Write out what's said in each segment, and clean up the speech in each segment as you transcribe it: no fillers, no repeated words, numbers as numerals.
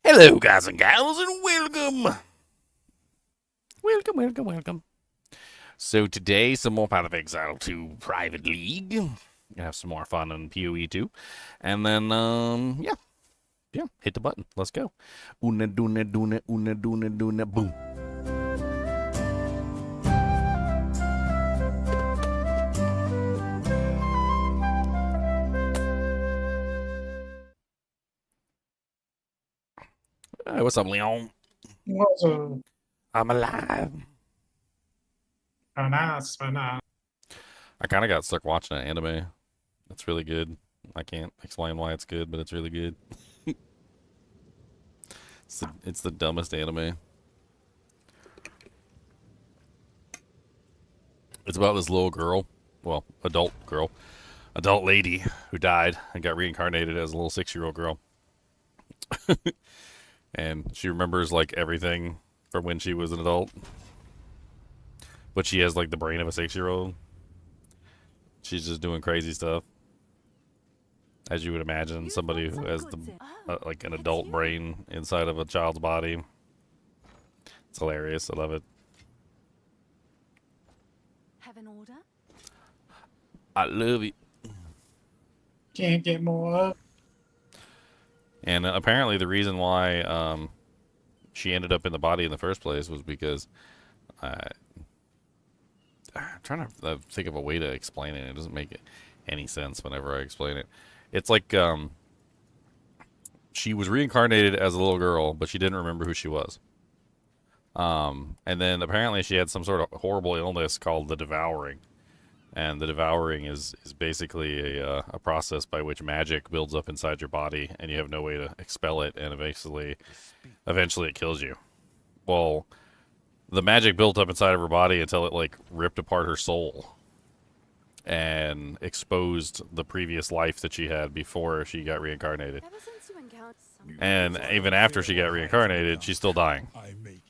Hello, guys and gals, and welcome. Welcome. So today, some more part of Exile 2 Private League. Gonna have some more fun on PoE 2. And then, yeah, hit the button. Let's go. Una, boom. Hey, what's up, Leon? Also, I'm alive. nice, nice. I kind of got stuck watching an anime. It's really good. I can't explain why it's good, but it's really good. It's the dumbest anime. It's about this little girl, well, adult lady who died and got reincarnated as a little 6-year-old girl. And she remembers like everything from when she was an adult, but she has like the brain of a 6-year-old. She's just doing crazy stuff, as you would imagine. Somebody who has the like an adult brain inside of a child's body. It's hilarious. I love it. Have an order? I love it. Can't get more. And apparently, the reason why she ended up in the body in the first place was because I'm trying to think of a way to explain it. It doesn't make any sense whenever I explain it. It's like she was reincarnated as a little girl, but she didn't remember who she was. And then apparently she had some sort of horrible illness called the devouring. And the devouring is basically a process by which magic builds up inside your body, and you have no way to expel it, and eventually it kills you. Well, the magic built up inside of her body until it like ripped apart her soul and exposed the previous life that she had before she got reincarnated. Ever since you encountered some And even after she got reincarnated, she's still dying. good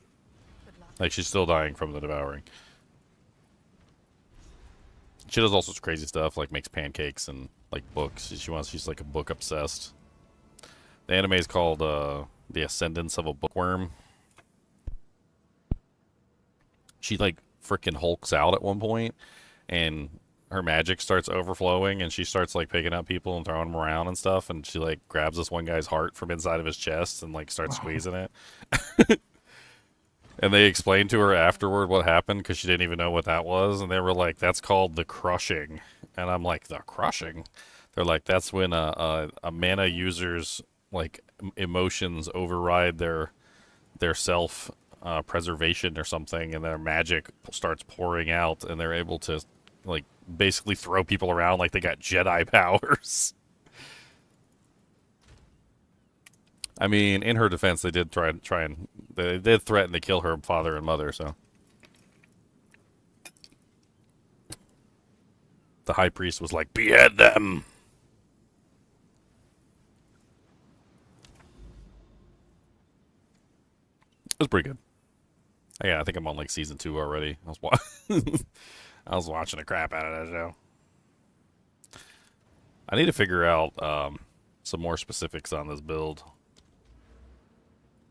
luck. Like, she's still dying from the devouring. She does all sorts of crazy stuff, like makes pancakes and like books. She's like a book obsessed. The anime is called The Ascendance of a Bookworm. She like freaking hulks out at one point, and her magic starts overflowing, and she starts like picking up people and throwing them around and stuff. And she like grabs this one guy's heart from inside of his chest and like starts squeezing it. And they explained to her afterward what happened because she didn't even know what that was. And they were like, that's called the crushing. And I'm like, the crushing? They're like, that's when a mana user's like emotions override their self preservation or something, and their magic starts pouring out, and they're able to like basically throw people around like they got Jedi powers. I mean, in her defense, they did they did threaten to kill her father and mother, so. The high priest was like, behead them! It was pretty good. Yeah, I think I'm on like season 2 already. I was watching the crap out of that show. I need to figure out some more specifics on this build.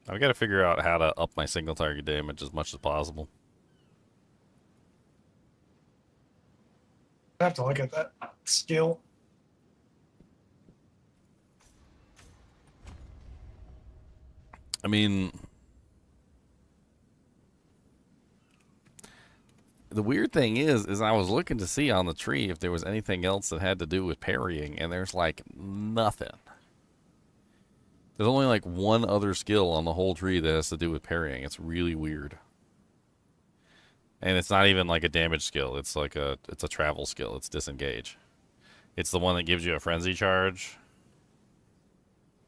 I've got to figure out how to up my single target damage as much as possible. I have to look at that skill. I mean, the weird thing is I was looking to see on the tree if there was anything else that had to do with parrying, and there's like nothing. There's only like one other skill on the whole tree that has to do with parrying. It's really weird. And it's not even like a damage skill. It's like it's a travel skill. It's disengage. It's the one that gives you a frenzy charge.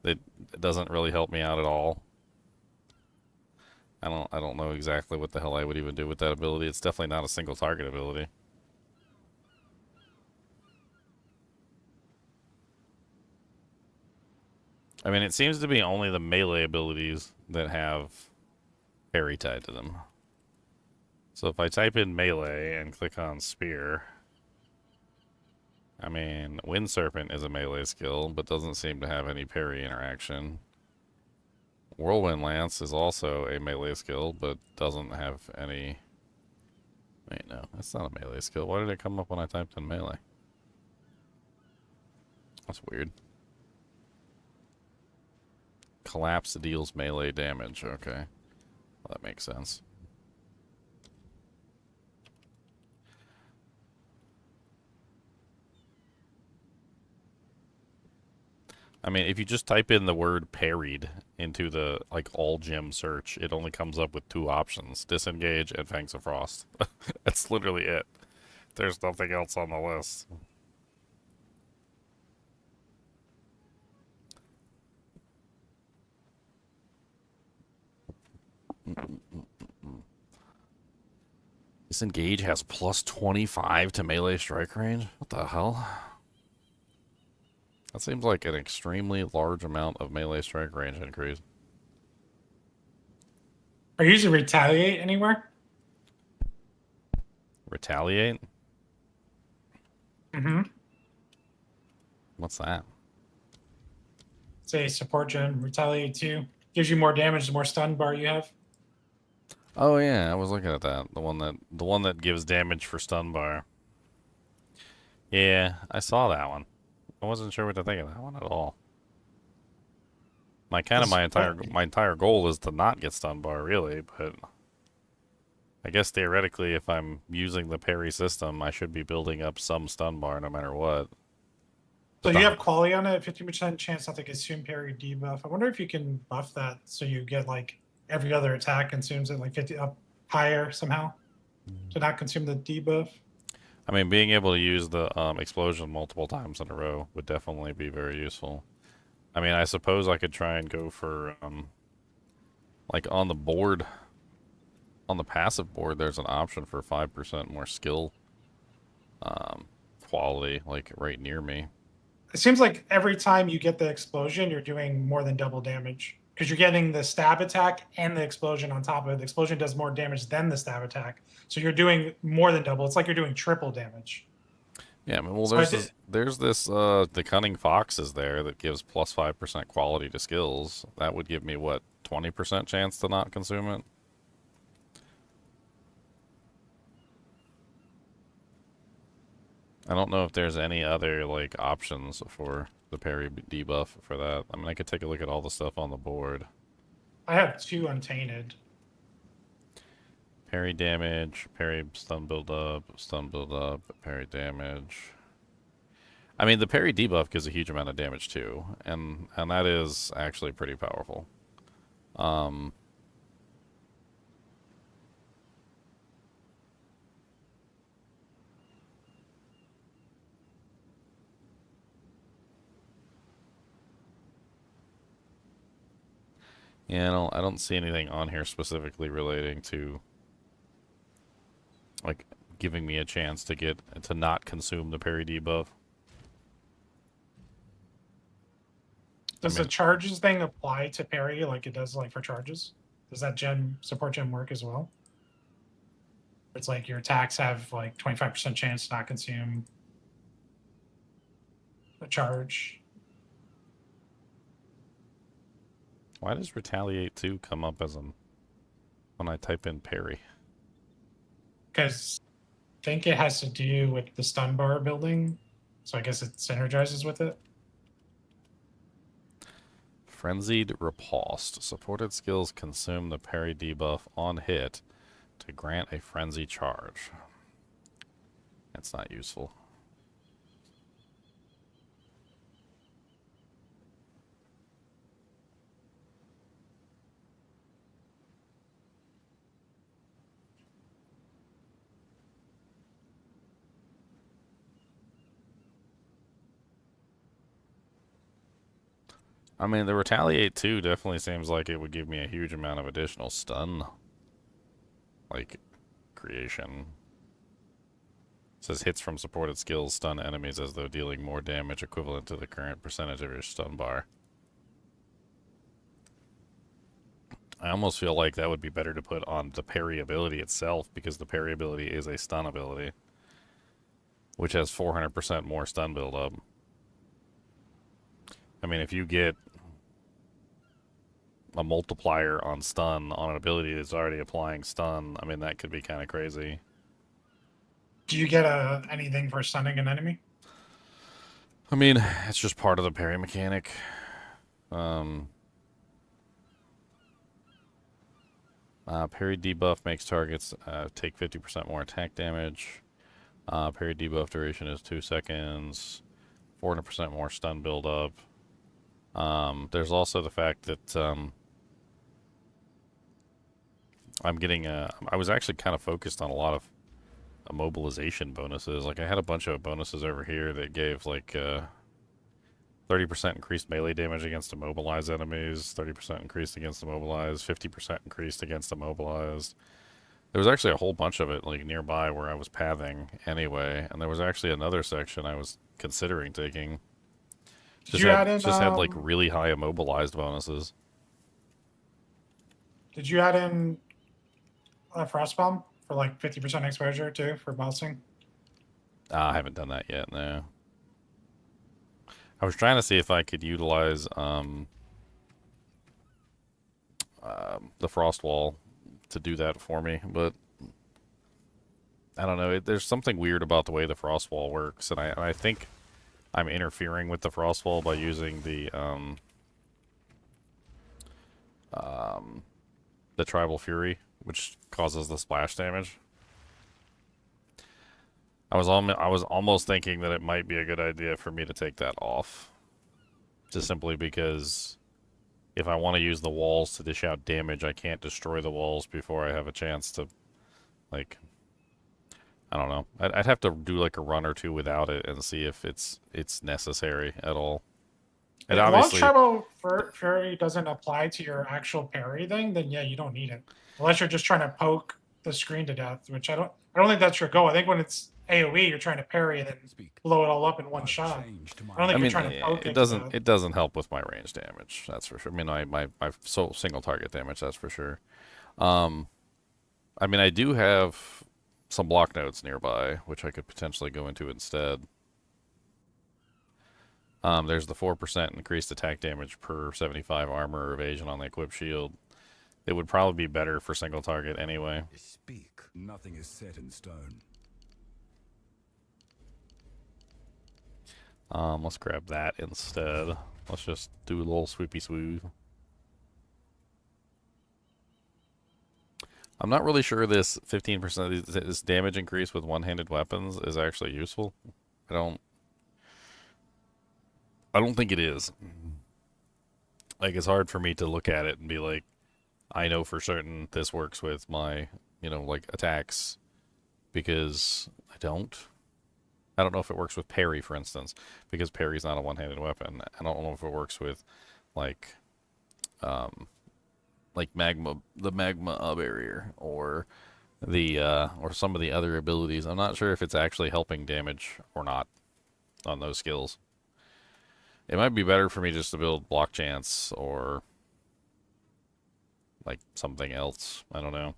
It doesn't really help me out at all. I don't know exactly what the hell I would even do with that ability. It's definitely not a single target ability. I mean, it seems to be only the melee abilities that have parry tied to them. So if I type in melee and click on spear, I mean, Wind Serpent is a melee skill, but doesn't seem to have any parry interaction. Whirlwind Lance is also a melee skill, but doesn't have any... Wait, no, it's not a melee skill. Why did it come up when I typed in melee? That's weird. Collapse deals melee damage. Okay. Well, that makes sense. I mean, if you just type in the word parried into the, like, all gym search, it only comes up with 2 options. Disengage and Fangs of Frost. That's literally it. There's nothing else on the list. Disengage has plus 25 to melee strike range? What the hell? That seems like an extremely large amount of melee strike range increase. Are you using retaliate anywhere? Retaliate? Mm-hmm. What's that? Say support gen, retaliate 2. Gives you more damage the more stun bar you have. Oh yeah, I was looking at that. The one that gives damage for stun bar. Yeah, I saw that one. I wasn't sure what to think of that one at all. My entire goal is to not get stun bar really, but I guess theoretically if I'm using the parry system, I should be building up some stun bar no matter what. So But you have quality on it, 50% chance not to consume parry debuff. I wonder if you can buff that so you get like every other attack consumes it like 50 up higher somehow to not consume the debuff. I mean, being able to use the explosion multiple times in a row would definitely be very useful. I mean, I suppose I could try and go for, like on the board, on the passive board, there's an option for 5% more skill quality, like right near me. It seems like every time you get the explosion, you're doing more than double damage because you're getting the stab attack and the explosion on top of it. The explosion does more damage than the stab attack, so you're doing more than double. It's like you're doing triple damage. Yeah, I mean, well, So there's this, the Cunning Fox is there that gives plus 5% quality to skills. That would give me, what, 20% chance to not consume it? I don't know if there's any other, like, options for the parry debuff for that. I mean, I could take a look at all the stuff on the board. I have 2 untainted. Parry damage, parry stun build up, parry damage. I mean, the parry debuff gives a huge amount of damage too, and that is actually pretty powerful. Yeah, I don't see anything on here specifically relating to, like, giving me a chance to not consume the parry debuff. Does I mean, the charges thing apply to parry like it does like for charges? Does that support gem work as well? It's like your attacks have like 25% chance to not consume a charge. why does Retaliate 2 come up as when I type in parry? Because I think it has to do with the stun bar building. So I guess it synergizes with it. Frenzied Riposte. Supported skills consume the parry debuff on hit to grant a frenzy charge. That's not useful. I mean, the Retaliate 2 definitely seems like it would give me a huge amount of additional stun, like, creation. It says hits from supported skills stun enemies as though dealing more damage equivalent to the current percentage of your stun bar. I almost feel like that would be better to put on the parry ability itself, because the parry ability is a stun ability, which has 400% more stun buildup. I mean, if you get a multiplier on stun on an ability that's already applying stun, I mean, that could be kind of crazy. Do you get anything for stunning an enemy? I mean, it's just part of the parry mechanic. Parry debuff makes targets take 50% more attack damage. Parry debuff duration is 2 seconds. 400% more stun buildup. There's also the fact that I'm getting I was actually kind of focused on a lot of immobilization bonuses. Like, I had a bunch of bonuses over here that gave like 30% increased melee damage against immobilized enemies, 30% increased against immobilized, 50% increased against immobilized. There was actually a whole bunch of it like nearby where I was pathing anyway, and there was actually another section I was considering taking. Did you add in? Just had like really high immobilized bonuses. Did you add in a frost bomb for like 50% exposure too for bossing? I haven't done that yet. No. I was trying to see if I could utilize the frost wall to do that for me, but I don't know. There's something weird about the way the frost wall works, and I think I'm interfering with the frost wall by using the tribal fury, which causes the splash damage. I was almost thinking that it might be a good idea for me to take that off, just simply because if I want to use the walls to dish out damage, I can't destroy the walls before I have a chance to, like, I don't know. I'd have to do like a run or two without it and see if it's necessary at all. And If obviously, long tribal fury doesn't apply to your actual parry thing, then yeah, you don't need it. Unless you're just trying to poke the screen to death, which I don't think that's your goal. I think when it's AoE, you're trying to parry and then blow it all up in one shot. I don't think you're trying to poke it doesn't help with my range damage. That's for sure. I mean, my single target damage. That's for sure. I mean, I do have some block nodes nearby, which I could potentially go into instead. There's the 4% increased attack damage per 75 armor or evasion on the equipped shield. It would probably be better for single target anyway. Speak. Nothing is set in stone. Let's grab that instead. Let's just do a little swoopy swoop. I'm not really sure this 15% of this damage increase with one-handed weapons is actually useful. I don't think it is. Like, it's hard for me to look at it and be like, I know for certain this works with my, like, attacks, because I don't. I don't know if it works with parry, for instance, because parry's not a one-handed weapon. I don't know if it works with, like magma, the magma barrier, or the or some of the other abilities. I'm not sure if it's actually helping damage or not on those skills. It might be better for me just to build block chance or like something else. I don't know.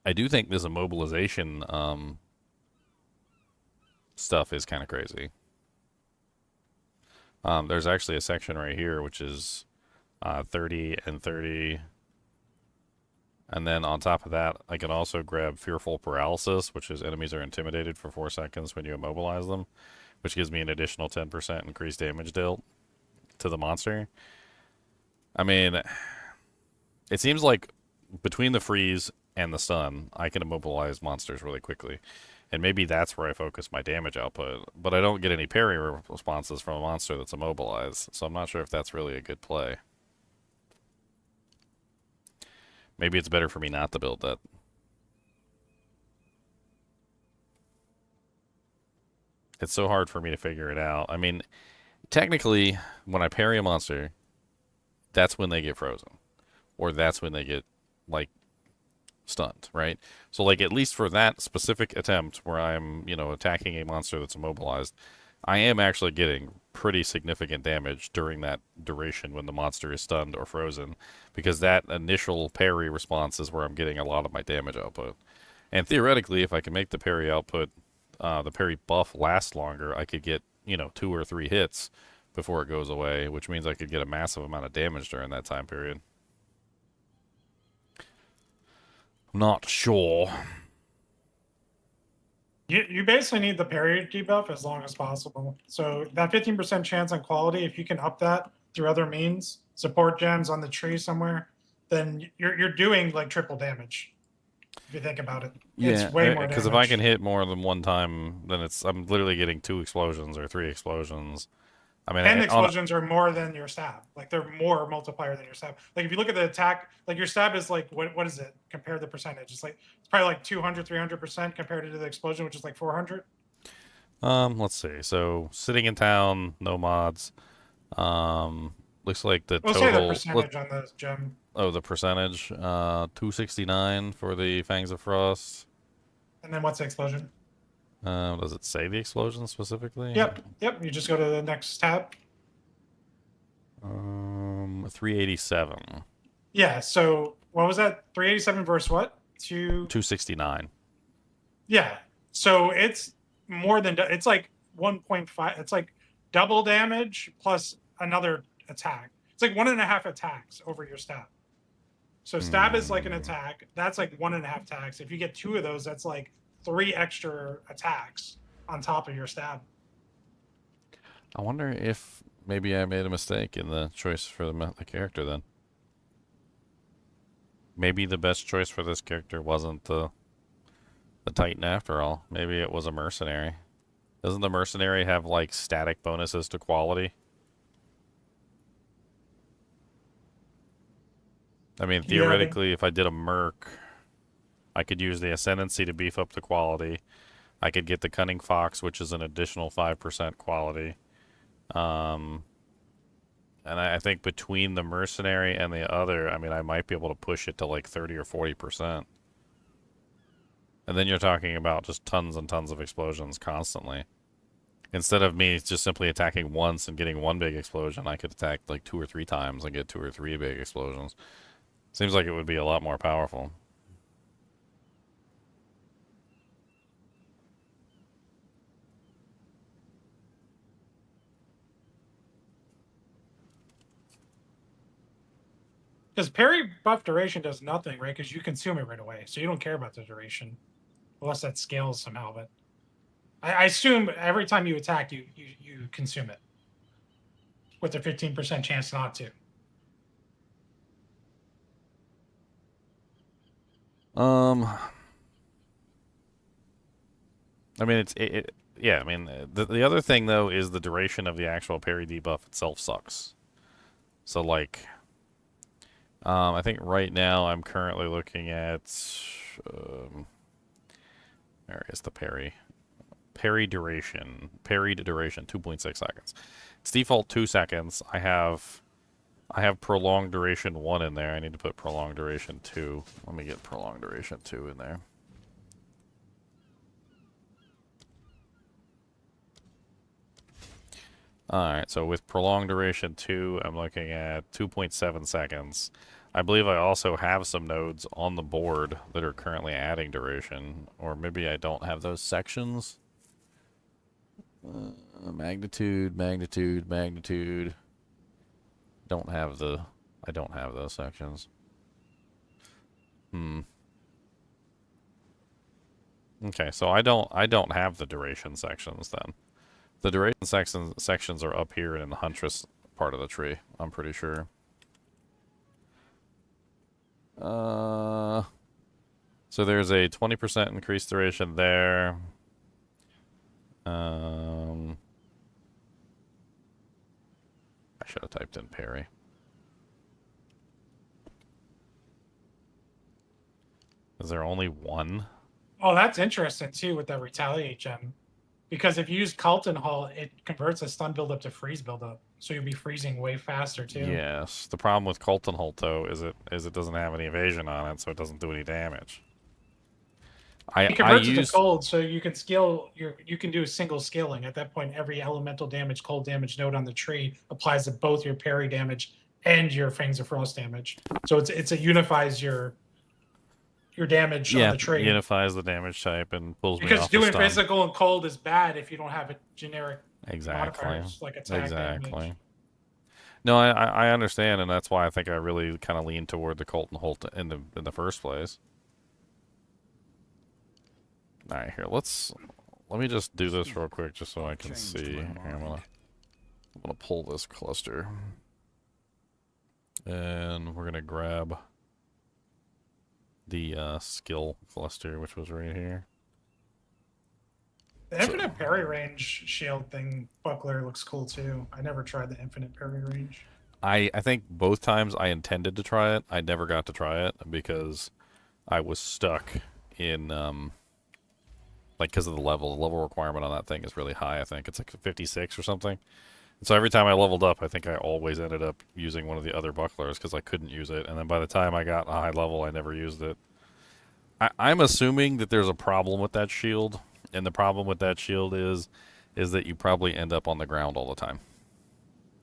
I do think this immobilization stuff is kind of crazy. There's actually a section right here which is 30 and 30. And then on top of that, I can also grab Fearful Paralysis, which is enemies are intimidated for 4 seconds when you immobilize them, which gives me an additional 10% increased damage dealt to the monster. I mean, it seems like between the freeze and the stun, I can immobilize monsters really quickly. And maybe that's where I focus my damage output. But I don't get any parry responses from a monster that's immobilized, so I'm not sure if that's really a good play. Maybe it's better for me not to build that. It's so hard for me to figure it out. I mean, technically, when I parry a monster, that's when they get frozen. Or that's when they get, like, stunned, right? So, like, at least for that specific attempt where I'm, attacking a monster that's immobilized, I am actually getting pretty significant damage during that duration when the monster is stunned or frozen, because that initial parry response is where I'm getting a lot of my damage output. And theoretically, if I can make the parry output, the parry buff last longer, I could get 2 or 3 hits before it goes away, which means I could get a massive amount of damage during that time period. I'm not sure. You basically need the parry debuff as long as possible. So that 15% chance on quality, if you can up that through other means, support gems on the tree somewhere, then you're doing like triple damage. If you think about it, it's way more because if I can hit more than one time, then I'm literally getting 2 explosions or 3 explosions. I mean, 10 explosions are more than your stab. Like they're more multiplier than your stab. Like if you look at the attack, like your stab is like what is it compared to the percentage? It's probably like 200, 300% compared to the explosion, which is like 400. Let's see. So sitting in town, no mods. Looks like the We'll total. say the percentage on the gem. Oh, the percentage. 269 for the Fangs of Frost. And then what's the explosion? Does it say the explosion specifically? Yep. You just go to the next tab. 387. Yeah. So what was that? 387 versus what? 269. Yeah. So it's more than it's like 1.5. It's like double damage plus another attack. It's like 1.5 attacks over your stab. So stab is like an attack. That's like 1.5 attacks. If you get 2 of those, that's like 3 extra attacks on top of your stab. I wonder if maybe I made a mistake in the choice for the character then. Maybe the best choice for this character wasn't the Titan after all. Maybe it was a mercenary. Doesn't the mercenary have like static bonuses to quality? I mean, theoretically, if I did a merc, I could use the Ascendancy to beef up the quality. I could get the Cunning Fox, which is an additional 5% quality. And I think between the Mercenary and the other, I mean, I might be able to push it to like 30 or 40%. And then you're talking about just tons and tons of explosions constantly. Instead of me just simply attacking once and getting 1 big explosion, I could attack like 2 or 3 times and get 2 or 3 big explosions. Seems like it would be a lot more powerful. Because parry buff duration does nothing, right? Because you consume it right away. So you don't care about the duration. Unless that scales somehow. But I assume every time you attack, you consume it. With a 15% chance not to. I mean, yeah, I mean, the other thing, though, is the duration of the actual parry debuff itself sucks. So, like, I think right now I'm currently looking at, where is the parry? Parry duration, 2.6 seconds. It's default 2 seconds. I have prolonged duration 1 in there. I need to put prolonged duration 2. Let me get prolonged duration 2 in there. Alright, so with prolonged duration 2, I'm looking at 2.7 seconds. I believe I also have some nodes on the board that are currently adding duration. Or maybe I don't have those sections. Magnitude. I don't have those sections. Okay, so I don't have the duration sections then. The duration sections are up here in the Huntress part of the tree, I'm pretty sure. So there's a 20% increased duration there. I should have typed in parry. Is there only 1? Oh, that's interesting too with that retaliate gem. Because if you use Calton Hall, it converts a stun buildup to freeze buildup. So you'll be freezing way faster too. Yes. The problem with Colton Holt, though, is it doesn't have any evasion on it, so it doesn't do any damage. It converts it to cold, so you can scale you can do a single scaling. At that point, every elemental damage, cold damage node on the tree applies to both your parry damage and your Fangs of Frost damage. So it unifies your damage on the tree. Unifies the damage type and pulls me because off doing the stun. physical and cold is bad if you don't have a generic Exactly. modifiers like attack Exactly. damage. No, I understand, and that's why I think I really kind of lean toward the Colton Holt in the first place. All right, here, let me just do this real quick, just so I can Changed see. my Here, I'm mind. gonna pull this cluster, and we're gonna grab the skill cluster, which was right here. The infinite parry range shield thing buckler looks cool too. I never tried the infinite parry range. I think both times I intended to try it, I never got to try it because I was stuck in like because of the level requirement on that thing is really high. I think it's like 56 or something. And so every time I leveled up, I think I always ended up using one of the other bucklers because I couldn't use it. And then by the time I got a high level, I never used it. I'm assuming that there's a problem with that shield, and the problem with that shield is that you probably end up on the ground all the time.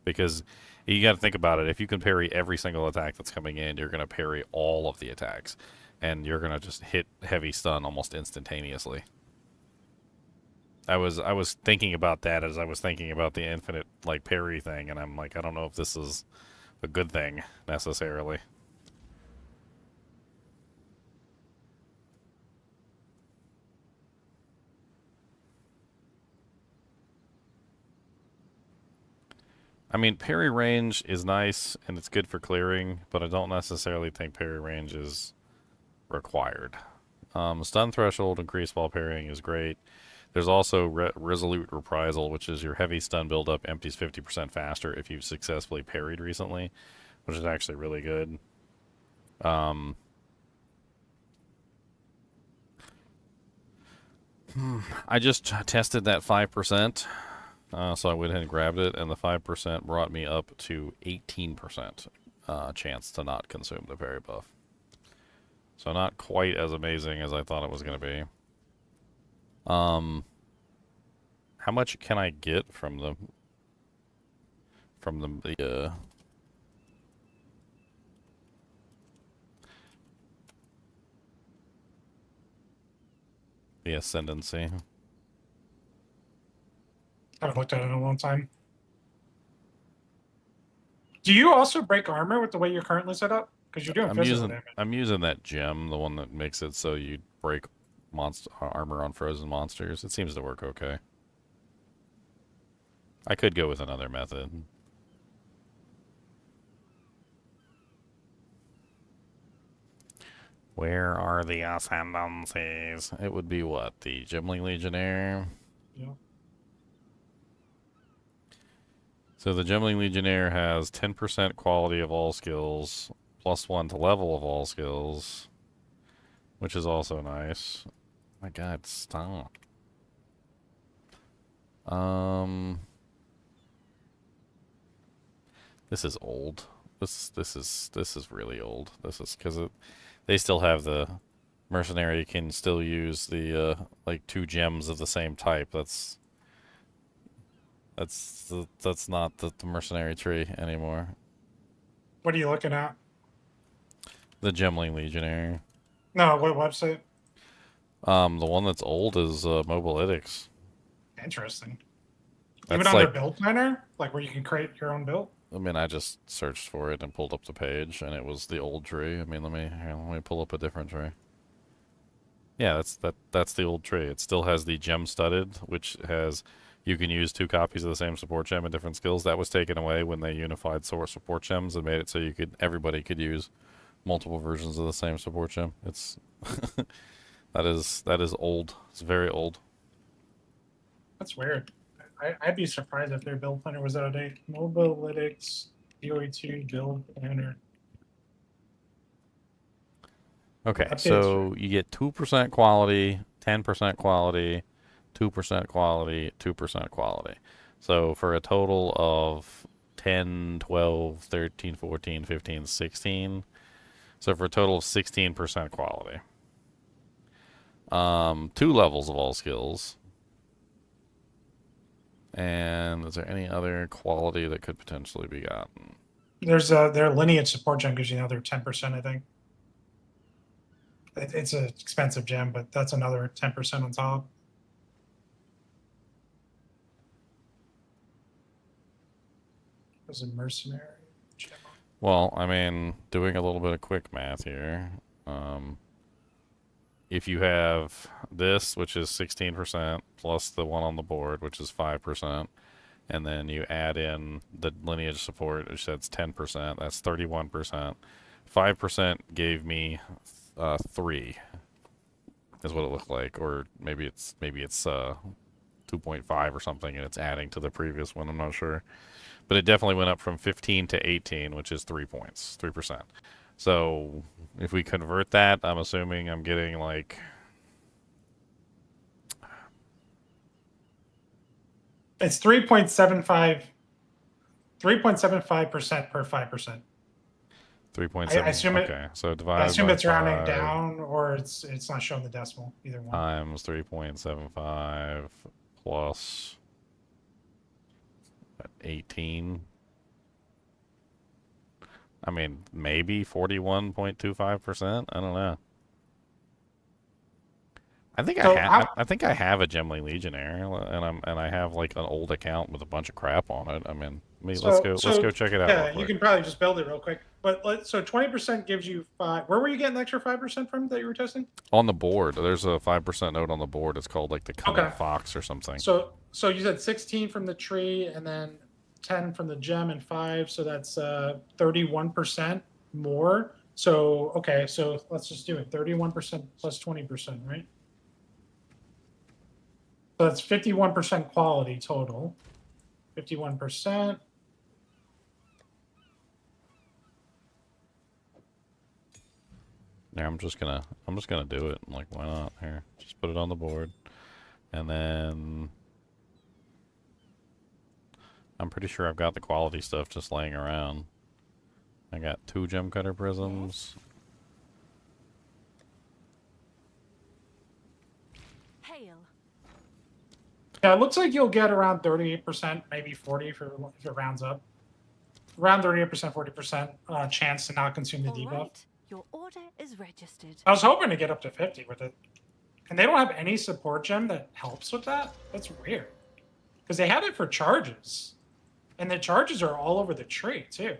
Because you got to think about it. If you can parry every single attack that's coming in, you're going to parry all of the attacks, and you're going to just hit heavy stun almost instantaneously. I was thinking about that as I was thinking about the infinite like parry thing, and I'm like, I don't know if this is a good thing necessarily. I mean, parry range is nice and it's good for clearing, but I don't necessarily think parry range is required. Stun threshold increased while parrying is great. There's also resolute reprisal, which is your heavy stun buildup empties 50% faster if you've successfully parried recently, which is actually really good. I just tested that 5%, so I went ahead and grabbed it, and the 5% brought me up to 18% chance to not consume the parry buff. So not quite as amazing as I thought it was going to be. How much can I get from the ascendancy? I haven't looked at it in a long time. Do you also break armor with the way you're currently set up? Because you're doing physical damage. I'm using that gem, the one that makes it so you break monster armor on frozen monsters. It seems to work okay. I could go with another method. Where are the ascendancies? It would be what? The Gemling Legionnaire? Yeah. So the Gemling Legionnaire has 10% quality of all skills, +1 to level of all skills, which is also nice. My God, stop. This is old. This is really old. This is because they still have the mercenary can still use the like 2 gems of the same type. That's not the mercenary tree anymore. What are you looking at? The Gemling Legionnaire. No, what website? The one that's old is Mobalytics. Interesting. That's Even on like, their build planner, like where you can create your own build. I mean, I just searched for it and pulled up the page, and it was the old tree. I mean, let me pull up a different tree. Yeah, that's the old tree. It still has the gem studded, which has you can use 2 copies of the same support gem in different skills. That was taken away when they unified source support gems and made it so everybody could use multiple versions of the same support gem. It's that is old. It's very old. That's weird. I'd be surprised if their build planner was out of date. Mobalytics DOE2 build planner. Okay, Updates. so you get 2% quality, 10% quality, 2% quality, 2% quality. So for a total of 10, 12, 13, 14, 15, 16. So for a total of 16% quality. 2 levels of all skills. And is there any other quality that could potentially be gotten? There's their lineage support gem gives you another 10%, I think. It's an expensive gem, but that's another 10% on top. Was a mercenary. Well, I mean, doing a little bit of quick math here. If you have this, which is 16%, plus the one on the board, which is 5%, and then you add in the lineage support, which that's 10%, that's 31%. 5% gave me 3, is what it looked like, or maybe it's 2.5 or something, and it's adding to the previous one. I'm not sure, but it definitely went up from 15 to 18, which is 3 points, 3%. So if we convert that, I'm assuming I'm getting like It's 3.75% per 5%. 3.7. I assume it. Okay, so I divided assume by it's rounding 5 down, or it's not showing the decimal. Either one. times 3.75 plus 18. I mean, maybe 41.25%. I don't know. I think So I think I have a Gemly Legionnaire, and I have like an old account with a bunch of crap on it. I mean, let's go check it out. Yeah, real quick. you can probably just build it real quick. But so 20% gives you 5. Where were you getting the extra 5% from that you were testing? On the board, there's a 5% note on the board. It's called like the Cunning Fox or something. So you said 16 from the tree, and then 10 from the gem, and 5. So that's 31% more. So okay, so let's just do it. 31% plus 20%, right? So that's 51% quality total. 51%. Yeah, I'm just gonna do it. Like, why not? Here, just put it on the board, and then I'm pretty sure I've got the quality stuff just laying around. I got 2 gem cutter prisms. Hail. Yeah, it looks like you'll get around 38%, maybe 40 if it rounds up. Around 38%, 40% chance to not consume the All debuff. right. Your order is registered. I was hoping to get up to 50 with it. And they don't have any support gem that helps with that? That's weird. Because they had it for charges. And the charges are all over the tree, too.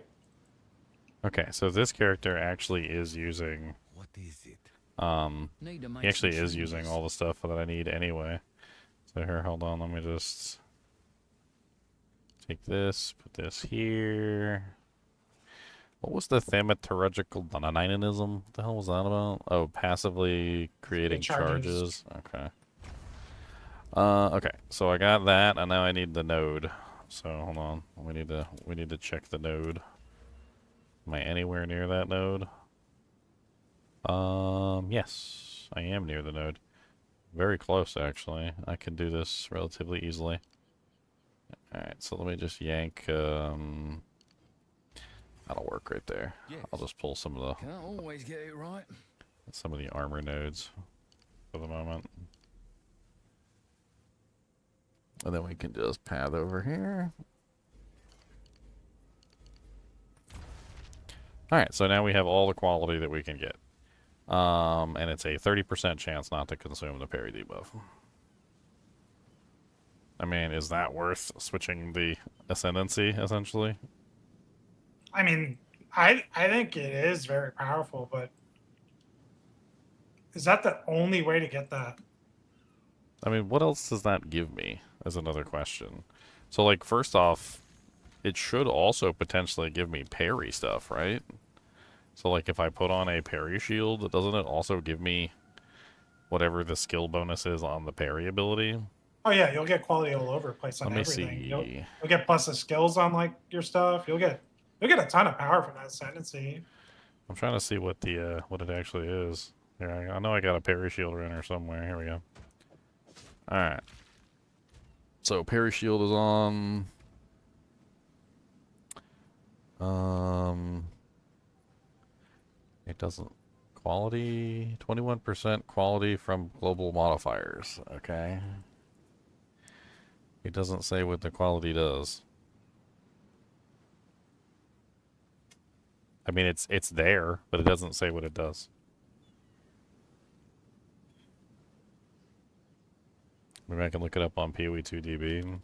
Okay, so this character actually is using What is it? he actually is using all the stuff that I need anyway. So here, hold on, let me just take this, put this here. What was the thaumaturgical dynamism? What the hell was that about? Oh, passively creating charges. Okay. Okay, so I got that, and now I need the node. So hold on, we need to check the node. Am I anywhere near that node? Yes, I am near the node. Very close, actually. I can do this relatively easily. Alright, so let me just yank, that'll work right there. Yes. I'll just pull some of Can't always get it right. the armor nodes for the moment. And then we can just path over here. Alright, so now we have all the quality that we can get. And it's a 30% chance not to consume the parry debuff. I mean, is that worth switching the ascendancy, essentially? I mean, I think it is very powerful, but is that the only way to get that? I mean, what else does that give me, is another question. So, like, first off, it should also potentially give me parry stuff, right? So, like, if I put on a parry shield, doesn't it also give me whatever the skill bonus is on the parry ability? Oh yeah, you'll get quality all over the place on Let me everything. see. You'll get plus the skills on like your stuff. You'll get a ton of power from that ascendancy. I'm trying to see what the what it actually is. Here, I know I got a parry shield runner somewhere. Here we go. All right. So parry shield is on. It doesn't quality 21% quality from global modifiers. Okay. It doesn't say what the quality does. I mean, it's there, but it doesn't say what it does. Maybe I can look it up on PoE2DB.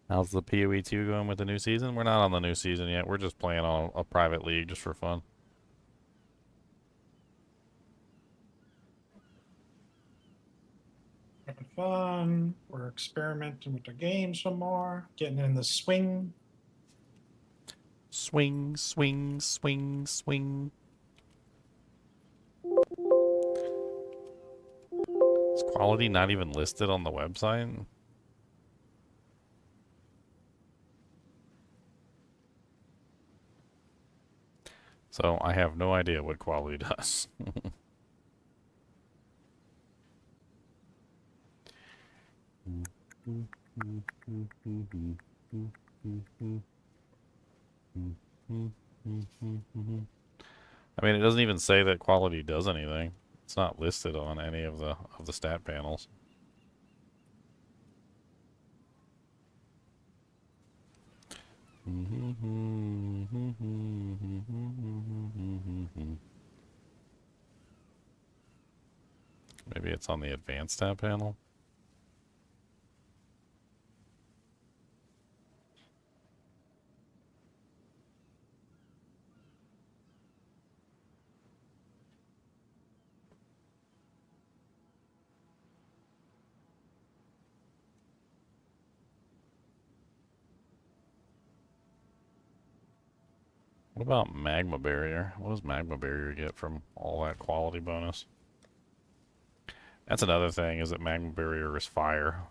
How's the PoE 2 going with the new season? We're not on the new season yet. We're just playing on a private league just for fun. Having fun. We're experimenting with the game some more. Getting in the swing. Swing, swing, swing, swing. Is quality not even listed on the website? So I have no idea what quality does. I mean, it doesn't even say that quality does anything. It's not listed on any of the stat panels. Maybe it's on the advanced tab panel. What about magma barrier? What does magma barrier get from all that quality bonus? That's another thing, is that magma barrier is fire.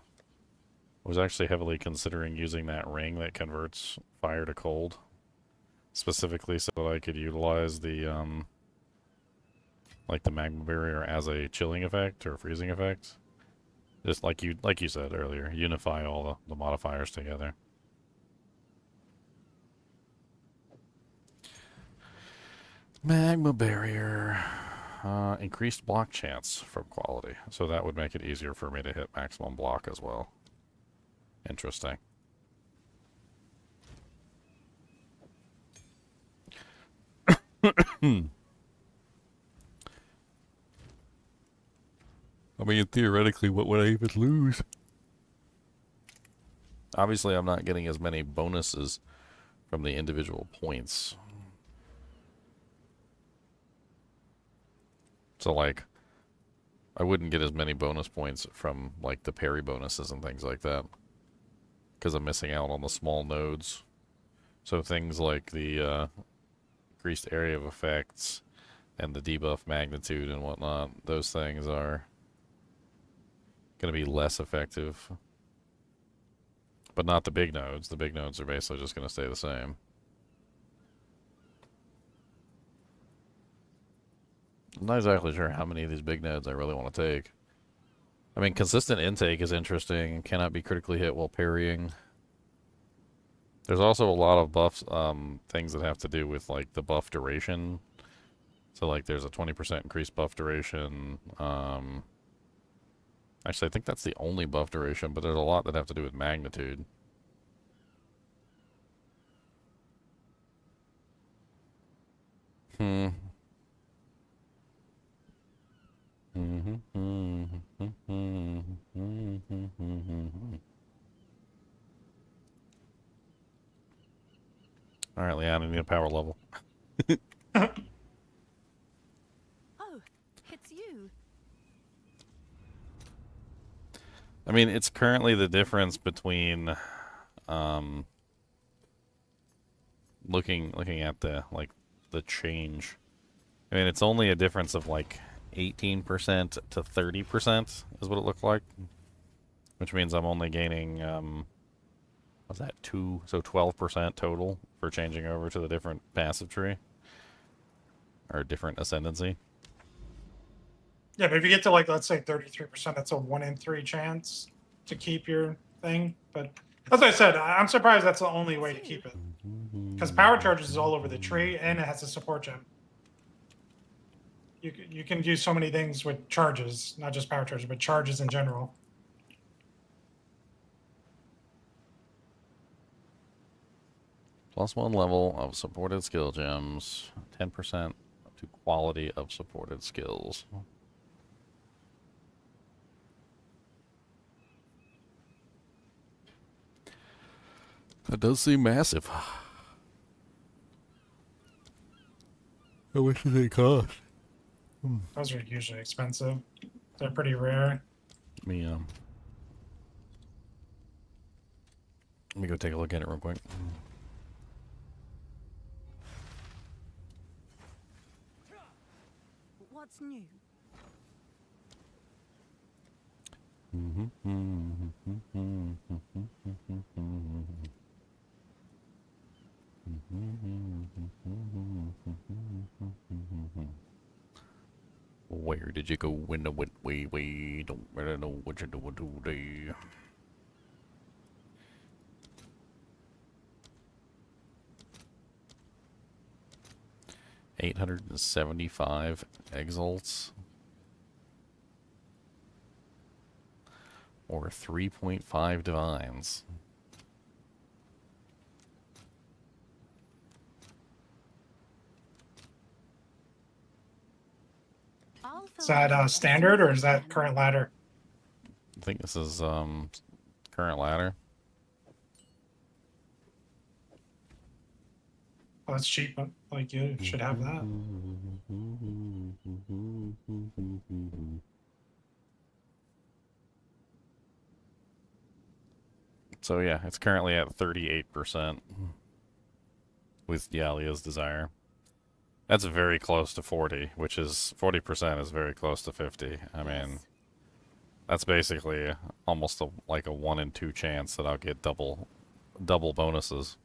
I was actually heavily considering using that ring that converts fire to cold, specifically so that I could utilize the like the magma barrier as a chilling effect or freezing effect. Just like you said earlier, unify all the modifiers together. Magma barrier. Increased block chance from quality. So that would make it easier for me to hit maximum block as well. Interesting. I mean, theoretically, what would I even lose? Obviously, I'm not getting as many bonuses from the individual points. So, like, I wouldn't get as many bonus points from, like, the parry bonuses and things like that, because I'm missing out on the small nodes. So things like the increased area of effects and the debuff magnitude and whatnot, those things are going to be less effective. But not the big nodes. The big nodes are basically just going to stay the same. I'm not exactly sure how many of these big nodes I really want to take. I mean, consistent intake is interesting. Cannot be critically hit while parrying. There's also a lot of buffs, things that have to do with, like, the buff duration. So, like, there's a 20% increased buff duration. Actually, I think that's the only buff duration, but there's a lot that have to do with magnitude. Hmm. All right, Leanne, I need a power level. Oh, it's you. I mean, it's currently the difference between looking at the change. I mean, it's only a difference of like 18% to 30% is what it looked like, which means I'm only gaining what's that, 12% total for changing over to the different passive tree or different ascendancy. Yeah, but if you get to, like, let's say 33%, that's a 1 in 3 chance to keep your thing. But as I said, I'm surprised that's the only way to keep it. Because power charges is all over the tree, and it has a support gem. You can do so many things with charges, not just power charges, but charges in general. +1 level of supported skill gems, 10% to quality of supported skills. That does seem massive. How much do they cost? Those are usually expensive. They're pretty rare. Let me go take a look at it real quick. What's new? Where did you go when the went way? Don't really know what you do today. $875 exalts. Or 3.5 divines. I'll Is fill that in standard or is that then. current ladder? I think this is current ladder. Oh, that's cheap, but like you should have that. So yeah, it's currently at 38% with Yalia's Desire. That's very close to 40, which is 40% is very close to 50. I mean, Yes. that's basically almost like a 1 in 2 chance that I'll get double bonuses.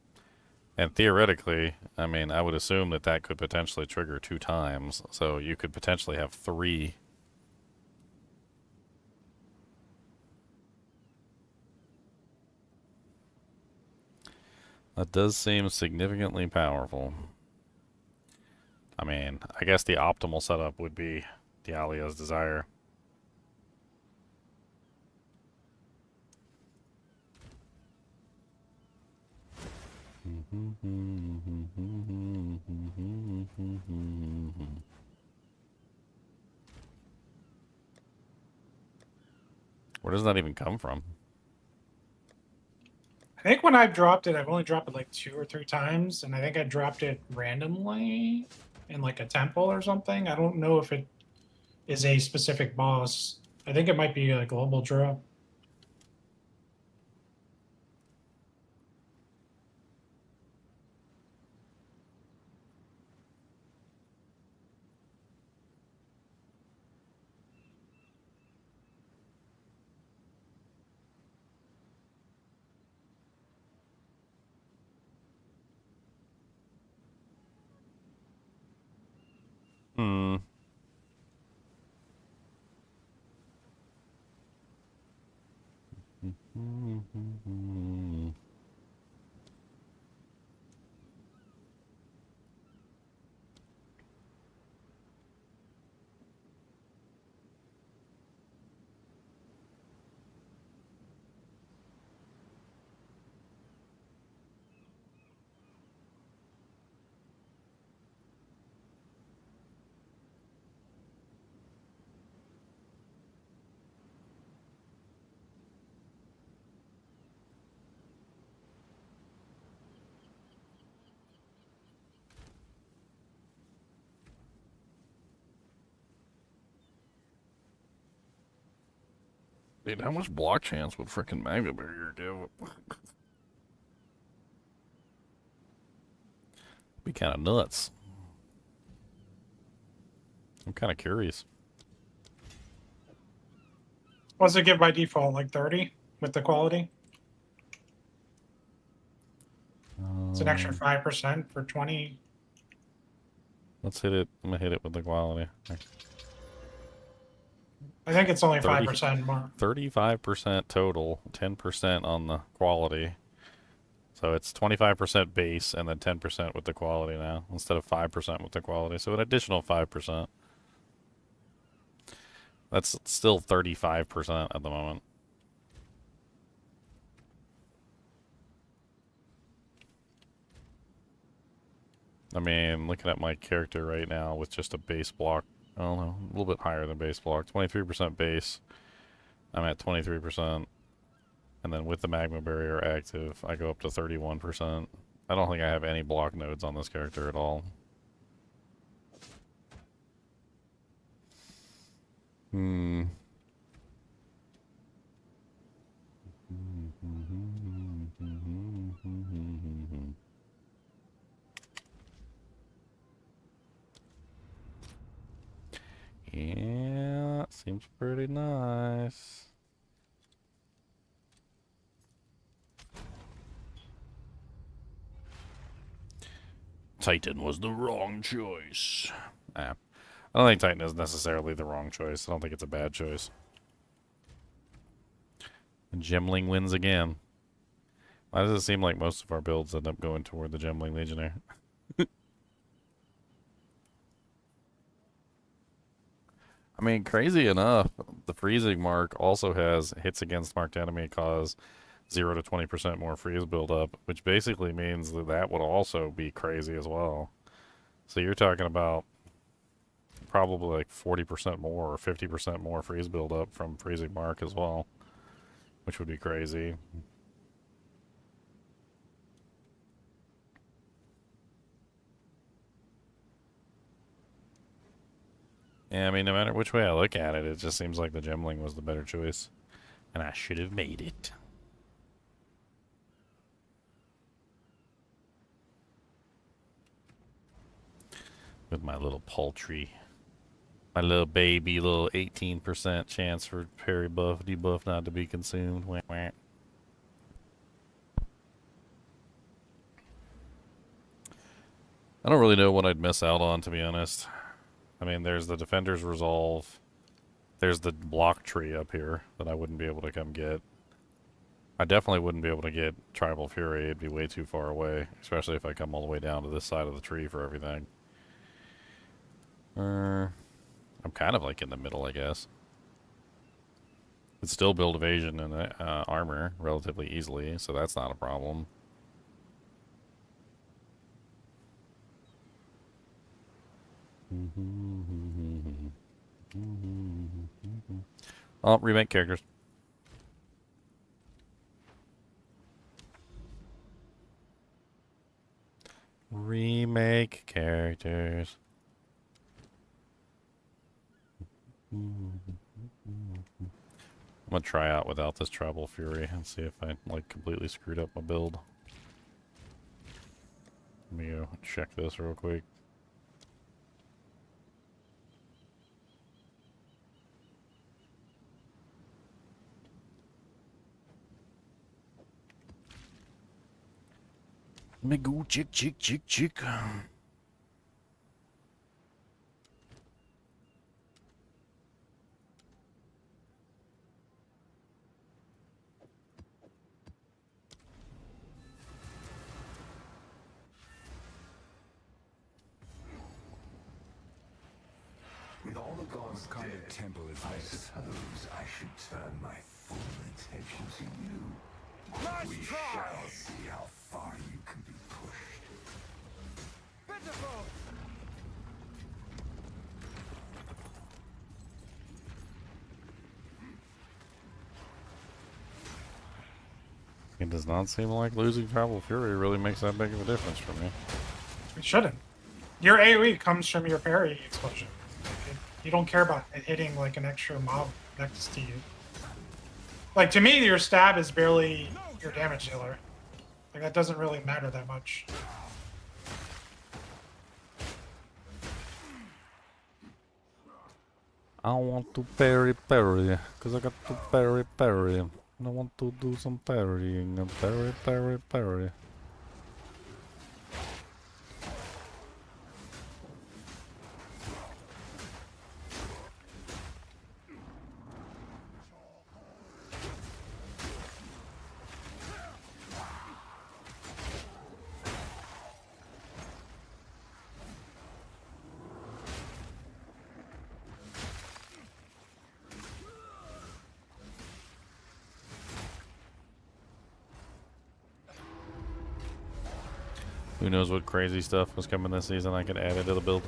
And theoretically, I mean, I would assume that that could potentially trigger 2 times, so you could potentially have 3. That does seem significantly powerful. I mean, I guess the optimal setup would be Dialia's Desire. Where does that even come from? I think when I've dropped it, I've only dropped it like 2 or 3 times, and I think I dropped it randomly in like a temple or something. I don't know if it is a specific boss. I think it might be a global drop. Hmm. Dude, how much block chance would frickin' Magna Barrier give? Be kind of nuts. I'm kind of curious. What's it give by default? Like 30 with the quality? It's an extra 5% for 20. Let's hit it. I'm gonna hit it with the quality. I think it's only 30. 5% more. 35% total, 10% on the quality. So it's 25% base and then 10% with the quality now, instead of 5% with the quality. So an additional 5%. That's still 35% at the moment. I mean, looking at my character right now with just a base block, I don't know, a little bit higher than base block. 23% base. I'm at 23%. And then with the magma barrier active, I go up to 31%. I don't think I have any block nodes on this character at all. Hmm. Yeah, seems pretty nice. Titan was the wrong choice. I don't think Titan is necessarily the wrong choice. I don't think it's a bad choice. And Gemling wins again. Why does it seem like most of our builds end up going toward the Gemling Legionnaire? I mean, crazy enough, the freezing mark also has hits against marked enemy cause 0 to 20% more freeze buildup, which basically means that that would also be crazy as well. So you're talking about probably like 40% more or 50% more freeze buildup from freezing mark as well, which would be crazy. Yeah, I mean, no matter which way I look at it, it just seems like the Gemling was the better choice. And I should have made it. With my little paltry, my little baby, little 18% chance for parry buff, debuff not to be consumed. Wah, wah. I don't really know what I'd miss out on, to be honest. I mean, there's the Defender's Resolve. There's the block tree up here that I wouldn't be able to come get. I definitely wouldn't be able to get Tribal Fury. It'd be way too far away, especially if I come all the way down to this side of the tree for everything. I'm kind of like in the middle, I guess. Could still build evasion and armor relatively easily, so that's not a problem. Oh, remake characters. Remake characters. I'm gonna try out without this Tribal Fury and see if I like completely screwed up my build. Let me go check this real quick. Let me go check. With all the gods kind of temple is I this? suppose I should turn my full attention to you. Nice We try! shall see how far you can be pushed. Pitiful! It does not seem like losing Tribal Fury really makes that big of a difference for me. It shouldn't. Your AoE comes from your parry explosion. You don't care about hitting like an extra mob next to you. Like to me, your stab is barely your damage dealer. Like that doesn't really matter that much. I want to parry, cause I got to parry. And I want to do some parrying and parry. Who knows what crazy stuff was coming this season I could add into the build.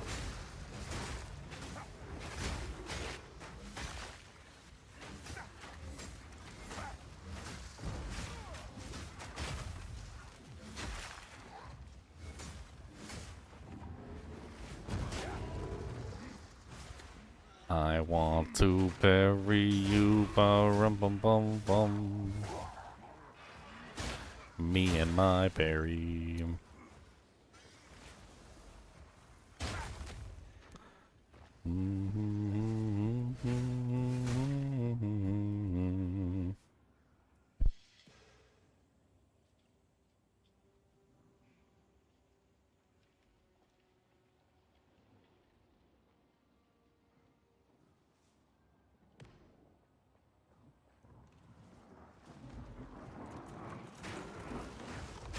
want to parry you, ba-rum bum bum bum. Me and my parry.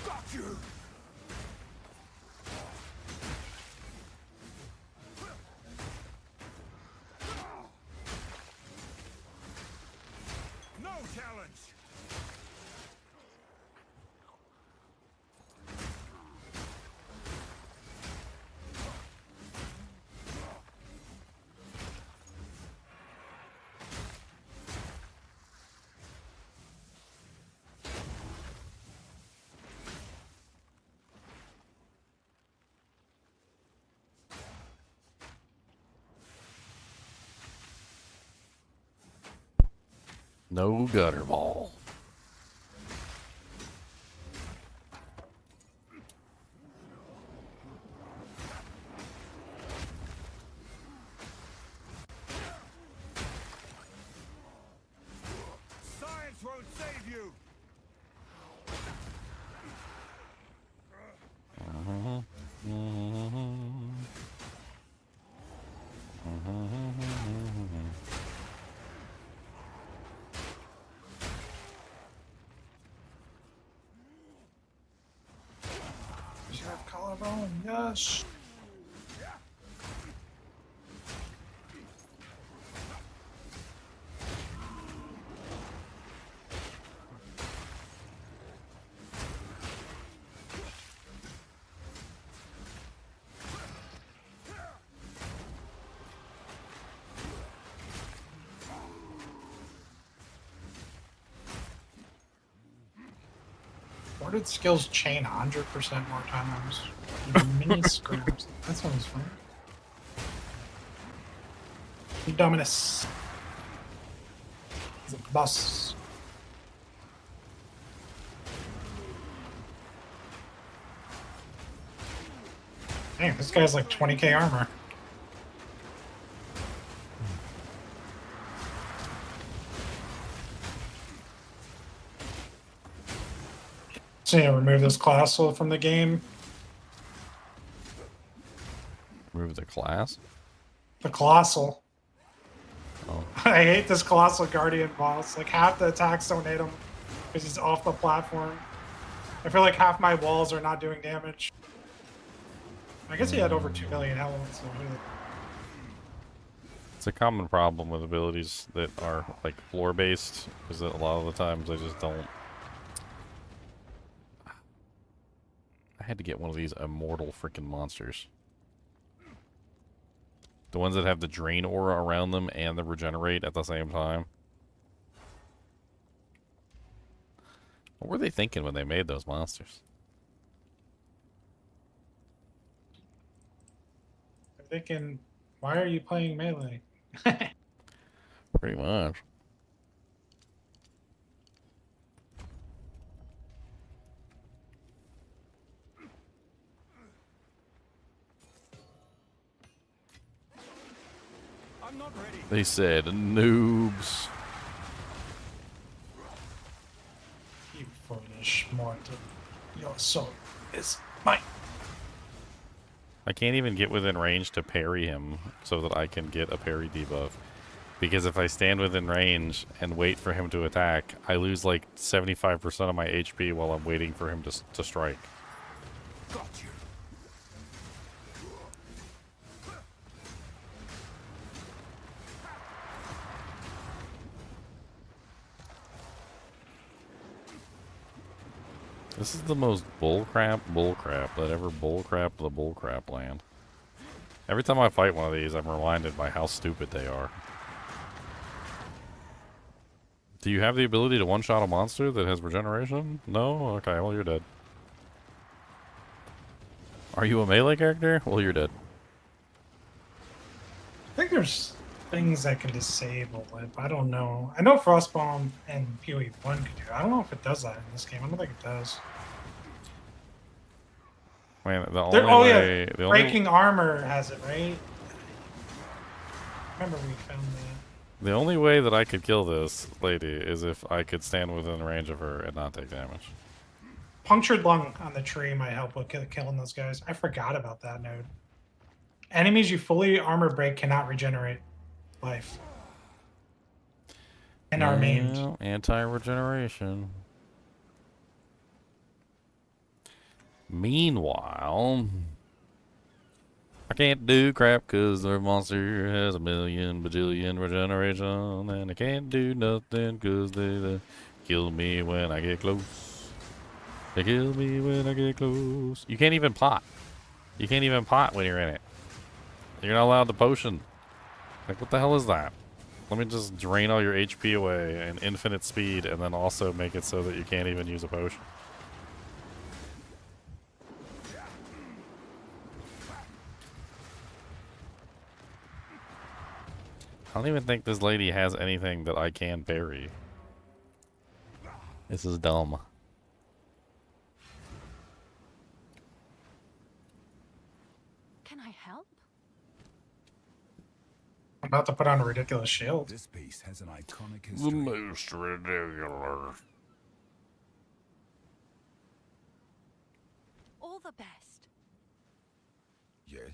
Got you! No challenge! No gutter ball. Science won't save you! You have collarbone, yes. Worded skills chain 100% more times. Mini screams. That sounds fun. Dominus. He's a boss. Dang, this guy's like 20k armor. So yeah, remove this colossal from the game. Remove the class. The colossal. Oh. I hate this colossal guardian boss. Like half the attacks don't hit him because he's off the platform. I feel like half my walls are not doing damage. I guess he had over 2 million health. So really. It's a common problem with abilities that are like floor based, because a lot of the times they just don't. I had to get one of these immortal freaking monsters. The ones that have the drain aura around them and the regenerate at the same time. What were they thinking when they made those monsters? I'm thinking, why are you playing melee? Pretty much. I'm not ready. They said noobs. You foolish mortal. Your soul is mine. I can't even get within range to parry him so that I can get a parry debuff. Because if I stand within range and wait for him to attack, I lose like 75% of my HP while I'm waiting for him to strike. Got you. This is the most bullcrap that ever bullcrap the bullcrap land. Every time I fight one of these, I'm reminded by how stupid they are. Do you have the ability to one-shot a monster that has regeneration? No? Okay, well you're dead. Are you a melee character? Well, you're dead. I think there's things that can disable it, but I don't know. I know Frostbomb and PoE1 could do it. I don't know if it does that in this game. I don't think it does. Man, the only way, the only, Breaking Armor has it, right? Remember we found that. the only way that I could kill this lady is if I could stand within range of her and not take damage. Punctured Lung on the tree might help with killing those guys. I forgot about that node. Enemies you fully armor break cannot regenerate life. And are maimed. Well, anti-regeneration. Meanwhile, I can't do crap because their monster has a million bajillion regeneration, and I can't do nothing because they kill me when I get close. They kill me when I get close. You can't even pot. You can't even pot when you're in it. You're not allowed to potion. Like, what the hell is that? Let me just drain all your HP away and infinite speed, and then also make it so that you can't even use a potion. I don't even think this lady has anything that I can parry. This is dumb. Can I help? I'm about to put on a ridiculous shield. This beast has an iconic The history. most ridiculous. All the best. Yes.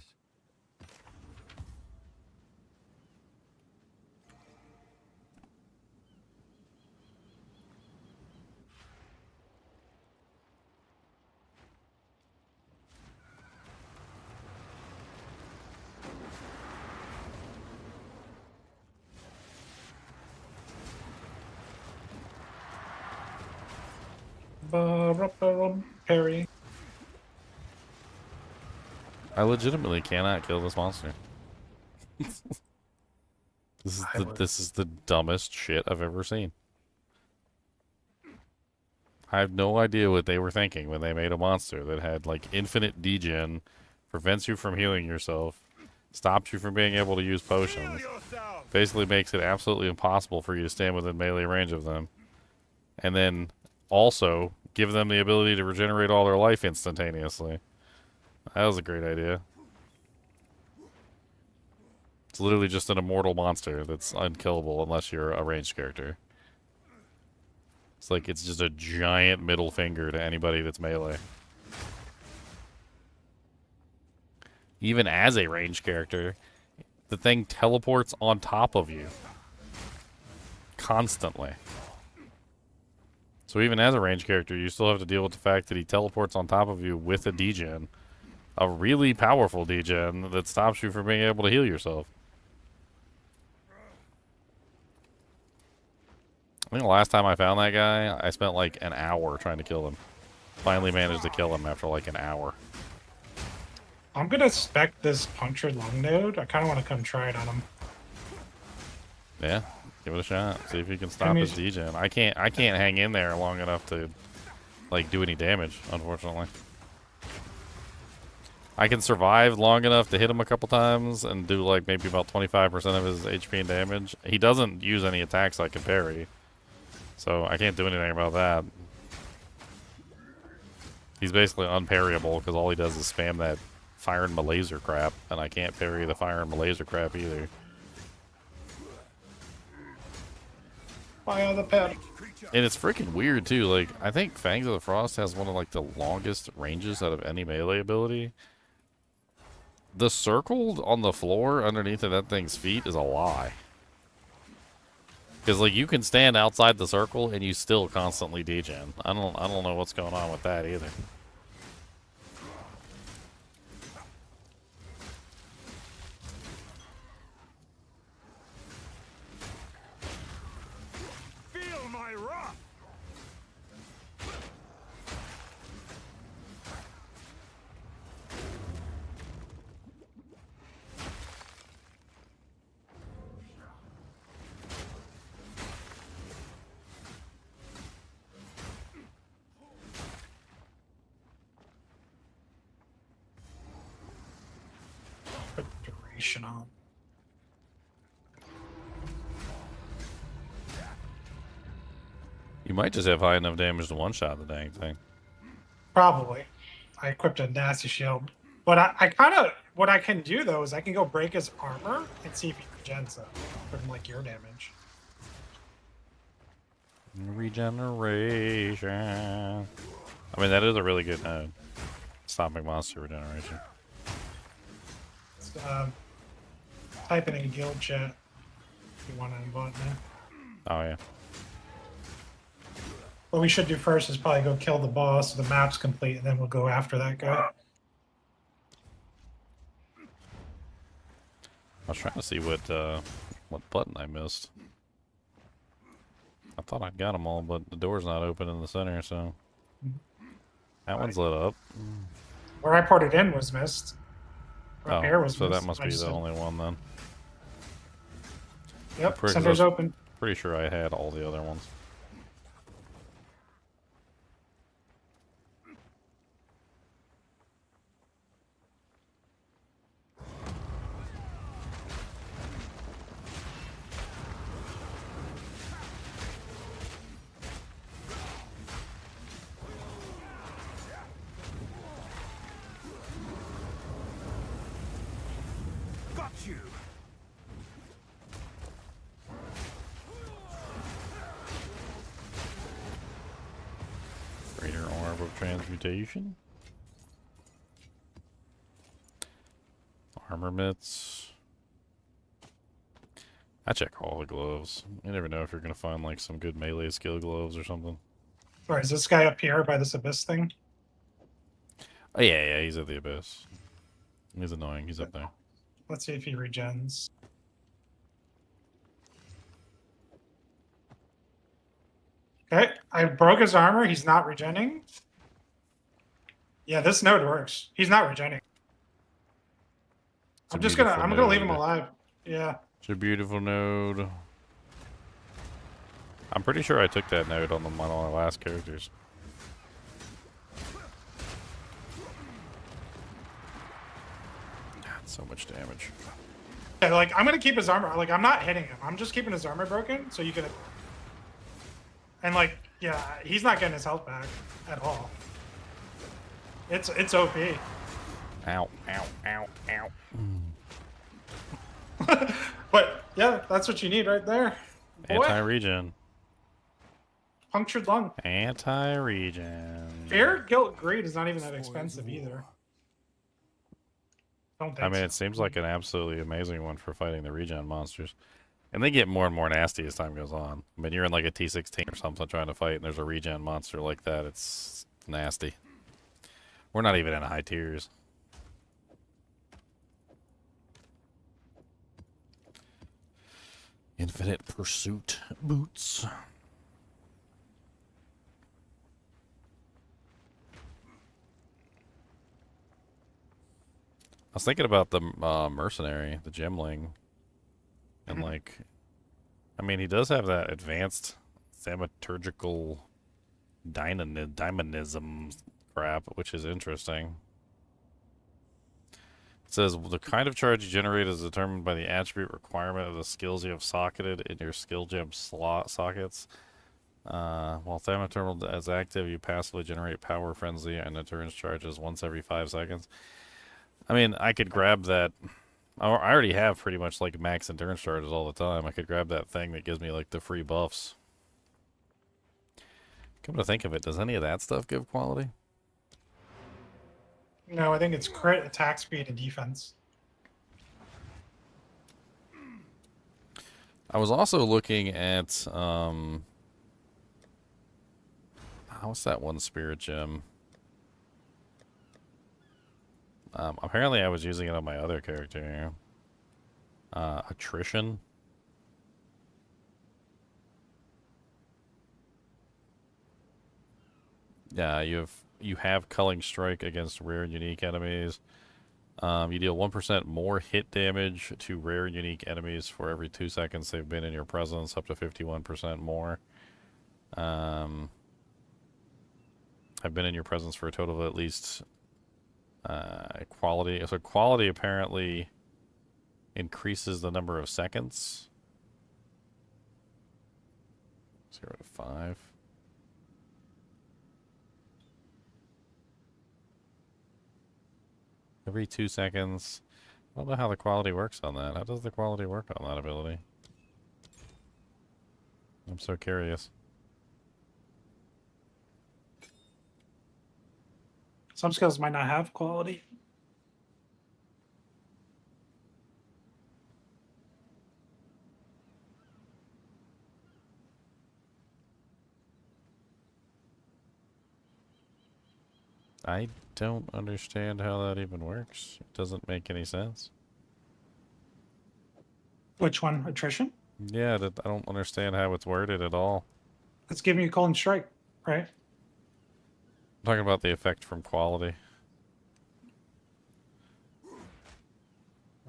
Parry. I legitimately cannot kill this monster. This is the dumbest shit I've ever seen. I have no idea what they were thinking when they made a monster that had like infinite degen, prevents you from healing yourself, stops you from being able to use Heal potions, yourself. basically makes it absolutely impossible for you to stand within melee range of them, and then also give them the ability to regenerate all their life instantaneously. That was a great idea. It's literally just an immortal monster that's unkillable unless you're a ranged character. It's like it's just a giant middle finger to anybody that's melee. Even as a ranged character, the thing teleports on top of you. Constantly. So even as a ranged character, you still have to deal with the fact that he teleports on top of you with a degen. A really powerful degen that stops you from being able to heal yourself. I think the last time I found that guy, I spent like an hour trying to kill him. Finally managed to kill him after like an hour. I'm gonna spec this punctured lung node. I kind of want to come try it on him. Yeah, give it a shot. See if you can stop his degen. I can't hang in there long enough to like do any damage, unfortunately. I can survive long enough to hit him a couple times and do like maybe about 25% of his HP and damage. He doesn't use any attacks I can parry, so I can't do anything about that. He's basically unparryable because all he does is spam that fire and laser crap, and I can't parry the fire and laser crap either. Fire the pet. And it's freaking weird too. Like, I think Fangs of the Frost has one of like the longest ranges out of any melee ability. The circle on the floor underneath of that thing's feet is a lie. Because like you can stand outside the circle and you still constantly degen. I don't know what's going on with that either. Feel my wrath. Put duration on. You might just have high enough damage to one-shot the dang thing. Probably. I equipped a nasty shield. But I kind of, what I can do though is I can go break his armor and see if he regens it from like your damage. Regeneration. I mean, that is a really good node. Stopping monster regeneration. Type it in guild chat if you want to invite me. Oh, yeah. What we should do first is probably go kill the boss so the map's complete, and then we'll go after that guy. I was trying to see what button I missed. I thought I'd got them all, but the door's not open in the center, so... That one's lit up. Where I ported in was missed. Up here was so missed. that must I be just the said- only one then. Yep, Pretty center's close. open. Pretty sure I had all the other ones. Got you. Greater Orb of Transmutation. Armor mitts. I check all the gloves. You never know if you're gonna find like some good melee skill gloves or something. Sorry, is this guy up here by this abyss thing? Oh yeah, he's at the abyss. He's annoying. He's up there. Let's see if he regens. Okay, I broke his armor. He's not regenning. Yeah, this node works. He's not regenning. It's a I'm just gonna beautiful leave him node. alive. Yeah. It's a beautiful node. I'm pretty sure I took that node on one of my last characters. That's so much damage. Yeah, like I'm gonna keep his armor. Like I'm not hitting him. I'm just keeping his armor broken so you can. And like, yeah, he's not getting his health back at all. It's OP. Ow, ow, ow, ow. But yeah, that's what you need right there. Boy, Anti-regen. punctured lung. Anti-regen. Fear, guilt, greed is not even that expensive either. Don't think I mean, so. it seems like an absolutely amazing one for fighting the regen monsters. And they get more and more nasty as time goes on. I mean, you're in like a T16 or something trying to fight, and there's a regen monster like that. It's nasty. We're not even in high tiers. Infinite Pursuit boots. I was thinking about the mercenary, the gemling, and like, I mean, he does have that advanced thaumaturgical dynamism crap, which is interesting. It says the kind of charge you generate is determined by the attribute requirement of the skills you have socketed in your skill gem slot sockets. While thaumaturgical is active, you passively generate power frenzy and it turns charges once every 5 seconds. I mean, I could grab that. I already have pretty much like max endurance charges all the time. I could grab that thing that gives me like the free buffs. Come to think of it, does any of that stuff give quality? No, I think it's crit, attack speed, and defense. I was also looking at what's that one spirit gem? Apparently I was using it on my other character here. Attrition. Yeah, you have Culling Strike against rare and unique enemies. You deal 1% more hit damage to rare and unique enemies for every 2 seconds they've been in your presence, up to 51% more. Have been in your presence for a total of at least quality. So quality apparently increases the number of seconds. 0 to 5. Every 2 seconds. I don't know how the quality works on that. How does the quality work on that ability? I'm so curious. Some skills might not have quality. I don't understand how that even works. It doesn't make any sense. Which one? Attrition? Yeah, I don't understand how it's worded at all. It's giving you Golden Strike, right? I'm talking about the effect from quality.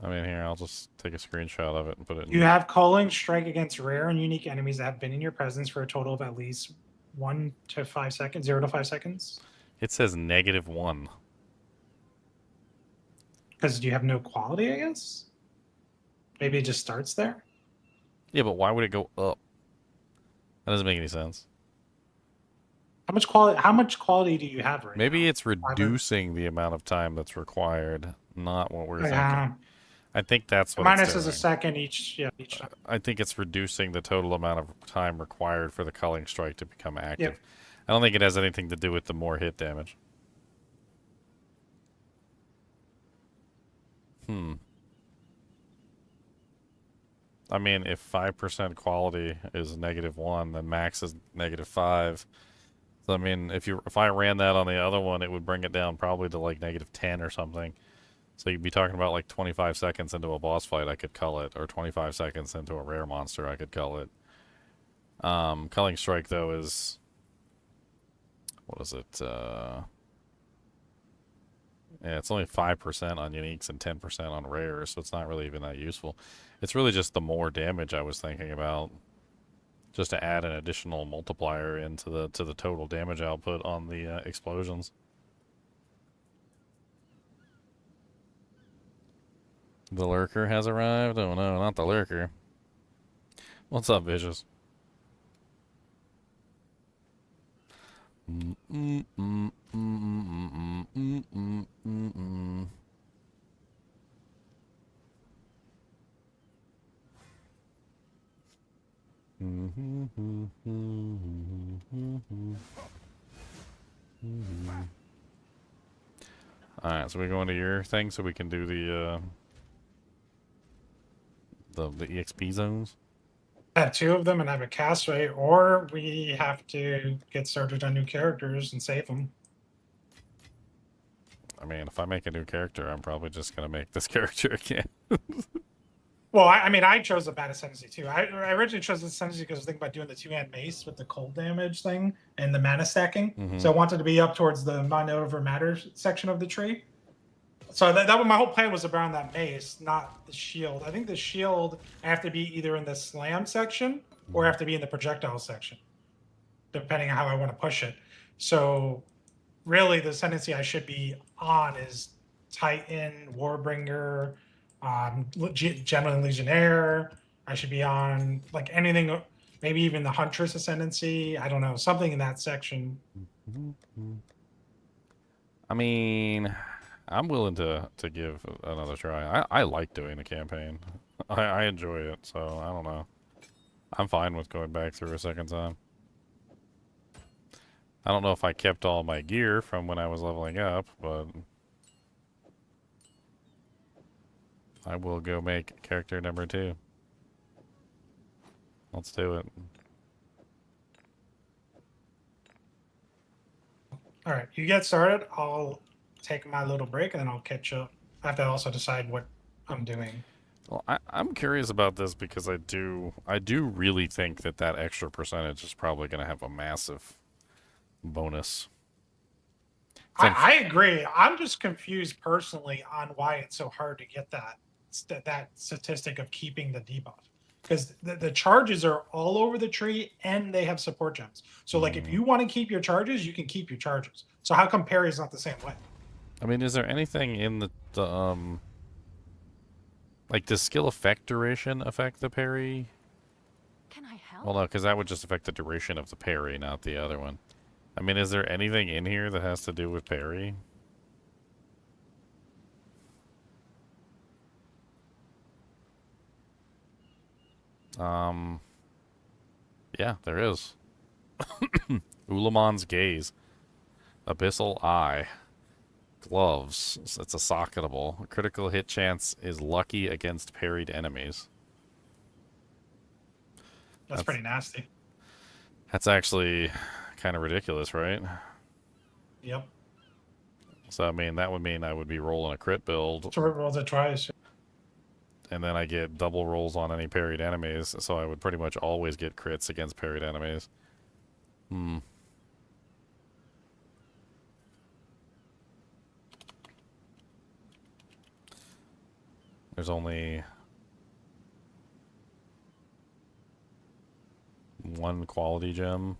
I mean, here, I'll just take a screenshot of it and put it in. You have Calling Strike against rare and unique enemies that have been in your presence for a total of at least 1 to 5 seconds, 0 to 5 seconds. It says -1. Because you have no quality, I guess? Maybe it just starts there? Yeah, but why would it go up? That doesn't make any sense. How much quality do you have right Maybe now? it's reducing the amount of time that's required, not what we're thinking. I think that's what minus it's is a doing. second each time. I think it's reducing the total amount of time required for the culling strike to become active. Yep. I don't think it has anything to do with the more hit damage. I mean, if 5% quality is -1, then max is -5. So I mean, if I ran that on the other one, it would bring it down probably to like -10 or something. So you'd be talking about like 25 seconds into a boss fight, I could cull it, or 25 seconds into a rare monster, I could cull it. Culling Strike, though, is... What is it? Yeah, it's only 5% on uniques and 10% on rares, so it's not really even that useful. It's really just the more damage I was thinking about, just to add an additional multiplier into the total damage output on the explosions. The lurker has arrived? Oh no, not the lurker. What's up, Vicious? Alright, so we go into your thing so we can do the EXP zones. I have 2 of them and have a cast rate, or we have to get started on new characters and save them. I mean, if I make a new character, I'm probably just going to make this character again. Well, I mean, I chose a bad ascendancy too. I originally chose this ascendancy because I was thinking about doing the 2-hand mace with the cold damage thing and the mana stacking. So I wanted to be up towards the mana over matter section of the tree. So that was my whole plan, was around that mace, not the shield. I think the shield, I have to be either in the slam section or I have to be in the projectile section, depending on how I want to push it. So really, the ascendancy I should be on is Titan, Warbringer, General and Legionnaire. I should be on like anything, maybe even the Huntress ascendancy. I don't know, something in that section. I mean, I'm willing to give another try. I like doing the campaign. I enjoy it, so I don't know. I'm fine with going back through a second time. I don't know if I kept all my gear from when I was leveling up, but I will go make character number 2. Let's do it. All right, you get started. I'll take my little break and then I'll catch up. I have to also decide what I'm doing. Well, I'm curious about this because I do really think that extra percentage is probably going to have a massive bonus. I agree. I'm just confused personally on why it's so hard to get that statistic of keeping the debuff, because the charges are all over the tree and they have support gems. So like if you want to keep your charges, you can keep your charges. So how come parry is not the same way? I mean, is there anything in the like, does skill effect duration affect the parry? Can I help? Well, no, because that would just affect the duration of the parry, not the other one. I mean, is there anything in here that has to do with parry? Yeah, there is. Ulamon's Gaze. Abyssal Eye. Gloves. It's a socketable. Critical hit chance is lucky against parried enemies. That's pretty nasty. That's actually kind of ridiculous, right? Yep. So, I mean, that would mean I would be rolling a crit build, So rolls it twice. and then I get double rolls on any parried enemies, so I would pretty much always get crits against parried enemies. Hmm. There's only one quality gem.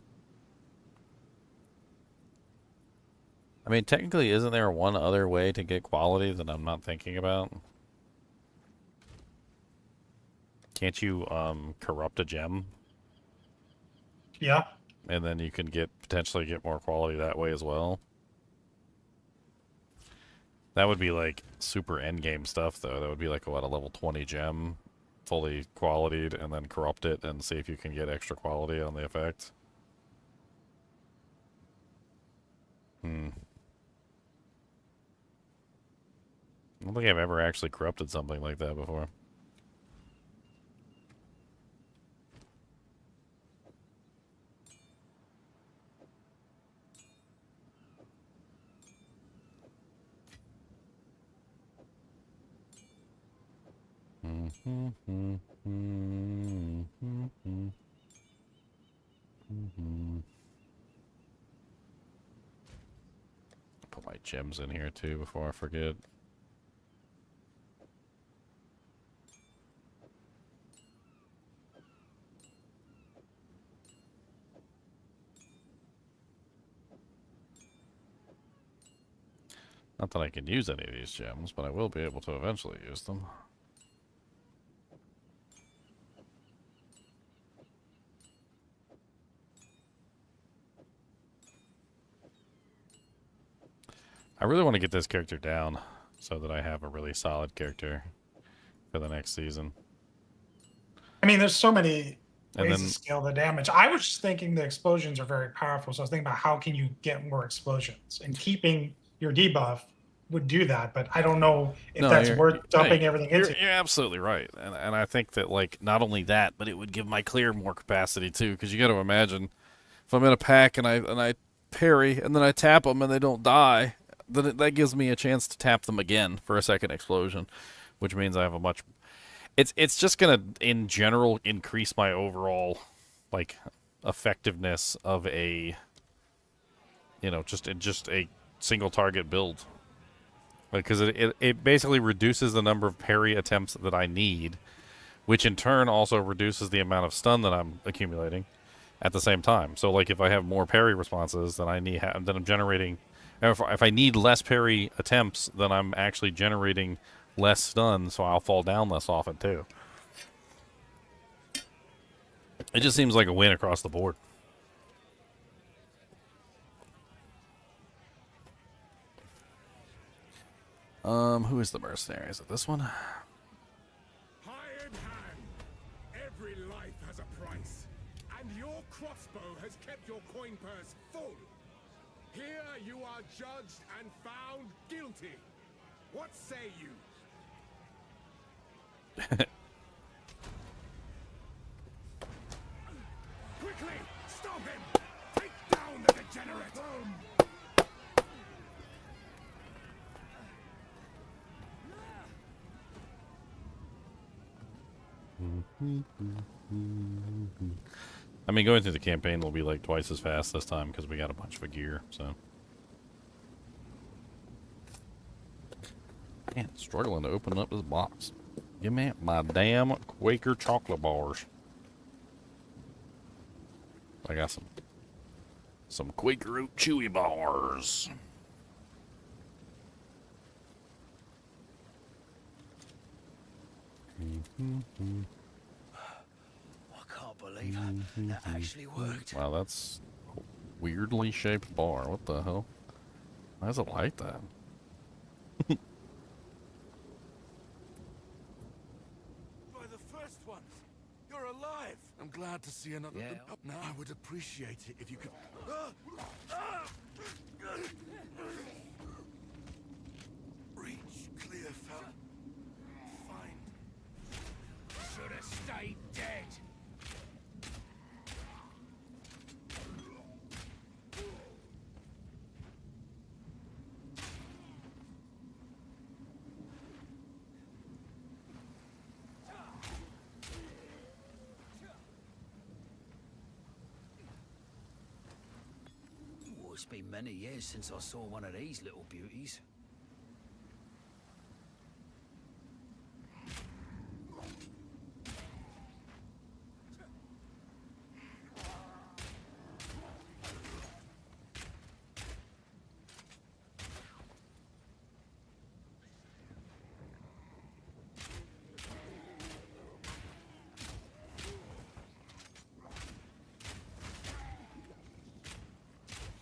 I mean, technically, isn't there one other way to get quality that I'm not thinking about? Can't you corrupt a gem, Yeah. and then you can potentially get more quality that way as well? That would be like super endgame stuff, though. That would be like, what, a level 20 gem, fully qualityed, and then corrupt it and see if you can get extra quality on the effect. Hmm. I don't think I've ever actually corrupted something like that before. Put my gems in here too before I forget. Not that I can use any of these gems, but I will be able to eventually use them. I really want to get this character down so that I have a really solid character for the next season. I mean, there's so many And ways then- to scale the damage. I was just thinking the explosions are very powerful. So I was thinking about how can you get more explosions, and keeping your debuff would do that. But I don't know if No, that's you're- worth dumping hey, everything you're, into. you're absolutely right. And I think that, like, not only that, but it would give my clear more capacity too. Because you got to imagine, if I'm in a pack and I parry and then I tap them and they don't die, then that gives me a chance to tap them again for a second explosion, which means I have a much. It's just gonna, in general, increase my overall, like, effectiveness of a, just a single target build. Because it basically reduces the number of parry attempts that I need, which in turn also reduces the amount of stun that I'm accumulating at the same time. So, like, if I have more parry responses, then then I'm generating. If I need less parry attempts, then I'm actually generating less stun, so I'll fall down less often too. It just seems like a win across the board. Who is the mercenary? Is it this one? Hired hand. Every life has a price, and your crossbow has kept your coin purse full. Here you are judged and found guilty. What say you? Quickly, stop him! Take down the degenerate! I mean, going through the campaign will be like twice as fast this time because we got a bunch of gear, so. Man, struggling to open up this box. Give me my damn Quaker chocolate bars. I got some Quaker Oat Chewy bars. I can't believe that actually worked. Wow, that's a weirdly shaped bar. What the hell? Why is it like that? By the first one, you're alive. glad to see another. Yeah. Now I would appreciate it if you could. Reach clear, fella. Fine. Should have stayed dead. Oh, it's been many years since I saw one of these little beauties.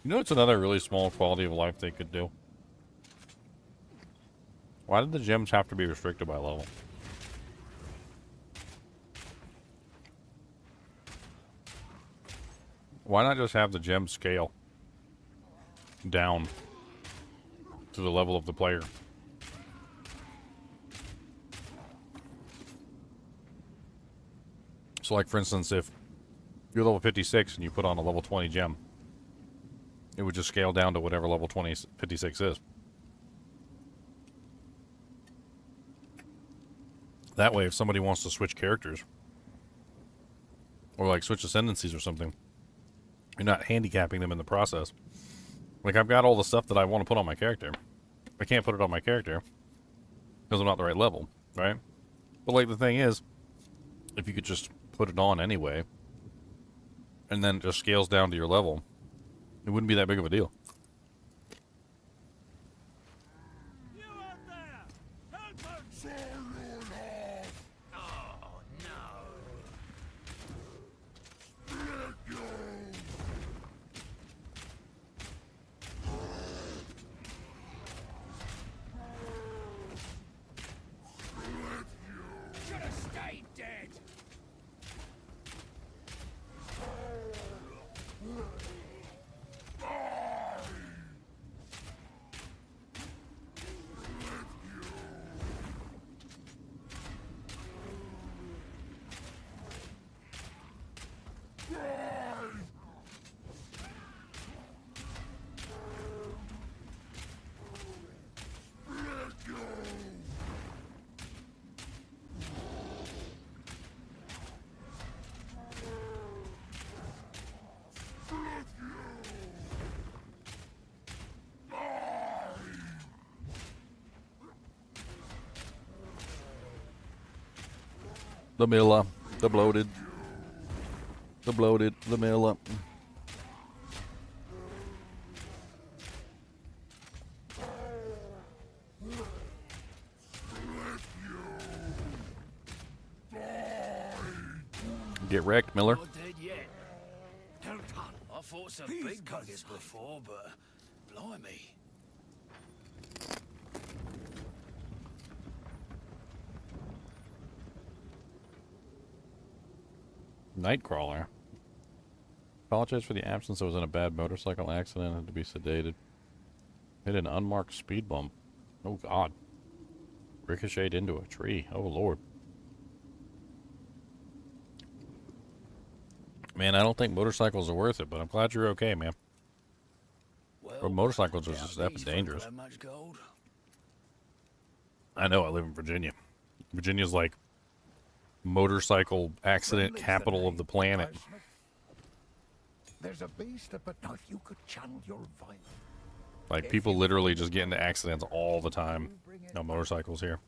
You know, it's another really small quality of life they could do. Why did the gems have to be restricted by level? Why not just have the gem scale down to the level of the player? So, like, for instance, if you're level 56 and you put on a level 20 gem, it would just scale down to whatever level 56 is. That way, if somebody wants to switch characters, or like switch ascendancies or something, you're not handicapping them in the process. Like, I've got all the stuff that I want to put on my character. I can't put it on my character because I'm not the right level, right? But like, the thing is, if you could just put it on anyway, and then it just scales down to your level, it wouldn't be that big of a deal. You out there! Help us! Oh, no. Should have stayed dead. The Miller, the bloated, the Miller. Get wrecked, Miller. Not dead yet. I fought some big buggers before, but blimey. Nightcrawler. Apologize for the absence. I was in a bad motorcycle accident and had to be sedated. Hit an unmarked speed bump. Oh, God. Ricocheted into a tree. Oh, Lord. Man, I don't think motorcycles are worth it, but I'm glad you're okay, man. Or motorcycles are just effing dangerous. Much gold. I know, I live in Virginia. Virginia's like motorcycle accident capital of the planet. There's a beast up at now if you could channel your violence. Like, people literally just get into accidents all the time on motorcycles here.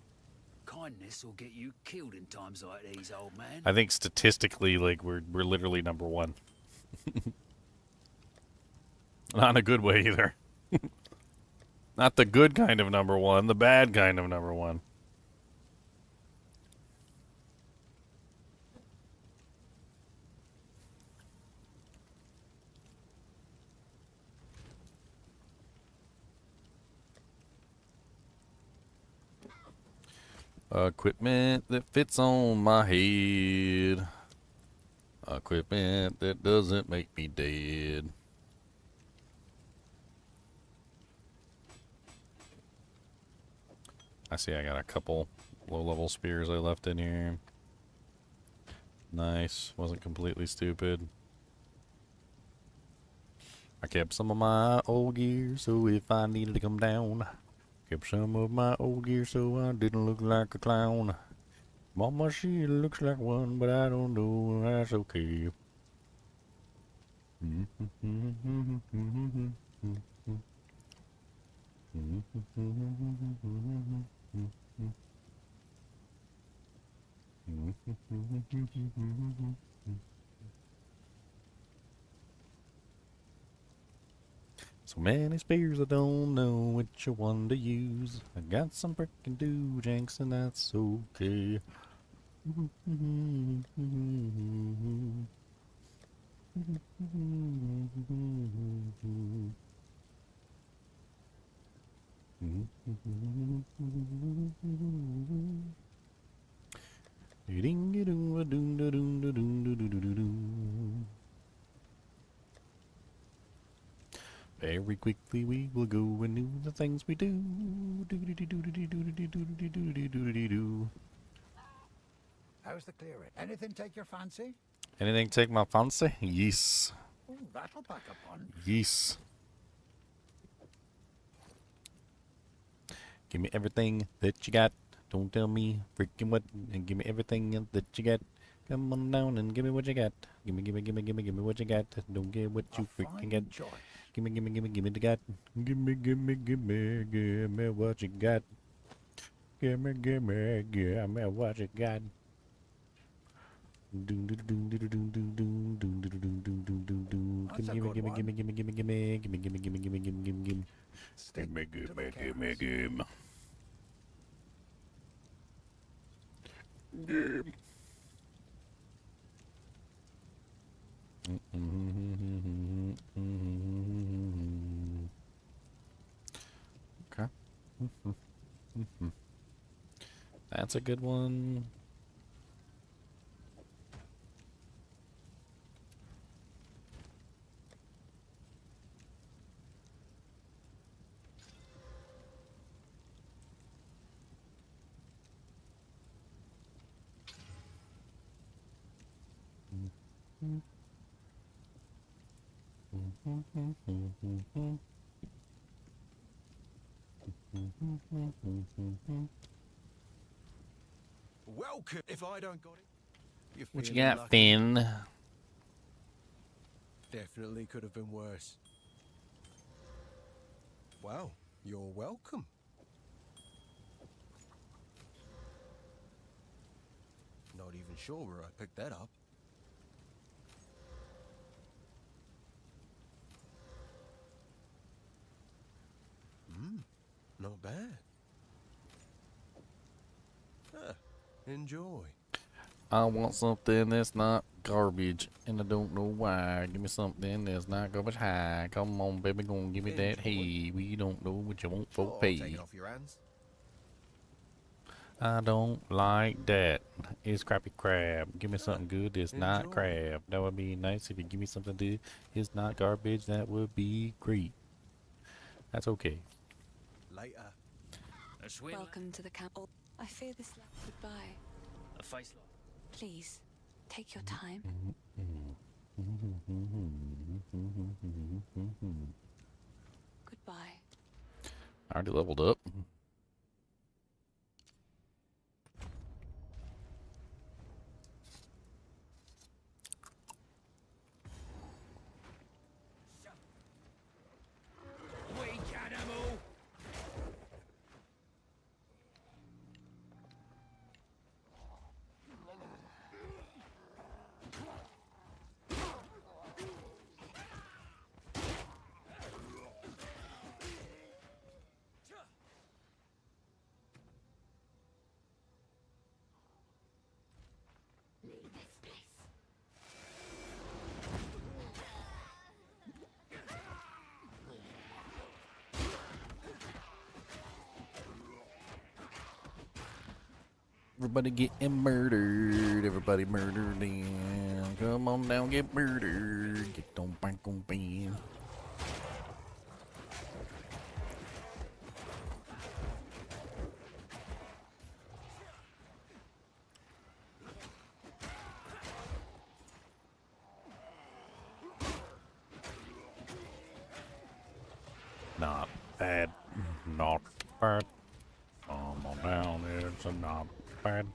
Kindness will get you killed in times like these, old man. I think statistically, like, we're literally number one. Not in a good way either. Not the good kind of number one, the bad kind of number one. Equipment that fits on my head. Equipment that doesn't make me dead. I see I got a couple low-level spears I left in here. Nice. Wasn't completely stupid. I kept some of my old gear, so if I needed to come down. Kept some of my old gear so I didn't look like a clown. Mama, she looks like one, but I don't know, that's okay. So many spears I don't know which one to use. I got some frickin' doojanks and that's okay. Very quickly we will go and do the things we do. How's the clearing? Anything take your fancy? Anything take my fancy? Yes. Ooh, that'll pack a punch. Yes. Give me everything that you got. Don't tell me freaking what. And give me everything that you got. Come on down and give me what you got. Give me what you got. Don't get what you freaking got. Give me the got. Give me what you got. Give me what you got. Give me. Okay. That's a good one. Welcome. If I don't got it, you're What you feeling got, lucky. Finn? Definitely could have been worse. Well, you're welcome. Not even sure where I picked that up. Not bad. Enjoy. I want something that's not garbage, and I don't know why. Give me something that's not garbage high. Come on, baby, gonna give me that. Hey, we don't know what you want for Take pay. it off your hands. I don't like that. It's crappy crab. Give me something good that's not Enjoy. crab. That would be nice if you give me something that is not garbage. That would be great. That's okay. Later. A swim. Welcome to the camp. Oh, I fear this. Goodbye. A face lock. Please, take your time. Goodbye. I already leveled up. Weak animal. Everybody getting murdered. Everybody murdered. And Come on down, get murdered. Get on back on bam. Not bad. Not bad. Come on down, it's a not bad.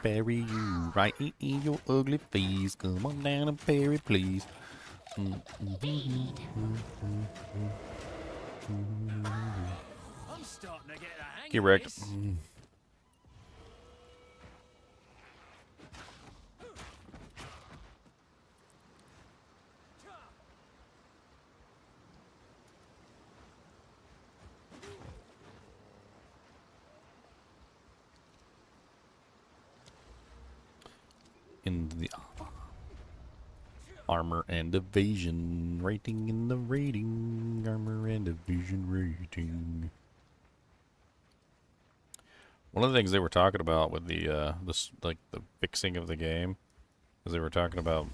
Bury you right in your ugly face. Come on down and bury, please. I'm starting to get a hang Get of wrecked. this. In the armor and evasion rating in the rating. Armor and evasion rating. One of the things they were talking about with the the fixing of the game is they were talking about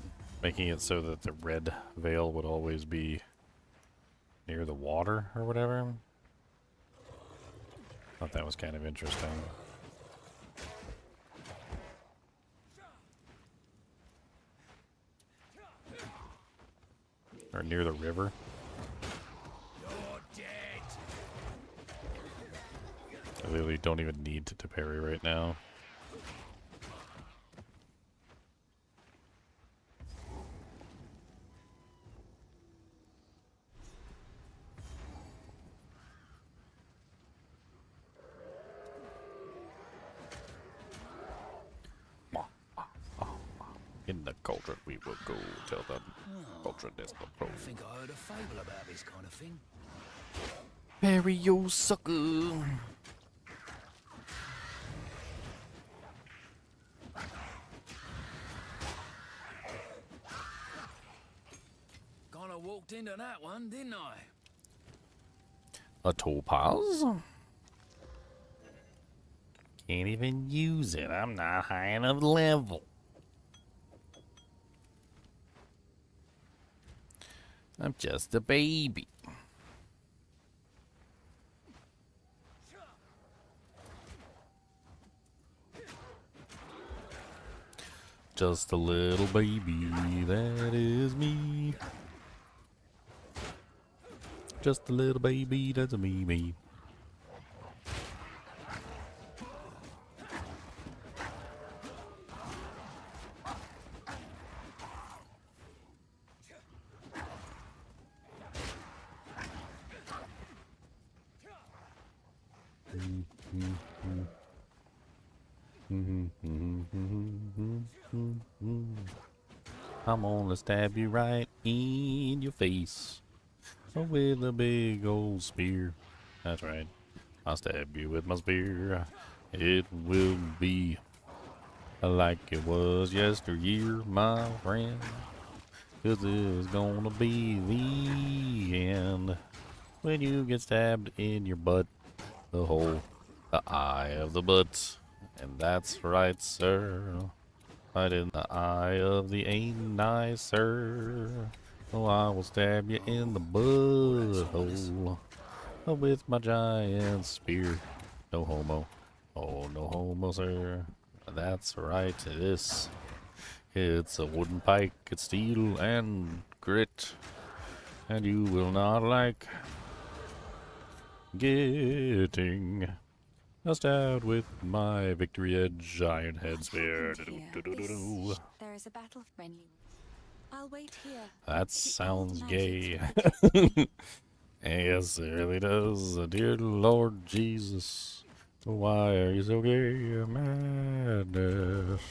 making it so that the red veil would always be near the water or whatever. Thought that was kind of interesting. Or near the river. You're dead. I literally don't even need to parry right now. In the cauldron we will go, tell them cauldron is the pro. I think I heard a fable about this kind of thing. Parry, you sucker! Kinda walked into that one, didn't I? A topaz? Can't even use it. I'm not high enough level. I'm just a baby. Just a little baby, that is me. Just a little baby, that's me. I'm gonna stab you right in your face with a big old spear. That's right. I'll stab you with my spear. It will be like it was yesteryear, my friend. 'Cause it's gonna be the end when you get stabbed in your butt. The hole, the eye of the butt. And that's right, sir. Right in the eye of the NiNi, sir. Oh, I will stab you in the butthole with my giant spear. No homo. Oh, no homo, sir. That's right, this. It's a wooden pike, it's steel and grit. And you will not like getting stabbed with my victory edge iron head spear. There is a battle friendly. I'll wait here. That The sounds old gay. magic Yes, it really does. Dear Lord Jesus, why are you so gay? Madness.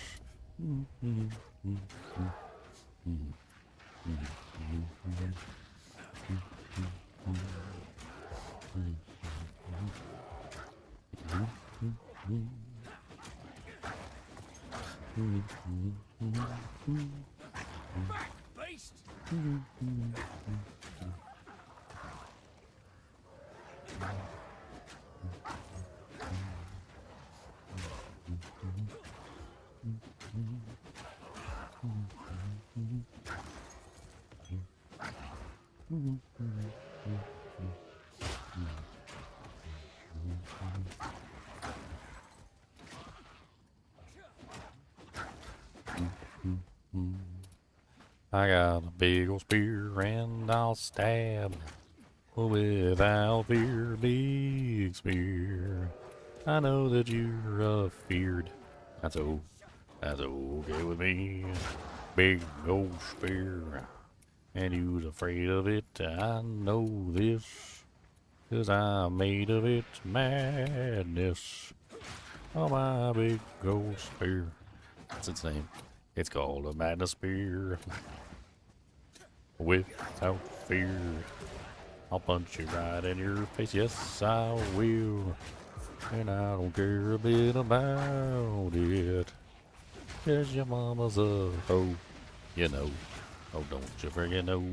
Beast! I got a big old spear and I'll stab without fear, big spear. I know that you're afeared. That's okay with me. Big old spear, and you's afraid of it. I know this, 'cause I'm made of it. Madness. Oh, my big old spear. That's its name. It's called a madness spear. Without fear, I'll punch you right in your face. Yes, I will. And I don't care a bit about it. 'Cause your mama's a hoe, you know. Oh, don't you friggin' know.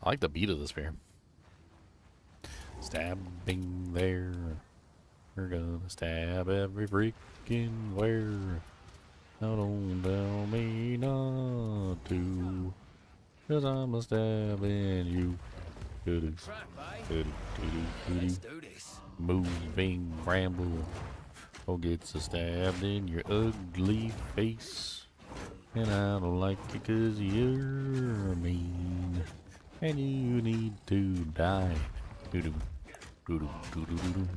I like the beat of the spear. Stabbing there. We're gonna stab every freaking where. Now don't tell me not to, 'cause I'm a stabbing you. Doo-doo. Trap, eh? Doo-doo. Let's do this. Moving bramble. Oh, gets stabbed in your ugly face. And I don't like it 'cause you're mean. And you need to die. Doo-doo. Doo-doo. Doo-doo. Doo-doo.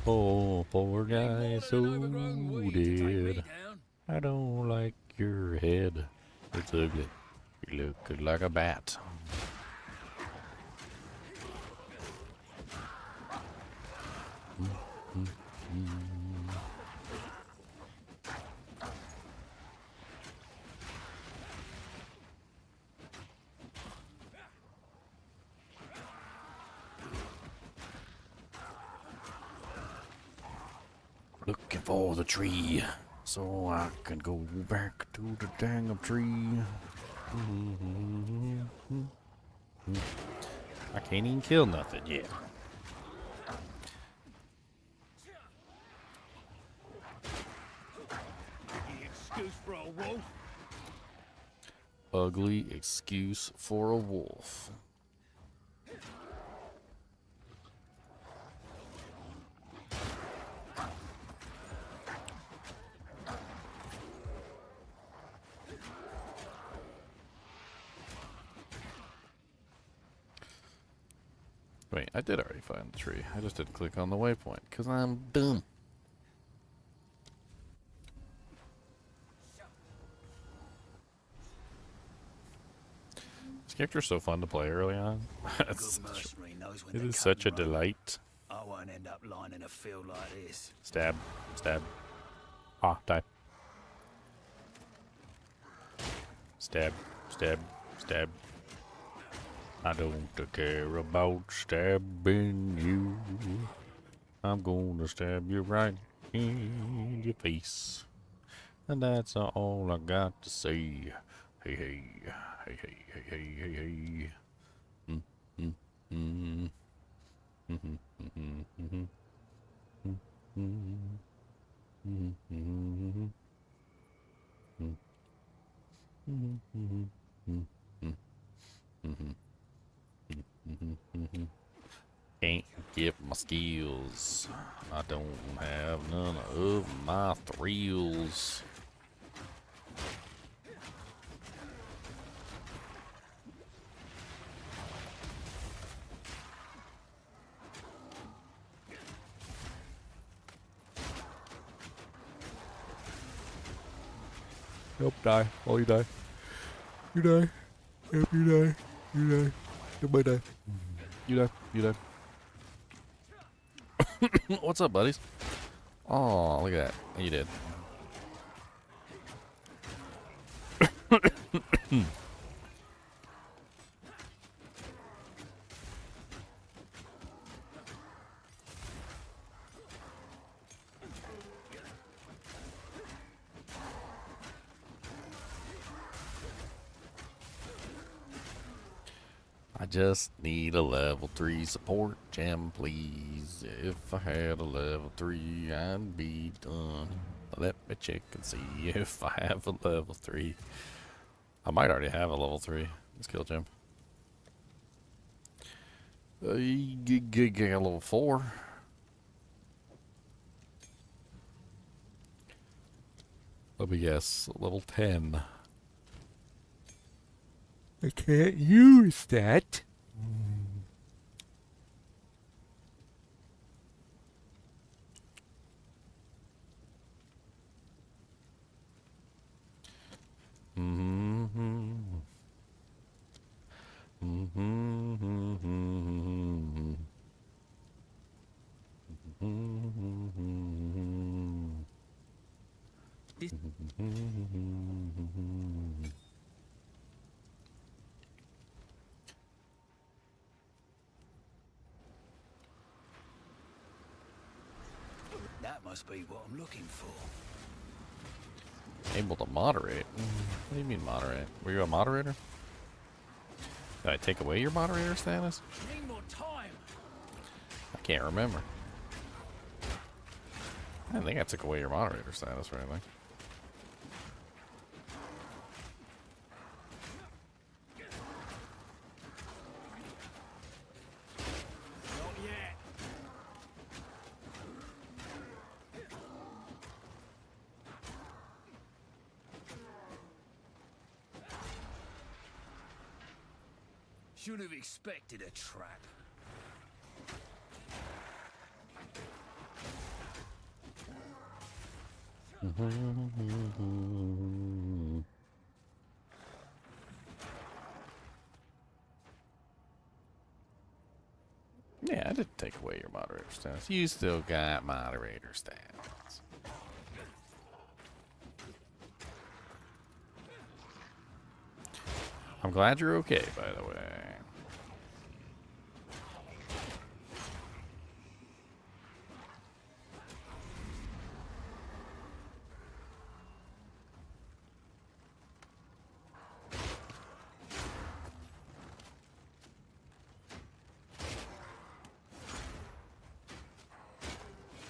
Oh, poor guy, so dead. I don't like your head. It's ugly. You look like a bat. Looking for the tree, so I can go back to the dang of tree. I can't even kill nothing yet. Excuse for a wolf. Ugly excuse for a wolf. Wait, I did already find the tree. I just didn't click on the waypoint because I'm dumb. This character's so fun to play early on. Good mercenary knows when It they're is such a coming round. delight. I won't end up lying in a field like this. Stab, stab. Ah, die. Stab, stab, stab. I don't care about stabbing you. I'm gonna stab you right in your face. And that's all I got to say. Hey, hey, hey, hey, hey, hey, hey, hey. Mm, mm, mm. Mm-hmm, mm-hmm, mm-hmm. Mm-hmm. Mm-hmm. Mm-hmm. Mm-hmm. Mm-hmm. Can't get my skills. I don't have none of my thrills. Nope, die. Oh, you die. You die. Yep, you die. You die. Everybody die. You die. You die. What's up, buddies? Oh, look at that. You did. I just need a level 3 support gem, please. If I had a level 3, I'd be done. Let me check and see if I have a level 3. I might already have a level 3 skill gem. Get a level 4. Let me guess, level 10. I can't use that. That must be what I'm looking for. Able to moderate? What do you mean moderate? Were you a moderator? Did I take away your moderator status? Need more time. I can't remember. I don't think I took away your moderator status or anything. Not yet. Should have expected a trap. Yeah, I didn't take away your moderator status. You still got moderator status. I'm glad you're okay, by the way.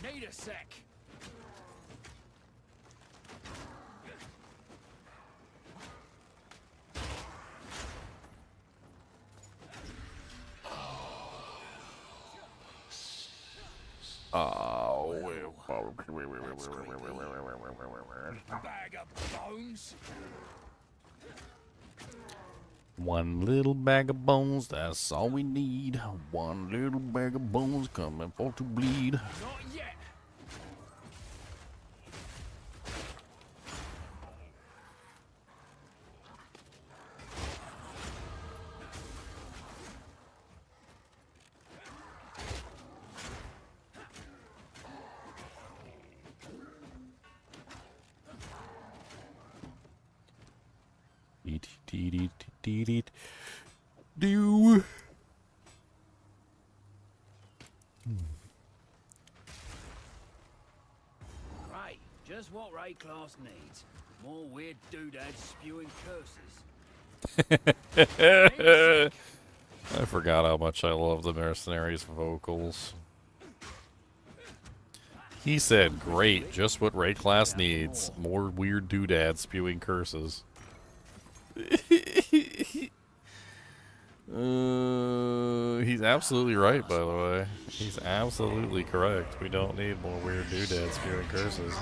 Need a sec. Bag of bones. One little bag of bones, that's all we need. One little bag of bones coming for to bleed. Not yet. Do. Great. Just what Raid class needs. More weird doodads spewing curses. I forgot how much I love the mercenaries' vocals. He said, great, just what raid class needs. More weird doodads spewing curses. He's absolutely right, by the way. He's absolutely correct. We don't need more weird doodads spewing curses.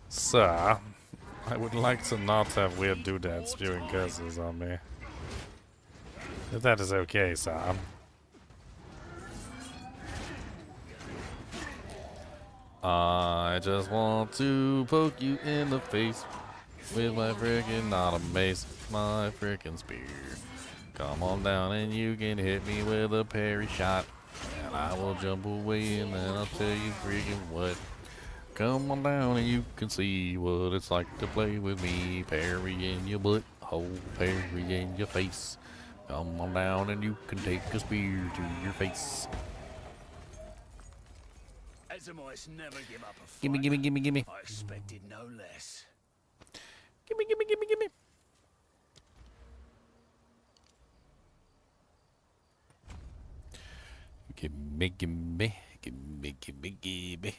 Sir, I would like to not have weird doodads spewing curses on me. If that is okay, sir. I just want to poke you in the face with my frickin' not a mace, my frickin' spear. Come on down and you can hit me with a parry shot. And I will jump away and then I'll tell you freaking what. Come on down and you can see what it's like to play with me. Parry in your butt, hole, parry in your face. Come on down and you can take a spear to your face. Ezamites never give up a fight. Gimme, gimme, gimme, gimme. I expected no less. Gimme, gimme, gimme, gimme. Gimme, gimme, gimme, gimme, gimme.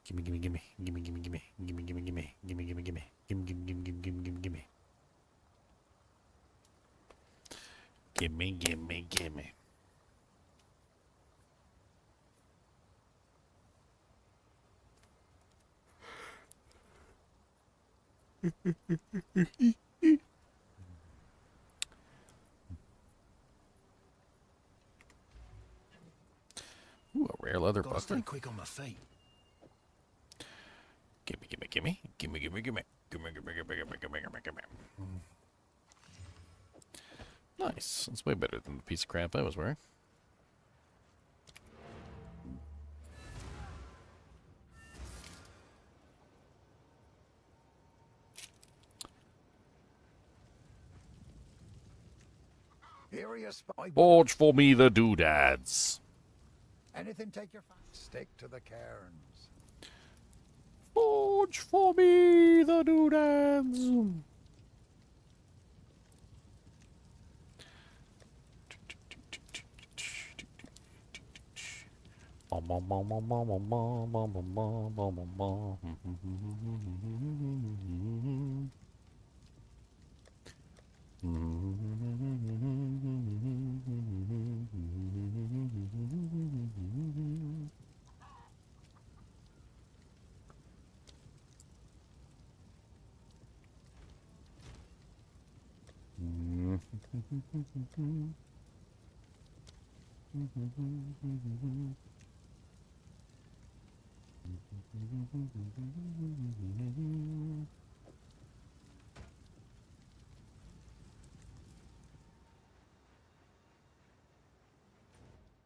Gimme, gimme, gimme, gimme, gimme, gimme, gimme, gimme, gimme, gimme, gimme, gimme, gimme, gimme, gimme, gimme, gimme, gimme, gimme. Gimme, gimme, gimme. Ooh, a rare leather Gotta stay buckler. quick on my feet. Gimme, gimme, gimme, gimme, gimme, gimme, gimme, gimme, gimme, gimme, gimme, gimme, gimme. Nice. That's way better than the piece of crap I was wearing. Here are your spy. Forge for me the doodads. Anything take your fancy. Stick to the cairns. Forge for me the doodads.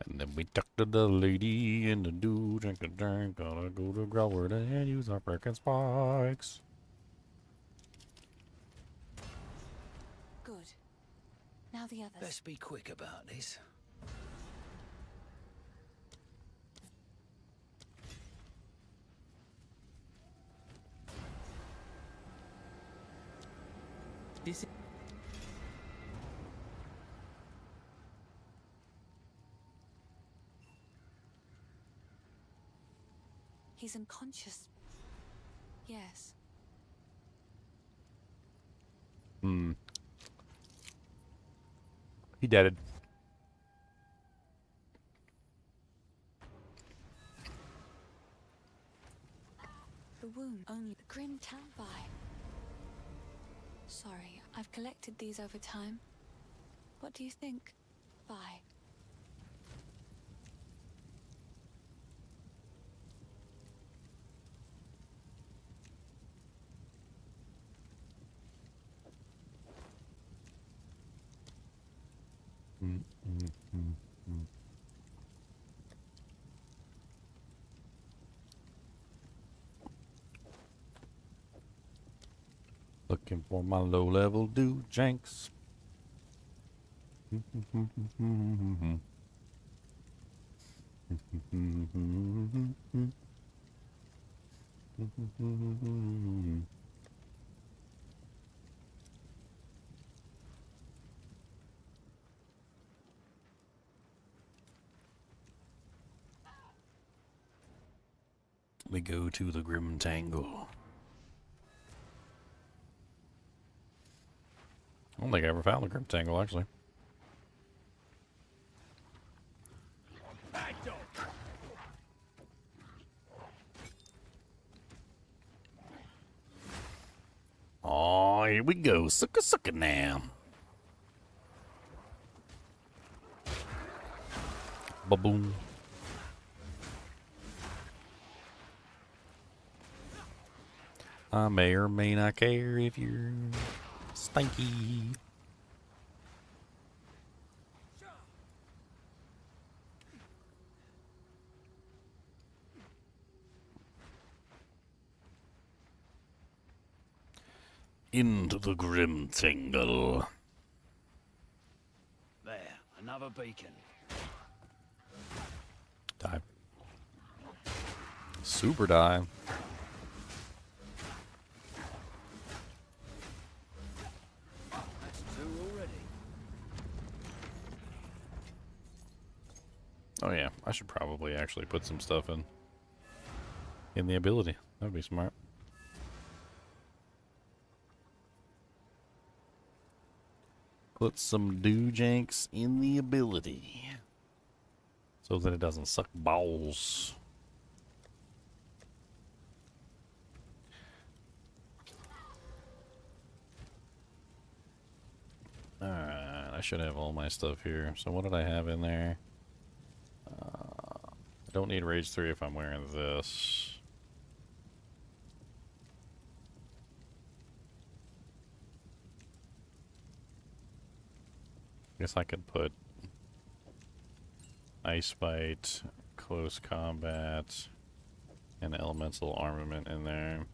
And then we tucked to the lady and the dude drink a drink. Gotta go to Growler and use our frickin' spikes. Good. Now the others. Best be quick about this. This He's unconscious. Yes. He deaded. The wound only the grim town by. Sorry, I've collected these over time. What do you think? Bye. Looking for my low-level dude janks. We go to the Grim Tangle. I don't think I ever found the Grim Tangle, actually. Oh, here we go. Sucka sucka now. Ba-boom. I may or may not care if you're stinky. Into the grim tangle. There, another beacon. Die. Super die. That's two already. Oh yeah, I should probably actually put some stuff in the ability. That'd be smart. Put some doojanks in the ability so that it doesn't suck balls. Alright, I should have all my stuff here. So what did I have in there? I don't need Rage 3 if I'm wearing this. Guess I could put Ice Bite, Close Combat, and Elemental Armament in there.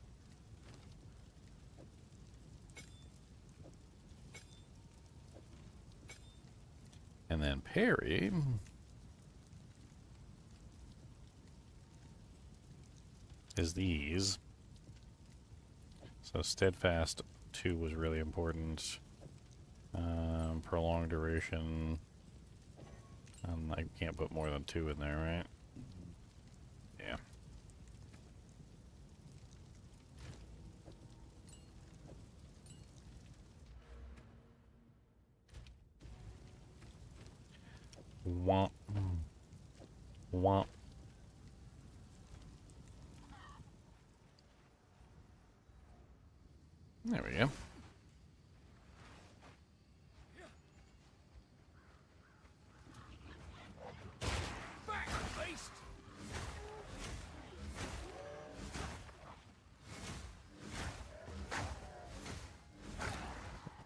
And then parry is these. So Steadfast 2 was really important. Prolonged duration. I can't put more than 2 in there, right? Yeah. Womp. Womp. There we go.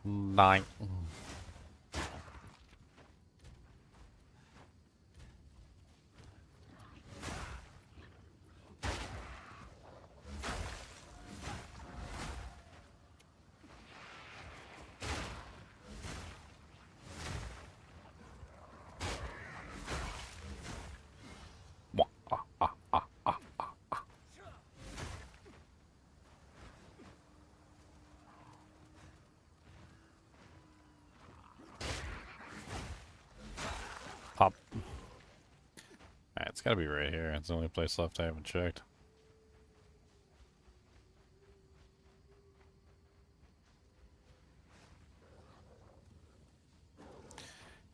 Nine. Pop. Alright, it's gotta be right here. It's the only place left I haven't checked.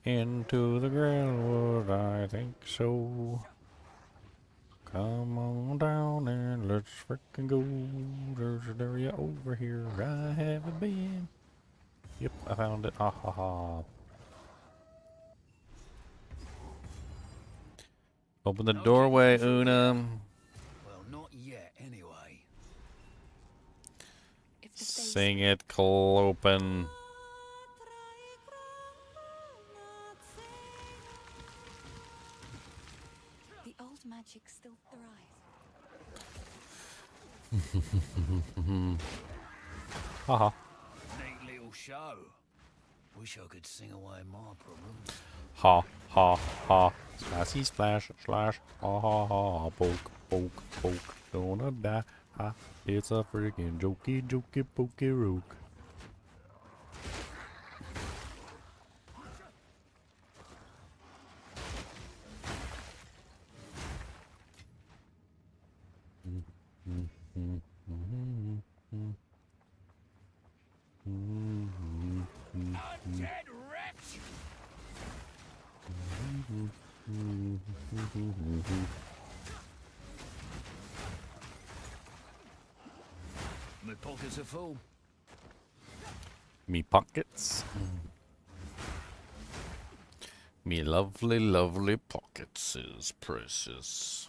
Into the groundwood, I think so. Come on down and let's frickin' go. There's an area over here I haven't been. Yep, I found it. Ha ha ha. Open the doorway, Una. Well, not yet, anyway. If the face Sing it, Clopen. the old magic still thrives. Haha. Neat little show. Wish I could sing away my problems. Ha ha ha. Splashy splash slash. Ha ha ha. Poke poke poke. Gonna die. Ha. It's a freaking jokey jokey pokey rook. Undead wretch! My pockets are full. Me pockets. Me lovely, lovely pockets is precious.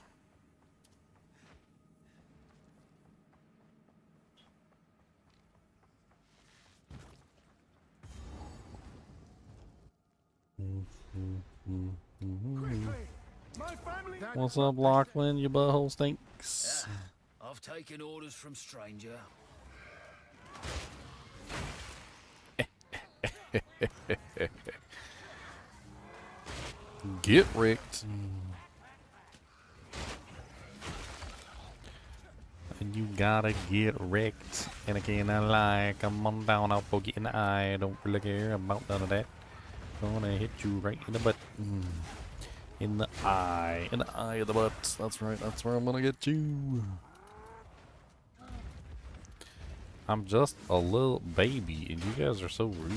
What's up, Lachlan? Your butthole stinks. I've taken orders from stranger. Get wrecked. And you gotta get wrecked. And I cannot lie. Come on down, I'll poke you in the eye. Don't really care about none of that. Gonna hit you right in the butt. In the eye. In the eye of the butt. That's right. That's where I'm gonna get you. I'm just a little baby, and you guys are so rude.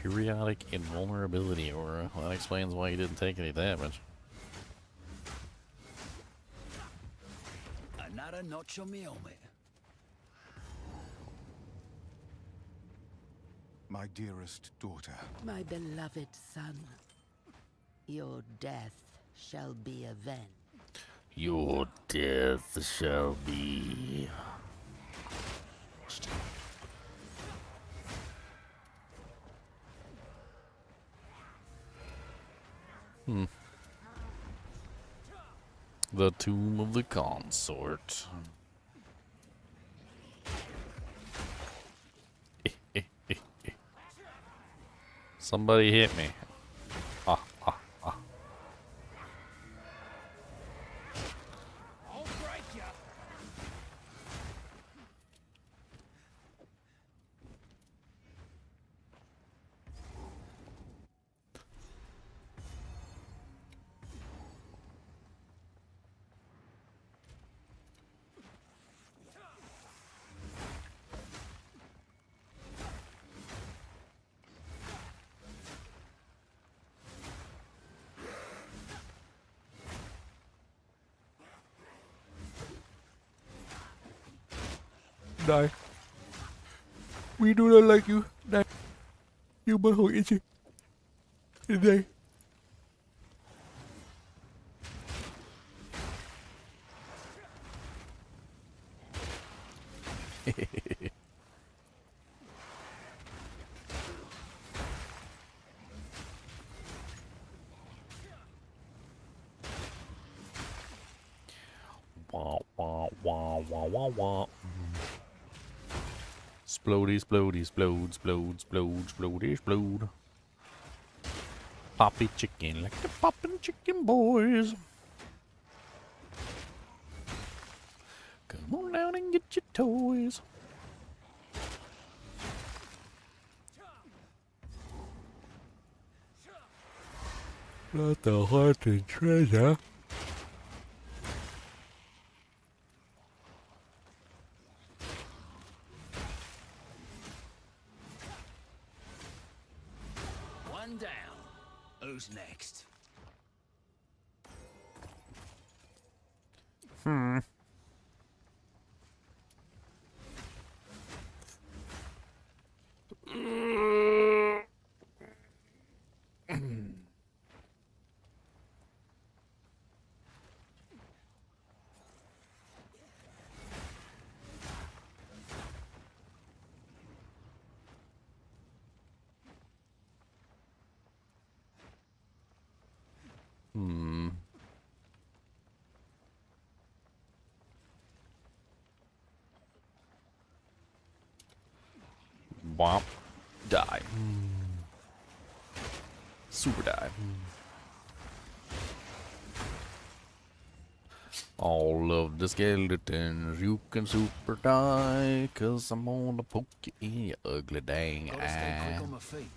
Periodic invulnerability aura. Well, that explains why you didn't take any damage. Another notch on me helmet. My dearest daughter. My beloved son, your death shall be avenged. Your death shall be. The Tomb of the Consort. Somebody hit me. Ah, ah, ah. I'll break you. Die. We do not like you. Die. You butthole itchy. Die. Wah, wah, wah, wah, wah, wah. Splody, splody, splode, splode, splode, splody, splode. Poppy chicken like the poppin' chicken boys. Come on down and get your toys. Not the heart and treasure. One down. Who's next? Womp. Die. Super die. All of the skeletons you can super die, 'cause I'm gonna poke you in your ugly dang Gotta stay quick eye. on my feet.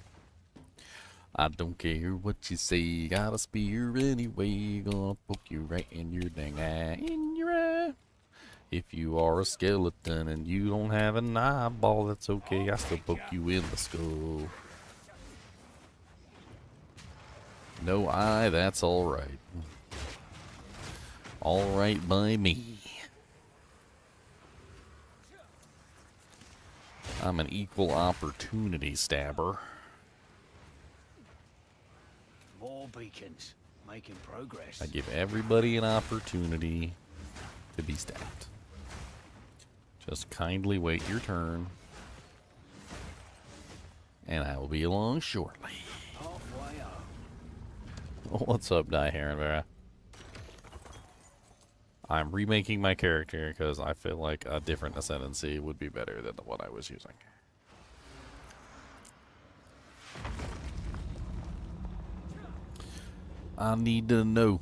I don't care what you say, got a spear anyway, gonna poke you right in your dang eye, in your eye. If you are a skeleton and you don't have an eyeball, that's okay, I still poke you in the skull. No eye, that's alright. Alright by me. I'm an equal opportunity stabber. More beacons. Making progress. I give everybody an opportunity to be stabbed. Just kindly wait your turn, and I will be along shortly. Halfway up. What's up, Die Heron? I'm remaking my character because I feel like a different ascendancy would be better than the one I was using. I need to know.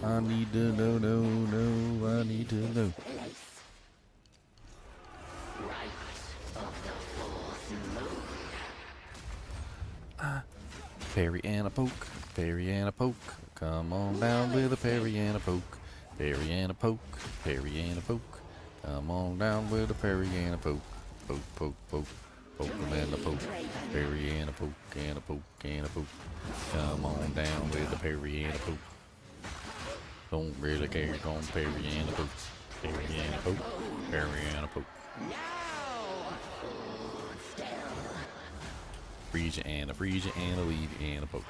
I need to know, I need to know. Parry and a poke, parry and a poke. Come on down with a parry and a poke. Parry and a poke, parry and a poke. Come on down with a parry and a poke. Poke, poke, poke. Poke him and a poke. Parry and a poke and a poke and a poke. Come on down with a parry and a poke. Don't really care, don't parry and a poke. Parry and a poke, parry and a poke. Freeze you and a leave you and a poke.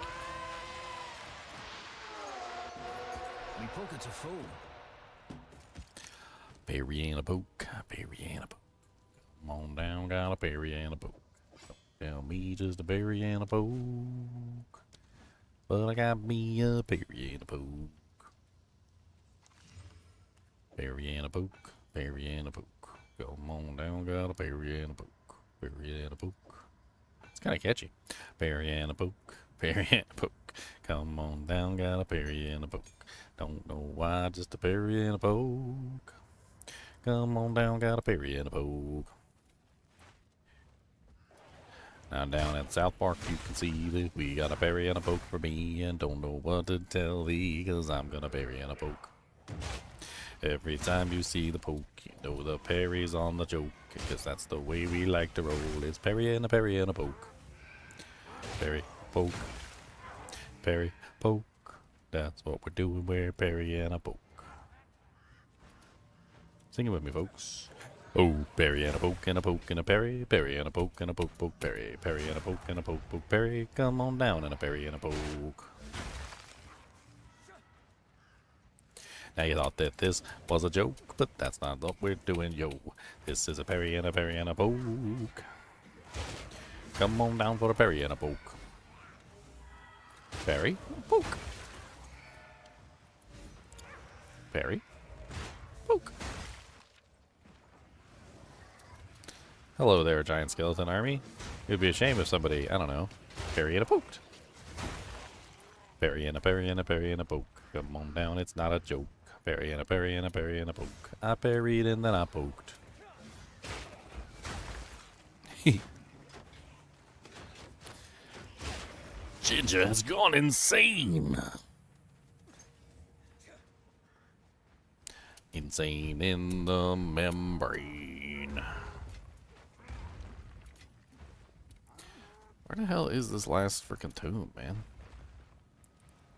Me pockets are full. Parry and a poke, parry and a poke. Come on down, got a parry and a poke. Don't tell me just a parry and a poke. But I got me a parry and a poke. Parry and a poke, parry and a poke. Come on down, got a parry and a poke. Parry and a poke. It's kind of catchy. Parry and a poke, parry and a poke. Come on down, got a parry and a poke. Don't know why, just a parry and a poke. Come on down, got a parry and a poke. Now down at South Park you can see that we got a parry and a poke for me. And don't know what to tell thee, cause I'm gonna parry and a poke. Every time you see the poke, you know the parry's on the joke. Cause that's the way we like to roll, is parry and a poke. Parry, poke, parry, poke. That's what we're doing, we're parry and a poke. Sing it with me, folks. Oh, parry and a poke and a poke and a parry, parry and a poke and a poke, poke, parry, parry and a poke and a poke, poke, parry. Come on down and a parry and a poke. Now you thought that this was a joke, but that's not what we're doing, yo. This is a parry and a poke. Come on down for a parry and a poke. Parry, poke. Parry, poke. Hello there, giant skeleton army. It would be a shame if somebody, I don't know, parry and a poked. Parry and a parry and a parry and a poke. Come on down, it's not a joke. Parry and a parry and a parry and a poke. I parried and then I poked. Ginger has gone insane. Insane in the membrane. Where the hell is this last freaking tomb, man?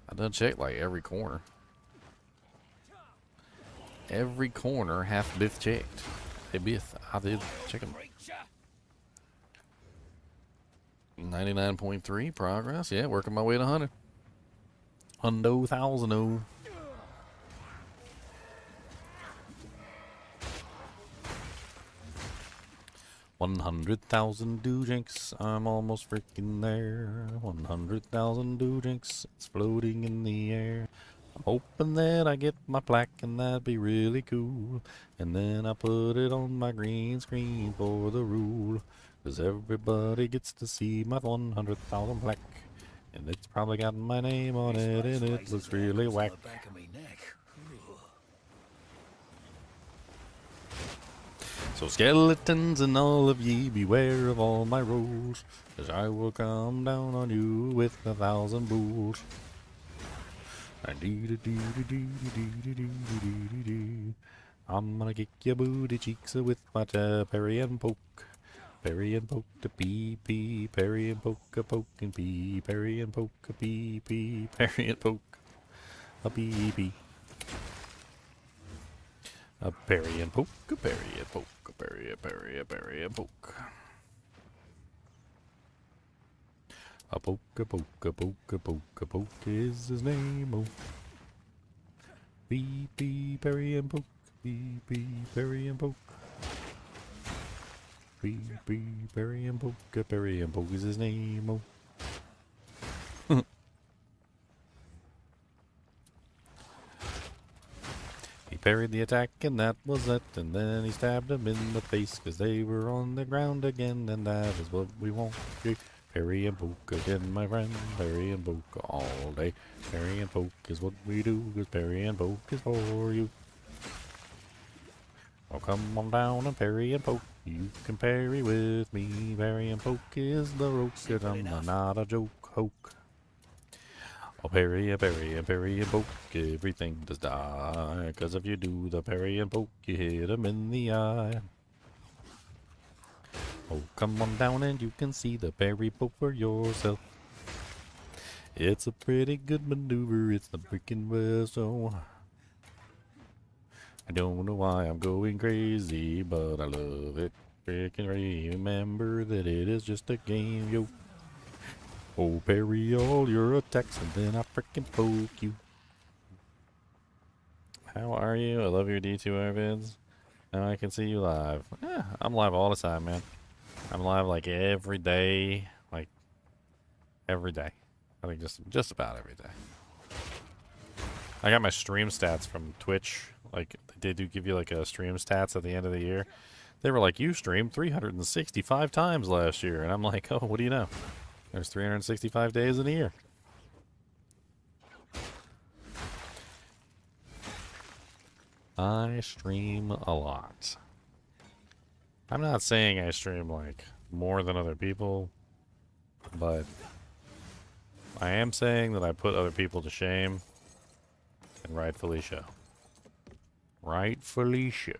I done checked like every corner. Every corner half Biff checked. Hey Biff, I did check them. 99.3 progress. Yeah, working my way to 100. Hundo thousand-o. $100,000 doojinks. I'm almost freaking there. 100,000 doojinks. It's floating in the air. I'm hoping that I get my plaque and that'd be really cool. And then I put it on my green screen for the rule. Cause everybody gets to see my 100,000 plaque. And it's probably got my name on it and it looks really whack. So skeletons and all of ye, beware of all my rolls. Cause I will come down on you with 1,000 bulls. I'm gonna kick your booty cheeks with my parry and poke. Parry and poke to pee pee. Parry and poke a poke and pee. Parry and poke a pee pee. Parry and poke a pee pee. A parry and poke, a parry and poke, a parry, a parry, a parry and poke. A poke, a poke, a poke, a poke, a poke is his name, oh. Pee pee, parry and poke, pee pee, parry and poke. Pee pee, parry and poke, a parry and poke is his name, oh. He parried the attack and that was it, and then he stabbed him in the face cause they were on the ground again, and that is what we want. He Parry and poke again, my friend. Parry and poke all day. Parry and poke is what we do, 'cause parry and poke is for you. Oh, come on down and parry and poke. You can parry with me. Parry and poke is the rope, 'cause I'm not a joke. Hoke. Oh, parry and parry and parry and poke. Everything does die. 'Cause if you do the parry and poke, you hit him in the eye. Oh, come on down and you can see the parry poke for yourself. It's a pretty good maneuver. It's the freaking best. Oh, I don't know why I'm going crazy, but I love it. Freaking remember that it is just a game, yo. Oh, parry all your attacks and then I freaking poke you. How are you? I love your D2R vids. Now I can see you live. Yeah, I'm live all the time, man. I'm live like every day. Like, every day. I think just about every day. I got my stream stats from Twitch. Like, they do give you like a stream stats at the end of the year. They were like, you streamed 365 times last year. And I'm like, oh, what do you know? There's 365 days in a year. I stream a lot. I'm not saying I stream like more than other people, but I am saying that I put other people to shame, and rightfully so. Rightfully so.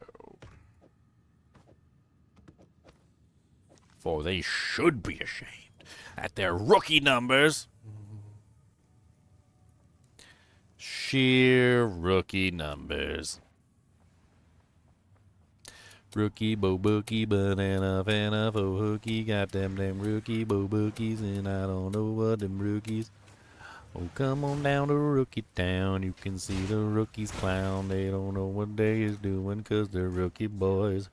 For they should be ashamed at their rookie numbers. Sheer rookie numbers. Rookie, bo bookie, banana, fana, fo hookie. Got them rookie, bo bookies, and I don't know what them rookies. Oh, come on down to Rookie Town. You can see the rookies clown. They don't know what they is doing 'cause they're rookie boys.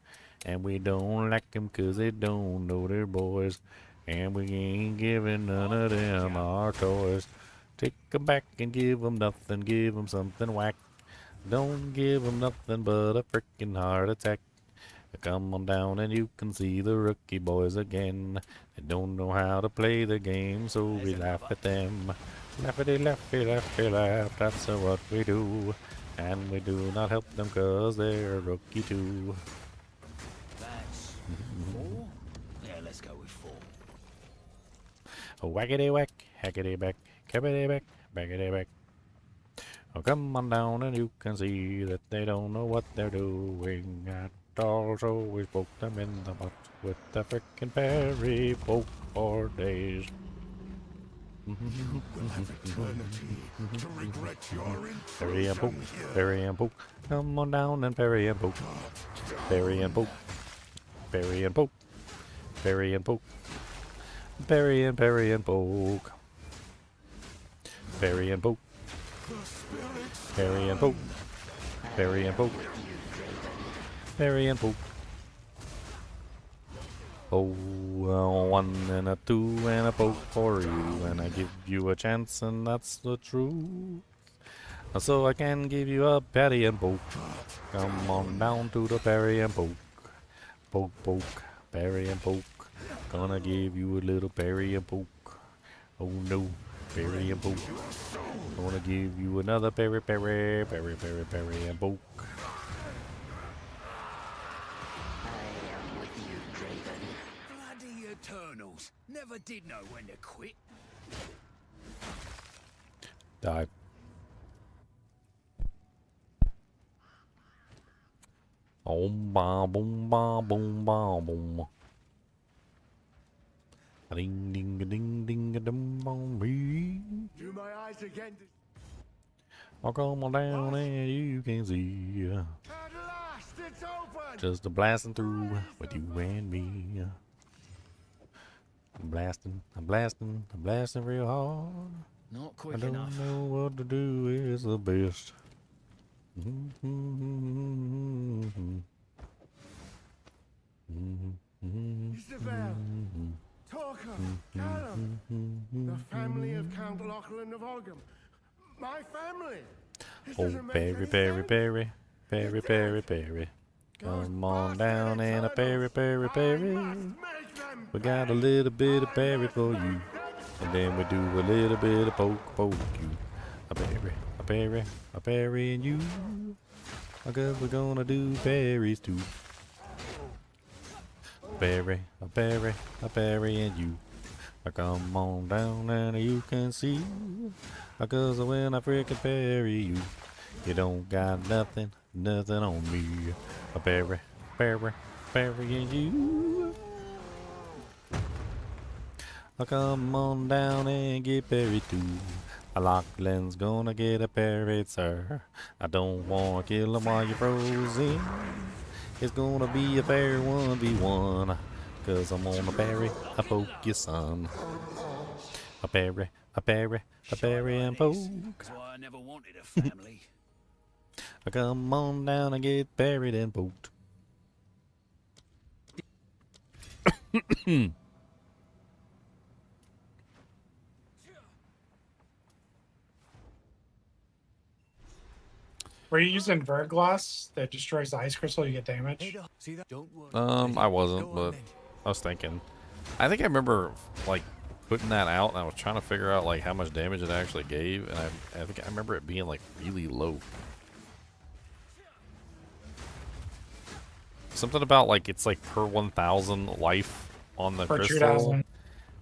And we don't like them 'cause they don't know they're boys. And we ain't giving none of them our toys. Take 'em back and give 'em nothing. Give 'em something whack. Don't give 'em nothing but a frickin' heart attack. Come on down and you can see the rookie boys again. They don't know how to play the game, so we laugh at them. Laughy, laughy, laughy, laugh, that's what we do. And we do not help them 'cause they're rookie too. That's 4? Yeah, let's go with 4. Wackety whack, hackety back, cabbity back, backety back. Oh, come on down and you can see that they don't know what they're doing at all, so we poke them in the butt with the frickin' parry poke for days. You will have eternity to regret your Parry and poke, intrusion here. parry and poke. Come on down and parry and poke. Parry and poke, parry and poke, parry and poke. Parry and poke. Parry and poke. Parry and poke. Parry and poke. Parry and poke. Oh, a 1 and a 2 and a poke for you, and I give you a chance, and that's the truth. So I can give you a parry and poke. Come on down to the parry and poke. Poke, poke, parry and poke. Gonna give you a little parry and poke. Oh no, parry and poke. Gonna give you another parry, parry, parry, parry, parry and poke. Bloody Eternals. Never did know when to quit. Die. Oh, ba boom, ba boom, ba boom. Ding, ding, ding, ding, ding, bong, me. Do my eyes again. I'll come on down and you can see. At last, it's open. Just a blasting through with you and me. I'm blasting, I'm blasting, I'm blasting real hard. Not I quick don't enough. know what to do is the best. Isabel, Torka, Callum, the family of Count Lachlan of Ogham. My family. This Oh, doesn't make Perry, any Perry, sense. Perry, Perry, Perry, Perry. Come on down and a Perry, Perry, Perry. I must make We got a little bit of berry for you. And then we do a little bit of poke you. A berry, and you. I guess we're gonna do berries too. A berry, and you. Come on down and you can see. Because when I freaking bury you, you don't got nothing on me. A berry, and you. Come on down and get buried too. A Lachlan's gonna get a buried, sir. I don't wanna kill him while you're frozen. It's gonna be a fair 1v1. Cause I'm gonna bury a poke your son. A berry and poke. That's why I never wanted a family. Come on down and get buried and poked. Were you using Verglass that destroys the ice crystal? You get damage. See that? Don't worry. I wasn't, but I was thinking. I think I remember like putting that out, and I was trying to figure out like how much damage it actually gave, and I think I remember it being like really low. Something about like it's like per 1,000 life on the Per crystal. 2,000.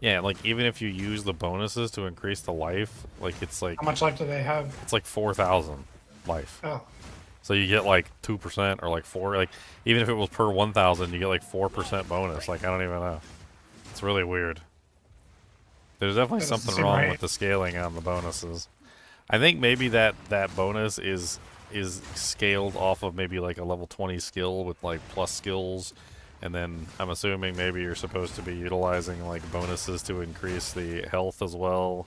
Yeah, like even if you use the bonuses to increase the life, like it's like How much life do they have? it's like 4,000 life. Oh, So you get like 2% or like 4, like even if it was per 1,000, you get like 4% bonus. Like I don't even know. It's really weird. There's definitely That doesn't something seem wrong right. with the scaling on the bonuses. I think maybe that bonus is scaled off of maybe like a level 20 skill with like plus skills, and then I'm assuming maybe you're supposed to be utilizing like bonuses to increase the health as well.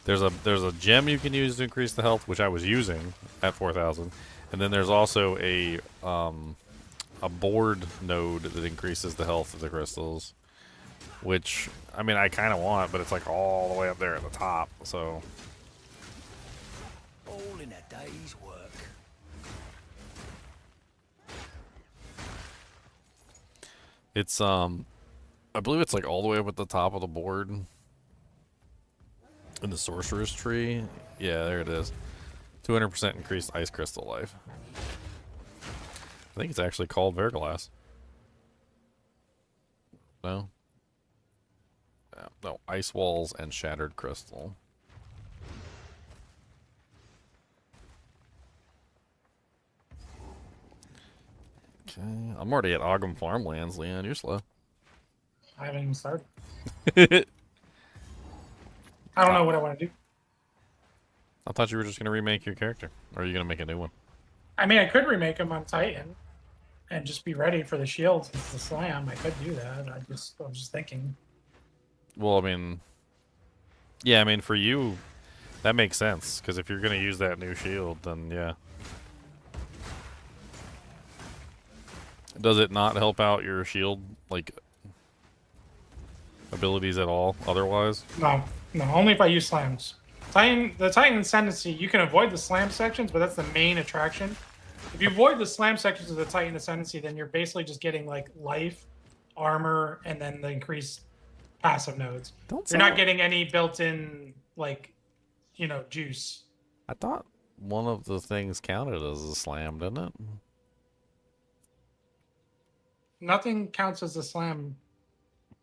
There's a gem you can use to increase the health, which I was using at 4,000, and then there's also a board node that increases the health of the crystals, which I mean I kind of want, but it's like all the way up there at the top. So All in a day's work. it's I believe it's like all the way up at the top of the board in the sorcerer's tree. Yeah, there it is. 200% increased ice crystal life. I think it's actually called Verglass. No? Yeah, no, ice walls and shattered crystal. Okay, I'm already at Ogum Farmlands, Leon. You're slow. I haven't even started. I don't know what I want to do. I thought you were just going to remake your character. Or are you going to make a new one? I mean, I could remake him on Titan and just be ready for the shield and the slam. I could do that. I was just thinking. Well, I mean... Yeah, I mean, for you, that makes sense. Because if you're going to use that new shield, then yeah. Does it not help out your shield, like, abilities at all, otherwise? No, only if I use slams. The Titan Ascendancy, you can avoid the slam sections, but that's the main attraction. If you avoid the slam sections of the Titan Ascendancy, then you're basically just getting like life, armor, and then the increased passive nodes. You're not getting any built-in like, juice. I thought one of the things counted as a slam, didn't it? Nothing counts as a slam,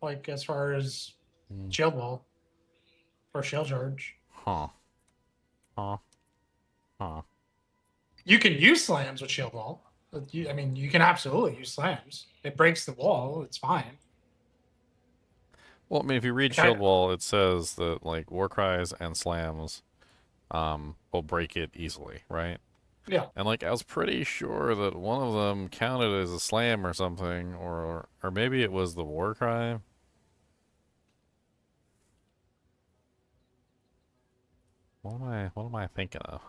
like as far as shield wall or shield charge. Huh. You can use slams with shield wall. You can absolutely use slams. It breaks the wall. It's fine. Well, I mean, if you read Shield Wall, it says that, like, war cries and slams will break it easily, right? Yeah. And, like, I was pretty sure that one of them counted as a slam or something, or maybe it was the war cry. What am I thinking of?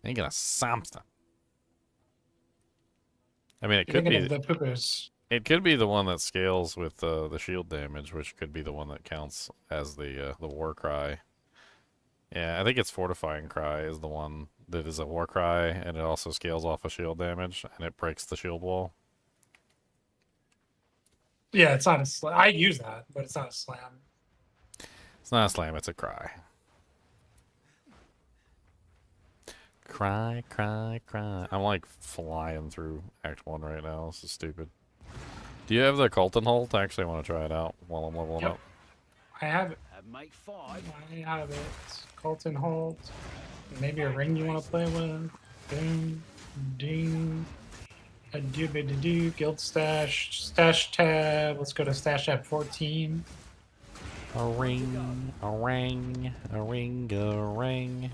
Thinking of something. I mean, it could be the poo-poos. It could be the one that scales with the shield damage, which could be the one that counts as the war cry. Yeah, I think it's fortifying cry is the one that is a war cry, and it also scales off of shield damage, and it breaks the shield wall. Yeah, it's not a slam. I use that, but it's not a slam. It's not a slam, it's a cry. Cry, cry, cry. I'm like flying through Act 1 right now. This is stupid. Do you have the Colton Holt? I actually want to try it out while I'm leveling up. I have it. Make 5. I have it. Colton Holt. Maybe a ring you want to play with. Boom. Ding. A do guild stash. Stash tab. Let's go to stash tab 14. A ring, a ring, a ring, a ring.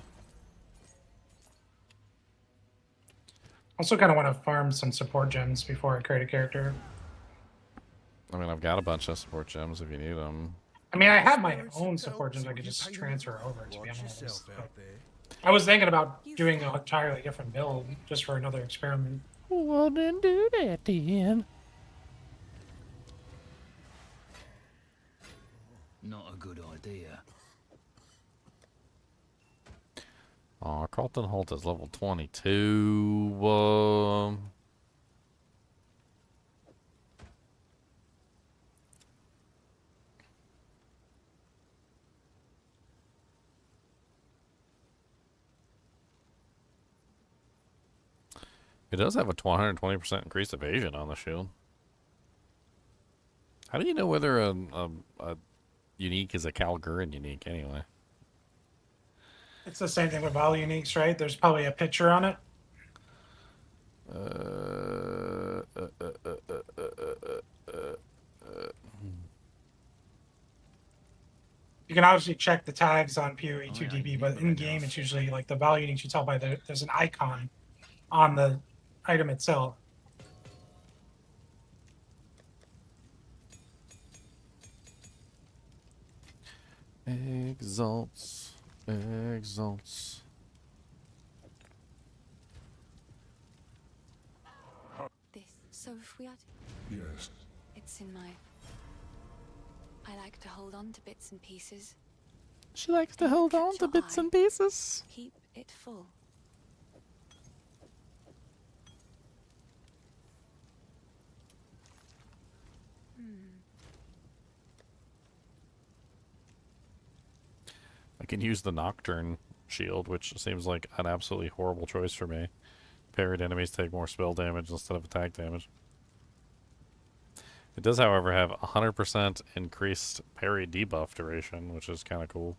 Also kind of want to farm some support gems before I create a character. I mean, I've got a bunch of support gems if you need them. I mean, I have my own support gems I could just transfer over, to be honest. I was thinking about doing an entirely different build just for another experiment. Well, then do that then. Not a good idea. Oh, Colton Holt is level 22. It does have a 120% increased evasion on the shield. How do you know whether a unique is a Calgurin unique anyway? It's the same thing with Volley Uniques, right? There's probably a picture on it. You can obviously check the tags on PoE 2DB, but in game it's usually like the Volley Uniques you tell by there's an icon on the item itself. Exalts. Exalts. This. So if we are to... Yes. It's in my... I like to hold on to bits and pieces. She likes to hold on to bits and pieces. Keep it full. I can use the Nocturne shield, which seems like an absolutely horrible choice for me. Parried enemies take more spell damage instead of attack damage. It does, however, have 100% increased parry debuff duration, which is kind of cool.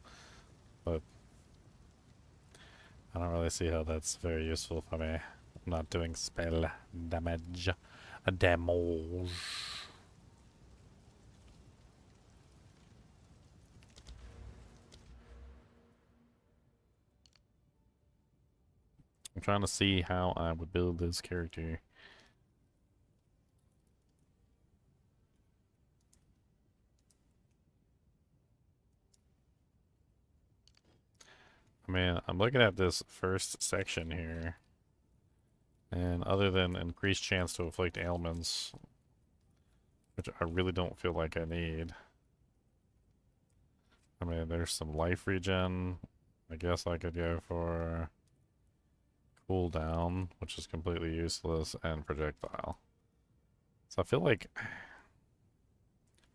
But I don't really see how that's very useful for me. I'm not doing spell damage. Damage. I'm trying to see how I would build this character. I mean, I'm looking at this first section here, and other than increased chance to inflict ailments, which I really don't feel like I need. I mean, there's some life regen. I guess I could go for cooldown, which is completely useless, and projectile. So I feel like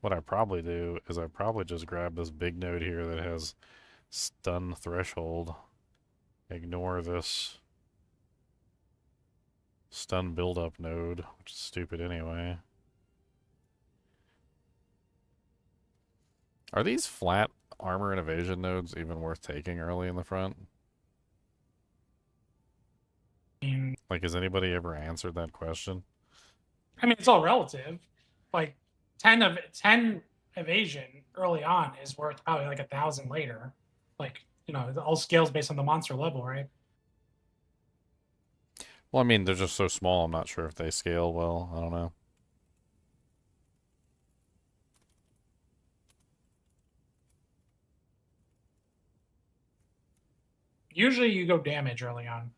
what I probably do is I probably just grab this big node here that has stun threshold. Ignore this stun buildup node, which is stupid anyway. Are these flat armor and evasion nodes even worth taking early in the front? Like, has anybody ever answered that question? I mean, it's all relative. Like 10 evasion early on is worth probably like 1,000 later. Like, you know, it all scales based on the monster level, right? Well, I mean, they're just so small, I'm not sure if they scale well. I don't know. Usually you go damage early on.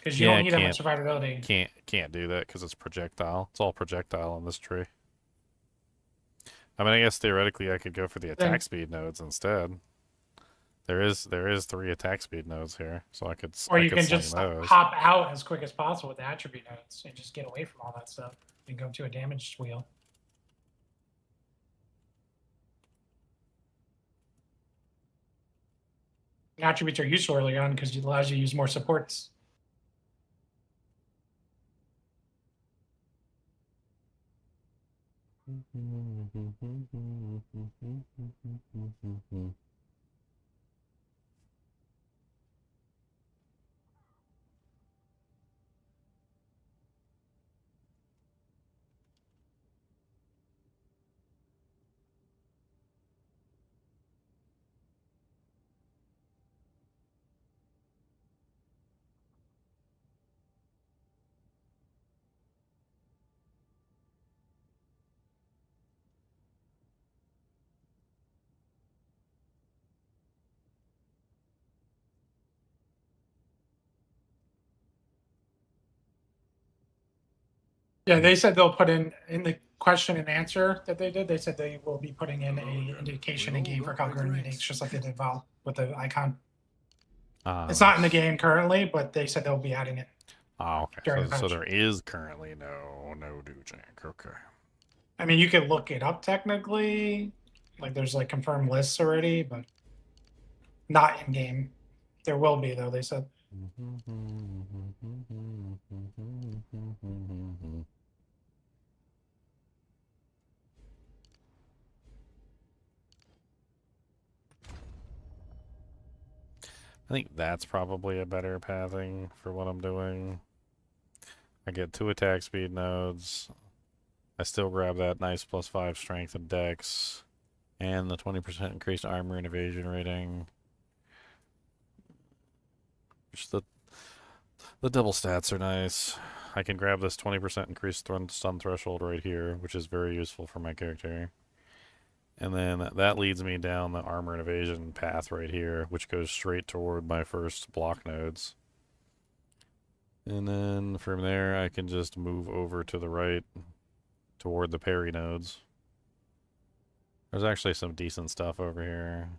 Because you don't need that much survivability. Can't do that because it's projectile. It's all projectile on this tree. I mean, I guess theoretically I could go for the attack speed nodes instead. There is 3 attack speed nodes here, so I could. Or you can just hop out as quick as possible with the attribute nodes and just get away from all that stuff and go to a damage wheel. attributes are useful early on because it allows you to use more supports. Yeah, they said they'll put in the question and answer that they did. They said they will be putting in a indication in game for Calgary meetings, just like they did Val with the icon. It's not in the game currently, but they said they'll be adding it. Oh, okay. During the So patch. there is currently no Jack. Okay. I mean, you could look it up technically. Like there's like confirmed lists already, but not in game. There will be though, they said. I think that's probably a better pathing for what I'm doing. I get 2 attack speed nodes. I still grab that nice +5 strength and dex. And the 20% increased armor and evasion rating. Just the double stats are nice. I can grab this 20% increased stun threshold right here, which is very useful for my character. And then that leads me down the armor and evasion path right here, which goes straight toward my first block nodes. And then from there, I can just move over to the right toward the parry nodes. There's actually some decent stuff over here.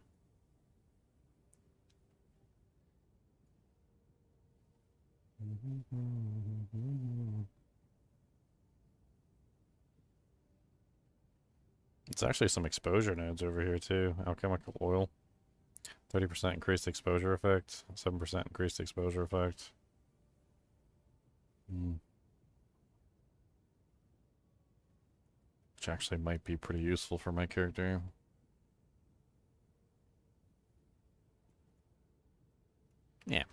It's actually some exposure nodes over here too. Alchemical oil. 30% increased exposure effect. 7% increased exposure effect. Which actually might be pretty useful for my character. Yeah.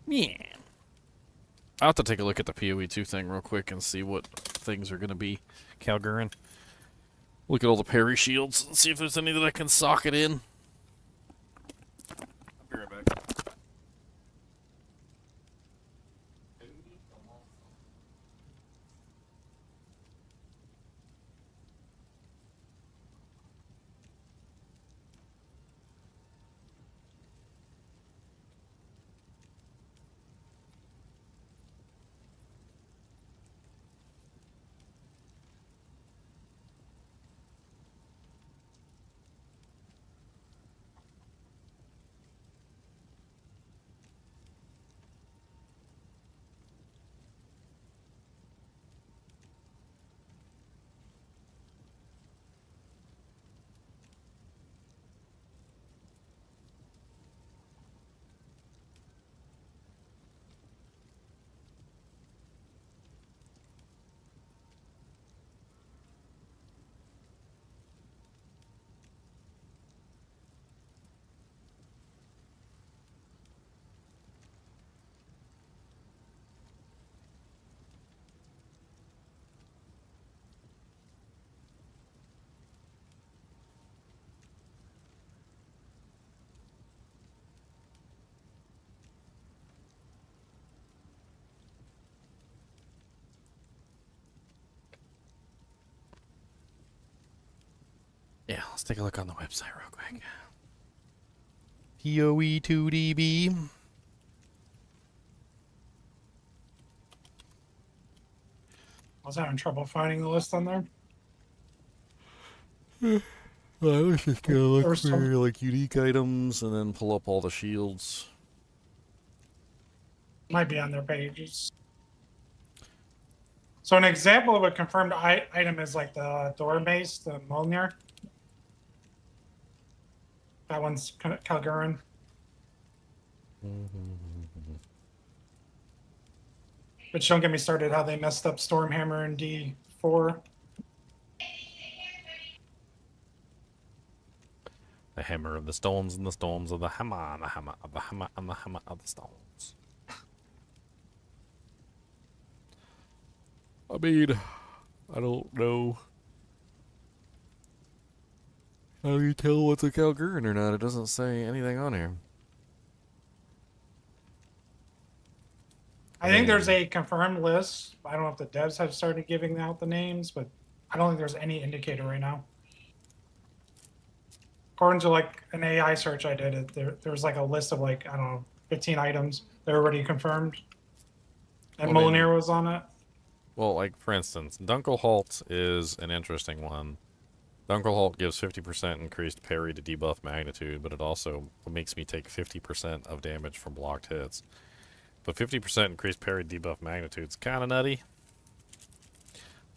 Yeah. I'll have to take a look at the PoE2 thing real quick and see what things are going to be Calgurin. Look at all the parry shields and see if there's any that I can socket in. I'll be right back. Yeah, let's take a look on the website real quick. PoE2DB. I was having trouble finding the list on there. I was just gonna look for some- like unique items and then pull up all the shields. Might be on their pages. So an example of a confirmed item is like the door mace, the Mjolnir. That one's kind of Calgurin. But don't get me started how they messed up Stormhammer in D4. The hammer of the stones and the stones of the hammer, the hammer of the hammer and the hammer of the stones. I mean, I don't know. How do you tell what's a Calgurin or not? It doesn't say anything on here. I think there's a confirmed list. I don't know if the devs have started giving out the names, but I don't think there's any indicator right now. According to like an AI search I did, there was like a list of like, I don't know, 15 items that are already confirmed. And Well, Molinear was on it. Well, like, for instance, Dunkelholt is an interesting one. Dunkelholt gives 50% increased parry to debuff magnitude, but it also makes me take 50% of damage from blocked hits. But 50% increased parry debuff magnitude is kind of nutty.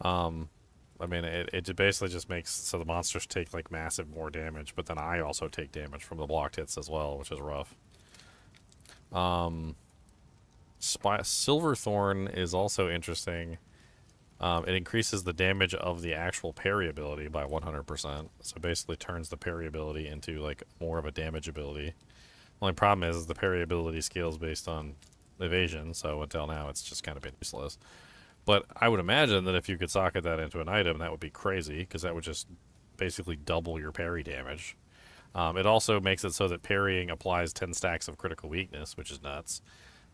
I mean, it basically just makes so the monsters take, like, massive more damage, but then I also take damage from the blocked hits as well, which is rough. Silverthorn is also interesting. It increases the damage of the actual parry ability by 100%. So basically turns the parry ability into, like, more of a damage ability. The only problem is the parry ability scales based on evasion, so until now it's just kind of been useless. But I would imagine that if you could socket that into an item, that would be crazy, because that would just basically double your parry damage. It also makes it so that parrying applies 10 stacks of critical weakness, which is nuts.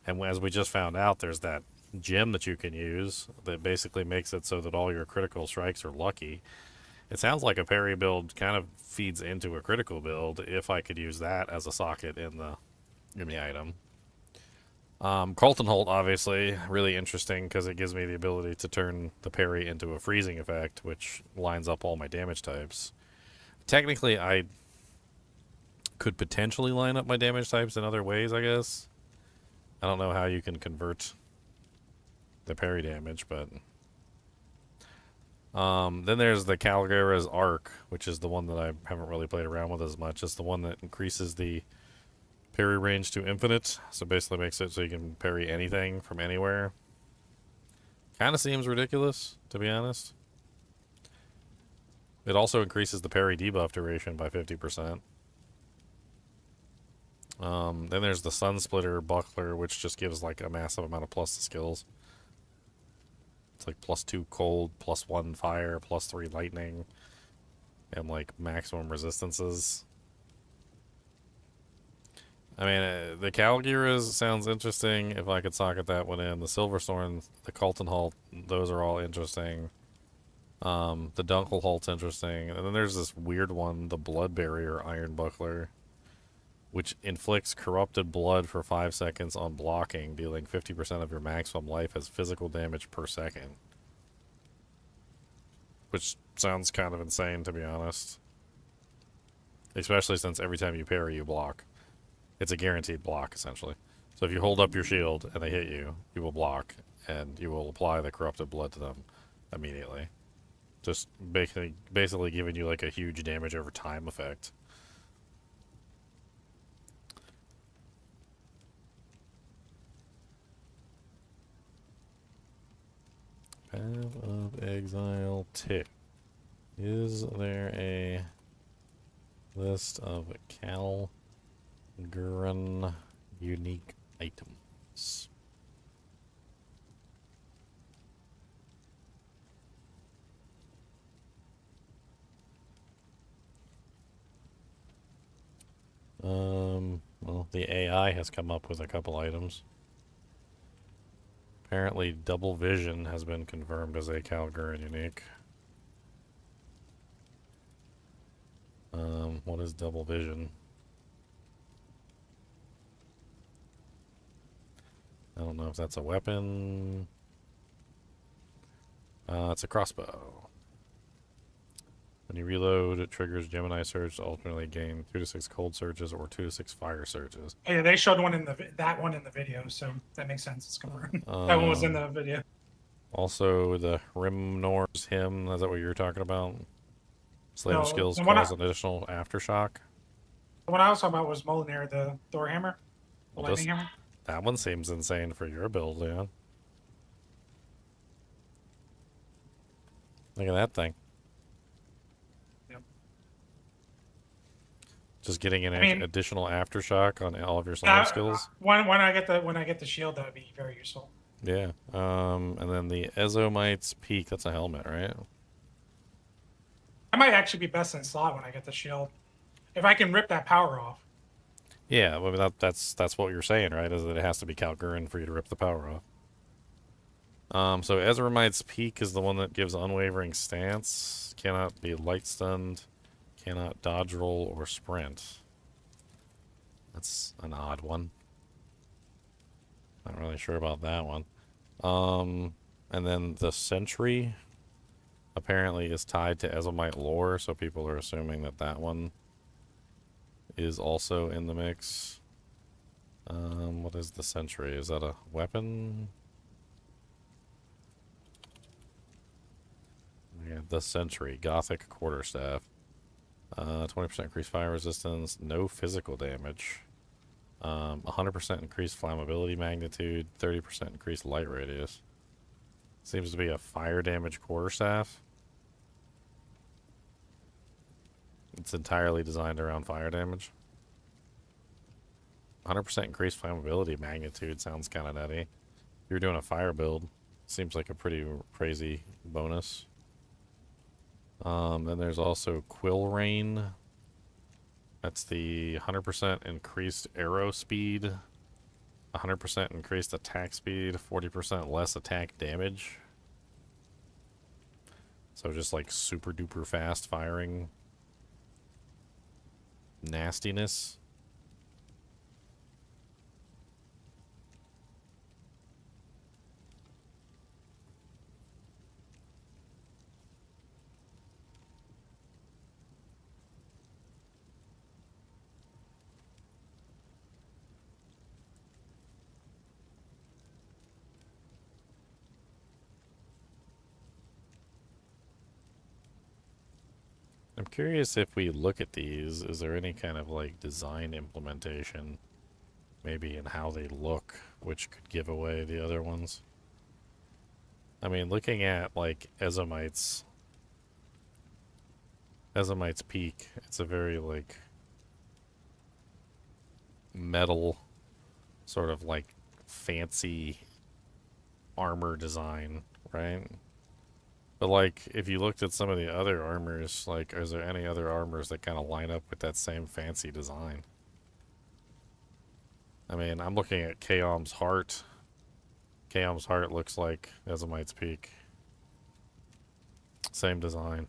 And as we just found out, there's that gem that you can use that basically makes it so that all your critical strikes are lucky. It sounds like a parry build kind of feeds into a critical build if I could use that as a socket in the item. Coltonholt, obviously, really interesting because it gives me the ability to turn the parry into a freezing effect, which lines up all my damage types. Technically, I could potentially line up my damage types in other ways, I guess. I don't know how you can convert the parry damage, but... then there's the Calgara's Arc, which is the one that I haven't really played around with as much. It's the one that increases the parry range to infinite, so basically makes it so you can parry anything from anywhere. Kind of seems ridiculous, to be honest. It also increases the parry debuff duration by 50%. Then there's the Sunsplitter Buckler, which just gives like a massive amount of plus to skills. It's like +2 cold, +1 fire, +3 lightning, and like maximum resistances. I mean, the Calguras sounds interesting if I could socket that one in. The Silverthorn, the Coltonholt, those are all interesting. The Dunkelholt's interesting. And then there's this weird one, the Blood Barrier Iron Buckler, which inflicts corrupted blood for 5 seconds on blocking, dealing 50% of your maximum life as physical damage per second. Which sounds kind of insane, to be honest. Especially since every time you parry, you block. It's a guaranteed block, essentially. So if you hold up your shield and they hit you, you will block, and you will apply the corrupted blood to them immediately. Just basically giving you like a huge damage over time effect. Path of Exile tick. Is there a list of Calgurin unique items? Well, the AI has come up with a couple items. Apparently, Double Vision has been confirmed as a Calgurin unique. What is Double Vision? I don't know if that's a weapon. It's a crossbow. When you reload, it triggers Gemini Surge to alternately gain 2 to 6 cold surges or 2 to 6 fire surges. Yeah, they showed one in that one in the video, so that makes sense. It's confirmed. That one was in the video. Also, the Rimnor's Hymn. Is that what you're talking about? Slayer No, skills the one cause an additional aftershock. The one I was talking about was Molinar, the Thor hammer, the Well, lightning hammer. that one seems insane for your build, yeah. Look at that thing. Yep. Just getting an I mean, additional aftershock on all of your song skills. When I get the shield, that would be very useful. Yeah. And then the Ezomite's Peak. That's a helmet, right? I might actually be best in slot when I get the shield, if I can rip that power off. Yeah. Well, that's what you're saying, right? Is that it has to be Calgurin for you to rip the power off. So Ezramite's Peak is the one that gives unwavering stance. Cannot be light stunned. Cannot dodge roll or sprint. That's an odd one. Not really sure about that one. And then the Sentry apparently is tied to Ezomite lore, so people are assuming that that one is also in the mix. What is the Sentry? Is that a weapon? Yeah, the Sentry, Gothic Quarterstaff. 20% increased fire resistance, no physical damage. 100% increased flammability magnitude, 30% increased light radius. Seems to be a fire damage quarterstaff. It's entirely designed around fire damage. 100% increased flammability magnitude sounds kind of nutty. If you're doing a fire build, seems like a pretty crazy bonus. Then there's also Quill Rain. That's the 100% increased arrow speed, 100% increased attack speed, 40% less attack damage. So just like super duper fast firing nastiness. I'm curious if we look at these, is there any kind of like design implementation, maybe in how they look, which could give away the other ones? I mean, looking at like Ezomite's Peak, it's a very like metal, sort of like fancy armor design, right? But like, if you looked at some of the other armors, like, is there any other armors that kind of line up with that same fancy design? I mean, I'm looking at Kaom's Heart. Kaom's Heart looks like Ezomite's Peak. Same design.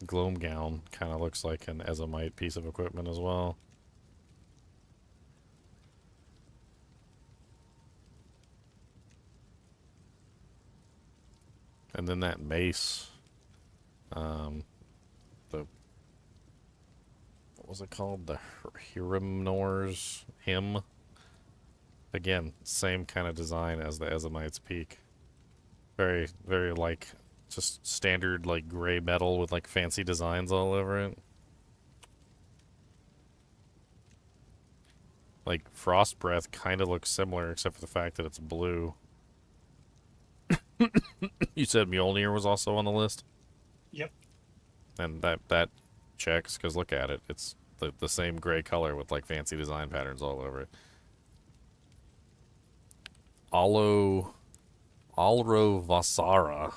Gloam Gown kind of looks like an Ezomite piece of equipment as well. And then that mace, what was it called? The Hirimnor's Hymn. Again, same kind of design as the Ezomite's Peak. Very, very like just standard like gray metal with like fancy designs all over it. Like Frost Breath kind of looks similar except for the fact that it's blue. You said Mjolnir was also on the list? Yep. And that checks, because look at it. It's the same gray color with like fancy design patterns all over it. Alro Vasara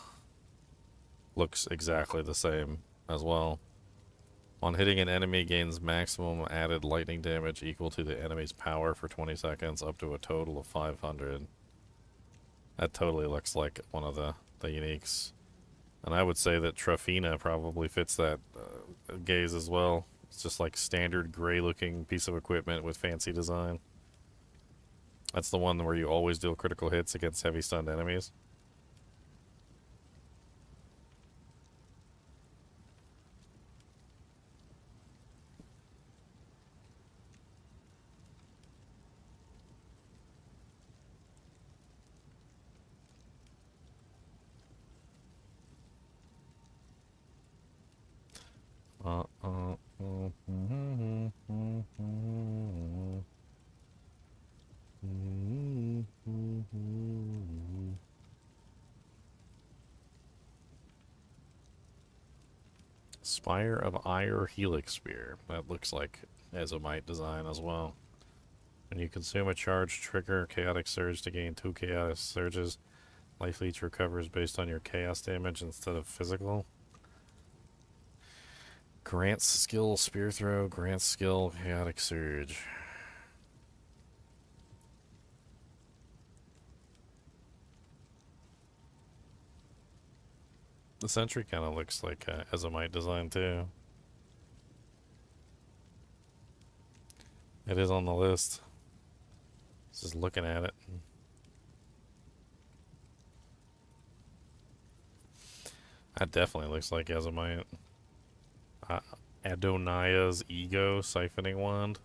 looks exactly the same as well. On hitting an enemy, gains maximum added lightning damage equal to the enemy's power for 20 seconds, up to a total of 500. That totally looks like one of the uniques. And I would say that Trafina probably fits that gaze as well. It's just like standard gray looking piece of equipment with fancy design. That's the one where you always deal critical hits against heavy stunned enemies. Spire of Ire Helix Spear. That looks like Azomite design as well. When you consume a charge, trigger Chaotic Surge to gain 2 Chaotic Surges. Life Leech recovers based on your chaos damage instead of physical. Grants skill Spear Throw, grants skill Chaotic Surge. The Sentry kind of looks like Azomite design too. It is on the list. Just looking at it. That definitely looks like Azomite. Adonia's Ego Siphoning Wand.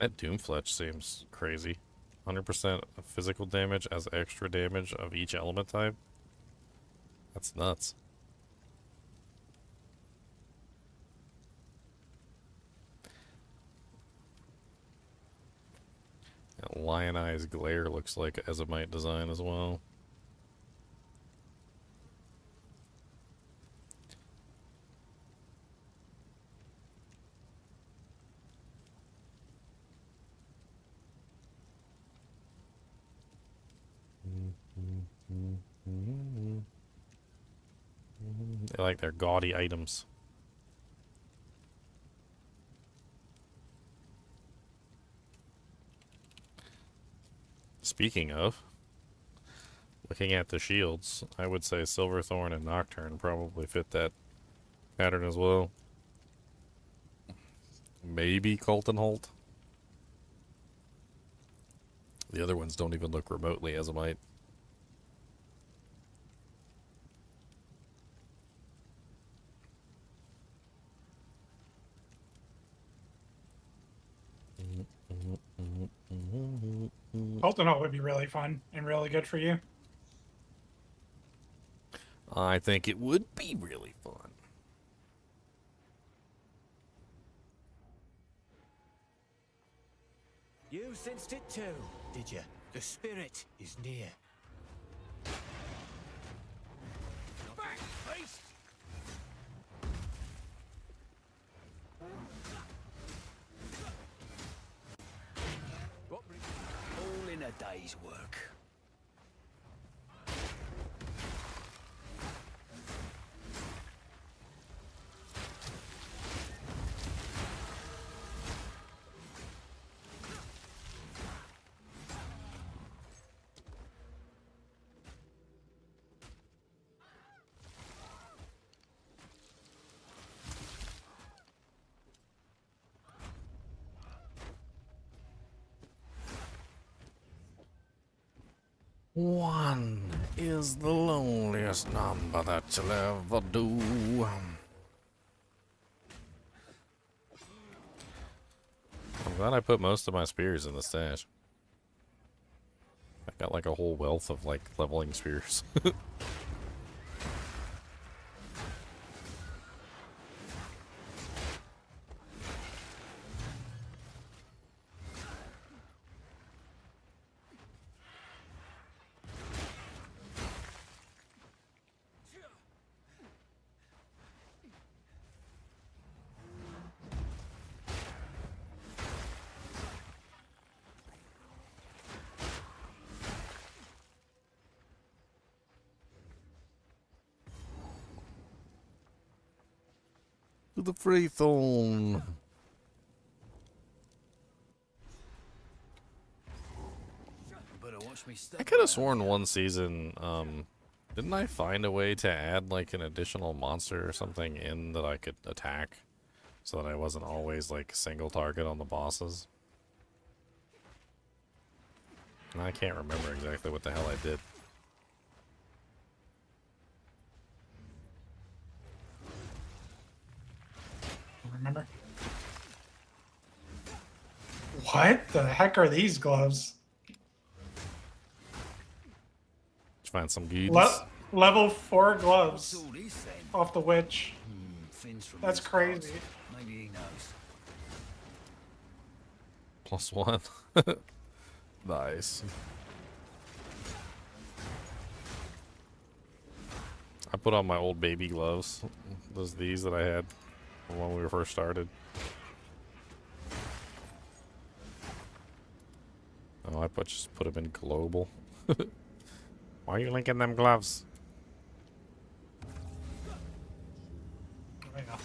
That Doomfletch seems crazy. 100% physical damage as extra damage of each element type. That's nuts. That Lionized Glare looks like Azomite design as well. They like their gaudy items. Speaking of, looking at the shields, I would say Silverthorn and Nocturne probably fit that pattern as well. Maybe Colton Holt. The other ones don't even look remotely Azomite. Colton Hall would be really fun and really good for you. I think it would be really fun. You sensed it too, did you? The spirit is near. Back, beast! All in a day's work. One is the loneliest number that you'll ever do. I'm glad I put most of my spears in the stash. I got like a whole wealth of like leveling spears. To the Freethorn. I could have sworn one season, didn't I find a way to add like an additional monster or something in that I could attack so that I wasn't always like single target on the bosses? And I can't remember exactly what the hell I did. Remember? What the heck are these gloves? Let's find some geese. Level 4 gloves What's all this then? off the witch. Fins from That's these crazy. parts. Maybe he knows. +1. Nice. I put on my old baby gloves. These that I had from when we first started. Oh, I just put them in global. Why are you linking them gloves? Oh, yeah.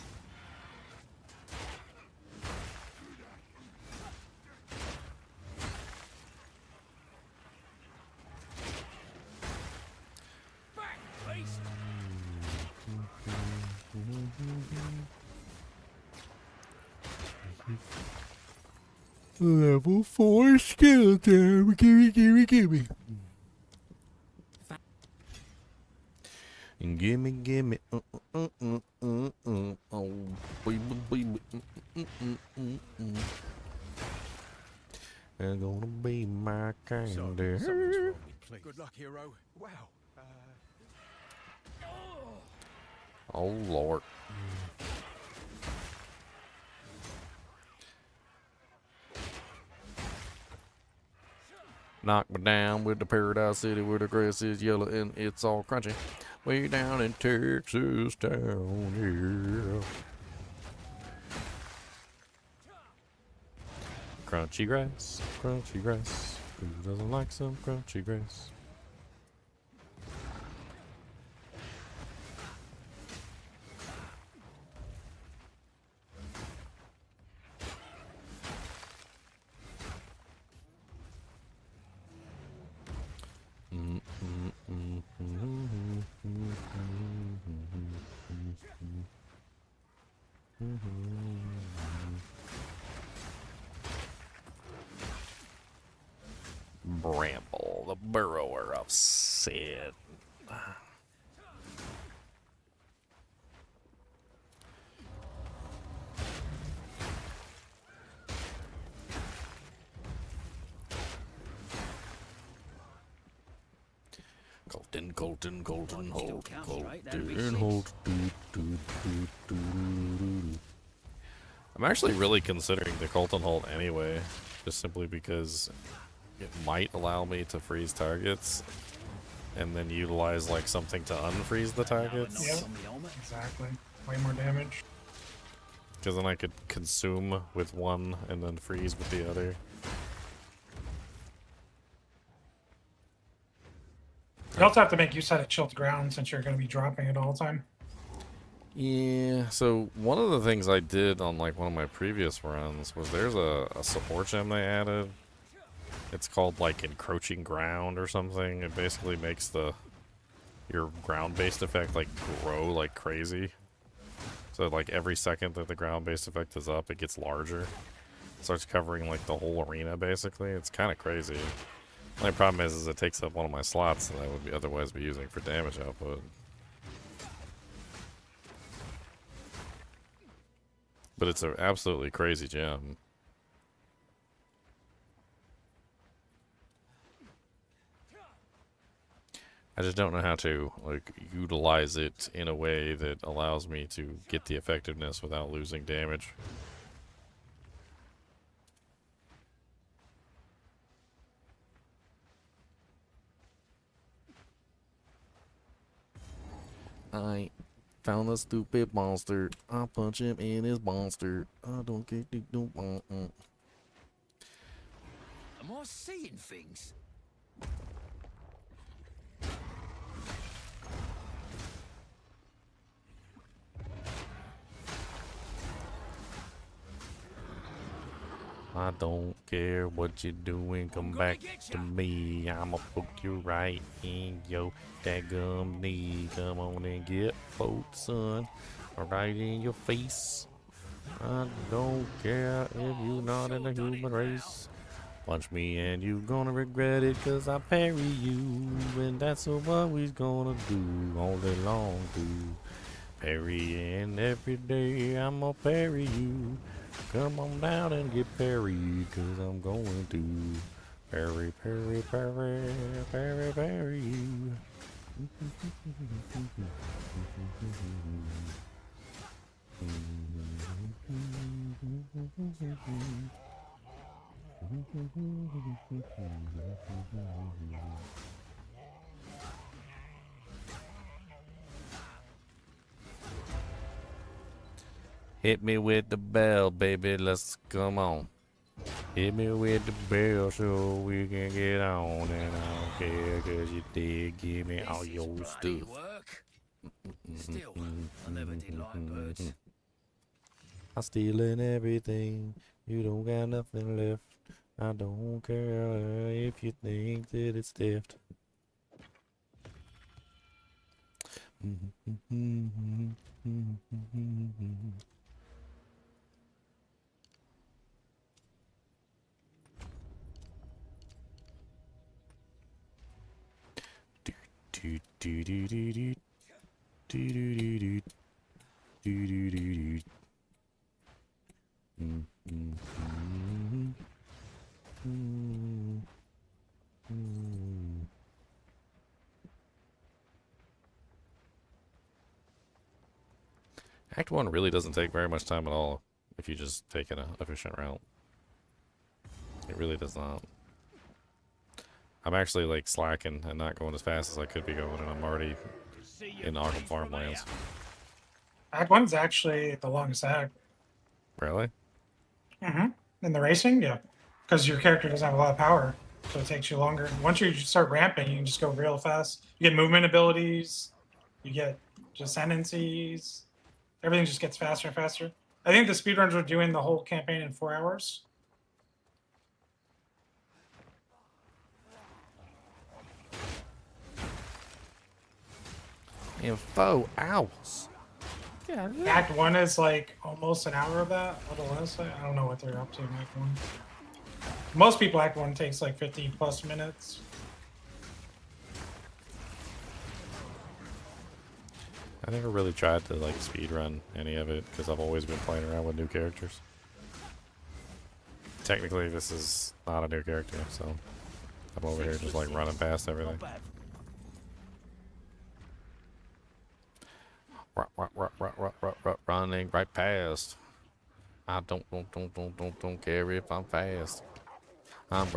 Level 4 skeleton. Gimme. Gimme, gimme. Oh, baby. They're gonna be my kind. Something's wrong with me, please. Good luck, hero. Wow. Oh, Lord. Knock me down with the Paradise City where the grass is yellow and it's all crunchy. Way down in Texas town, yeah. Crunchy grass, crunchy grass. Who doesn't like some crunchy grass? Bramble, the burrower of sin. Colton, hold, hold. I'm actually really considering the Colton hold anyway, just simply because it might allow me to freeze targets and then utilize like something to unfreeze the targets. Yep. Exactly. Way more damage. Because then I could consume with one and then freeze with the other. You also have to make use out of chilled ground since you're going to be dropping it all the time. Yeah, so one of the things I did on like one of my previous runs was there's a support gem they added. It's called like encroaching ground or something. It basically makes your ground-based effect like grow like crazy. So like every second that the ground-based effect is up, it gets larger. It starts covering like the whole arena basically. It's kind of crazy. My problem is it takes up one of my slots that I would otherwise be using for damage output. But it's an absolutely crazy gem. I just don't know how to like utilize it in a way that allows me to get the effectiveness without losing damage. I found a stupid monster. I punch him in his monster. I don't get it. Am I seeing things? I don't care what you're doing, come back to me. I'ma poke you right in your daggum knee. Come on and get poked, son. Right in your face. I don't care if you're not in the human race. Punch me and you gonna regret it, cause I parry you. And that's what we's gonna do all day long, too. Parrying every day, I'ma parry you. Come on down and get parried, cause I'm going to parry, parry, parry, parry, parry you. Hit me with the bell, baby, let's come on. Hit me with the bell so we can get on. And I don't care cause you did give me all your stuff. Work. Still, I never did like birds. I'm stealing everything. You don't got nothing left. I don't care if you think that it's theft. Do do do do do do do do do do do. Act 1 really doesn't take very much time at all if you just take an efficient route. It really does not. I'm actually like slacking and not going as fast as I could be going, and I'm already in Arkham Farmlands. Act 1's actually the longest act. Really? In the racing, yeah. Because your character doesn't have a lot of power, so it takes you longer. Once you start ramping, you can just go real fast. You get movement abilities, you get ascendancies. Everything just gets faster and faster. I think the speedrunners are doing the whole campaign in 4 hours. In 4 hours. Yeah. Act 1 is like almost an hour of that. What it was, I don't know what they're up to in Act 1. Most people, Act 1 takes like 50 plus minutes. I never really tried to like speedrun any of it because I've always been playing around with new characters. Technically, this is not a new character, so I'm over here just like running past everything. Running right past. I don't care if I'm fast. I'm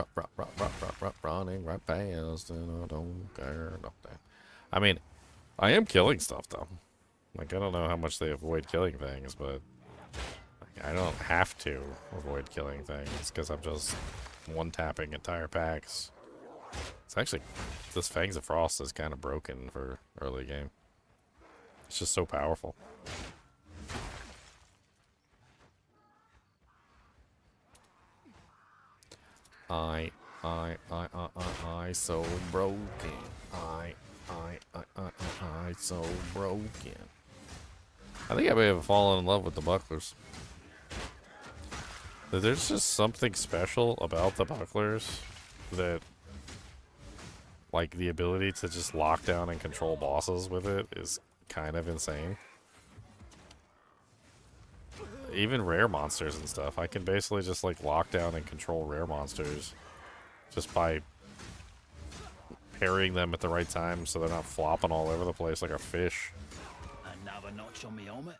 running right past, and I don't care about that. I mean, I am killing stuff though. Like I don't know how much they avoid killing things, but like, I don't have to avoid killing things because I'm just one-tapping entire packs. It's actually this Fangs of Frost is kind of broken for early game. It's just so powerful. I so broken. I so broken. I think I may have fallen in love with the bucklers. There's just something special about the bucklers that, like, the ability to just lock down and control bosses with it is kind of insane. Even rare monsters and stuff, I can basically just like lock down and control rare monsters just by parrying them at the right time so they're not flopping all over the place like a fish. Another notch on me helmet.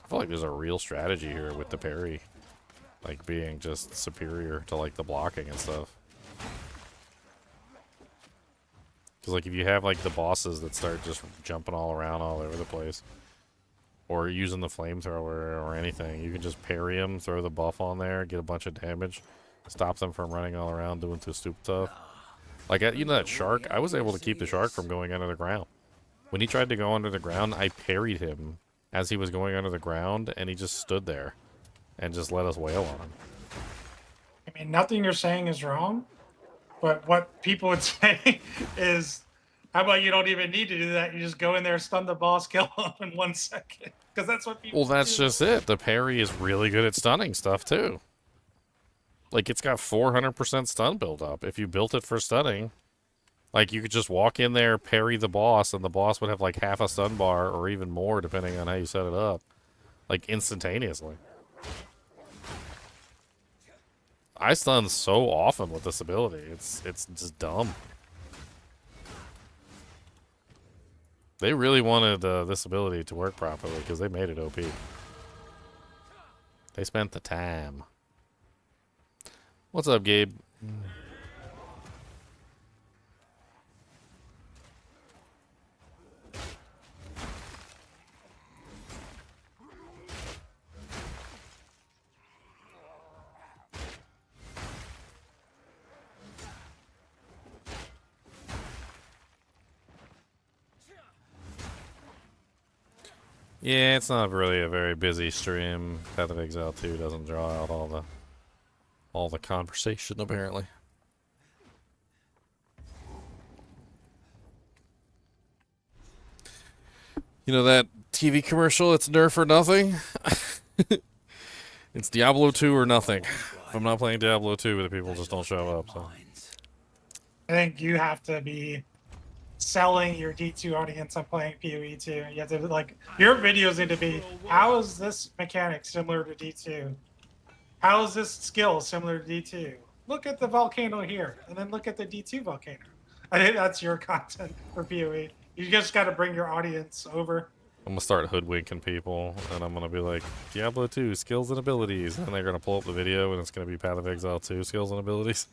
I feel like there's a real strategy here with the parry, like being just superior to like the blocking and stuff. Because like if you have like the bosses that start just jumping all around all over the place, or using the flamethrower or anything, you can just parry them, throw the buff on there, get a bunch of damage, stop them from running all around doing too stupid stuff. Like, you know that shark? I was able to keep the shark from going under the ground. When he tried to go under the ground, I parried him as he was going under the ground, and he just stood there and just let us wail on him. I mean, nothing you're saying is wrong, but what people would say is, how about you don't even need to do that? You just go in there, stun the boss, kill him in 1 second. Because that's what people Well, that's do. just it. The parry is really good at stunning stuff, too. Like, it's got 400% stun build up. If you built it for stunning, like, you could just walk in there, parry the boss, and the boss would have, like, half a stun bar or even more, depending on how you set it up. like instantaneously. I stun so often with this ability. It's just dumb. They really wanted this ability to work properly because they made it OP. They spent the time. What's up, Gabe? Yeah, it's not really a very busy stream. Path of Exile 2 doesn't draw out all the conversation apparently. You know that TV commercial, it's Nerf or nothing? It's Diablo 2 or nothing. If I'm not playing Diablo 2, the people just don't show up. So I think you have to be selling your D2 audience on playing PoE too. You have to like your videos need to be, how is this mechanic similar to D2? How is this skill similar to D2? Look at the volcano here, and then look at the D2 volcano. I think that's your content for PoE. You just got to bring your audience over. I'm gonna start hoodwinking people, and I'm gonna be like, Diablo 2 skills and abilities, and they're gonna pull up the video, and it's gonna be Path of Exile 2 skills and abilities.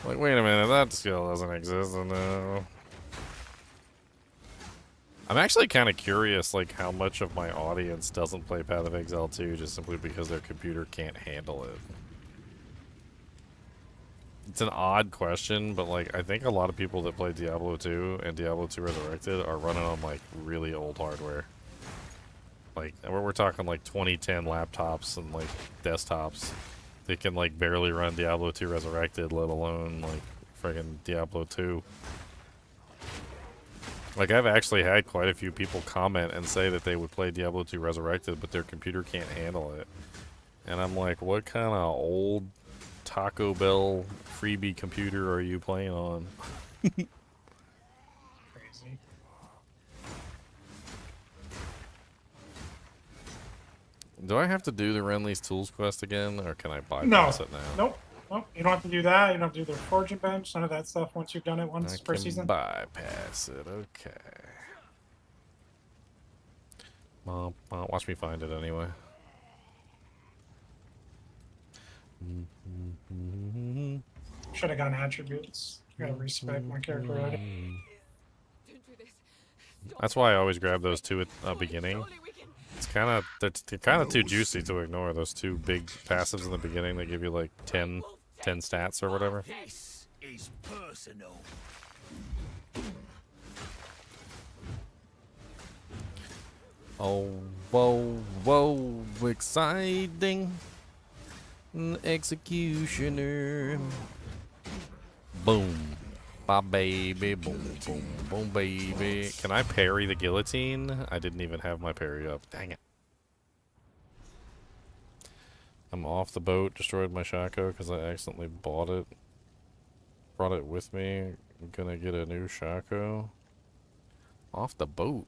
Like, wait a minute, that skill doesn't exist. No. I'm actually kind of curious, like, how much of my audience doesn't play Path of Exile 2 just simply because their computer can't handle it. It's an odd question, but, like, I think a lot of people that play Diablo 2 and Diablo 2 Resurrected are running on, like, really old hardware. Like, we're talking, like, 2010 laptops and, like, desktops. They can, like, barely run Diablo 2 Resurrected, let alone, like, friggin' Diablo 2. Like, I've actually had quite a few people comment and say that they would play Diablo 2 Resurrected, but their computer can't handle it. And I'm like, what kind of old Taco Bell freebie computer are you playing on? Crazy. Do I have to do the Renly's Tools quest again, or can I bypass it now? Nope. Nope. You don't have to do that. You don't have to do the forging bench. None of that stuff once you've done it once per season. Bypass it. Okay. Watch me find it anyway. Should have gotten attributes. Gotta respect my character already. That's why I always grab those two at the beginning. It's kind of they're kind of too juicy to ignore those two big passives in the beginning. They give you like 10 stats or whatever. This is personal. Oh, whoa, whoa, exciting. Executioner. Boom. Bye, baby. Boom, boom, boom, baby. Can I parry the guillotine? I didn't even have my parry up. Dang it. I'm off the boat. Destroyed my Shaco because I accidentally bought it. Brought it with me. I'm gonna get a new Shaco. Off the boat?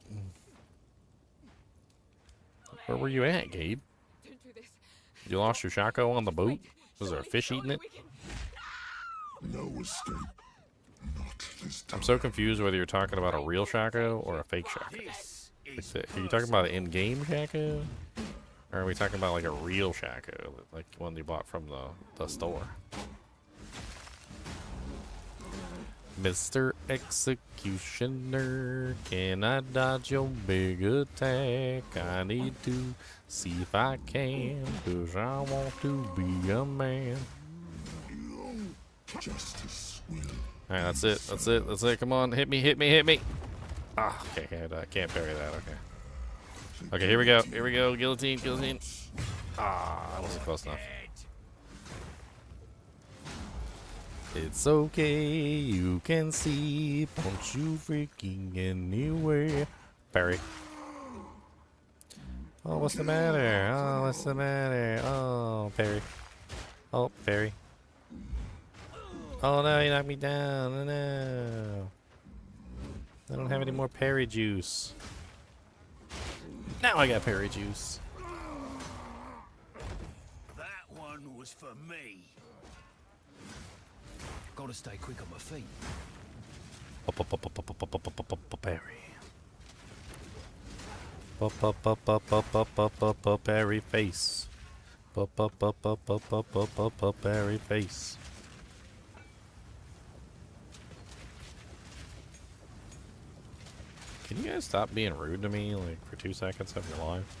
Where were you at, Gabe? You lost your Shaco on the boat? Was there a fish eating it? No escape. Not this time. I'm so confused whether you're talking about a real Shaco or a fake Shaco. Are you talking about an in-game Shaco? Or are we talking about like a real Shaco, like one you bought from the store? Mr. Executioner, can I dodge your big attack? I need to see if I can, 'cause I want to be a man. Justice will. Alright, that's it. That's it. That's it. Come on. Hit me. Hit me. Hit me. Ah, okay. I can't parry that. Okay. Okay, here we go. Here we go. Guillotine. Guillotine. Ah, that wasn't close enough. It's okay. You can see. Punch you freaking anywhere. Parry. Oh, what's the matter? Oh, what's the matter? Oh, parry. Oh, parry. Oh no, you knocked me down. Oh, no. I don't have any more parry juice. Now I got Perry Juice. That one was for me. Gotta stay quick on my feet. Perry. Perry face. Perry face. Can you guys stop being rude to me, like, for 2 seconds of your life?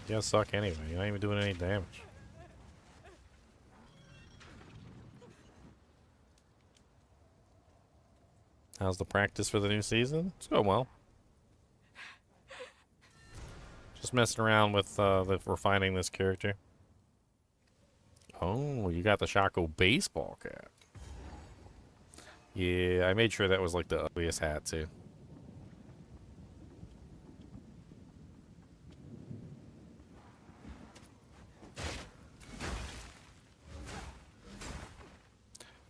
You guys suck anyway. You're not even doing any damage. How's the practice for the new season? It's going well. Just messing around with refining this character. Oh, you got the Shaco baseball cap. Yeah, I made sure that was like the ugliest hat too.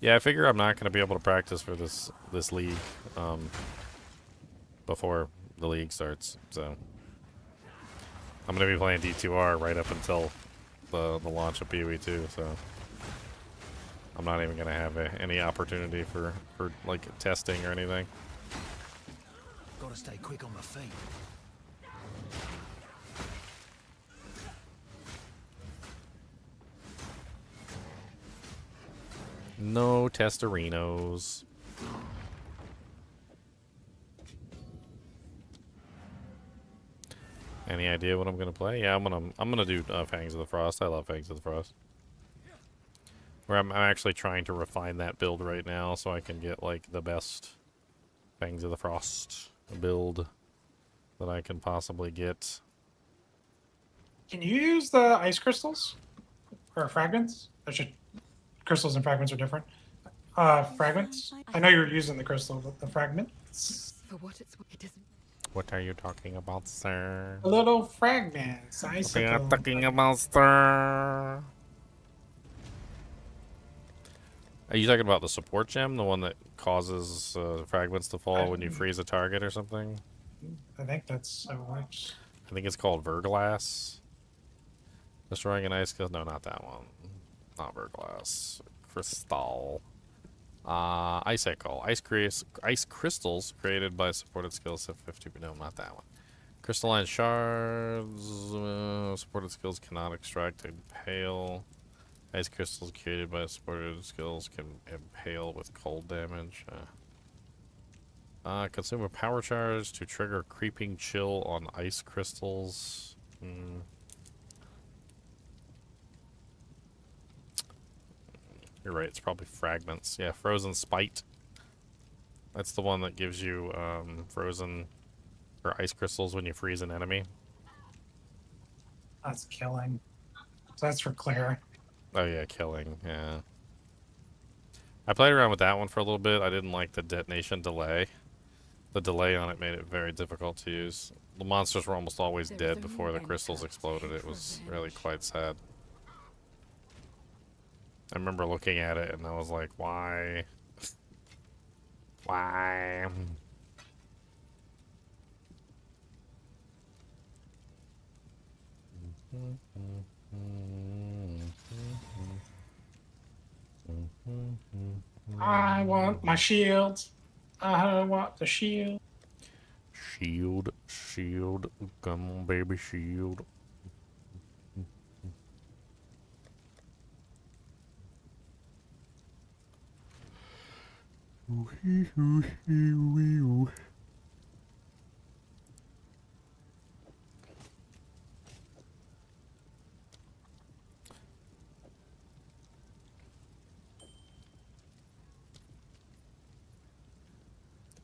Yeah, I figure I'm not going to be able to practice for this league before the league starts, so I'm going to be playing D2R right up until the launch of PoE 2, so I'm not even going to have any opportunity for like testing or anything. Gotta stay quick on my feet. No testerinos. Any idea what I'm gonna play? Yeah, I'm gonna do Fangs of the Frost. I love Fangs of the Frost. Where I'm actually trying to refine that build right now so I can get like the best Fangs of the Frost build that I can possibly get. Can you use the ice crystals or fragments? Crystals and fragments are different. Fragments. I know you're using the crystal, but the fragments. For what it's it isn't. What are you talking about, sir? The little fragments. What are you talking about, sir? Are you talking about the support gem, the one that causes fragments to fall when you freeze a target or something? I think that's how it works. I think it's called Verglass. Destroying an ice crystal. No, not that one. Not Verglass. Crystal. Icicle. Ice crystals created by supported skills of 50. No, not that one. Crystalline shards. Supported skills cannot extract impale. Ice crystals created by supported skills can impale with cold damage. Consume a power charge to trigger creeping chill on ice crystals. You're right, it's probably fragments. Yeah, Frozen Spite. That's the one that gives you frozen or ice crystals when you freeze an enemy. That's killing. So that's for Claire. Oh yeah, killing, yeah. I played around with that one for a little bit. I didn't like the detonation delay. The delay on it made it very difficult to use. The monsters were almost always dead before the crystals exploded. It was really quite sad. I remember looking at it and I was like, why? Why? I want my shield. I want the shield. Shield, shield, come on, baby, shield.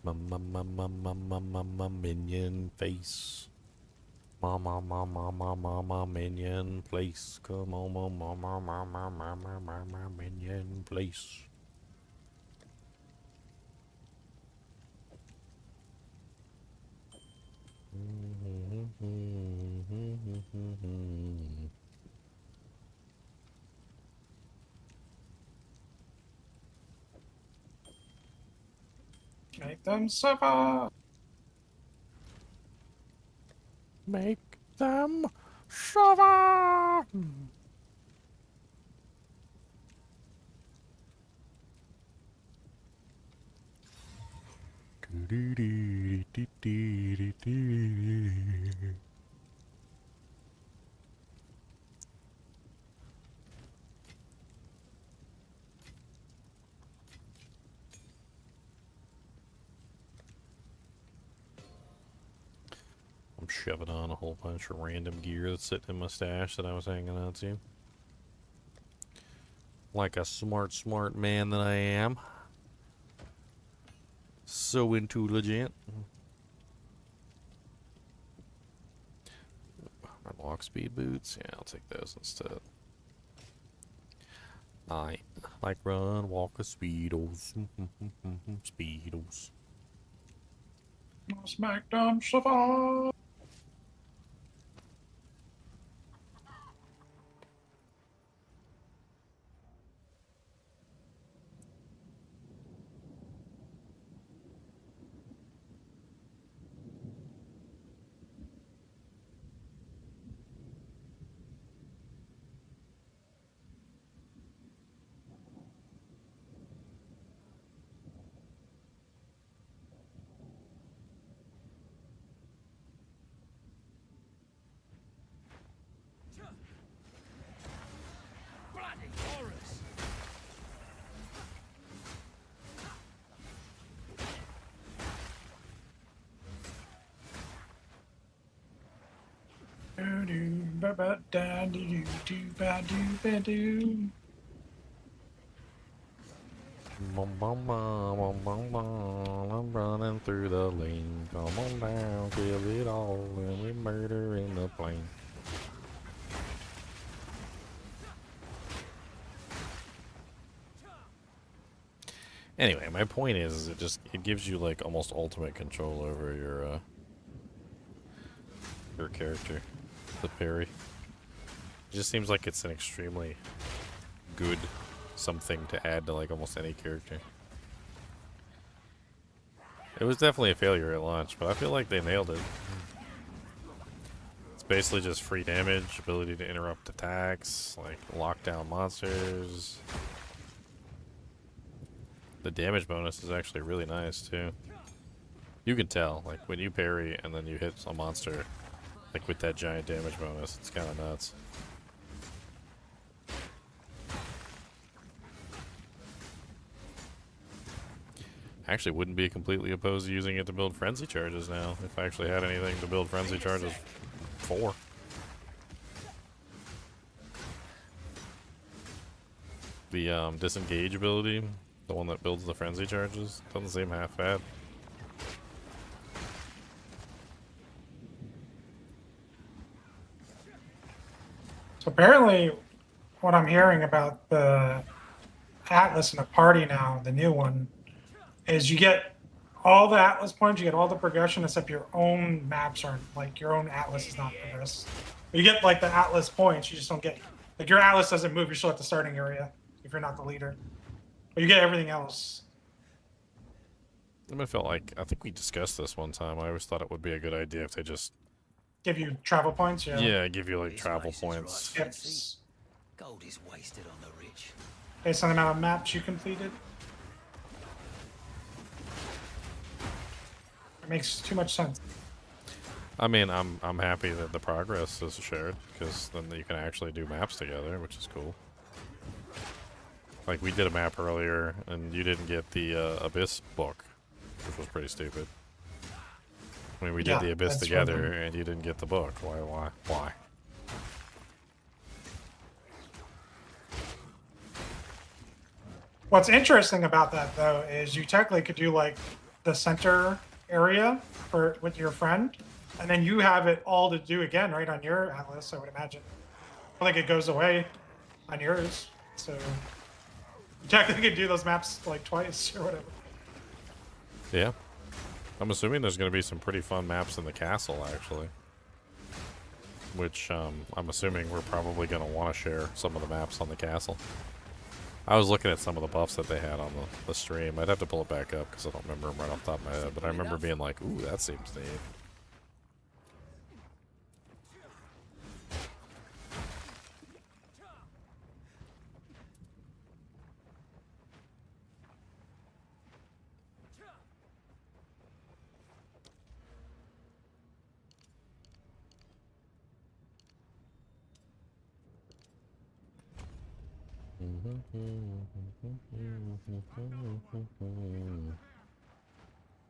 Mama minion face. Mama minion place. Come on, mama minion place. Make them suffer. Make them suffer! I'm shoving on a whole bunch of random gear that's sitting in my stash that I was hanging out to. Like a smart man that I am. So intelligent. My walk speed boots? Yeah, I'll take those instead. I like run, walk a speedos. Speedos. Smack them suffer. Bloody horrors! I'm running through the lane. Come on down, kill it all, and we murder in the plane. Anyway, my point is it gives you like almost ultimate control over your character, the parry. It just seems like it's an extremely good something to add to like almost any character. It was definitely a failure at launch, but I feel like they nailed it. It's basically just free damage, ability to interrupt attacks, like lock down monsters. The damage bonus is actually really nice too. You can tell, like when you parry and then you hit a monster, like with that giant damage bonus, it's kind of nuts. I actually wouldn't be completely opposed to using it to build frenzy charges now, if I actually had anything to build frenzy charges for. The disengage ability, the one that builds the frenzy charges, doesn't seem half bad. So apparently, what I'm hearing about the Atlas in a party now, the new one, is you get all the Atlas points, you get all the progression, except your own maps aren't, like, your own Atlas is not progressed. You get, like, the Atlas points, you just don't get, like, your Atlas doesn't move, you're still at the starting area, if you're not the leader. But you get everything else. I felt like, I think we discussed this one time, I always thought it would be a good idea if they just... Give you travel points, yeah. Yeah, give you, like, travel points. Yep. Gold is wasted on the rich. Based on the amount of maps you completed. It makes too much sense. I mean, I'm happy that the progress is shared, because then you can actually do maps together, which is cool. Like, we did a map earlier, and you didn't get the Abyss book, which was pretty stupid. I mean, we did the Abyss together, and you didn't get the book. Why? What's interesting about that, though, is you technically could do, like, the center area with your friend, and then you have it all to do again, right, on your Atlas, I would imagine. I think it goes away on yours, so you technically could do those maps, like, twice or whatever. Yeah. I'm assuming there's going to be some pretty fun maps in the castle, actually. Which, I'm assuming we're probably going to want to share some of the maps on the castle. I was looking at some of the buffs that they had on the stream. I'd have to pull it back up because I don't remember them right off the top of my head. But I remember being like, ooh, that seems neat.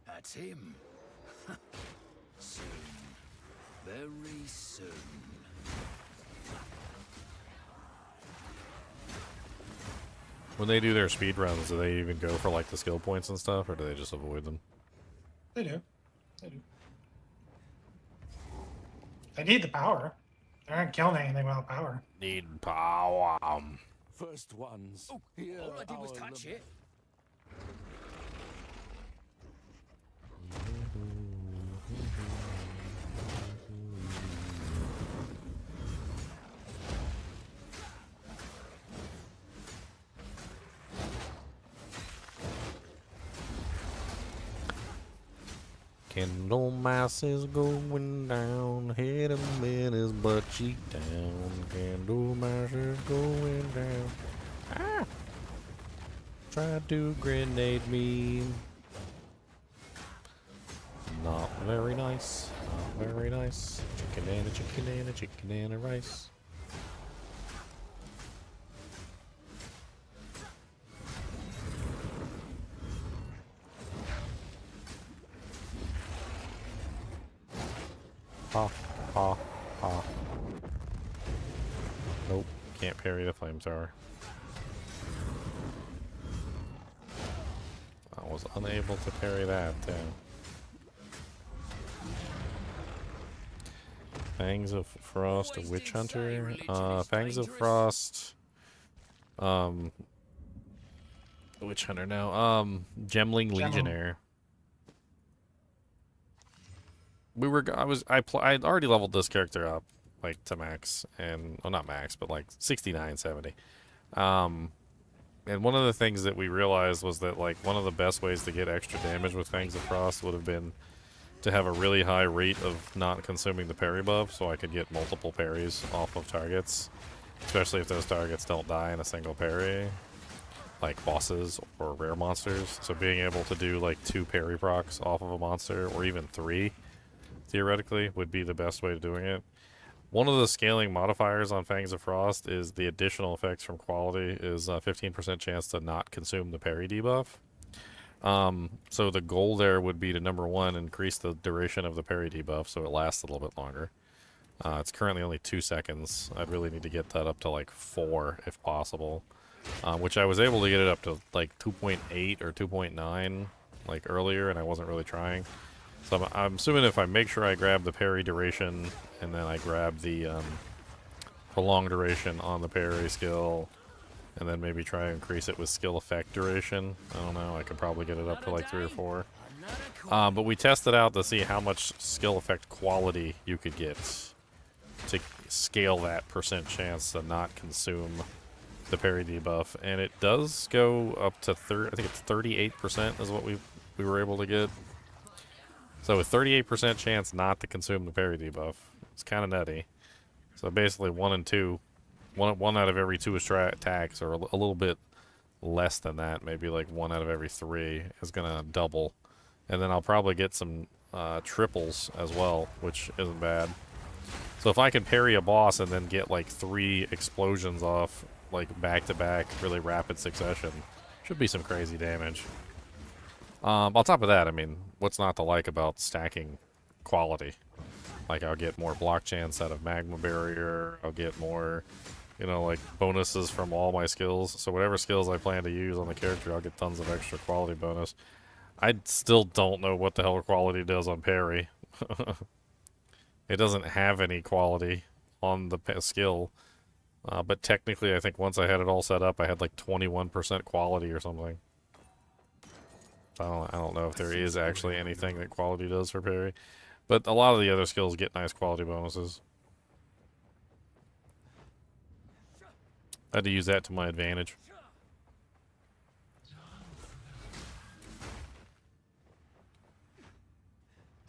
That's him. Soon. Very soon. When they do their speed runs, do they even go for like the skill points and stuff, or do they just avoid them? They do. They do. They need the power. They're not killing anything without power. Need power. First ones. Oh, all I did was touch it. Candlemass is going down, hit him in his butt cheek down. Candlemass is going down. Ah! Tried to grenade me. Not very nice. Not very nice. Chicken and a chicken and a chicken and a rice. Ha, ha, ha. Nope, can't parry the flamethrower. I was unable to parry that, too. Fangs of Frost, a Witch Hunter. Fangs of Frost. Witch Hunter now. Gemling Legionnaire. I'd already leveled this character up, like, to max, and, well, not max, but, like, 69, 70. And one of the things that we realized was that, like, one of the best ways to get extra damage with Fangs of Frost would have been to have a really high rate of not consuming the parry buff, so I could get multiple parries off of targets, especially if those targets don't die in a single parry, like bosses or rare monsters. So being able to do, like, 2 parry procs off of a monster, or even 3, theoretically, would be the best way of doing it. One of the scaling modifiers on Fangs of Frost is the additional effects from quality is a 15% chance to not consume the parry debuff. So the goal there would be to, number 1, increase the duration of the parry debuff so it lasts a little bit longer. It's currently only 2 seconds. I'd really need to get that up to like 4 if possible. Which I was able to get it up to like 2.8 or 2.9 like earlier, and I wasn't really trying. So I'm assuming if I make sure I grab the parry duration and then I grab the prolonged duration on the parry skill, and then maybe try and increase it with skill effect duration. I don't know, I could probably get it up to like 3 or 4. But we tested out to see how much skill effect quality you could get to scale that percent chance to not consume the parry debuff. And it does go up to, I think it's 38% is what we were able to get. So with 38% chance not to consume the parry debuff, it's kind of nutty. So basically 1 and 2. One out of every 2 attacks, or a little bit less than that, maybe like 1 out of every 3 is gonna double, and then I'll probably get some triples as well, which isn't bad. So if I can parry a boss and then get like 3 explosions off, like back to back, really rapid succession, should be some crazy damage. On top of that, I mean, what's not to like about stacking quality? Like, I'll get more block chance out of Magma Barrier, I'll get more, you know, like, bonuses from all my skills. So whatever skills I plan to use on the character, I'll get tons of extra quality bonus. I still don't know what the hell quality does on parry. It doesn't have any quality on the skill. But technically, I think once I had it all set up, I had like 21% quality or something. I don't know if there is actually anything that quality does for parry. But a lot of the other skills get nice quality bonuses. I had to use that to my advantage.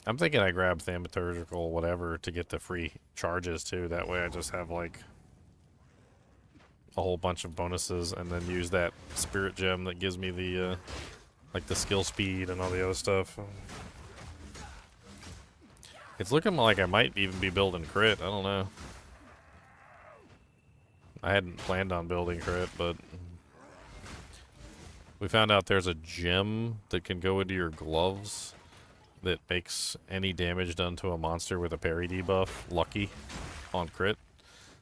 I'm thinking I grab Thaumaturgical whatever to get the free charges too. That way I just have like a whole bunch of bonuses, and then use that spirit gem that gives me the like the skill speed and all the other stuff. It's looking like I might even be building crit. I don't know. I hadn't planned on building crit, but we found out there's a gem that can go into your gloves that makes any damage done to a monster with a parry debuff lucky on crit.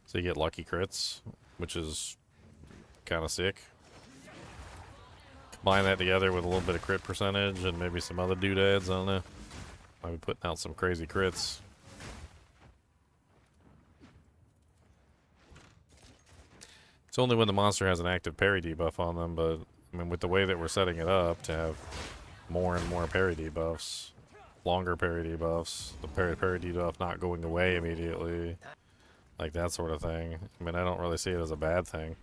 So you get lucky crits, which is kind of sick. Combine that together with a little bit of crit percentage and maybe some other doodads, I don't know. I'll be putting out some crazy crits. It's only when the monster has an active parry debuff on them, but I mean, with the way that we're setting it up to have more and more parry debuffs, longer parry debuffs, the parry debuff not going away immediately, like that sort of thing. I mean, I don't really see it as a bad thing.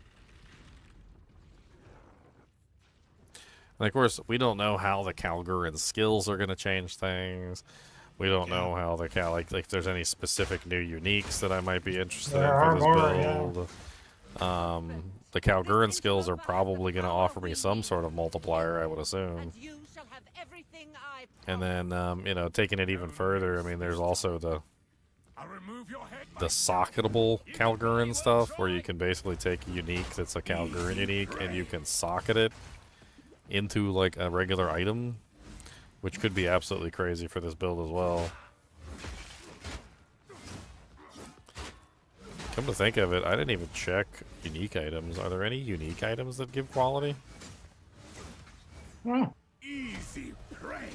And of course, we don't know how the Calguran skills are going to change things. We don't know how the like if there's any specific new uniques that I might be interested in for this build. The Calguran skills are probably going to offer me some sort of multiplier, I would assume. And then, you know, taking it even further, I mean, there's also the socketable Calguran stuff, where you can basically take a unique that's a Calguran unique, and you can socket it into, like, a regular item, which could be absolutely crazy for this build as well. Come to think of it, I didn't even check unique items. Are there any unique items that give quality? Wow. Easy prey.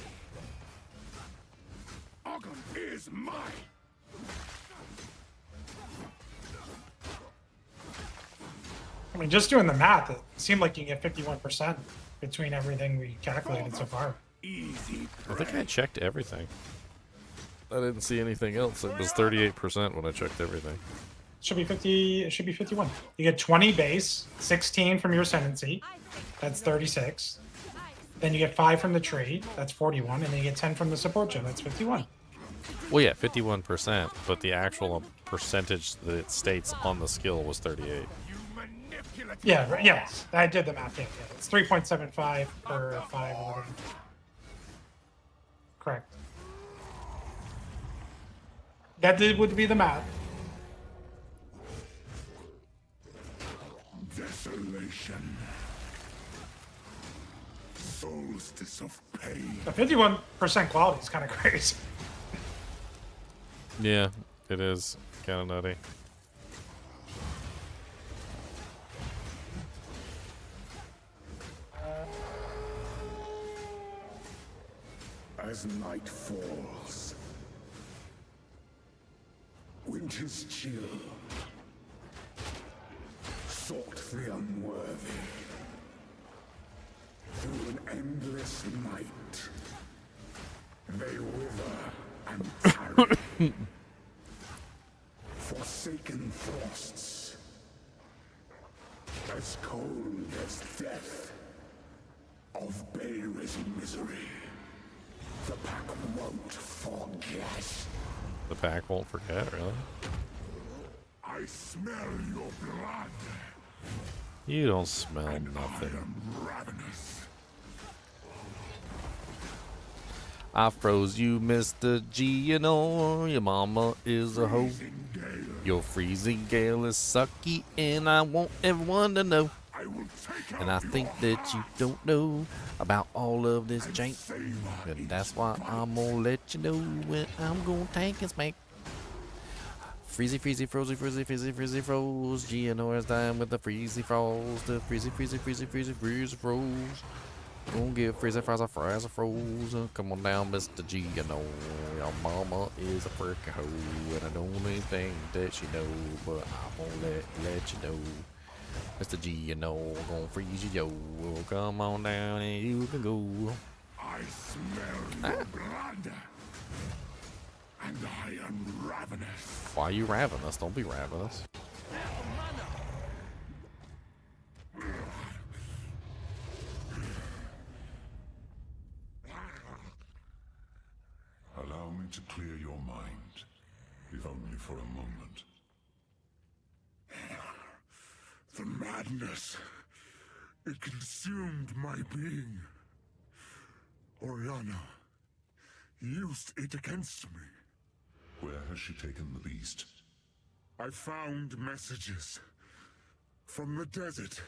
Ogre is mine. I mean, just doing the math, it seemed like you can get 51% between everything we calculated so far. Easy I think I checked everything. I didn't see anything else. It was 38% when I checked everything. Should be 50. It should be 51. You get 20 base, 16 from your ascendancy. That's 36. Then you get 5 from the tree. That's 41, and then you get 10 from the support gem. That's 51. Well, yeah, 51%, but the actual percentage that it states on the skill was 38. Yeah. Yes, I did the math. Yeah. It's 3.75 per 5 or whatever. Correct. That would be the math. Desolation. Solstice of pain. The 51% quality is kind of crazy. Yeah, it is kind of nutty. As night falls, winter's chill sought the unworthy through an endless night. They wither and tarry. Forsaken frosts, as cold as death, of Bayer's misery. The pack won't forget. The pack won't forget, really? I smell your blood. You don't smell and nothing. I am ravenous. I froze you, Mr. G, you know your mama is a hoe. Your freezing gale is sucky, and I want everyone to know. And I think that you don't know about all of this jank, and that's why I'm gonna let you know when I'm gonna tank and smack. Freezy, freezy, frozy, frizzy, fizzy, frizzy, froze. GNO is dying with the freezy froze. The freezy, freezy, freezy, freezy, freezy, froze. Gonna give freezy fries a fries a froze. Come on down, Mr. G, you know your mama is a freaking hoe, and I don't even think that she know, but I'm gonna let you know. Mr. G, you know, gonna freeze you, yo. Come on down and you can go. I smell your blood, and I am ravenous. Why are you ravenous? Don't be ravenous. Allow me to clear your mind, if only for a moment. The madness, it consumed my being. Oriana used it against me. Where has she taken the beast? I found messages From the desert.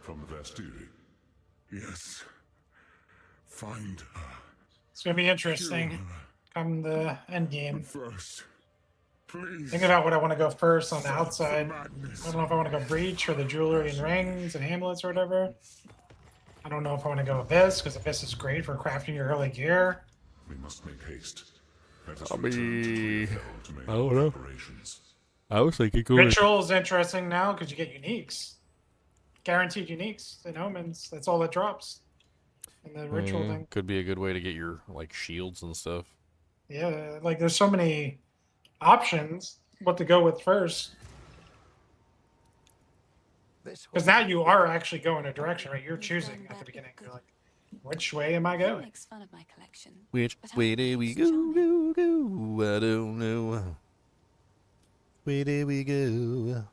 From the Vastiri. Yes. Find her. It's gonna be interesting come the end game. First, please. Thinking about what I want to go first on the Fight for outside. madness. I don't know if I want to go breach or the jewelry and rings and amulets or whatever. I don't know if I want to go Abyss because Abyss is great for crafting your early gear. We must make haste. Let us I'll return to be- Hell to make I don't know. preparations. I was thinking going. Ritual is interesting now because you get uniques. Guaranteed uniques and omens. That's all that drops. And the ritual thing. Could be a good way to get your like shields and stuff. Yeah, like there's so many options what to go with first. Because now you are actually going a direction, right? You're choosing at the beginning. You're like, which way am I going? Makes fun of my collection. Which but way I did we it's go, charming. go? I don't know. Where did we go?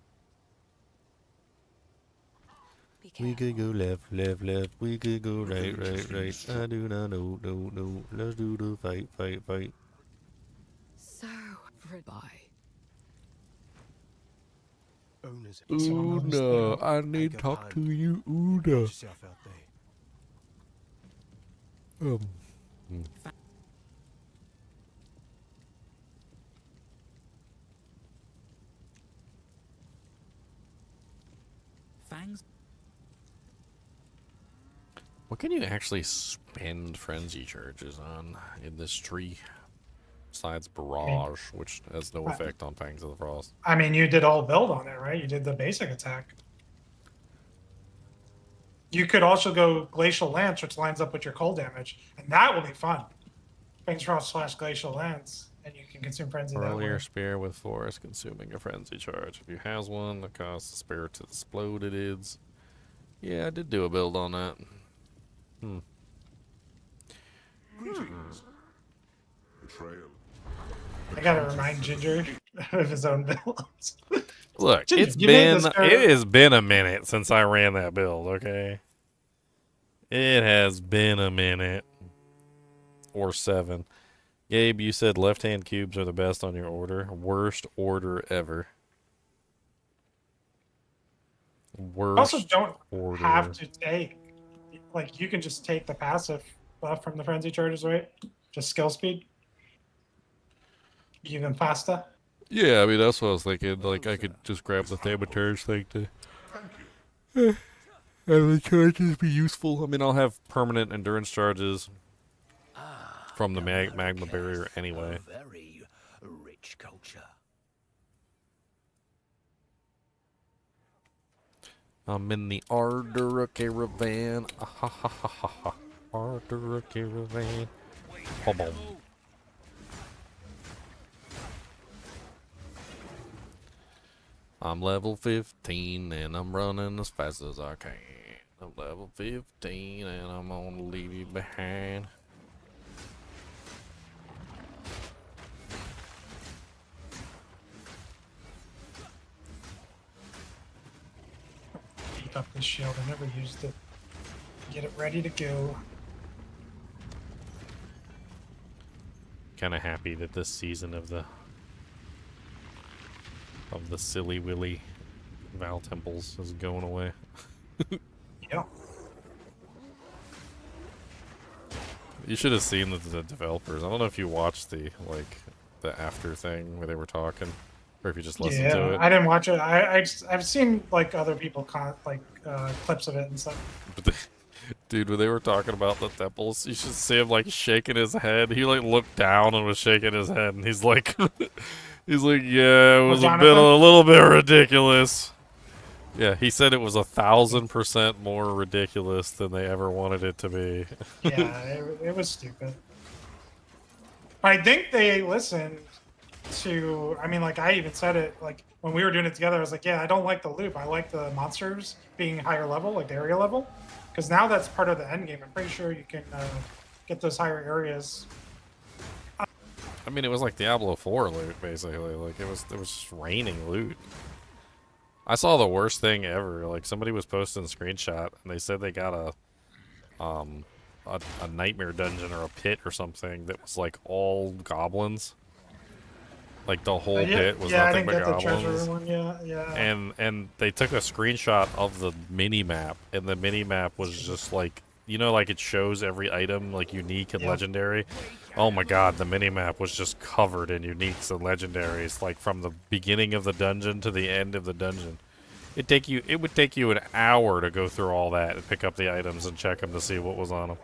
Be We careful. could go left, left, left. We could go right, right, right. I do not know, no, no. Let's do the fight, fight, fight. So, goodbye. Una, I need to talk to you, Una. Fangs. What can you actually spend frenzy charges on in this tree? Besides barrage, which has no effect on Fangs of the Frost. I mean, you did all build on it, right? You did the basic attack. You could also go Glacial Lance, which lines up with your cold damage, and that will be fun. Fangs Frost / Glacial Lance, and you can consume frenzy that way. Earlier spear with force consuming a frenzy charge. If you has one that causes the spear to explode, it is. Yeah, I did do a build on that. Greetings. Betrayal. I gotta remind Ginger of his own builds. Look, Ginger, it's you made been this it has been a minute since I ran that build, okay? It has been a minute. Or 7. Gabe, you said left-hand cubes are the best on your order. Worst order ever. Worst Also, don't order. have to take, like, you can just take the passive buff from the frenzy charges, right? Just skill speed. Even faster. Yeah, I mean, that's what I was thinking. Like, I could just grab the Thaumaturge thing to... And the charges be useful. I mean, I'll have permanent endurance charges from the magma barrier anyway. Very rich culture. I'm in the Ardura caravan. Ardura caravan. Boom. I'm level 15 and I'm running as fast as I can. I'm level 15 and I'm gonna leave you behind. Keep up this shield. I never used it. Get it ready to go. Kind of happy that this season of the silly willy Val Temples is going away. Yeah. You should have seen the developers. I don't know if you watched the after thing where they were talking, or if you just listened to it. I didn't watch it. I've seen like other people clips of it and stuff. But dude, when they were talking about the temples, you should see him like shaking his head. He like looked down and was shaking his head, and he's like, yeah, it was a little bit ridiculous. Yeah, he said it was 1,000% more ridiculous than they ever wanted it to be. Yeah, it was stupid. I think they listened to. I mean, like I even said it like when we were doing it together. I was like, yeah, I don't like the loop. I like the monsters being higher level, like the area level, because now that's part of the end game. I'm pretty sure you can get those higher areas. I mean, it was like Diablo 4 loot, basically. Like it was just raining loot. I saw the worst thing ever. Like somebody was posting a screenshot, and they said they got a nightmare dungeon or a pit or something that was like all goblins, Like the whole Yeah, pit was yeah, I nothing didn't but get the treasure goblins. one. Yeah, yeah. And they took a screenshot of the mini map, and the mini map was just like, you know, like it shows every item like unique and Yep. legendary. Oh my god, the mini map was just covered in uniques and legendaries, like from the beginning of the dungeon to the end of the dungeon. It would take you an hour to go through all that and pick up the items and check them to see what was on them.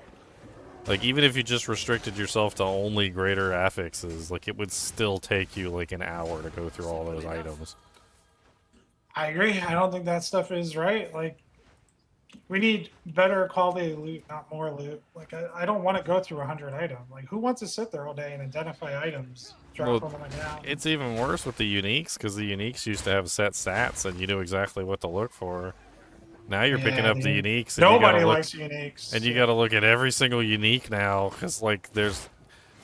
Like, even if you just restricted yourself to only greater affixes, like, it would still take you, like, an hour to go through all those items. I agree. I don't think that stuff is right. Like, we need better quality loot, not more loot. Like, I don't want to go through 100 items. Like, who wants to sit there all day and identify items, drop them on the ground? It's even worse with the uniques, because the uniques used to have set stats, and you knew exactly what to look for. Now you're picking up the uniques. And nobody you likes uniques. And you got to look at every single unique now, because like there's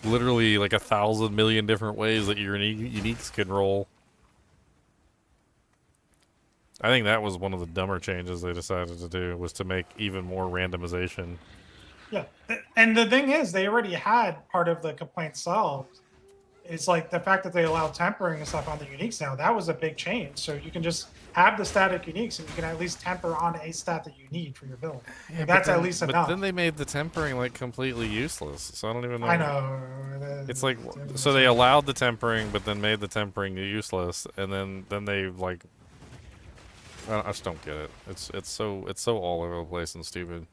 literally like 1,000 million different ways that your uniques can roll. I think that was one of the dumber changes they decided to do, was to make even more randomization. Yeah, and the thing is, they already had part of the complaint solved. It's like the fact that they allow tempering and stuff on the uniques now, that was a big change. So you can just have the static uniques and you can at least temper on a stat that you need for your build. Yeah, that's at least enough. But then they made the tempering like completely useless. So I don't even know. I know. It's like, so they allowed the tempering, but then made the tempering useless, and then they like, I just don't get it. It's so all over the place and stupid.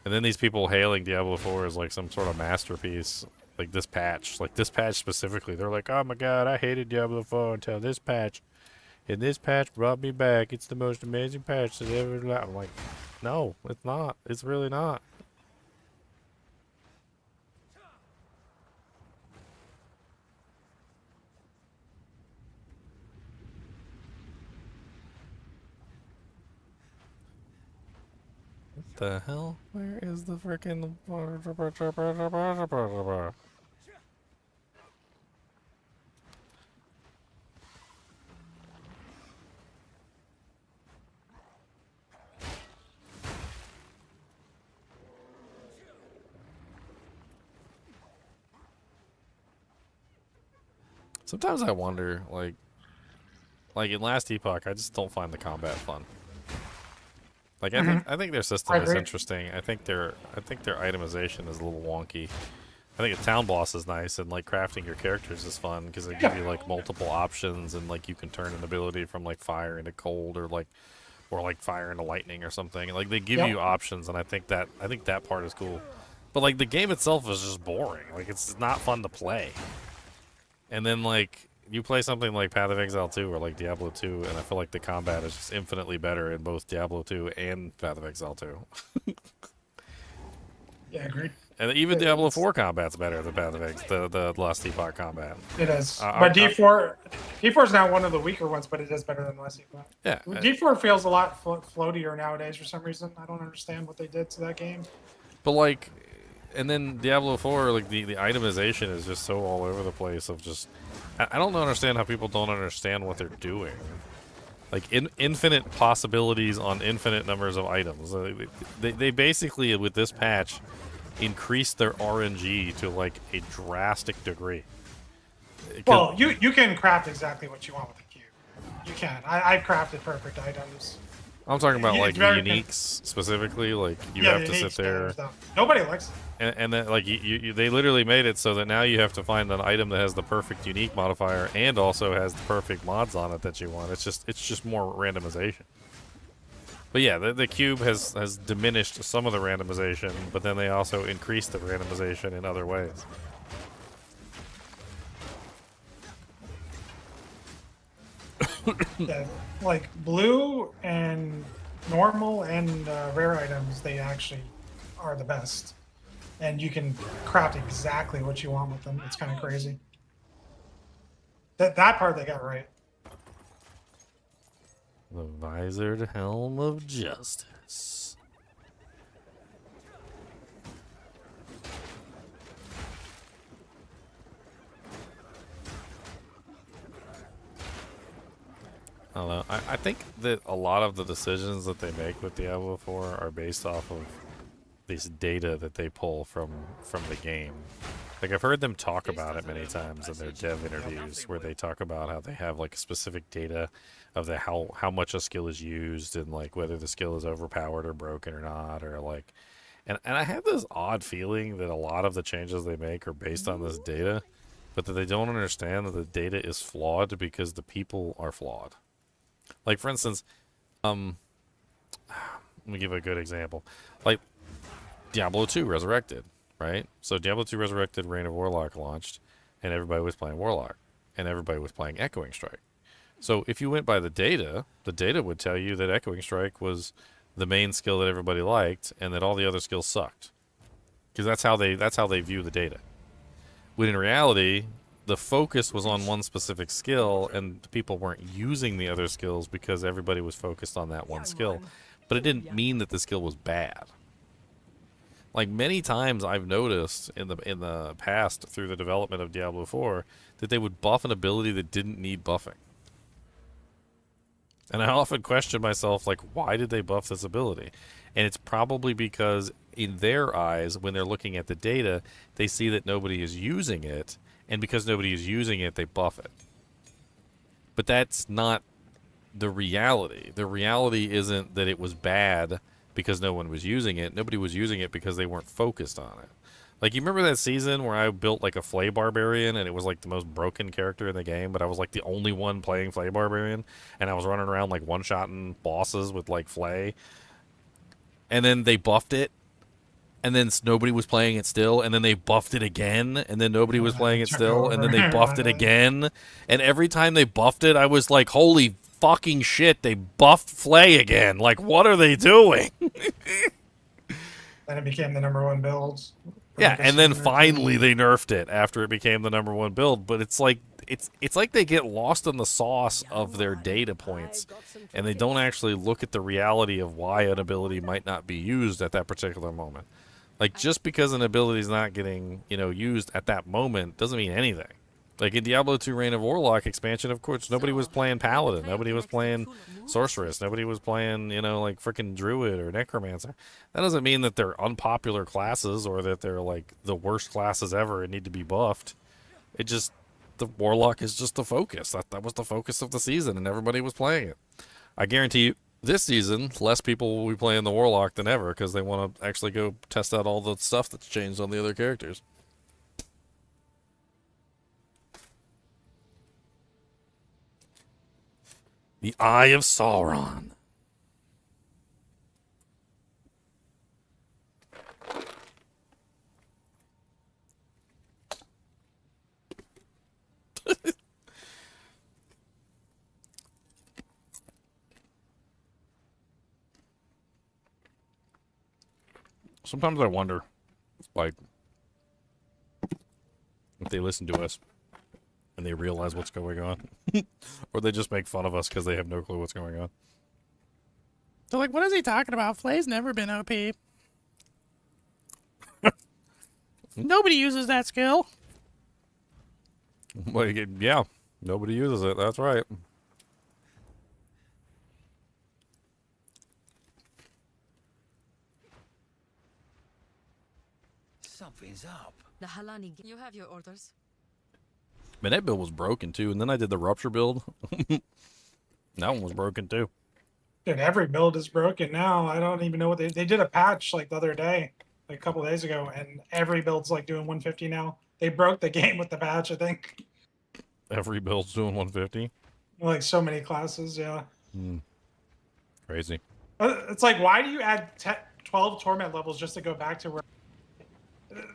And then these people hailing Diablo 4 as like some sort of masterpiece. Like this patch specifically, they're like, oh my god, I hated Diablo 4 until this patch. And this patch brought me back. It's the most amazing patch that ever. I'm like, no, it's not. It's really not. What the hell? Where is the freaking? Sometimes I wonder, like in Last Epoch, I just don't find the combat fun. Like I think their system is interesting. I think their itemization is a little wonky. I think a town boss is nice, and like crafting your characters is fun because they give you like multiple options, and like you can turn an ability from like fire into cold or like fire into lightning or something. Like they give you options, and I think that part is cool. But like the game itself is just boring. Like it's not fun to play. And then like you play something like Path of Exile 2 or like Diablo 2, and I feel like the combat is just infinitely better in both Diablo 2 and Path of Exile 2. Yeah, agreed. And even Diablo 4 combat's better than Path of Exile, the Lost Epoch combat. It is. But D4 is now one of the weaker ones, but it is better than Lost Epoch. Yeah. D4 feels a lot floatier nowadays for some reason. I don't understand what they did to that game. But like, and then Diablo 4, like the itemization is just so all over the place of just, I don't understand how people don't understand what they're doing. Like infinite possibilities on infinite numbers of items. They basically, with this patch, increased their RNG to like a drastic degree. Well, you can craft exactly what you want with the cube. You can. I crafted perfect items. I'm talking about like the uniques specifically. Like you have to sit there. Nobody likes it. And then like they literally made it so that now you have to find an item that has the perfect unique modifier and also has the perfect mods on it that you want. It's just more randomization. But yeah, the cube has diminished some of the randomization, but then they also increased the randomization in other ways. Yeah, like blue and normal and rare items, they actually are the best. And you can craft exactly what you want with them. It's kind of crazy. That part they got right. The visored helm of justice. I don't know. I think that a lot of the decisions that they make with Diablo 4 are based off of this data that they pull from the game. Like, I've heard them talk about it many times in their dev interviews, where they talk about how they have like specific data of the how much a skill is used, and like whether the skill is overpowered or broken or not, or like, and I have this odd feeling that a lot of the changes they make are based on this data, but that they don't understand that the data is flawed because the people are flawed. Like, for instance, let me give a good example. Like Diablo 2 Resurrected, right? So Diablo 2 Resurrected Reign of Warlock launched, and everybody was playing Warlock, and everybody was playing Echoing Strike. So if you went by the data would tell you that Echoing Strike was the main skill that everybody liked, and that all the other skills sucked. Because that's how they view the data. When in reality, the focus was on one specific skill, and people weren't using the other skills because everybody was focused on that one skill. But it didn't mean that the skill was bad. Like, many times I've noticed in the past through the development of Diablo 4 that they would buff an ability that didn't need buffing. And I often question myself, like, why did they buff this ability? And it's probably because in their eyes, when they're looking at the data, they see that nobody is using it, and because nobody is using it, they buff it. But that's not the reality. The reality isn't that it was bad because no one was using it. Nobody was using it because they weren't focused on it. Like, you remember that season where I built like a Flay Barbarian, and it was like the most broken character in the game, but I was like the only one playing Flay Barbarian, and I was running around like one-shotting bosses with like Flay, and then they buffed it, and then nobody was playing it still, and then they buffed it again, and then nobody was playing it still, and then they buffed it again, and every time they buffed it, I was like, holy fucking shit, they buffed Flay again. Like, what are they doing? Then it became the #1 build. Yeah, and then finally they nerfed it after it became the #1 build. But it's like they get lost in the sauce of their data points, and they don't actually look at the reality of why an ability might not be used at that particular moment. Like, just because an ability is not getting, used at that moment doesn't mean anything. Like in Diablo 2 Reign of Warlock expansion, of course, nobody was playing Paladin. Nobody was playing Sorceress. Nobody was playing, like freaking Druid or Necromancer. That doesn't mean that they're unpopular classes or that they're like the worst classes ever and need to be buffed. It just, the Warlock is just the focus. That was the focus of the season, and everybody was playing it. I guarantee you, this season, less people will be playing the Warlock than ever because they want to actually go test out all the stuff that's changed on the other characters. The Eye of Sauron. Sometimes I wonder, like, if they listen to us and they realize what's going on. Or they just make fun of us because they have no clue what's going on. They're like, what is he talking about? Flay's never been OP. Nobody uses that skill. Like, yeah, nobody uses it. That's right. Something's up. The Halani, you have your orders. Man, that build was broken too, and then I did the Rupture build. That one was broken too. Dude, every build is broken now. I don't even know what they did a patch like the other day, like a couple days ago, and every build's like doing 150 now. They broke the game with the patch, I think. Every build's doing 150? Like so many classes, yeah. Crazy. It's like, why do you add 12 torment levels just to go back to where...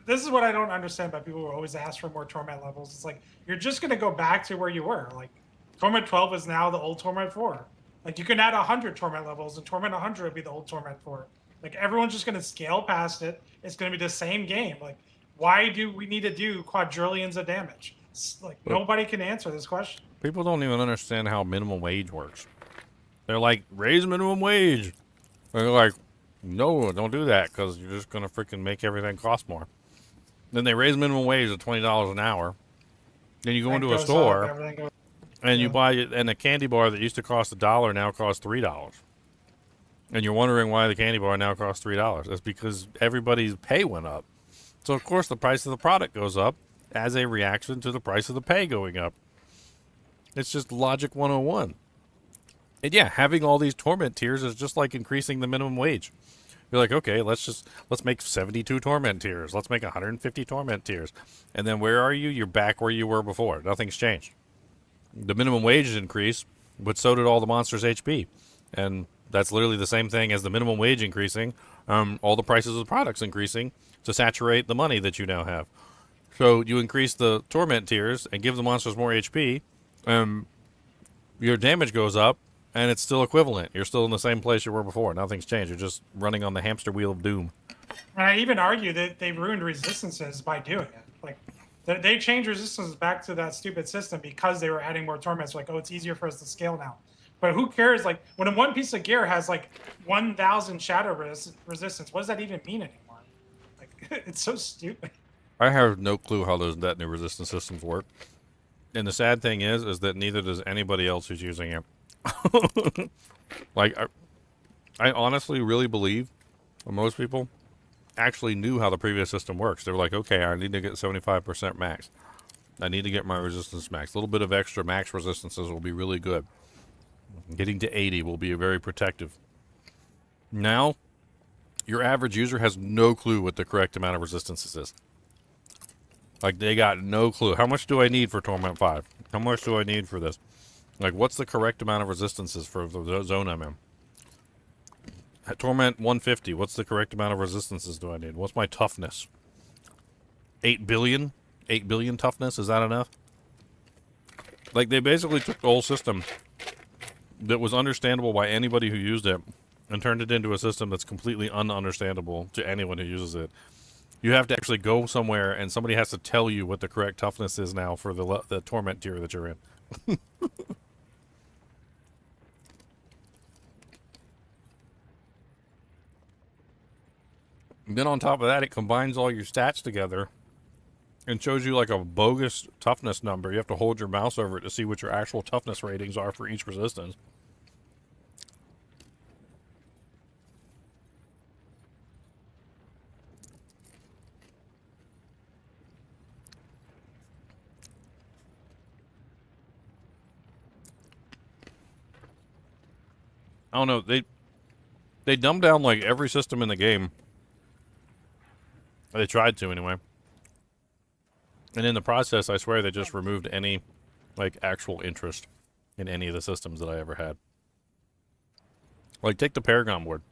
This is what I don't understand about people who always ask for more torment levels. It's like, you're just going to go back to where you were. Like, Torment 12 is now the old Torment 4. Like, you can add 100 torment levels, and Torment 100 would be the old Torment 4. Like, everyone's just going to scale past it. It's going to be the same game. Like, why do we need to do quadrillions of damage? It's like, nobody can answer this question. People don't even understand how minimum wage works. They're like, raise minimum wage. They're like, no, don't do that because you're just going to freaking make everything cost more. Then they raise minimum wage to $20 an hour. Then you go into a store and you buy it, and a candy bar that used to cost $1 now costs $3. And you're wondering why the candy bar now costs $3. That's because everybody's pay went up. So, of course, the price of the product goes up as a reaction to the price of the pay going up. It's just logic 101. And yeah, having all these torment tiers is just like increasing the minimum wage. You're like, okay, let's make 72 torment tiers. Let's make 150 torment tiers. And then where are you? You're back where you were before. Nothing's changed. The minimum wage increased, but so did all the monsters' HP. And that's literally the same thing as the minimum wage increasing. All the prices of the products increasing to saturate the money that you now have. So you increase the torment tiers and give the monsters more HP. Your damage goes up, and it's still equivalent. You're still in the same place you were before. Nothing's changed. You're just running on the hamster wheel of doom. And I even argue that they ruined resistances by doing it. Like, they changed resistance back to that stupid system because they were adding more torments. Like, oh, it's easier for us to scale now. But who cares? Like, when one piece of gear has like 1,000 shadow resistance, what does that even mean anymore? Like, it's so stupid. I have no clue how that new resistance systems work. And the sad thing is that neither does anybody else who's using it. Like, I honestly really believe most people actually knew how the previous system works. They were like, okay, I need to get 75% max. I need to get my resistance max. A little bit of extra max resistances will be really good. Getting to 80 will be very protective. Now, your average user has no clue what the correct amount of resistances is. Like, they got no clue. How much do I need for Torment 5? How much do I need for this? Like, what's the correct amount of resistances for the zone I'm in? At Torment 150, what's the correct amount of resistances do I need? What's my toughness? 8 billion? 8 billion toughness? Is that enough? Like, they basically took the whole system that was understandable by anybody who used it and turned it into a system that's completely ununderstandable to anyone who uses it. You have to actually go somewhere, and somebody has to tell you what the correct toughness is now for the Torment tier that you're in. And then on top of that, it combines all your stats together and shows you like a bogus toughness number. You have to hold your mouse over it to see what your actual toughness ratings are for each resistance. I don't know. They dumbed down like every system in the game. They tried to, anyway. And in the process, I swear they just removed any, like, actual interest in any of the systems that I ever had. Like, take the Paragon board.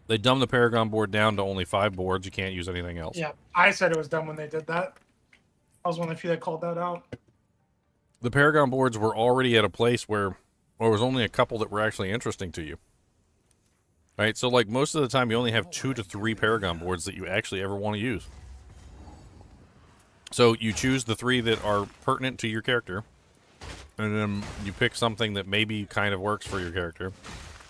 They dumbed the Paragon board down to only 5 boards. You can't use anything else. Yeah, I said it was dumb when they did that. I was one of the few that called that out. The Paragon boards were already at a place where there was only a couple that were actually interesting to you. Right, so like most of the time you only have 2 to 3 Paragon boards that you actually ever want to use. So you choose the 3 that are pertinent to your character, and then you pick something that maybe kind of works for your character.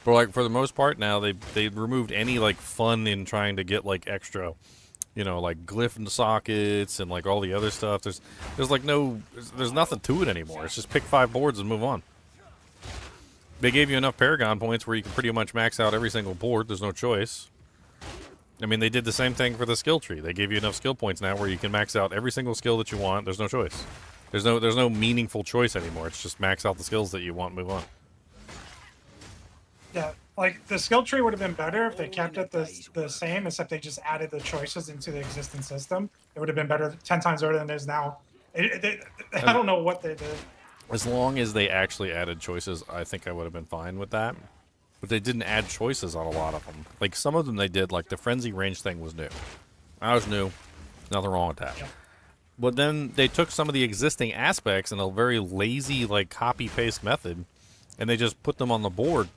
But like for the most part now, they removed any like fun in trying to get like extra, you know, like glyph and sockets and like all the other stuff. There's like there's nothing to it anymore. It's just pick 5 boards and move on. They gave you enough Paragon points where you can pretty much max out every single board. There's no choice. I mean, they did the same thing for the skill tree. They gave you enough skill points now where you can max out every single skill that you want. There's no choice. There's no meaningful choice anymore. It's just max out the skills that you want and move on. Yeah, like the skill tree would have been better if they kept it the same, except they just added the choices into the existing system. It would have been better, 10 times better than it is now. I don't know what they did. As long as they actually added choices, I think I would have been fine with that. But they didn't add choices on a lot of them. Like, some of them they did, like the Frenzy range thing was new. That was new. Nothing wrong with that. Yeah. But then they took some of the existing aspects in a very lazy, like, copy-paste method, and they just put them on the board.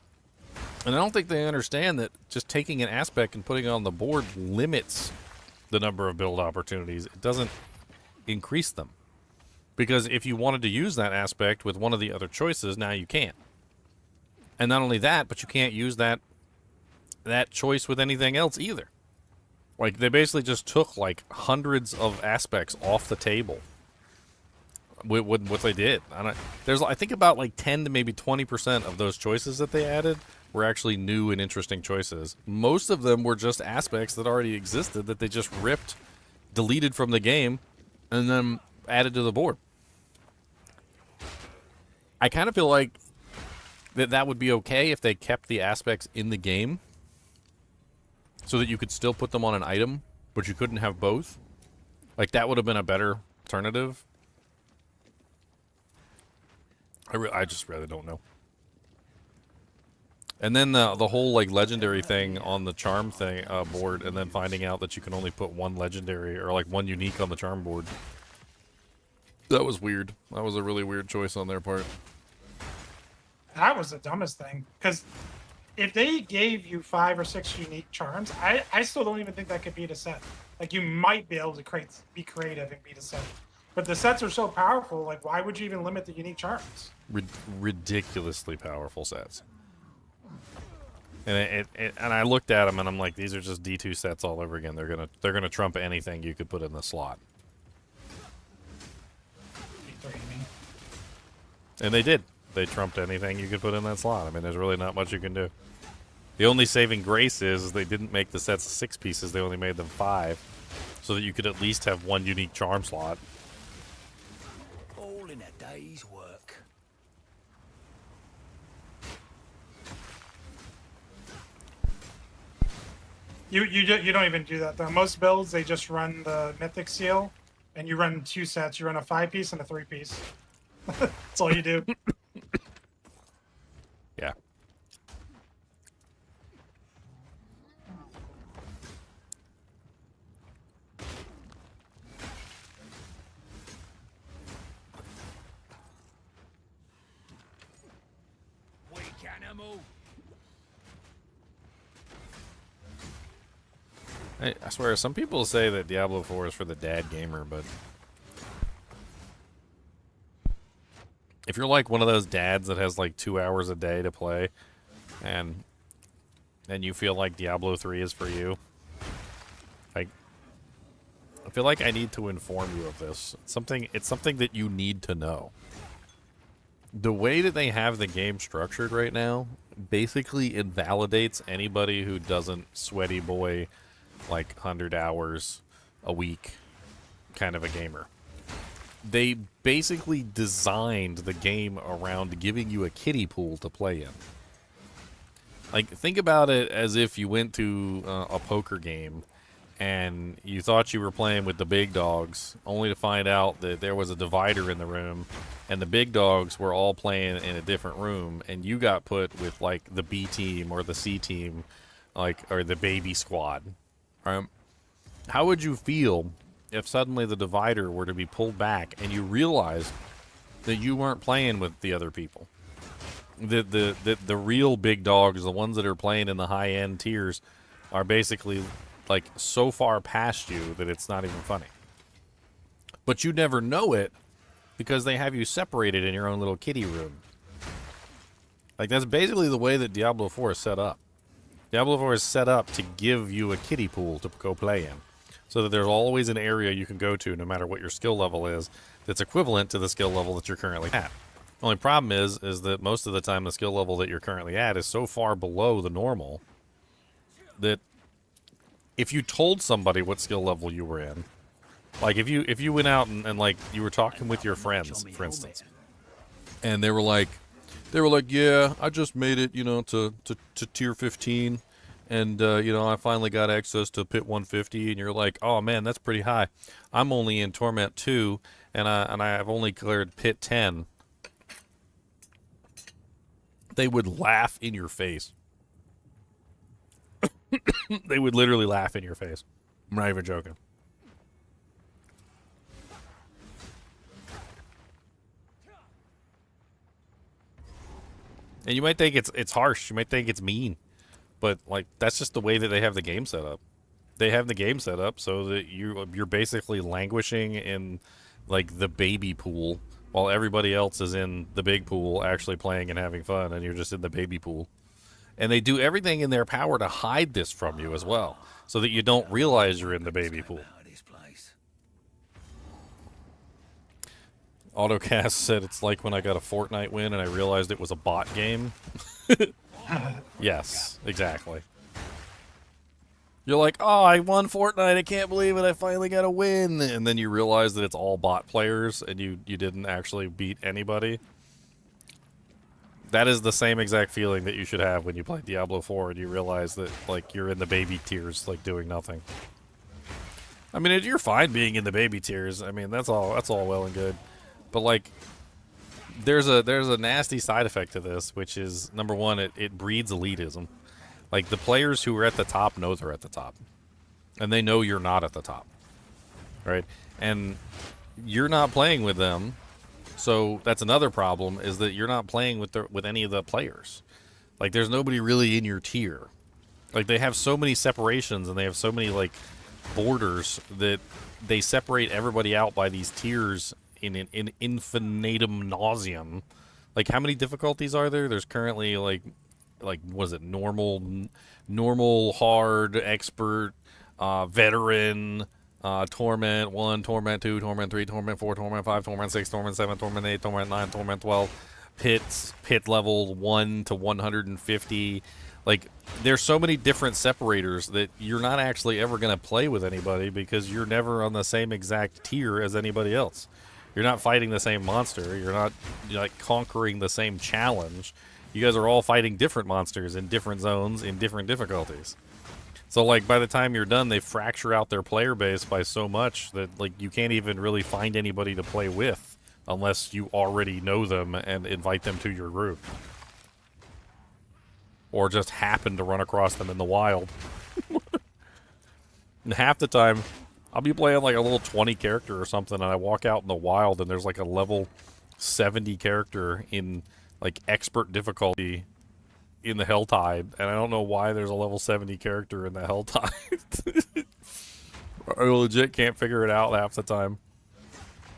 And I don't think they understand that just taking an aspect and putting it on the board limits the number of build opportunities. It doesn't increase them. Because if you wanted to use that aspect with one of the other choices, now you can't. And not only that, but you can't use that choice with anything else either. Like, they basically just took, like, hundreds of aspects off the table with what they did. I think about, like, 10 to maybe 20% of those choices that they added were actually new and interesting choices. Most of them were just aspects that already existed that they just ripped, deleted from the game, and then added to the board. I kind of feel like that would be okay if they kept the aspects in the game so that you could still put them on an item, but you couldn't have both. Like, that would have been a better alternative. I just really don't know. And then the whole, like, legendary thing on the charm thing board, and then finding out that you can only put one legendary or, like, one unique on the charm board. That was weird. That was a really weird choice on their part. That was the dumbest thing. Because if they gave you 5 or 6 unique charms, I still don't even think that could beat a set. Like, you might be able to be creative and beat a set. But the sets are so powerful, like, why would you even limit the unique charms? Ridiculously powerful sets. And and I looked at them and I'm like, these are just D2 sets all over again. They're gonna trump anything you could put in the slot. D3, you mean? And they did. They trumped anything you could put in that slot. I mean, there's really not much you can do. The only saving grace is they didn't make the sets 6 pieces. They only made them 5, so that you could at least have one unique charm slot. All in a day's work. You don't even do that though. Most builds, they just run the mythic seal, and you run 2 sets. You run a 5-piece and a 3-piece. That's all you do. Yeah. Weak animal. I swear, some people say that Diablo 4 is for the dad gamer, but if you're like one of those dads that has like 2 hours a day to play, and you feel like Diablo 3 is for you, I feel like I need to inform you of this. It's something that you need to know. The way that they have the game structured right now basically invalidates anybody who doesn't sweaty boy like 100 hours a week kind of a gamer. They basically designed the game around giving you a kiddie pool to play in. Like, think about it as if you went to a poker game and you thought you were playing with the big dogs, only to find out that there was a divider in the room and the big dogs were all playing in a different room, and you got put with like the B team or the C team, like, or the baby squad. How would you feel if suddenly the divider were to be pulled back and you realized that you weren't playing with the other people? The real big dogs, the ones that are playing in the high end tiers, are basically like so far past you that it's not even funny. But you never know it because they have you separated in your own little kiddie room. Like, that's basically the way that Diablo 4 is set up. Diablo 4 is set up to give you a kiddie pool to go play in, so that there's always an area you can go to, no matter what your skill level is, that's equivalent to the skill level that you're currently at. The only problem is that most of the time the skill level that you're currently at is so far below the normal that if you told somebody what skill level you were in, like if you went out and like you were talking with your friends, for instance, and they were like, yeah, I just made it, to tier 15, and I finally got access to pit 150, and you're like, oh man, that's pretty high. I'm only in Torment 2, and I have only cleared pit 10. They would laugh in your face. They would literally laugh in your face. I'm not even joking. And you might think it's harsh. You might think it's mean. But, like, that's just the way that they have the game set up. They have the game set up so that you're basically languishing in, like, the baby pool while everybody else is in the big pool actually playing and having fun, and you're just in the baby pool. And they do everything in their power to hide this from you as well, so that you don't realize you're in the baby pool. Autocast said it's like when I got a Fortnite win and I realized it was a bot game. Yes, exactly. You're like, oh, I won Fortnite, I can't believe it, I finally got a win. And then you realize that it's all bot players and you didn't actually beat anybody. That is the same exact feeling that you should have when you play Diablo 4 and you realize that, like, you're in the baby tiers, like, doing nothing. I mean, you're fine being in the baby tiers. I mean, that's all well and good. But, like, there's a nasty side effect to this, which is, number one, it breeds elitism. Like, the players who are at the top know they're at the top. And they know you're not at the top. Right? And you're not playing with them. So that's another problem, is that you're not playing with any of the players. Like, there's nobody really in your tier. Like, they have so many separations and they have so many, like, borders that they separate everybody out by these tiers in infinitum nauseam. Like, how many difficulties are there? There's currently, like what is it? Normal, hard, expert, veteran, Torment 1, Torment 2, Torment 3, Torment 4, Torment 5, Torment 6, Torment 7, Torment 8, Torment 9, Torment 12, pit level 1 to 150. Like, there's so many different separators that you're not actually ever going to play with anybody because you're never on the same exact tier as anybody else. You're not fighting the same monster. You're not, like, conquering the same challenge. You guys are all fighting different monsters in different zones in different difficulties. So, like, by the time you're done, they fracture out their player base by so much that, like, you can't even really find anybody to play with unless you already know them and invite them to your group. Or just happen to run across them in the wild. And half the time, I'll be playing, like, a little 20 character or something, and I walk out in the wild, and there's, like, a level 70 character in, like, expert difficulty in the Helltide, and I don't know why there's a level 70 character in the Helltide. I legit can't figure it out half the time.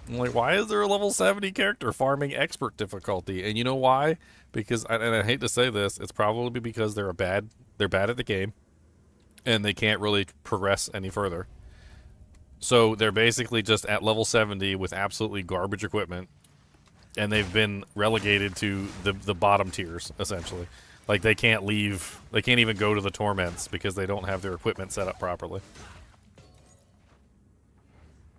I'm like, why is there a level 70 character farming expert difficulty? And you know why? Because, and I hate to say this, it's probably because they're bad at the game, and they can't really progress any further. So they're basically just at level 70 with absolutely garbage equipment, and they've been relegated to the bottom tiers, essentially. Like, they can't leave, they can't even go to the Torments because they don't have their equipment set up properly.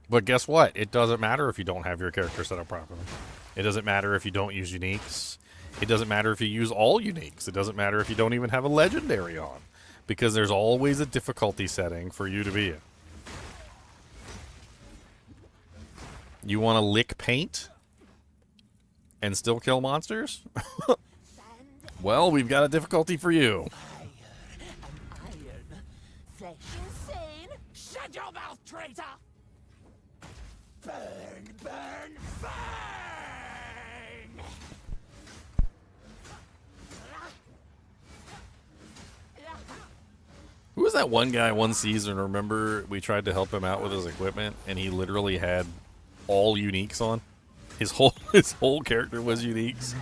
But guess what? It doesn't matter if you don't have your character set up properly. It doesn't matter if you don't use uniques. It doesn't matter if you use all uniques. It doesn't matter if you don't even have a legendary on. Because there's always a difficulty setting for you to be in. You want to lick paint and still kill monsters? Well, we've got a difficulty for you. Flesh insane. Shut your mouth, traitor! Burn, burn, burn! Who was that one guy one season? Remember, we tried to help him out with his equipment, and he literally had all uniques on. His whole character was uniques.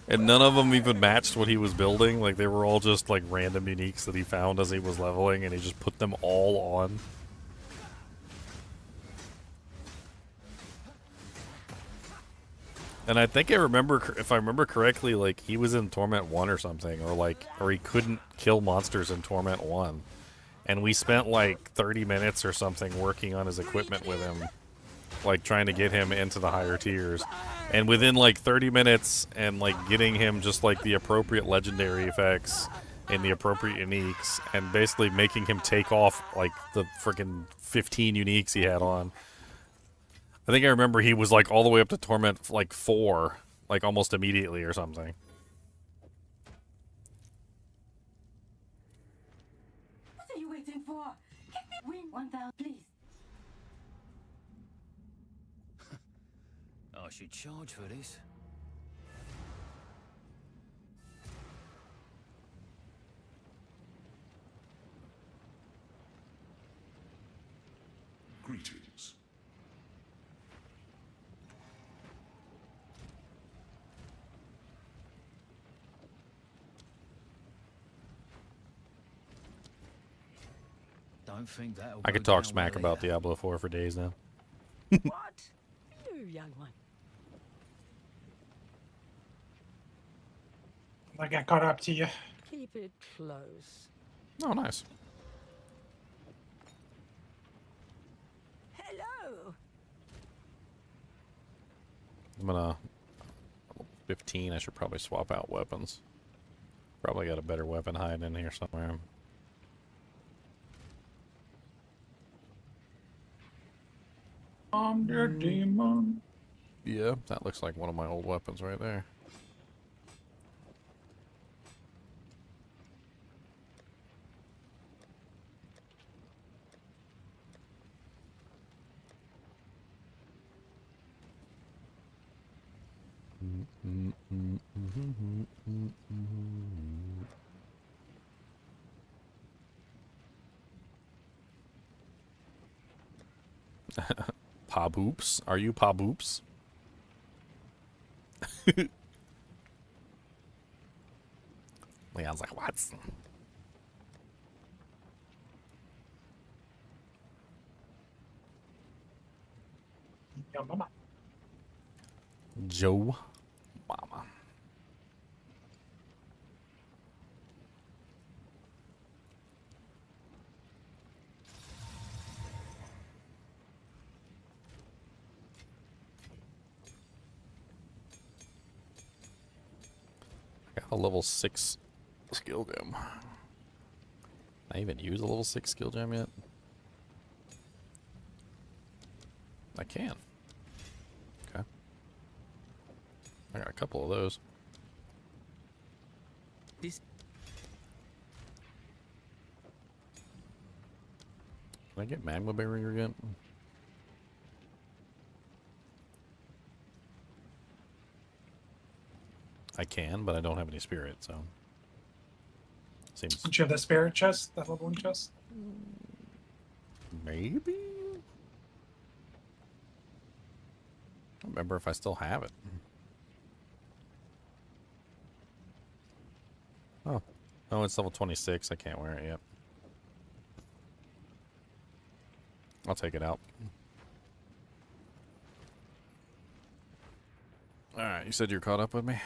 And none of them even matched what he was building. Like, they were all just, like, random uniques that he found as he was leveling, and he just put them all on. And I think I remember, if I remember correctly, like, he was in Torment 1 or something, or he couldn't kill monsters in Torment 1. And we spent, like, 30 minutes or something working on his equipment with him, like, trying to get him into the higher tiers. And within, like, 30 minutes and, like, getting him just, like, the appropriate legendary effects and the appropriate uniques and basically making him take off, like, the freaking 15 uniques he had on. I think I remember he was, like, all the way up to Torment, like, 4, like, almost immediately or something. What are you waiting for? Get me win 1,000, please. I should charge for this. Greetings. Don't think that'll I go could talk down smack well about either. Diablo 4 for days now. What? You young one. I got caught up to you. Keep it close. Oh, nice. Hello. I'm gonna 15. I should probably swap out weapons. Probably got a better weapon hiding in here somewhere. I'm your demon. Yeah, that looks like one of my old weapons right there. Paboops? Are you Paboops? Leon's like, what? Yo, mama. Joe Mama. I got a level 6 skill gem. I even use a level 6 skill gem yet? I can. Okay. I got a couple of those. This Can I get magma barrier yet? I can, but I don't have any spirit, so seems Don't you have the spirit chest, that level 1 chest? maybe. I don't remember if I still have it. Oh, oh, it's level 26. I can't wear it yet. I'll take it out. All right, you said you're caught up with me.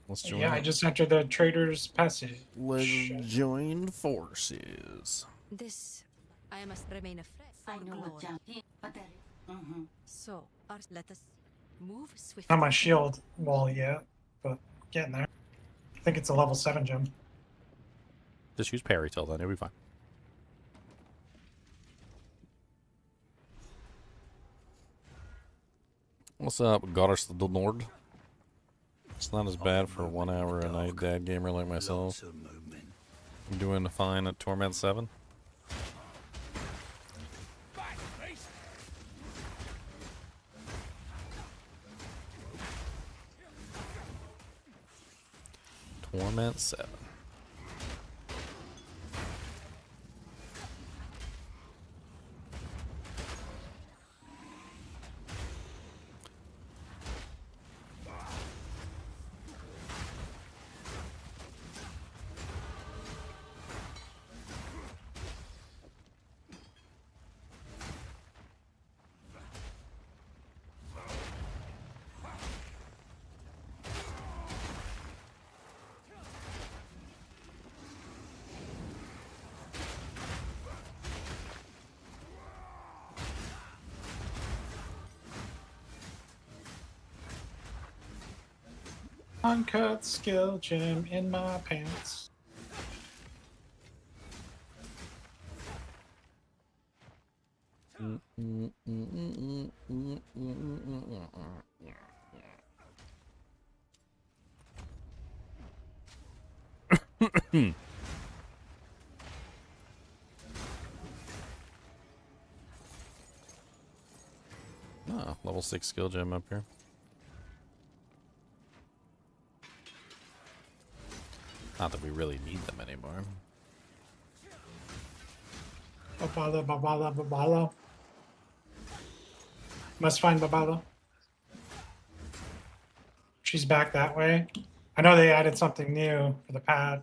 Let's join. Yeah, I just entered the trader's passage. Let's join forces. This, I must remain a friend. I know what jump in, but there is. So, let us move swiftly. Not my shield wall yet, but getting there. I think it's a level 7 gem. Just use parry till then. It'll be fine. What's up, Goddess the Nord? It's not as bad for a 1 hour a night dad gamer like myself. I'm doing fine at Torment 7. Torment 7. Uncut skill gem in my pants. Oh, level 6 skill gem up here. Not that we really need them anymore. Babala, babala, babala. Must find Babala. She's back that way. I know they added something new for the pad.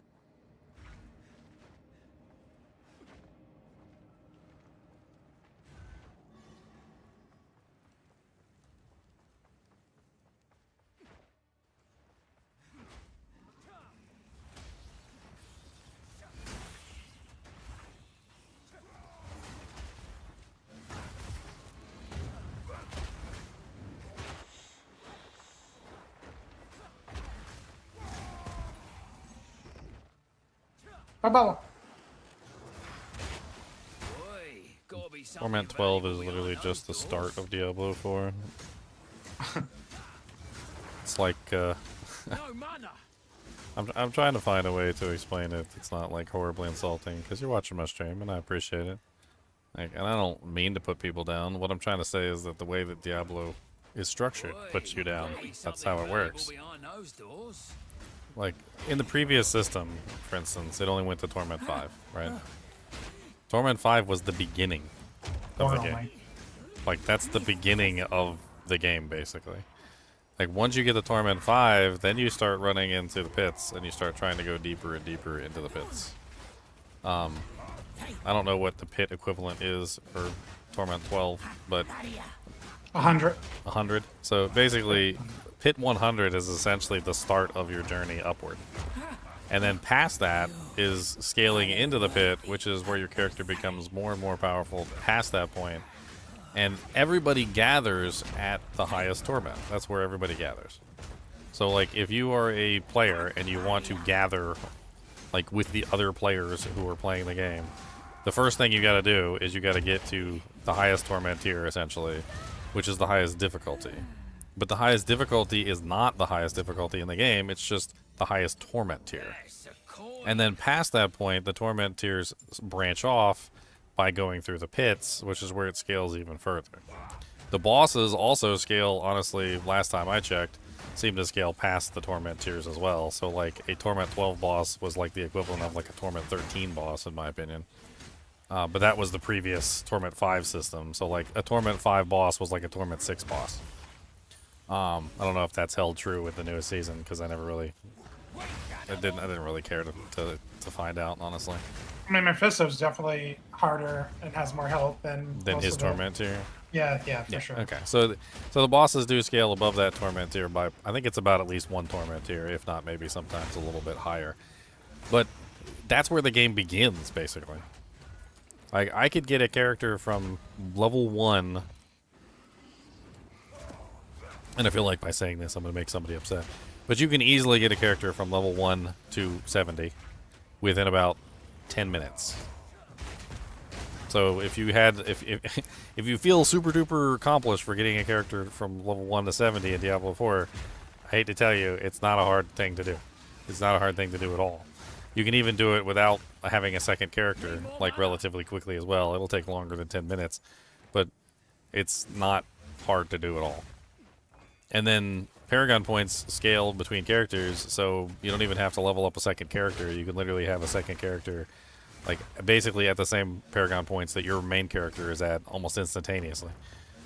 Bye-bye. Torment 12 is literally just the start of Diablo 4. It's like, I'm trying to find a way to explain it. It's not like horribly insulting because you're watching my stream and I appreciate it. Like, and I don't mean to put people down. What I'm trying to say is that the way that Diablo is structured puts you down. That's how it works. Like in the previous system, for instance, it only went to Torment 5, right? Torment 5 was the beginning of the game. Like that's the beginning of the game basically. Like once you get to Torment 5, then you start running into the pits and you start trying to go deeper and deeper into the pits. I don't know what the pit equivalent is for Torment 12, but 100. 100. So basically, pit 100 is essentially the start of your journey upward. And then past that is scaling into the pit, which is where your character becomes more and more powerful past that point. And everybody gathers at the highest torment. That's where everybody gathers. So like if you are a player and you want to gather like with the other players who are playing the game, the first thing you got to do is you got to get to the highest torment tier essentially, which is the highest difficulty. But the highest difficulty is not the highest difficulty in the game, it's just the highest torment tier. And then past that point, the torment tiers branch off by going through the pits, which is where it scales even further. The bosses also scale, honestly, last time I checked, seem to scale past the torment tiers as well. So like a Torment 12 boss was like the equivalent of like a Torment 13 boss in my opinion. But that was the previous Torment 5 system. So like a Torment 5 boss was like a Torment 6 boss. I don't know if that's held true with the newest season because I never really, I didn't really care to find out, honestly. I mean, Mephisto's definitely harder and has more health than his torment tier. Yeah, for sure. Okay, so the bosses do scale above that torment tier by, I think it's about at least one torment tier, if not maybe sometimes a little bit higher. But that's where the game begins, basically. Like I could get a character from level 1, and I feel like by saying this I'm going to make somebody upset. But you can easily get a character from level 1 to 70 within about 10 minutes. So if you had, if you feel super duper accomplished for getting a character from level 1 to 70 in Diablo 4, I hate to tell you, it's not a hard thing to do. It's not a hard thing to do at all. You can even do it without having a second character, like relatively quickly as well. It'll take longer than 10 minutes, but it's not hard to do at all. And then Paragon points scale between characters, so you don't even have to level up a second character. You can literally have a second character, like basically at the same Paragon points that your main character is at almost instantaneously.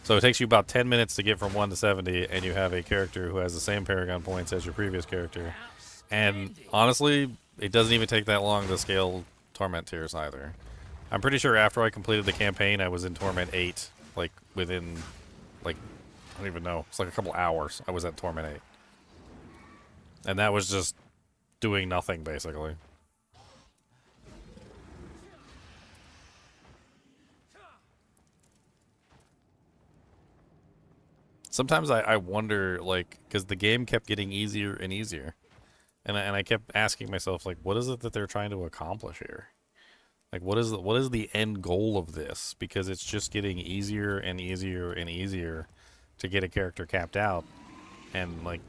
So it takes you about 10 minutes to get from 1 to 70, and you have a character who has the same Paragon points as your previous character. And honestly, it doesn't even take that long to scale Torment tiers either. I'm pretty sure after I completed the campaign, I was in Torment 8, like within, like, I don't even know. It's like a couple hours I was at Torment 8. And that was just doing nothing, basically. Sometimes I wonder, like, because the game kept getting easier and easier. And I kept asking myself, like, what is it that they're trying to accomplish here? Like, what is the end goal of this? Because it's just getting easier and easier and easier to get a character capped out. And, like,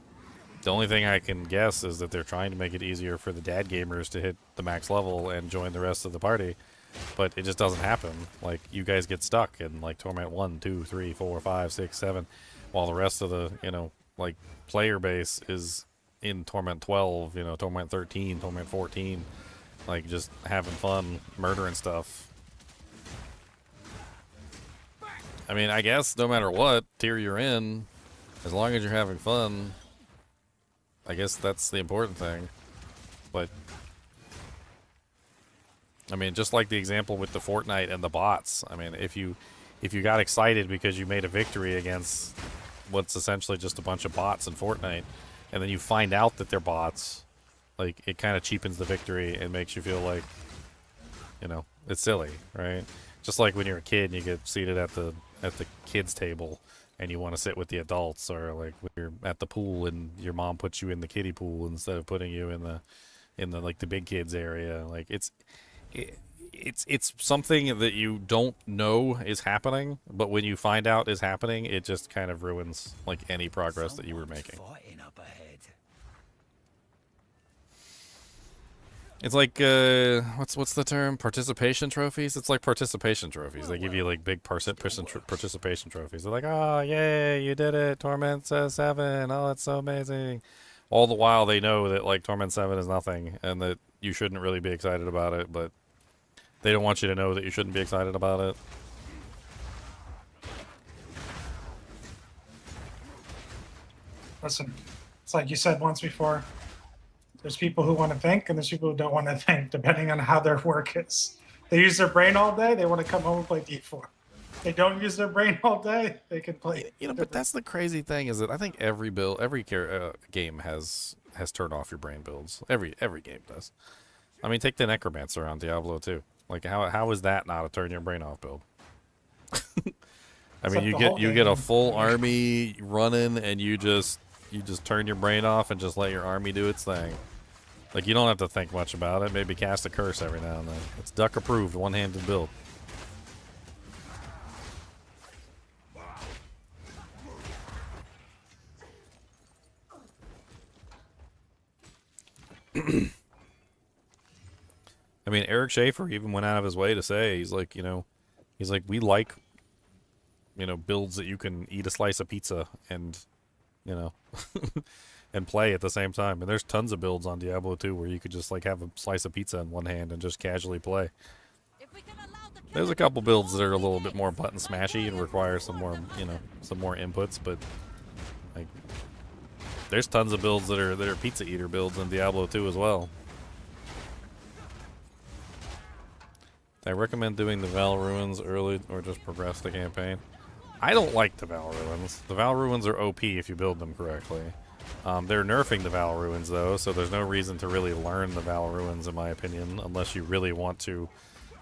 the only thing I can guess is that they're trying to make it easier for the dad gamers to hit the max level and join the rest of the party. But it just doesn't happen. Like, you guys get stuck in, like, Torment 1, 2, 3, 4, 5, 6, 7, while the rest of the, you know, like, player base is in Torment 12, you know, Torment 13, Torment 14, like, just having fun, murdering stuff. I mean, I guess no matter what tier you're in, as long as you're having fun, I guess that's the important thing. But I mean, just like the example with the Fortnite and the bots, I mean, if you got excited because you made a victory against what's essentially just a bunch of bots in Fortnite, and then you find out that they're bots, like, it kind of cheapens the victory and makes you feel like, you know, it's silly, right? Just like when you're a kid and you get seated at the kids table and you want to sit with the adults, or like when you're at the pool and your mom puts you in the kiddie pool instead of putting you in in the like the big kids area. Like it's something that you don't know is happening, but when you find out is happening, it just kind of ruins like any progress that you were making. Fighting up ahead. It's like what's the term? Participation trophies. It's like participation trophies. They give you like big participation trophies. They're like, oh yay, you did it, Torment 7. Oh, it's so amazing. All the while they know that like Torment 7 is nothing and that you shouldn't really be excited about it, but they don't want you to know that you shouldn't be excited about it. Listen, it's like you said once before. There's people who want to think, and there's people who don't want to think, depending on how their work is. They use their brain all day, they want to come home and play D4. They don't use their brain all day, they can play. You know, but that's the crazy thing is that I think every game has turned off your brain builds. Every game does. I mean, take the Necromancer on Diablo 2. Like, how is that not a turn your brain off build? I mean, you get a full army running, and you just turn your brain off and just let your army do its thing. Like, you don't have to think much about it. Maybe cast a curse every now and then. It's duck approved, one-handed build. I mean, Eric Schaefer even went out of his way to say, he's like, we like, builds that you can eat a slice of pizza and, and play at the same time. And there's tons of builds on Diablo 2 where you could just like have a slice of pizza in one hand and just casually play. There's a couple builds that are a little bit more button smashy and require some more, some more inputs, but like there's tons of builds that are pizza eater builds in Diablo 2 as well. I recommend doing the Val Ruins early or just progress the campaign. I don't like the Val Ruins. The Val Ruins are OP if you build them correctly. They're nerfing the Val Ruins though, so there's no reason to really learn the Val Ruins in my opinion, unless you really want to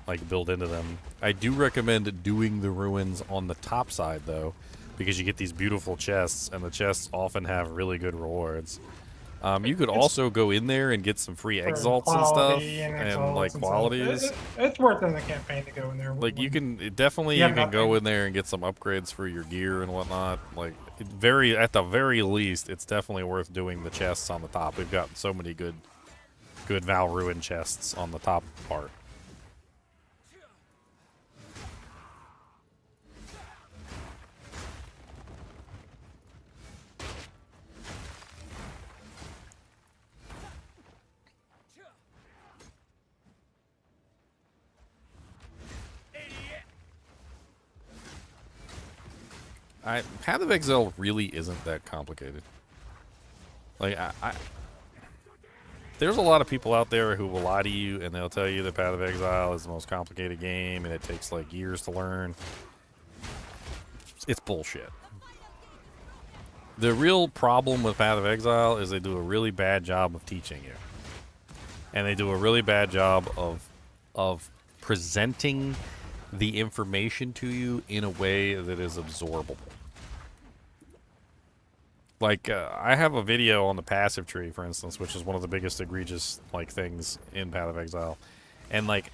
like build into them. I do recommend doing the ruins on the top side though, because you get these beautiful chests, and the chests often have really good rewards. You could also go in there and get some free exalts and stuff, and like qualities. It's worth it in the campaign to go in there. Like you can go in there and get some upgrades for your gear and whatnot. Like at the very least, it's definitely worth doing the chests on the top. We've got so many good Val Ruin chests on the top part. Path of Exile really isn't that complicated. Like, there's a lot of people out there who will lie to you, and they'll tell you that Path of Exile is the most complicated game, and it takes, like, years to learn. It's bullshit. The real problem with Path of Exile is they do a really bad job of teaching you. And they do a really bad job of presenting the information to you in a way that is absorbable. Like, I have a video on the passive tree, for instance, which is one of the biggest egregious, like, things in Path of Exile. And, like,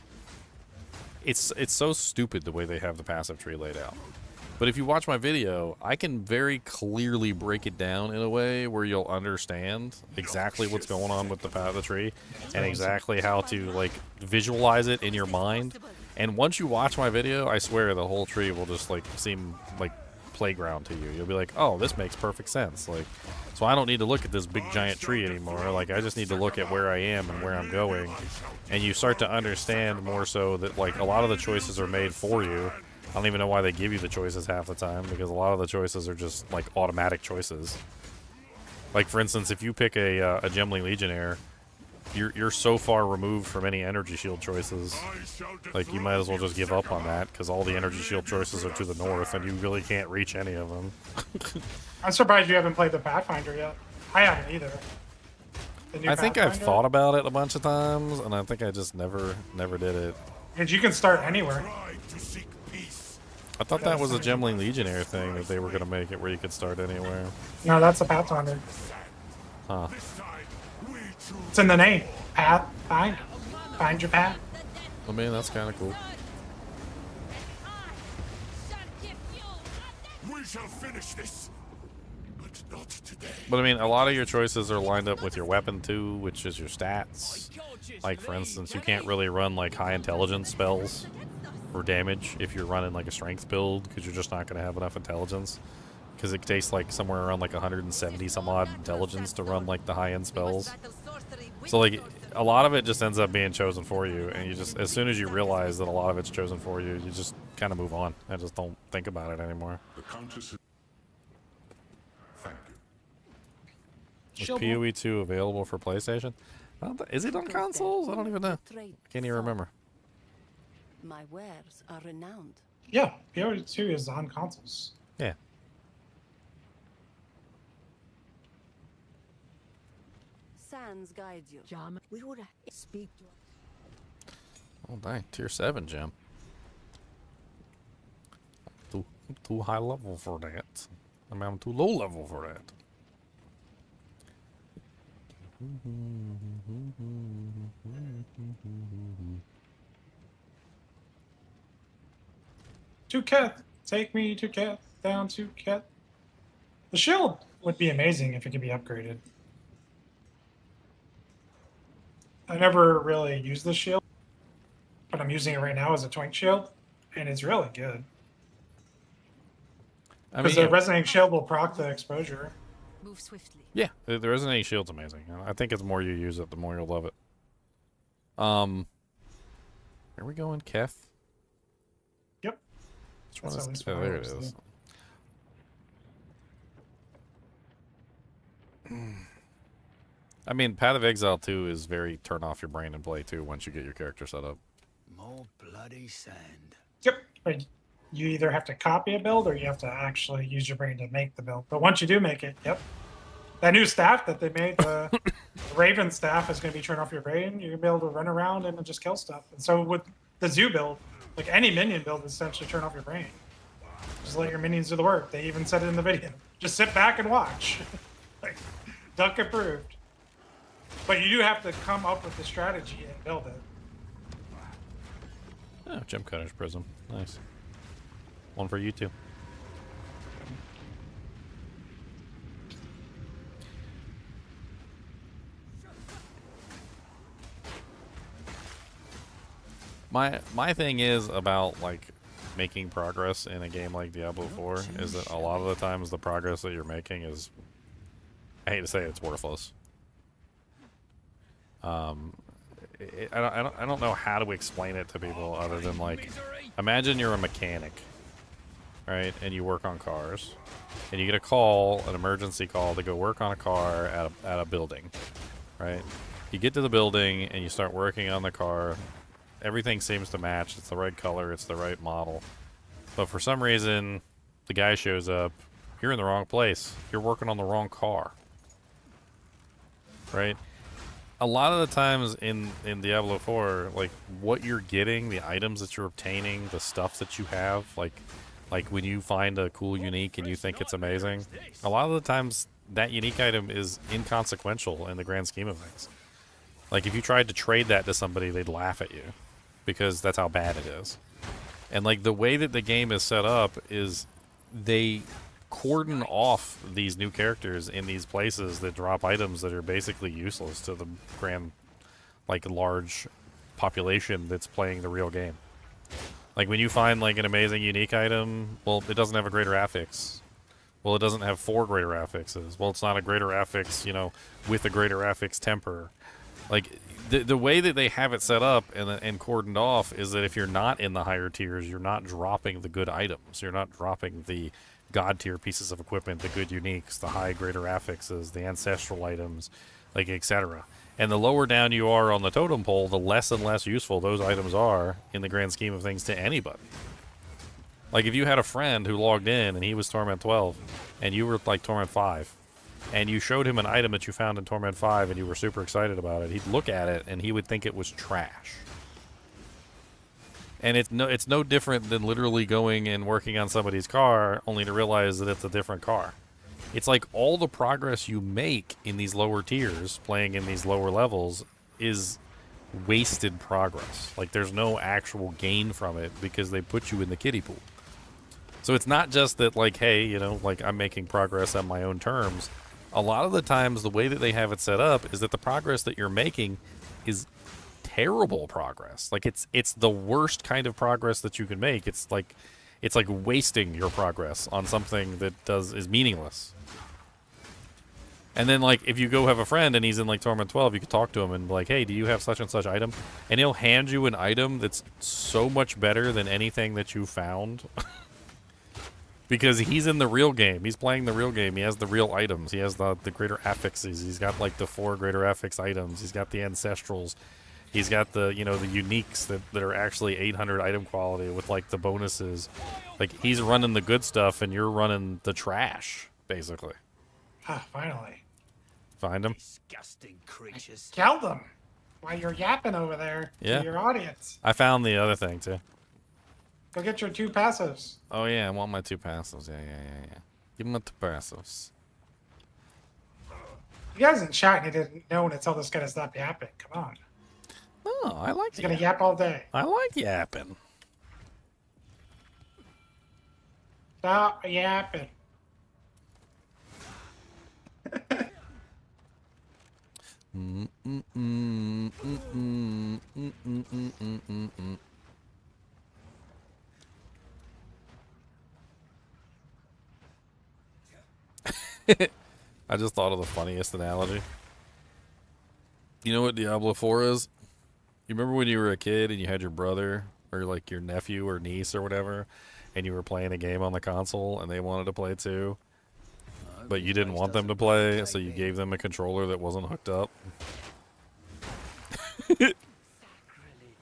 it's so stupid the way they have the passive tree laid out. But if you watch my video, I can very clearly break it down in a way where you'll understand exactly what's going on with the path of the tree and exactly how to, like, visualize it in your mind. And once you watch my video, I swear the whole tree will just, like, seem like playground to you. You'll be like, oh, this makes perfect sense. Like, so I don't need to look at this big giant tree anymore. Like, I just need to look at where I am and where I'm going. And you start to understand more so that, like, a lot of the choices are made for you. I don't even know why they give you the choices half the time, because a lot of the choices are just, like, automatic choices. Like, for instance, if you pick a Gemling Legionnaire, you're so far removed from any energy shield choices. Like, you might as well just give up on that, because all the energy shield choices are to the north, and you really can't reach any of them. I'm surprised you haven't played the Pathfinder yet. I haven't either. I think I've thought about it a bunch of times, and I think I just never did it. Because you can start anywhere. I thought that was a Gemling Legionnaire thing, that they were going to make it where you could start anywhere. No, that's a Pathfinder. Huh. It's in the name. path, find your path. I mean, that's kind of cool. We shall finish this, but not today. But I mean, a lot of your choices are lined up with your weapon too, which is your stats. Like for instance, you can't really run like high intelligence spells for damage if you're running like a strength build, because you're just not going to have enough intelligence. Because it takes like somewhere around like 170 some odd intelligence to run like the high end spells. So like a lot of it just ends up being chosen for you, and you just, as soon as you realize that a lot of it's chosen for you, you just kind of move on. I just don't think about it anymore. The Countess. Thank you. Is PoE 2 available for PlayStation? Is it on consoles? I don't even know. I can't even remember. My wares are renowned. Yeah, PoE2 is on consoles. Yeah. Sans guide you. We would speak to. Oh dang, tier 7 gem. Too high level for that. I mean, I'm too low level for that. To Keth, take me to Keth, down to Keth. The shield would be amazing if it could be upgraded. I never really used the shield, but I'm using it right now as a twink shield, and it's really good. Because the resonating shield will proc the exposure. Move swiftly. Yeah, the resonating shield's amazing. I think the more you use it, the more you'll love it. Are we going Keth? Yep. Which one is? Oh, there it is. I mean, Path of Exile 2 is very turn off your brain and play too once you get your character set up. More bloody sand. Yep. But you either have to copy a build or you have to actually use your brain to make the build. But once you do make it, yep. That new staff that they made, the Raven staff, is going to be turn off your brain. You're going to be able to run around and just kill stuff. And so with the Zoo build, like any minion build, is essentially turn off your brain. Just let your minions do the work. They even said it in the video. Just sit back and watch. Like, Duck approved. But you do have to come up with the strategy and build it. Oh, Gem Cutter's Prism. Nice. One for you too. My thing is about like making progress in a game like Diablo 4 is that a lot of the times the progress that you're making is, I hate to say it, it's worthless. I don't know how to explain it to people other than like, imagine you're a mechanic, right? And you work on cars, and you get a call, an emergency call, to go work on a car at a building, right? You get to the building and you start working on the car. Everything seems to match. It's the right color. It's the right model. But for some reason, the guy shows up. You're in the wrong place. You're working on the wrong car, right? A lot of the times in Diablo 4, like, what you're getting, the items that you're obtaining, the stuff that you have, like when you find a cool unique and you think it's amazing, a lot of the times that unique item is inconsequential in the grand scheme of things. Like, if you tried to trade that to somebody, they'd laugh at you because that's how bad it is. And, like, the way that the game is set up is they cordon off these new characters in these places that drop items that are basically useless to the grand, like, large population that's playing the real game. Like, when you find, like, an amazing unique item, well, it doesn't have a greater affix. Well, it doesn't have 4 greater affixes. Well, it's not a greater affix, you know, with a greater affix temper. Like, the way that they have it set up and cordoned off is that if you're not in the higher tiers, you're not dropping the good items. You're not dropping the god tier pieces of equipment, the good uniques, the high greater affixes, the ancestral items, like, etc. And the lower down you are on the totem pole, the less and less useful those items are in the grand scheme of things to anybody. Like, if you had a friend who logged in and he was Torment 12 and you were like Torment 5, and you showed him an item that you found in Torment 5 and you were super excited about it, he'd look at it and he would think it was trash. And it's no different than literally going and working on somebody's car only to realize that it's a different car. It's like all the progress you make in these lower tiers, playing in these lower levels, is wasted progress. Like, there's no actual gain from it because they put you in the kiddie pool. So it's not just that, like, hey, you know, like, I'm making progress on my own terms. A lot of the times, the way that they have it set up is that the progress that you're making is terrible progress. Like, it's the worst kind of progress that you can make. It's like wasting your progress on something that is meaningless. And then, like, if you go have a friend and he's in, like, Torment 12, you could talk to him and be like, hey, do you have such and such item? And he'll hand you an item that's so much better than anything that you found. Because he's in the real game. He's playing the real game. He has the real items. He has the greater affixes. He's got, like, the 4 greater affix items. He's got the ancestrals. He's got the, you know, the uniques that are actually 800 item quality with, like, the bonuses. Like, he's running the good stuff and you're running the trash, basically. Ah, finally. Find him. Disgusting creatures. Kill them while you're yapping over there Yeah. to your audience. I found the other thing, too. Go get your 2 passives. Oh, yeah, I want my 2 passives. Yeah. Give me my 2 passives. You guys in chat, you didn't know to tell this guy to stop yapping. Come on. Oh, I like He's going to yap all day. I like yapping. Stop yapping. I just thought of the funniest analogy. You know what Diablo 4 is? You remember when you were a kid and you had your brother or like your nephew or niece or whatever, and you were playing a game on the console and they wanted to play too, but you didn't want them to play, so you gave them a controller that wasn't hooked up?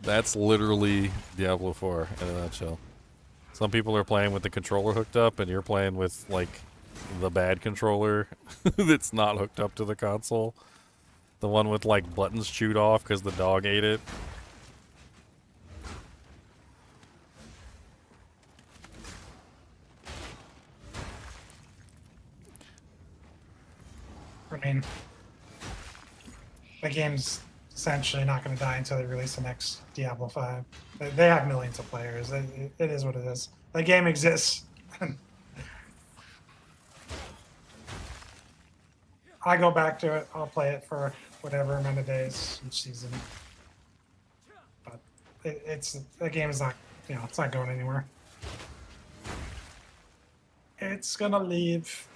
That's literally Diablo 4 in a nutshell. Some people are playing with the controller hooked up and you're playing with like the bad controller that's not hooked up to the console. The one with like buttons chewed off because the dog ate it. I mean, the game's essentially not going to die until they release the next Diablo 5. They have millions of players. It is what it is. The game exists. I go back to it. I'll play it for whatever amount of days each season. But the game is not, it's not going anywhere. It's gonna leave.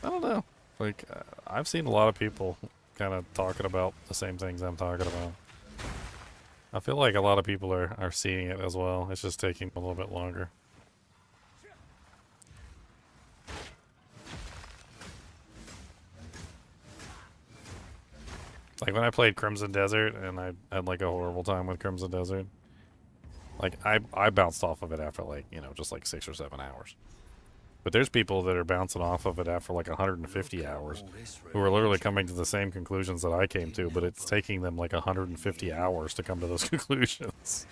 I don't know. Like, I've seen a lot of people kind of talking about the same things I'm talking about. I feel like a lot of people are seeing it as well. It's just taking a little bit longer. Like when I played Crimson Desert and I had like a horrible time with Crimson Desert, like I bounced off of it after like, just like 6 or 7 hours. But there's people that are bouncing off of it after like 150 hours who are literally coming to the same conclusions that I came to, but it's taking them like 150 hours to come to those conclusions.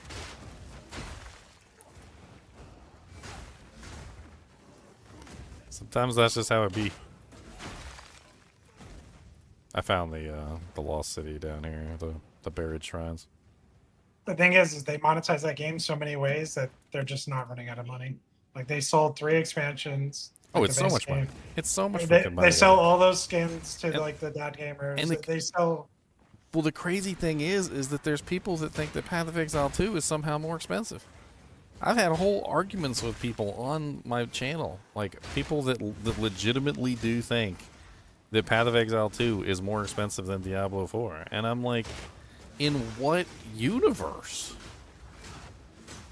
Sometimes that's just how it be. I found the lost city down here, the buried shrines. The thing is they monetize that game so many ways that they're just not running out of money. Like they sold 3 expansions. Oh, like it's so much game. money. It's so much They, fucking money. they sell all those skins to like the dad gamers. And They sell. Well, the crazy thing is that there's people that think that Path of Exile 2 is somehow more expensive. I've had whole arguments with people on my channel, like people that legitimately do think that Path of Exile 2 is more expensive than Diablo 4. And I'm like, in what universe?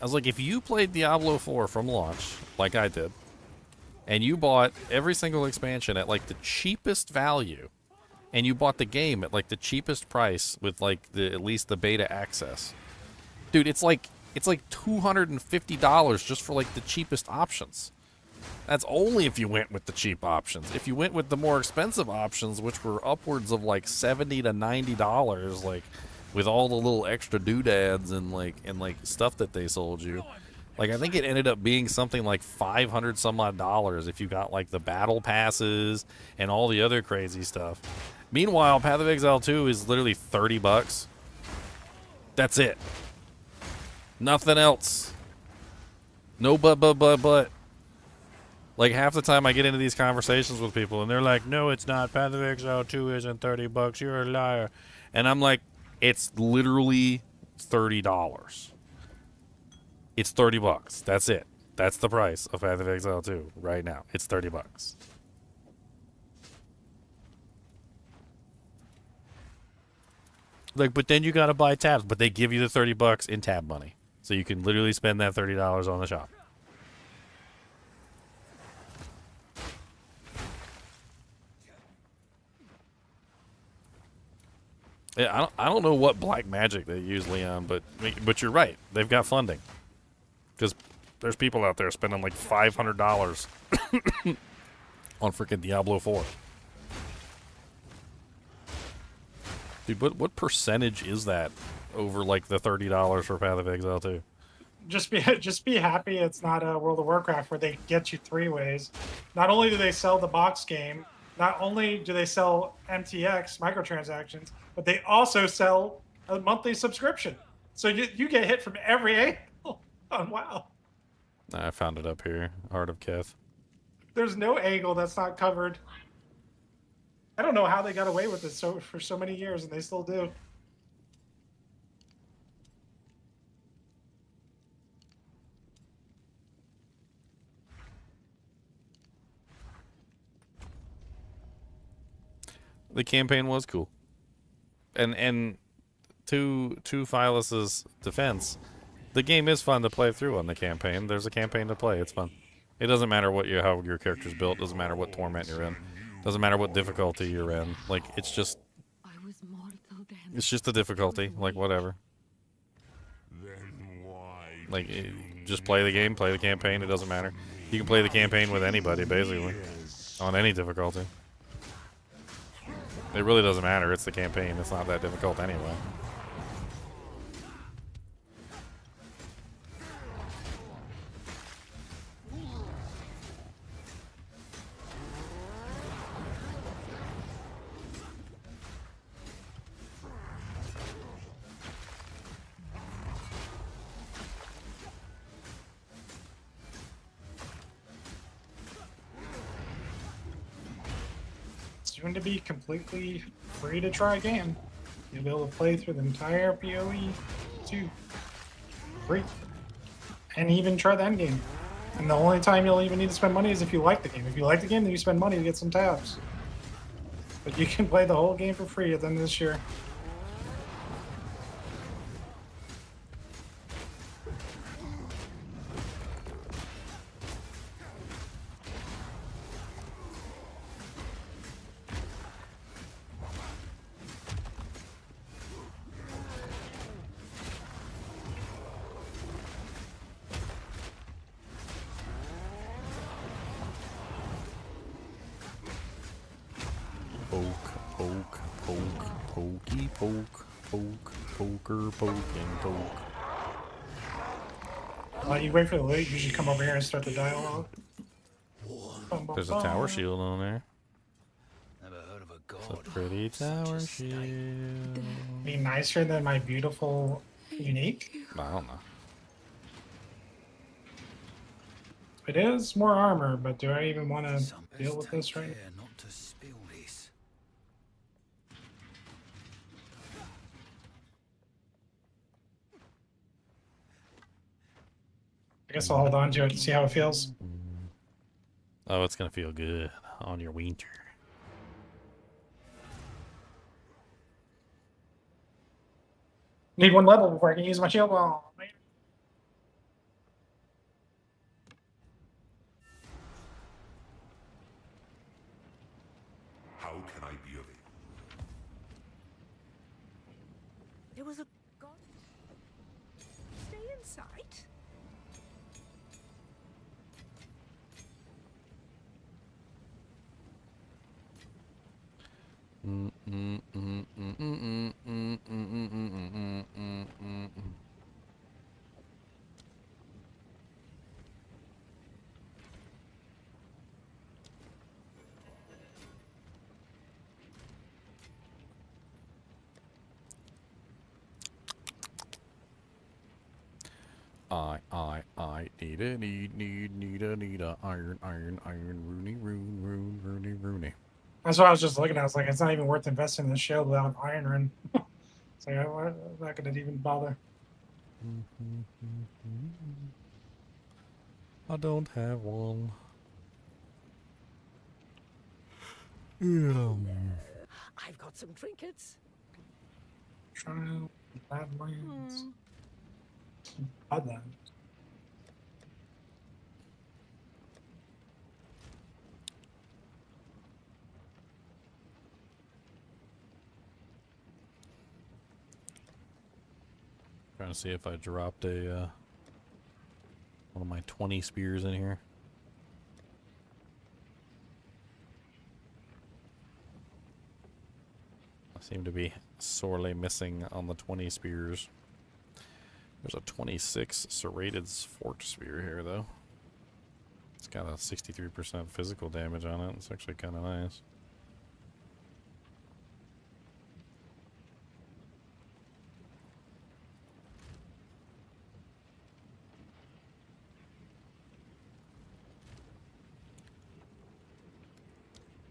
I was like, if you played Diablo 4 from launch, like I did, and you bought every single expansion at like the cheapest value, and you bought the game at like the cheapest price with like at least the beta access, dude, it's like $250 just for like the cheapest options. That's only if you went with the cheap options. If you went with the more expensive options, which were upwards of like $70 to $90, like with all the little extra doodads and like stuff that they sold you, Like, I think it ended up being something like 500 some odd dollars if you got like the battle passes and all the other crazy stuff. Meanwhile, Path of Exile 2 is literally $30. That's it. Nothing else. No but. Like, half the time I get into these conversations with people and they're like, no, it's not. Path of Exile 2 isn't $30. You're a liar. And I'm like, it's literally $30. It's $30. That's it. That's the price of Path of Exile 2 right now. It's $30. Like, but then you gotta buy tabs. But they give you the $30 in tab money, so you can literally spend that $30 on the shop. Yeah, I don't know what black magic they use, Leon, but you're right. They've got funding, because there's people out there spending like $500 on freaking Diablo 4. Dude, what percentage is that over like the $30 for Path of Exile 2? Just be happy it's not a World of Warcraft where they get you 3 ways. Not only do they sell the box game, not only do they sell MTX microtransactions, but they also sell a monthly subscription. So you get hit from every angle. Oh, wow. I found it up here. Heart of Keth. There's no angle that's not covered. I don't know how they got away with it for so many years, and they still do. The campaign was cool, and to Philus's defense, the game is fun to play through on the campaign. There's a campaign to play. It's fun. It doesn't matter how your character's built. Doesn't matter what torment you're in. Doesn't matter what difficulty you're in. Like, it's just the difficulty. Like, whatever. Like, just play the game, play the campaign. It doesn't matter. You can play the campaign with anybody, basically, on any difficulty. It really doesn't matter. It's the campaign. It's not that difficult anyway. Soon to be completely free to try again. You'll be able to play through the entire PoE 2 free, and even try the end game. And the only time you'll even need to spend money is if you like the game. If you like the game, then you spend money to get some tabs. But you can play the whole game for free at the end of this year. You wait for the loot, you should come over here and start the dialogue. There's a tower shield on there. Never heard of a god. It's a pretty tower shield. Be nicer than my beautiful unique. I don't know. It is more armor, but do I even want to deal with this right now? Not to spill this. I guess I'll hold on to it and see how it feels. Oh, it's gonna feel good on your winter. Need 1 level before I can use my shield wall. How can I be of it? There was a god. Stay in sight. need a iron, Rooney. That's what I was just looking at. I was like, it's not even worth investing in this shield without Iron Rune. It's like, I'm not gonna even bother. I don't have one. Yeah. I've got some trinkets. Trial, Badlands. Badlands. Trying to see if I dropped a one of my 20 spears in here. I seem to be sorely missing on the 20 spears. There's a 26 serrated forked spear here, though. It's got a 63% physical damage on it. It's actually kind of nice.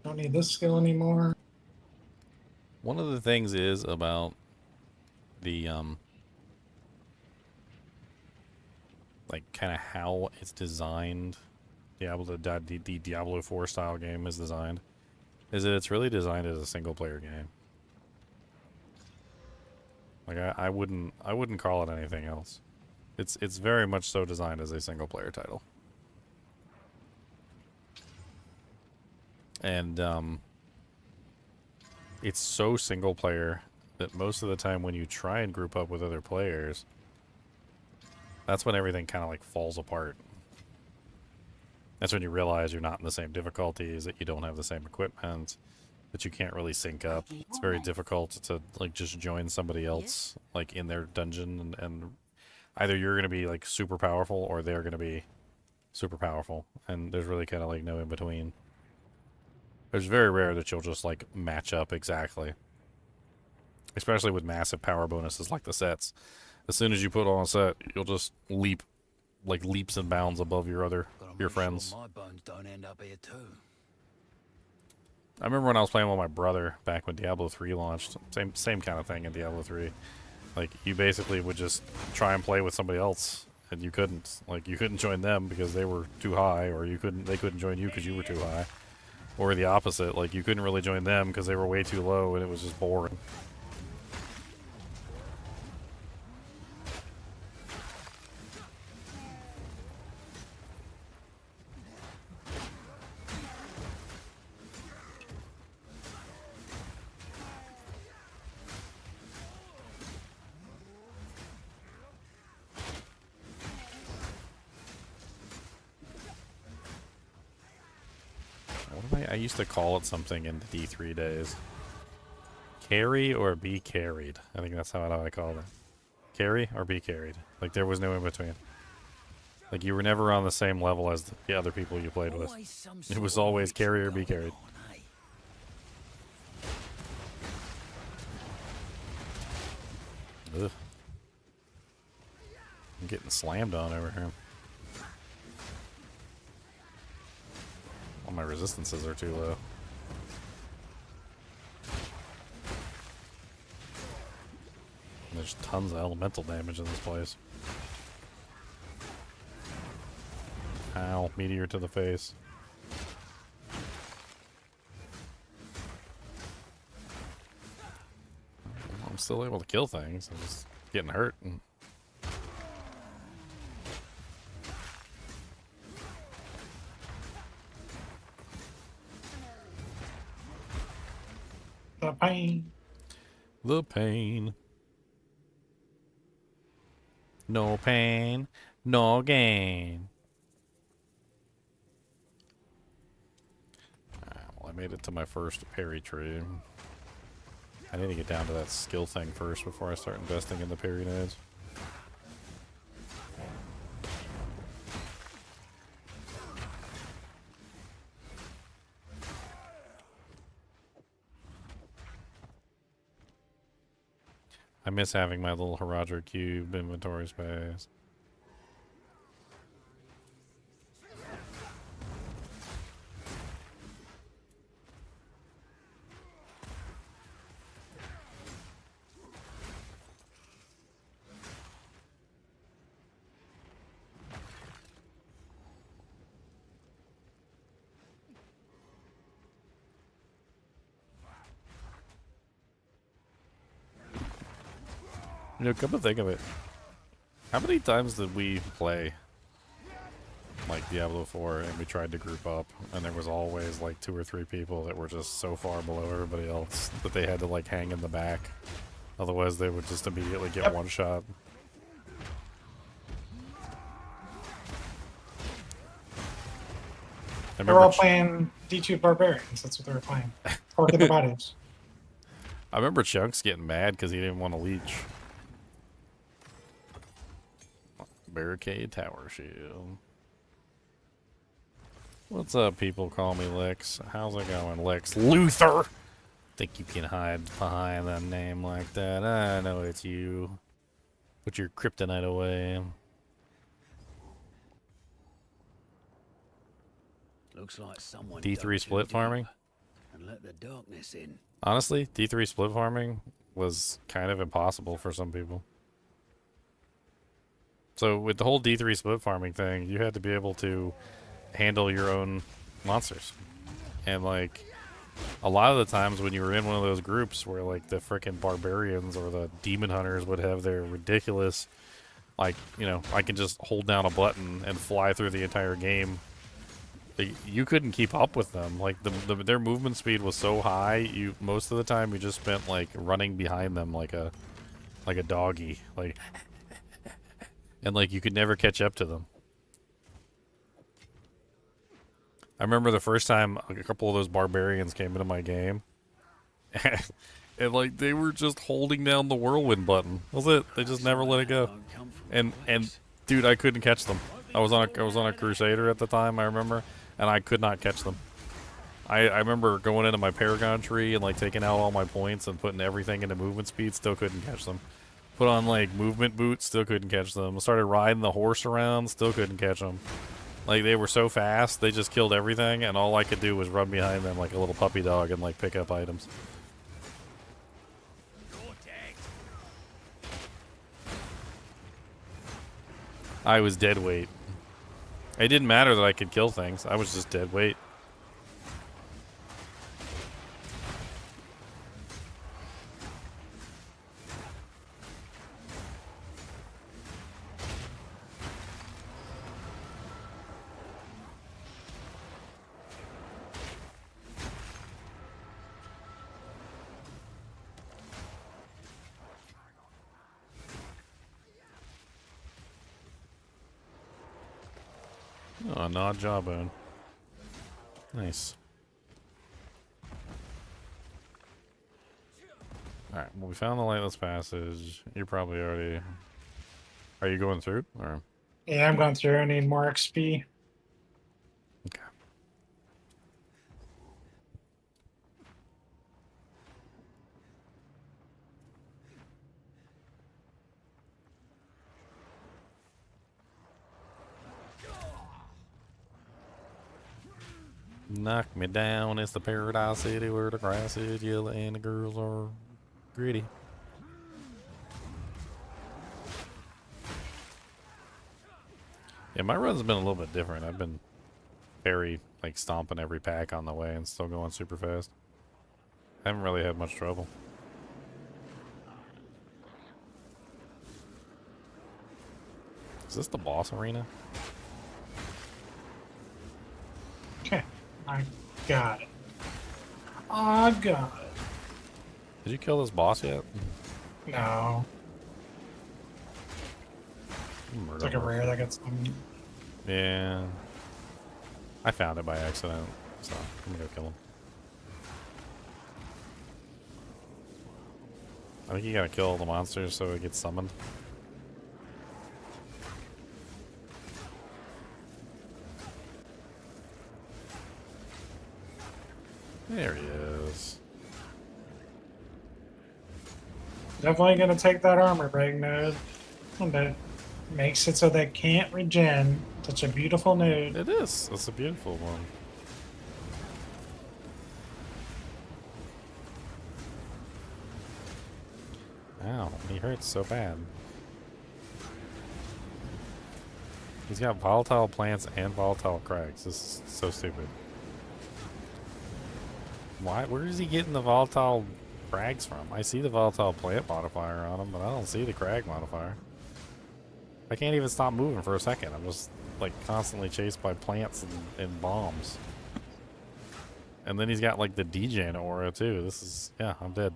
Don't need this skill anymore. One of the things is about the like kind of how it's designed. The Diablo 4 style game is designed. Is that it's really designed as a single player game. Like I wouldn't call it anything else. It's very much so designed as a single player title. And it's so single player that most of the time when you try and group up with other players, that's when everything kind of like falls apart. That's when you realize you're not in the same difficulties, that you don't have the same equipment, that you can't really sync up. It's very difficult to like just join somebody else like in their dungeon, and either you're going to be like super powerful or they're going to be super powerful, and there's really kind of like no in between. It's very rare that you'll just like match up exactly, especially with massive power bonuses like the sets. As soon as you put on a set, you'll just leap like leaps and bounds above your friends. Sure my bones don't end up here too. I remember when I was playing with my brother back when Diablo 3 launched. Same kind of thing in Diablo 3. Like you basically would just try and play with somebody else, and you couldn't. Like you couldn't join them because they were too high, or they couldn't join you because you were too high. Or the opposite, like you couldn't really join them because they were way too low and it was just boring. I used to call it something in the D3 days. Carry or be carried. I think that's how I called it. Carry or be carried. Like there was no in between. Like you were never on the same level as the other people you played with. It was always carry or be carried. Ugh. I'm getting slammed on over here. All my resistances are too low. There's tons of elemental damage in this place. Ow, meteor to the face. I'm still able to kill things. I'm just getting hurt. The pain. The pain. No pain, no gain. Well, I made it to my first parry tree. I need to get down to that skill thing first before I start investing in the parry nades. I miss having my little Haradra cube inventory space. You know, come to think of it, how many times did we play like Diablo 4 and we tried to group up and there was always like 2 or 3 people that were just so far below everybody else that they had to like hang in the back, otherwise they would just immediately get one shot. They were all playing D2 Barbarians. That's what they were playing. Porking the bodies. I remember Chunks getting mad because he didn't want to leech. Barricade Tower Shield. What's up, people? Call me Lex. How's it going, Lex Luthor? Think you can hide behind a name like that? I know it's you. Put your kryptonite away. Looks like someone D3 split farming? And let the darkness in. Honestly, D3 split farming was kind of impossible for some people. So with the whole D3 split farming thing, you had to be able to handle your own monsters. And like a lot of the times when you were in one of those groups where like the frickin' barbarians or the demon hunters would have their ridiculous, like, you know, I can just hold down a button and fly through the entire game. You couldn't keep up with them. Like their movement speed was so high, you most of the time you just spent like running behind them like a doggy, like and like you could never catch up to them. I remember the first time a couple of those barbarians came into my game and like they were just holding down the whirlwind button. That was it. They just never let it go. And dude, I couldn't catch them. I was on a Crusader at the time, I remember, and I could not catch them. I remember going into my Paragon tree and like taking out all my points and putting everything into movement speed, still couldn't catch them. Put on like movement boots, still couldn't catch them. Started riding the horse around, still couldn't catch them. Like they were so fast, they just killed everything, and all I could do was run behind them like a little puppy dog and like pick up items. I was dead weight. It didn't matter that I could kill things. I was just dead weight. Oh, gnawed jawbone. Nice. Alright, well, we found the lightless passage. You're probably already... Are you going through? Or... Yeah, I'm going through. I need more XP. Okay. Knock me down, it's the paradise city where the grass is yellow and the girls are gritty. Yeah, my run's been a little bit different. I've been very, like, stomping every pack on the way and still going super fast. I haven't really had much trouble. Is this the boss arena? Okay, I got it. I got it. Did you kill this boss yet? No. It's like a rare that gets them. Yeah. I found it by accident, so I'm gonna go kill him. I think you gotta kill all the monsters so it gets summoned. There he is. Definitely gonna take that armor break node. That makes it so they can't regen. Such a beautiful node. It is. It's a beautiful one. Ow, he hurts so bad. He's got volatile plants and volatile crags. This is so stupid. Why? Where is he getting the volatile crags from? I see the volatile plant modifier on them, but I don't see the crag modifier. I can't even stop moving for a second. I'm just like constantly chased by plants and bombs. And then he's got like the degen aura too. This is, yeah, I'm dead.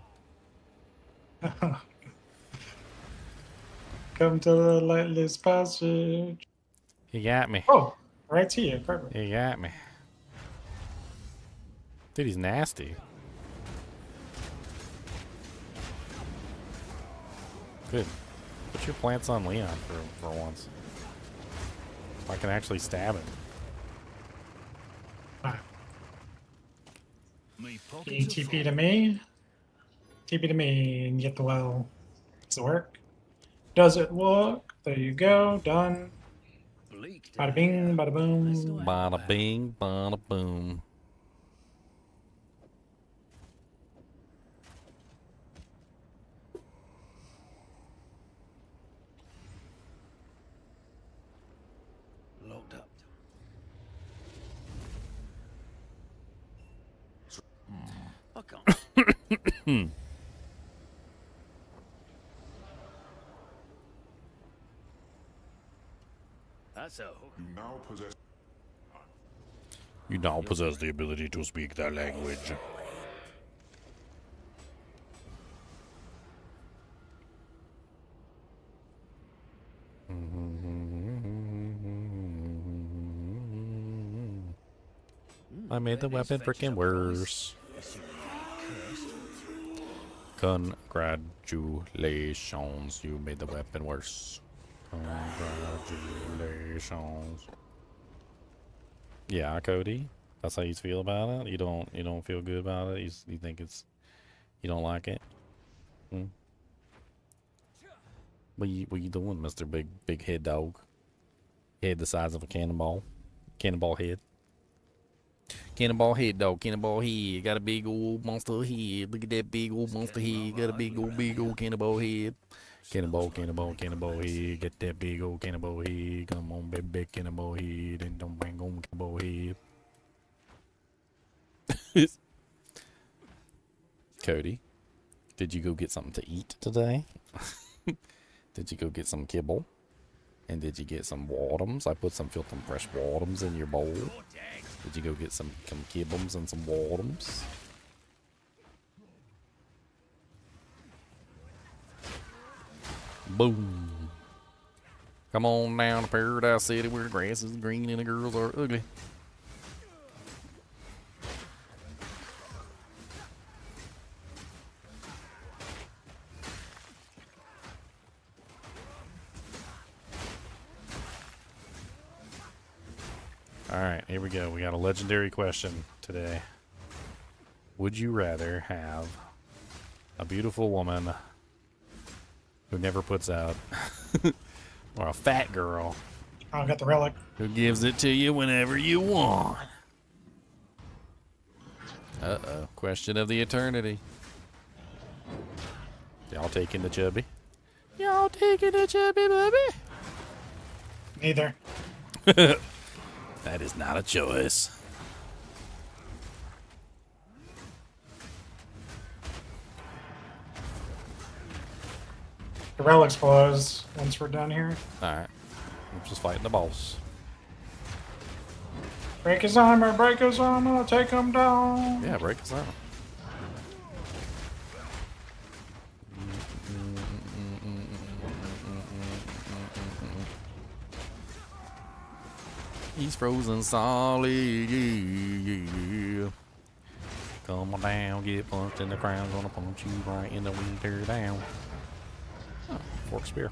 Come to the lightless passage. He got me. Oh, right to you. Perfect. He got me. Dude, he's nasty. Good. Put your plants on Leon for once. So I can actually stab him. Can you TP to me? TP to me and get the well. Does it work? Does it work? There you go. Done. Bada bing, bada boom. Bada bing, bada boom. Locked up. I can't. That's a hook. You now possess the ability to speak that language. I made the weapon freaking worse. Congratulations, you made the weapon worse. Congratulations. Yeah, Cody. That's how you feel about it. You don't feel good about it. You think you don't like it. What you doing, Mr. Big Head Dog? Head the size of a cannonball. Cannonball head. Cannonball head, dog. Cannonball head. Got a big old monster head. Look at that big old monster head. Got a big old cannonball head. Cannonball head. Get that big old cannonball head. Come on, baby, cannonball head. And don't bang on cannonball head. Cody, did you go get something to eat today? Did you go get some kibble? And did you get some wadums? I put some filthy fresh wadums in your bowl. Did you go get some kibbles and some wadums? Boom. Come on down to Paradise City where the grass is green and the girls are ugly. Alright, here we go. We got a legendary question today. Would you rather have a beautiful woman who never puts out, or a fat girl I got the relic. who gives it to you whenever you want? Uh-oh. Question of the eternity. Y'all taking the chubby? Y'all taking the chubby, baby? Neither. That is not a choice. The relic's closed once we're done here. Alright. I'm just fighting the boss. Break his armor, break his armor, take him down. Yeah, break his armor. He's frozen solid. Come on down, get punched in the crown. Gonna punch you right in the winter down. Oh, fork spear.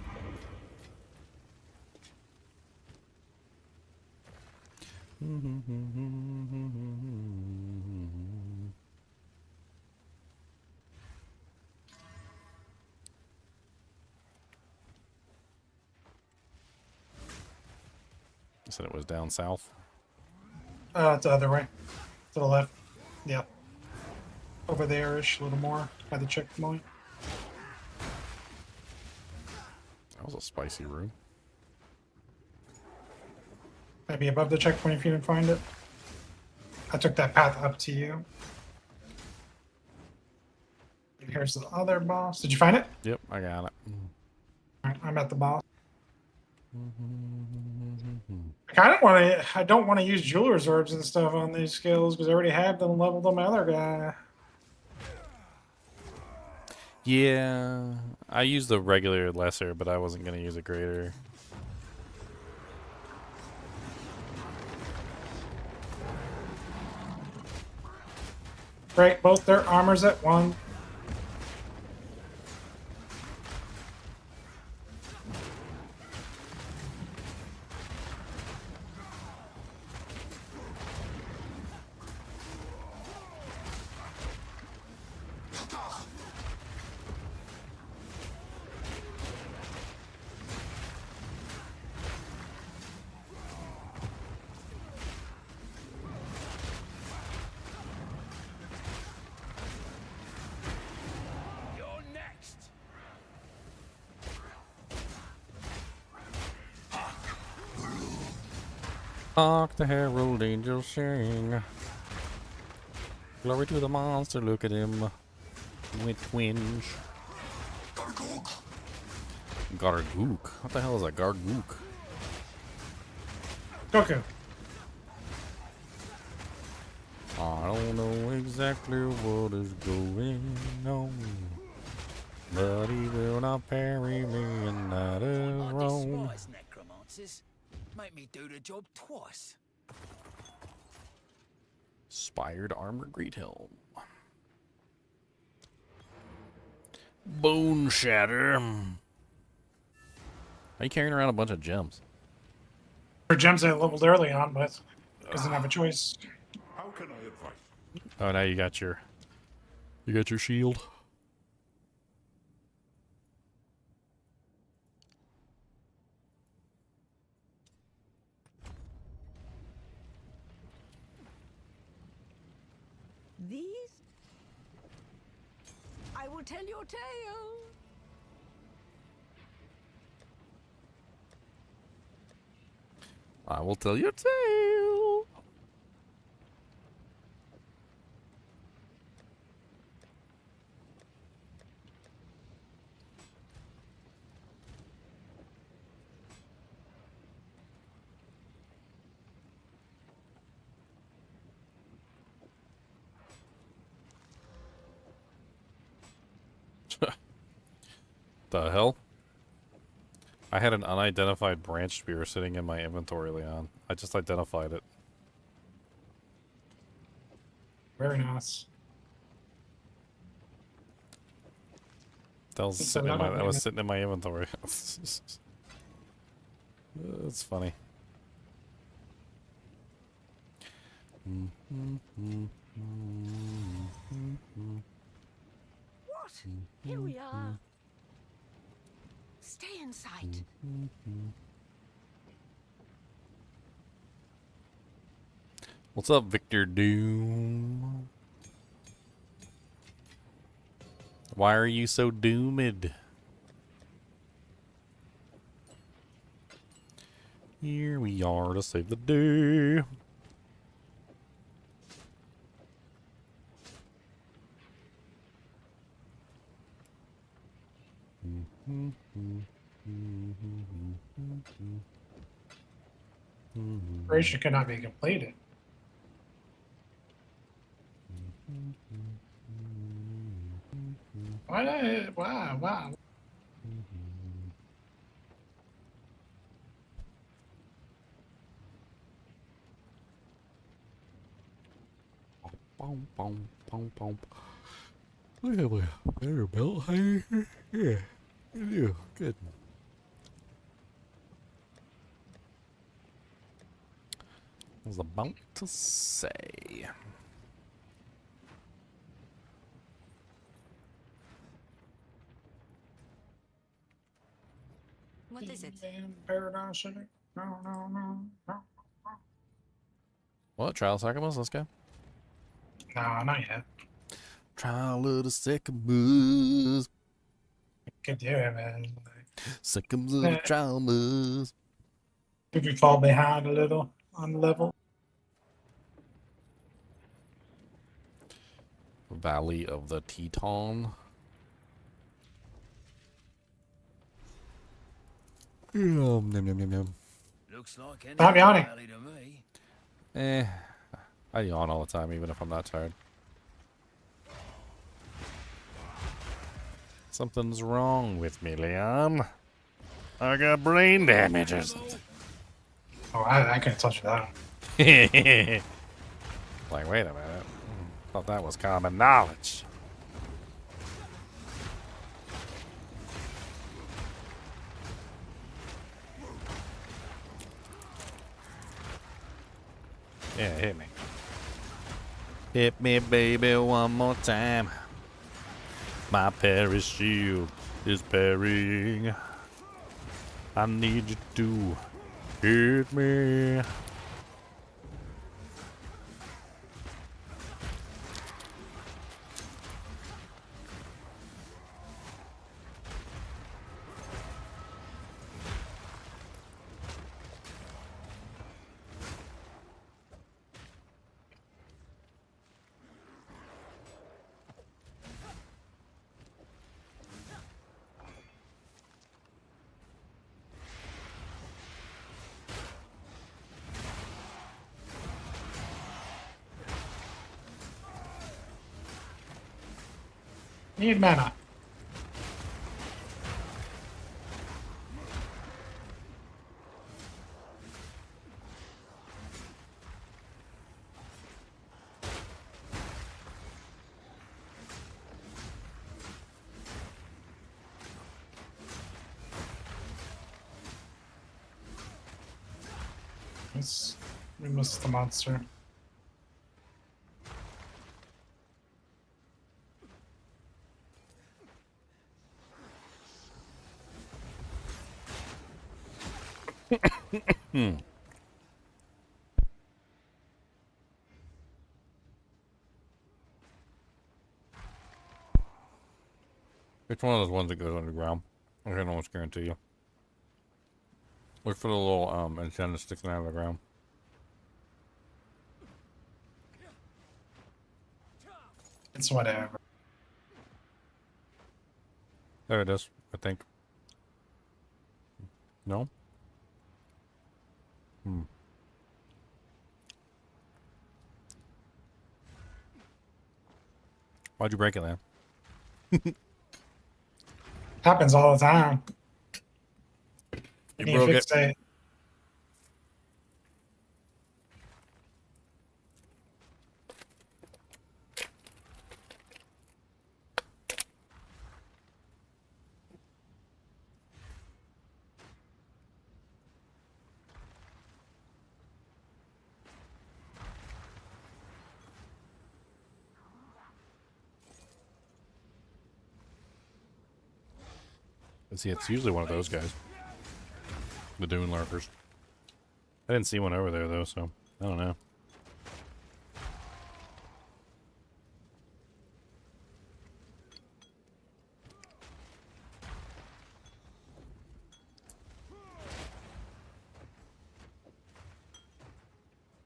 You said it was down south? It's the other way. To the left. Yep. Over there-ish, a little more by the checkpoint. That was a spicy room. Maybe above the checkpoint if you didn't find it. I took that path up to you. Here's the other boss. Did you find it? Yep, I got it. Alright, I'm at the boss. I kind of want to. I don't want to use jeweler's orbs and stuff on these skills because I already have them leveled on my other guy. Yeah, I used the regular lesser, but I wasn't gonna use a greater. Break both their armors at once. Hark the herald angels sing. Glory to the monster, look at him. With twinge. Gargook. What the hell is a Gargook? Goku. I don't know exactly what is going on, but he will not parry me, and that is wrong. Despise necromancers. Make me do the job twice. Spired armor great helm. Bone shatter. Are you carrying around a bunch of gems? For gems I leveled early on, but doesn't have a choice. How can I advise? Oh, now you got your shield. These? I will tell your tale. I will tell your tale. The hell? I had an unidentified branch spear sitting in my inventory, Leon. I just identified it. Very nice. That was sitting in my inventory. It's funny. What? Here we are. Stay in sight. What's up, Victor Doom? Why are you so doomed? Here we are to save the day. Operation cannot be completed. Wow. I have a better belt. Yeah, I do. Good. I was about to say. What is it? Paradise City? No. What? Trial of Sycamus? Let's go. No, not yet. Trial of the Sycamus. Could do it, man. Sycamores of the traumas. If you fall behind a little on the level. Valley of the Teton. Nom, nom, nom, nom. Looks like any Stop yawning. valley to me. I yawn all the time, even if I'm not tired. Something's wrong with me, Leon. I got brain damage or something. Oh, I can't touch that. Like, wait a minute. Thought that was common knowledge. Yeah, hit me. Hit me, baby, one more time. My Paris shield is parrying. I need you to hit me. Need mana. We missed the monster. Which one of those ones that goes underground? I can almost guarantee you. Look for the little antenna sticking out of the ground. It's whatever. There it is, I think. No? Why'd you break it, Lamb? Happens all the time. You Need to broke fix it. it. See, it's usually one of those guys. The Dune Lurkers. I didn't see one over there, though, so I don't know.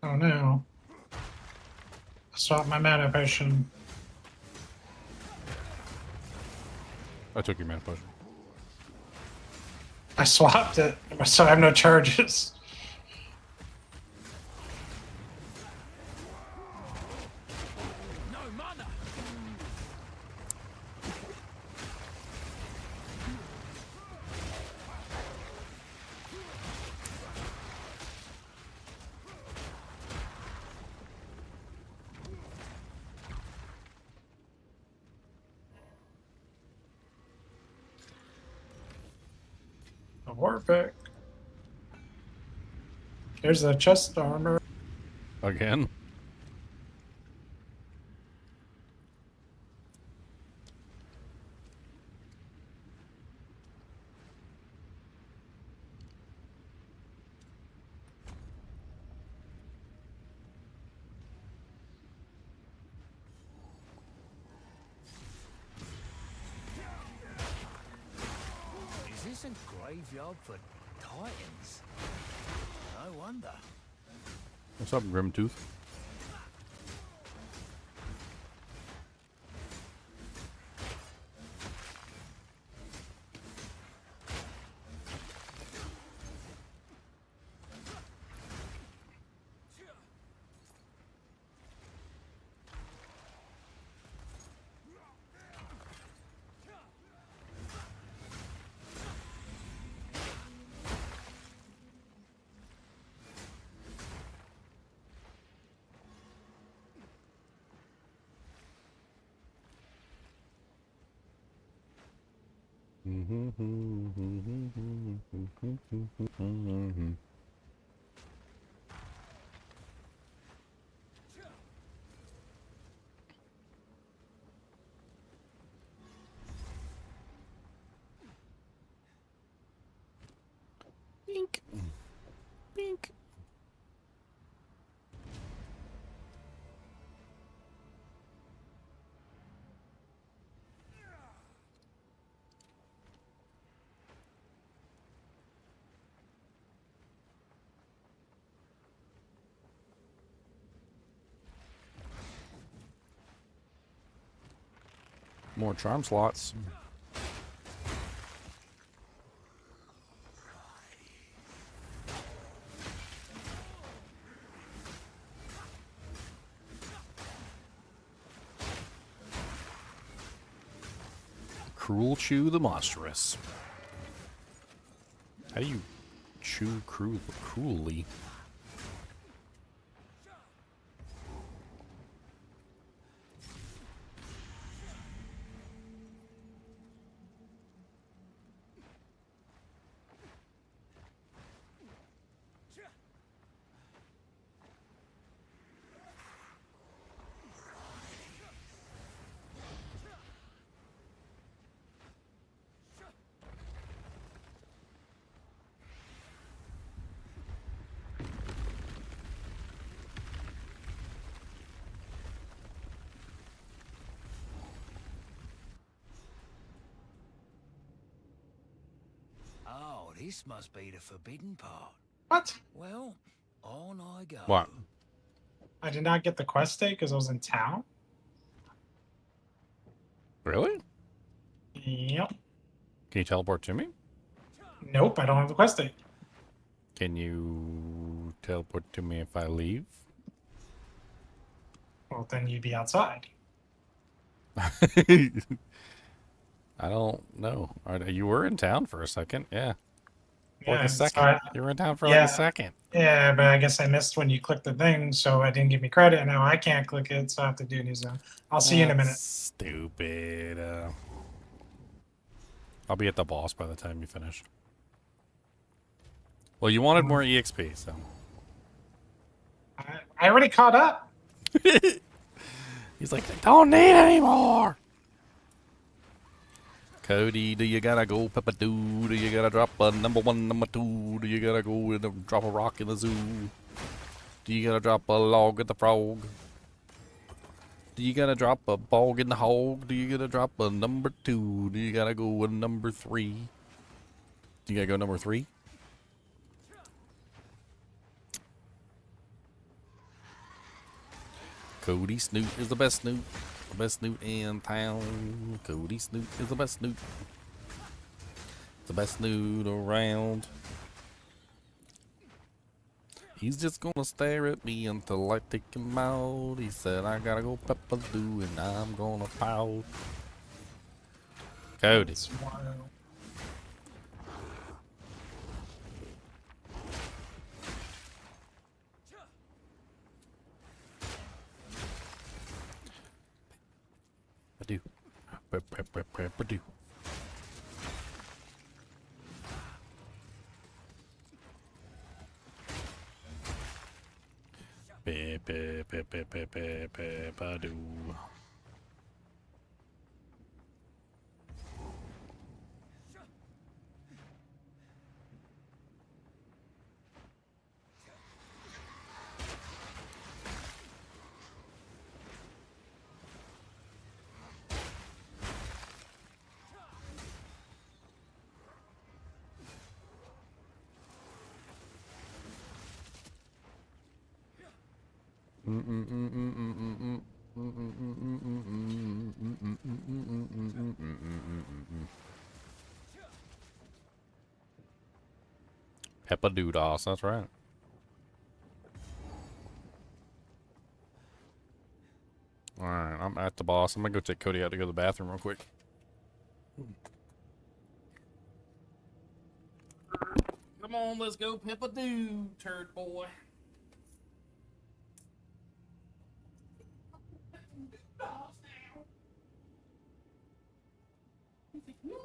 Oh no. Swap my mana potion. I took your mana potion. I swapped it, so I have no charges. No mana. A war pick. There's the chest armor. Again? Is this a graveyard for titans? No wonder. What's up, Grimtooth? Bink. Bink. More charm slots. Cruel Chew the Monstrous. How do you chew cruelly? Oh, this must be the forbidden part. What? Well, on I go. What? I did not get the quest state because I was in town. Really? Yep. Can you teleport to me? Nope, I don't have the quest state. Can you teleport to me if I leave? Well, then you'd be outside. I don't know. You were in town for a second, yeah. Like Yeah, a second. so You were in town for like a second. Yeah, but I guess I missed when you clicked the thing, so it didn't give me credit, and now I can't click it, so I have to do new zone. I'll see you in a minute. Stupid. I'll be at the boss by the time you finish. Well, you wanted more EXP, so. I already caught up. He's like, they don't need any more. Cody, do you gotta go Peppa-Doo? Do you gotta drop a number 1, number 2? Do you gotta go and drop a rock in the zoo? Do you gotta drop a log at the frog? Do you gotta drop a bog in the hog? Do you gotta drop a number 2? Do you gotta go a number 3? Do you gotta go number 3? Cody Snoot is the best Snoot. The best Snoot in town. Cody Snoot is the best Snoot. The best Snoot around. He's just gonna stare at me until I take him out. He said I gotta go Peppa-Doo and I'm gonna pout. Cody. Peppa-Doo. Peppa-Doo. Peppa-Doo. Peppa-Doo-Dos, that's right. Alright, I'm at the boss. I'm gonna go take Cody out to go to the bathroom real quick. Come on, let's go Peppa-Doo, turd boy. No,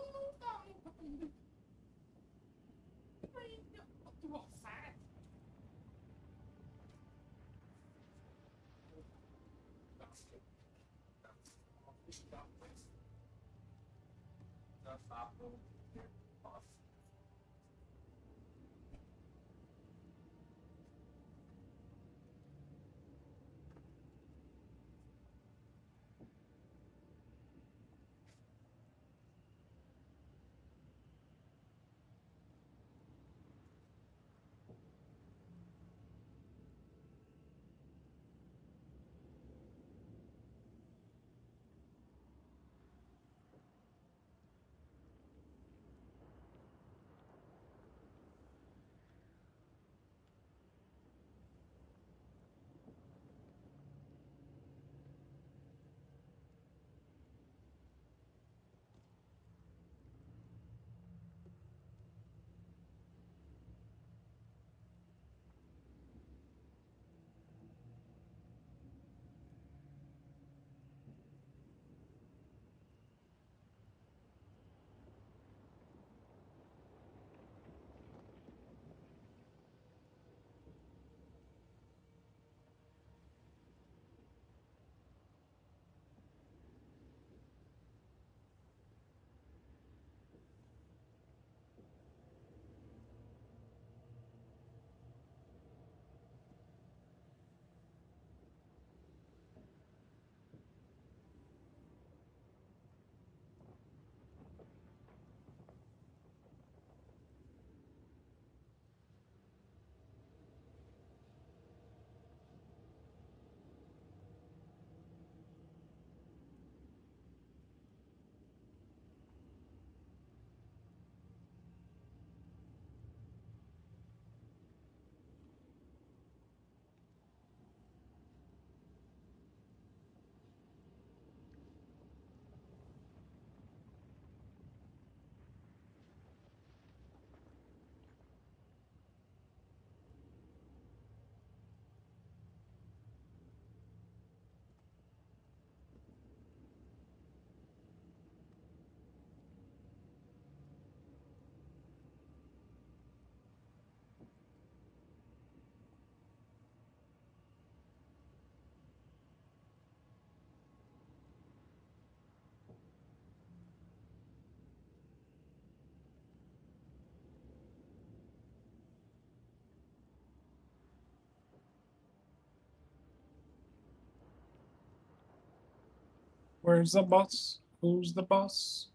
Where's the boss? Who's the boss?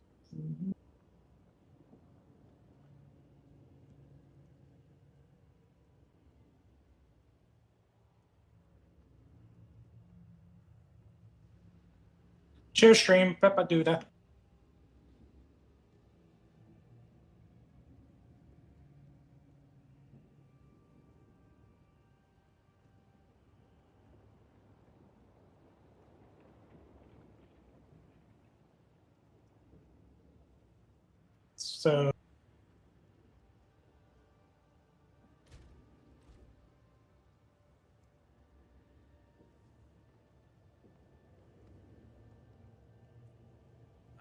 Cheers, stream. Peppa Duda. So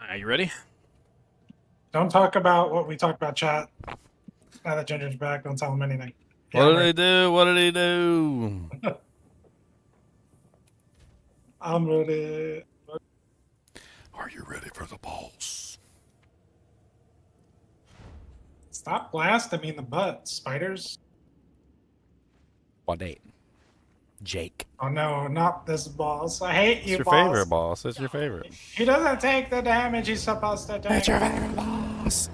Are you ready? don't talk about what we talked about, chat. Now that Ginger's back, don't tell him anything. What did he do? What did he do? I'm ready. Are you ready for the boss? Stop blasting me in the butt, spiders. What date? Jake. Oh no, not this boss. I hate It's you, your boss. favorite boss. It's your favorite. He doesn't take the damage he's supposed to take. It's your favorite boss.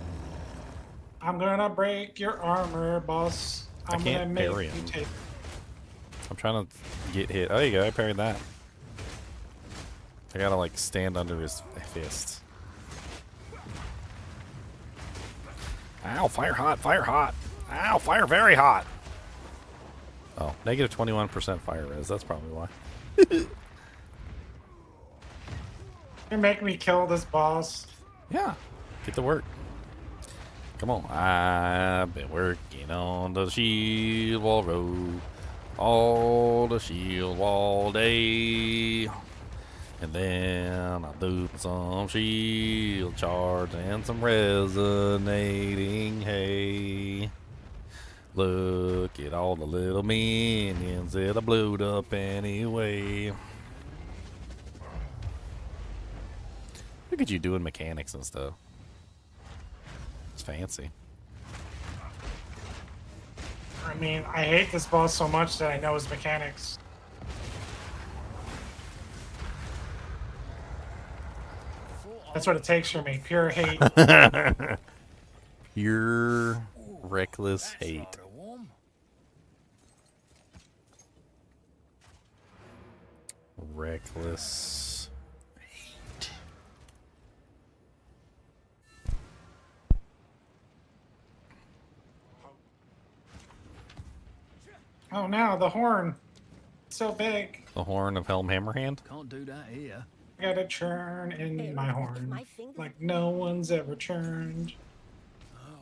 I'm gonna break your armor, boss. I I'm can't gonna make parry you him. take. I'm trying to get hit. Oh, there you go. I parried that. I gotta like stand under his fist. Ow, fire hot, fire hot. Ow, fire very hot. Oh, negative 21% fire res. That's probably why. You make me kill this boss. Yeah, get to work. Come on. I've been working on the shield wall road. All the shield wall day. And then I'll do some shield charge and some resonating hay. Look at all the little minions that I blowed up anyway. Look at you doing mechanics and stuff. It's fancy. I mean, I hate this boss so much that I know his mechanics. That's what it takes for me. Pure hate. Pure reckless hate. Reckless hate. Oh no, the horn. So big. The horn of Helm Hammerhand? Can't do that here. I gotta churn in my horn. Like no one's ever churned.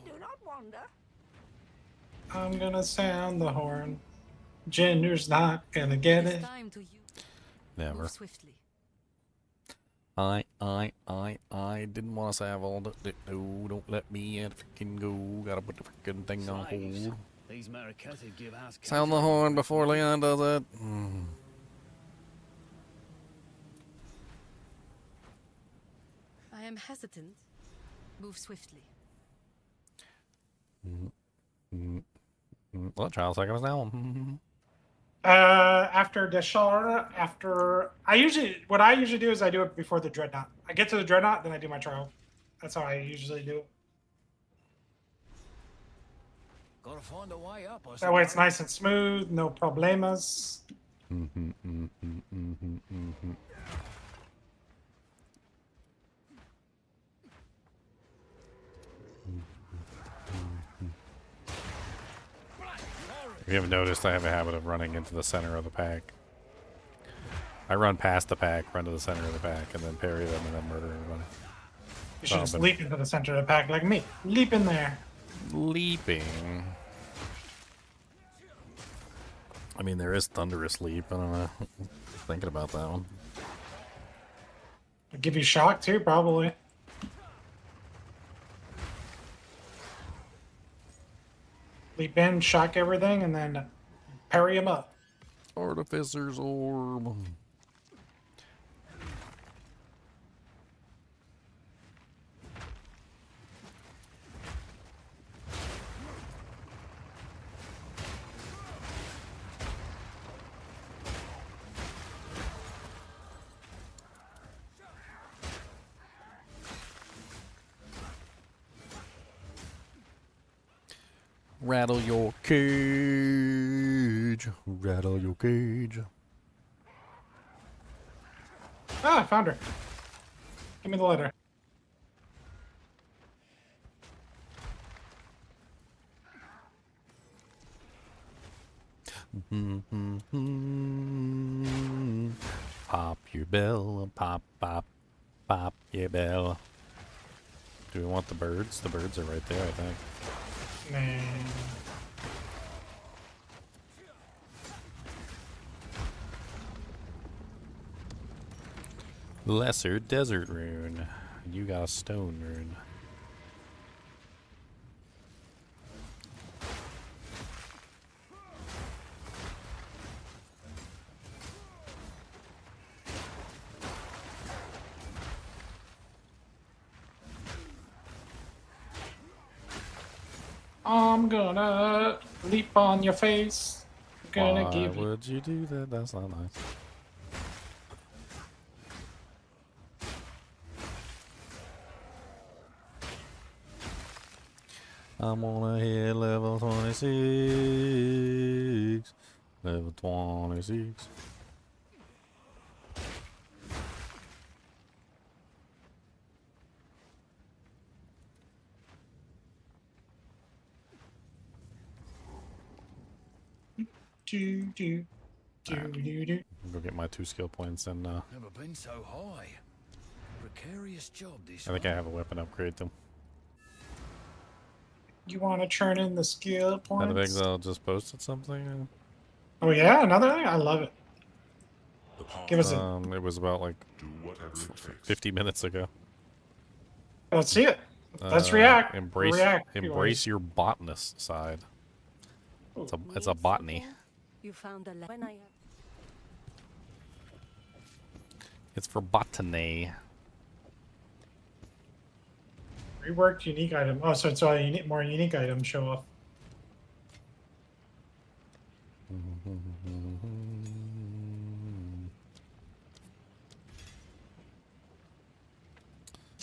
Do not wander. I'm gonna sound the horn. Gender's not gonna get it. Time to use. Never. Move swiftly. I didn't want to save all the. No, don't let me freaking go. Gotta put the freaking thing on hold. These Maracati give us Sound the horn before Leon does it. I am hesitant. Move swiftly. Well, trial second is now. After Deshar, what I usually do is I do it before the Dreadnought. I get to the Dreadnought, then I do my trial. That's how I usually do it. Gotta find a way up. That way it's nice and smooth, no problemas. If you haven't noticed, I have a habit of running into the center of the pack. I run past the pack, run to the center of the pack, and then parry them and then murder everybody. You should just leap into the center of the pack like me. Leap in there. Leaping. I mean, there is Thunderous Leap. I don't know. Thinking about that one. It'll give you shock too, probably. Leap in, shock everything, and then parry him up. Artificer's Orb. Rattle your cage. Rattle your cage. Ah, I found her. Give me the letter. Pop your bell. Pop, pop, pop your bell. Do we want the birds? The birds are right there, I think. Man. Lesser Desert Rune. You got a Stone Rune. I'm gonna leap on your face. I'm gonna give you. Why would you do that? That's not nice. I'm gonna hit level 26. Level 26. Go get my 2 skill points and Never been so high. Precarious job this. I think I have a weapon upgrade them. You want to churn in the skill Out points? of Exile just posted something. Oh yeah, another thing. I love it. Give us a. It was about like 50 minutes ago. Let's see it. Let's react. Embrace your botanist side. It's a botany. You found a when I It's for botany. Reworked unique item. Oh, so it's all more unique items show off.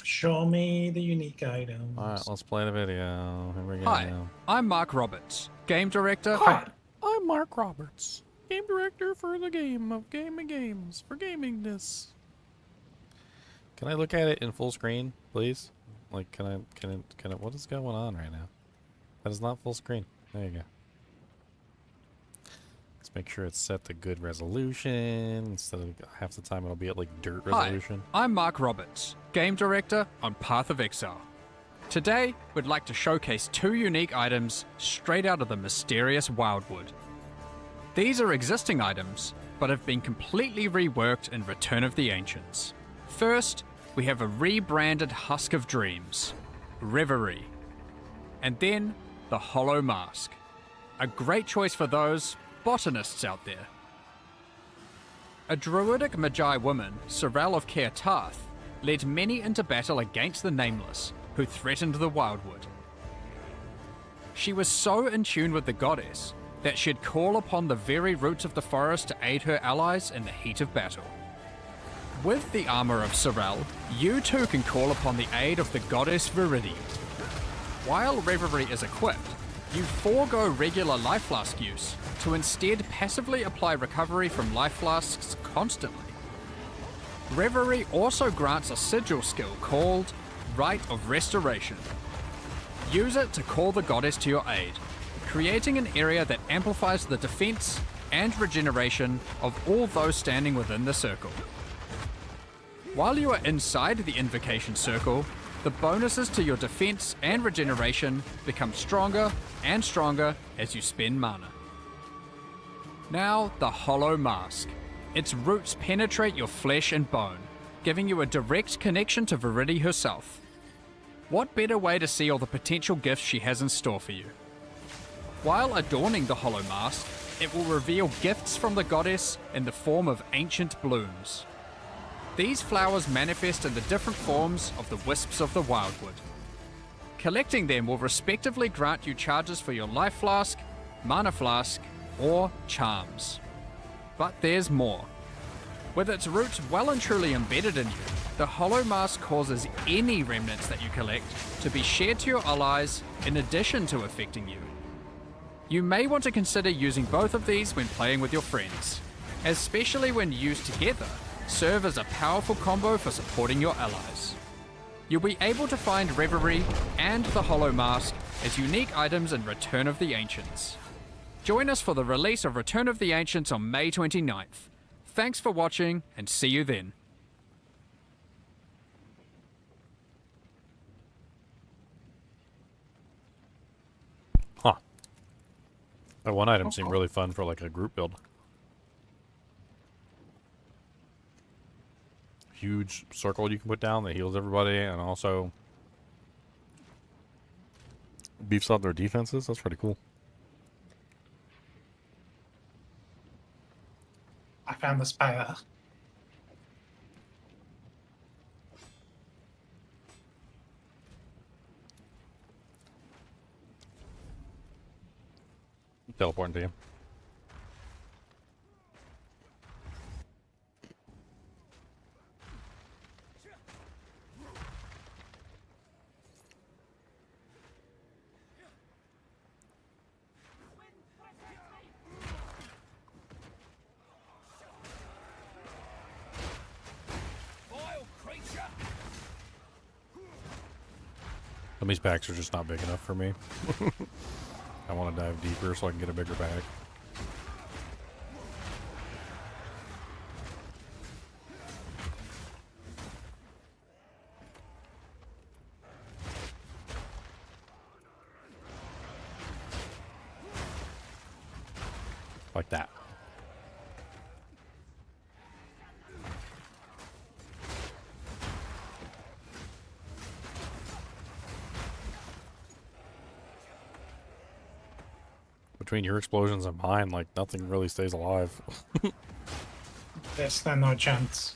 Show me the unique items. All right, let's play the video. Here we go. Hi, I'm Mark Roberts, game director. Hi. I'm Mark Roberts, game director for the game of games for gamingness. Can I look at it in full screen, please? Like, can I, what is going on right now? That is not full screen. There you go. Let's make sure it's set to good resolution. Instead of half the time it'll be at like dirt resolution. Hi, I'm Mark Roberts, game director on Path of Exile. Today, we'd like to showcase 2 unique items straight out of the mysterious Wildwood. These are existing items, but have been completely reworked in Return of the Ancients. First, we have a rebranded Husk of Dreams, Reverie, and then the Hollow Mask. A great choice for those botanists out there. A druidic magi woman, Sorel of Caer Tarth, led many into battle against the Nameless, who threatened the Wildwood. She was so in tune with the goddess that she'd call upon the very roots of the forest to aid her allies in the heat of battle. With the armor of Sorel, you too can call upon the aid of the goddess Viridian. While Reverie is equipped, you forego regular life flask use to instead passively apply recovery from life flasks constantly. Reverie also grants a sigil skill called Rite of Restoration. Use it to call the goddess to your aid, creating an area that amplifies the defense and regeneration of all those standing within the circle. While you are inside the invocation circle, the bonuses to your defense and regeneration become stronger and stronger as you spend mana. Now, the Hollow Mask. Its roots penetrate your flesh and bone, giving you a direct connection to Viridian herself. What better way to see all the potential gifts she has in store for you? While adorning the Hollow Mask, it will reveal gifts from the goddess in the form of ancient blooms. These flowers manifest in the different forms of the wisps of the Wildwood. Collecting them will respectively grant you charges for your life flask, mana flask, or charms. But there's more. With its roots well and truly embedded in you, the Hollow Mask causes any remnants that you collect to be shared to your allies in addition to affecting you. You may want to consider using both of these when playing with your friends, especially when used together, serve as a powerful combo for supporting your allies. You'll be able to find Reverie and the Hollow Mask as unique items in Return of the Ancients. Join us for the release of Return of the Ancients on May 29th. Thanks for watching, and see you then. Huh. That one item seemed really fun for like a group build. Huge circle you can put down that heals everybody and also beefs up their defenses. That's pretty cool. I found the spire. Teleporting to you. Some of these packs are just not big enough for me. I want to dive deeper so I can get a bigger pack. Like that. Between your explosions and mine, like, nothing really stays alive. There's no chance.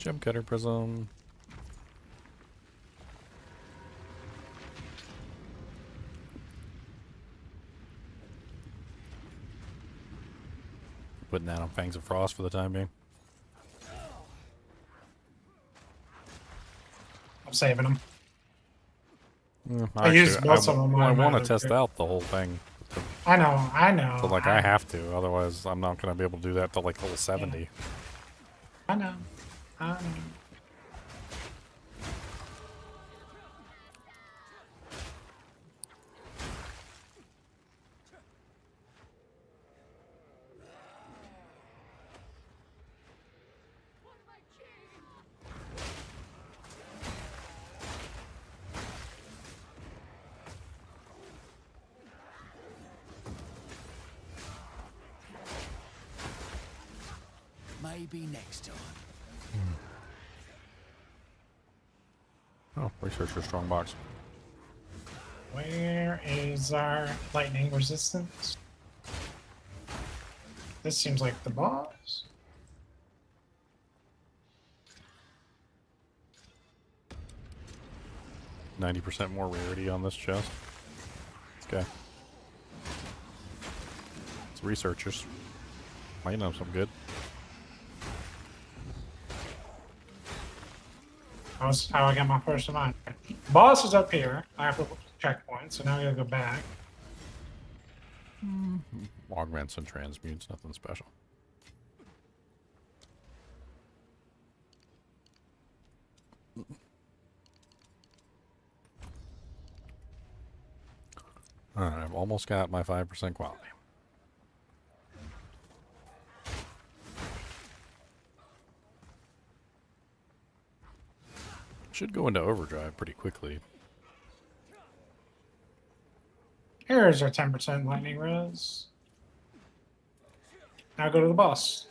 Gem cutter prism. Putting that on Fangs of Frost for the time being. I'm saving them. I used most of them. I want to test out the whole thing. I know. So like I have to, otherwise I'm not going to be able to do that till like level 70. I know. Maybe next time. Oh, researcher strongbox. Where is our lightning resistance? This seems like the boss. %90 more rarity on this chest. Okay. It's researchers. Might know some good. That's how I got my first amount. Boss is up here. I have a checkpoint, so now I gotta go back. Augments and transmutes, nothing special. Alright, I've almost got my 5% quality. Should go into overdrive pretty quickly. Here's our 10% lightning res. Now go to the boss.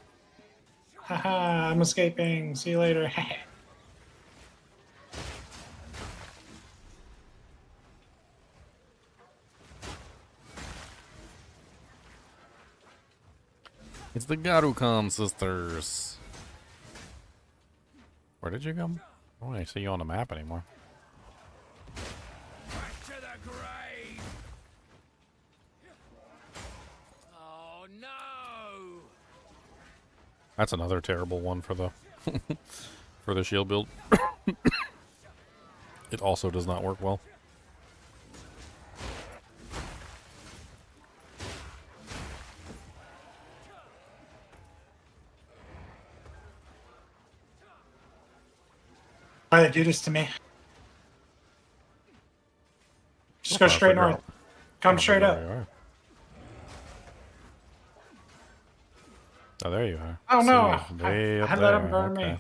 Haha, I'm escaping. See you later. It's the Garukan sisters. Where did you go? I don't see you on the map anymore. Back to the grave. Oh no! That's another terrible one for the for the shield build. It also does not work well. Why they do this to me? Just I'll go straight figure north. out- Come I'll straight figure up. out where you are. Oh, there you are. Oh no! See, way up I let him there. burn Okay. me.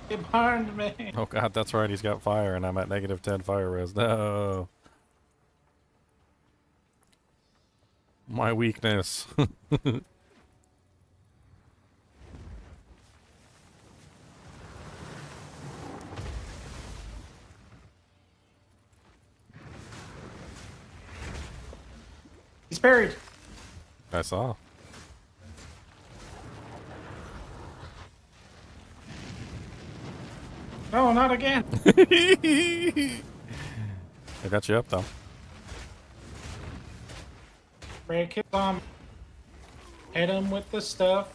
He burned me. Oh god, that's right. He's got fire, and I'm at -10 fire res. No. My weakness. He's buried. I saw. No, not again. I got you up though. Break his arm. Hit him with the stuff.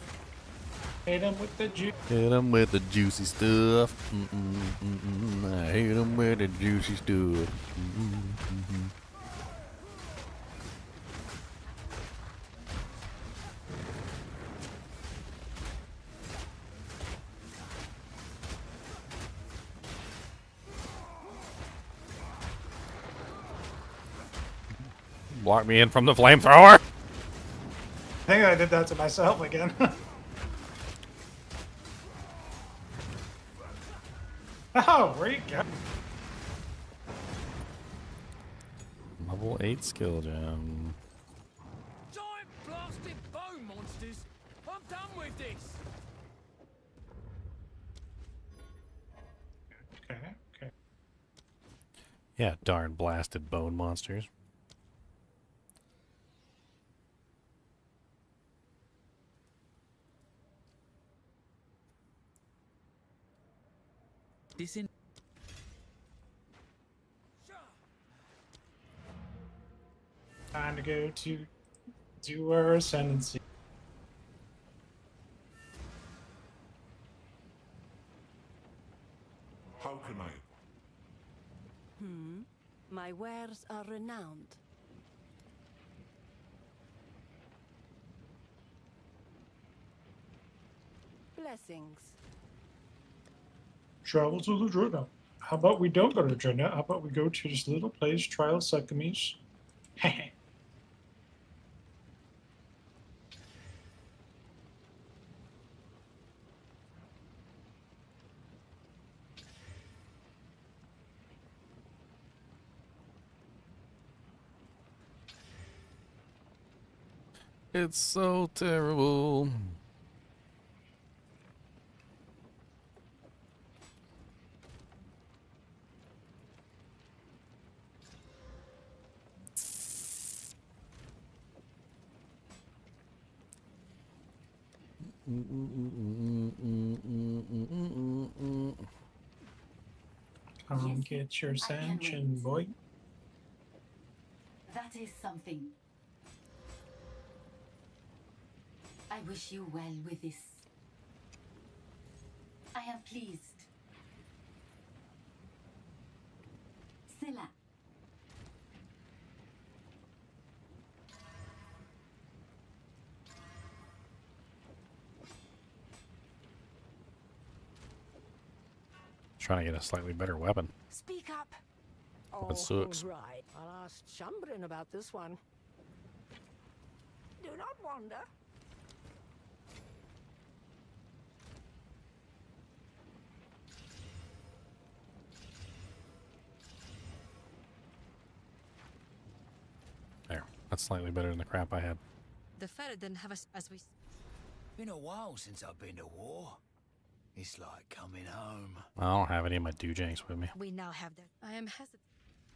Hit him with the juice. Hit him with the juicy stuff. I hit him with the juicy stuff. Block me in from the flamethrower. I think I did that to myself again. Oh, where you go? Level 8 skill gem. Giant blasted bone monsters! I'm done with this! Okay. Yeah, darn blasted bone monsters. Time to go to do our ascendancy. How can I? My wares are renowned. Blessings. Travel to the Dreadnought. How about we don't go to the Dreadnought? How about we go to this little place, Trial Succumies? Heh. It's so terrible. Come get your sanction, boy. That is something. I wish you well with this. I am pleased. Scylla. Trying to get a slightly better weapon. Speak up. It sucks. Right. I'll ask Chambrin about this one. Do not wander. There. That's slightly better than the crap I had. The Ferryden have us as we. Been a while since I've been to war. It's like coming home. I don't have any of my doojanks with me. We now have that. I am hesitant.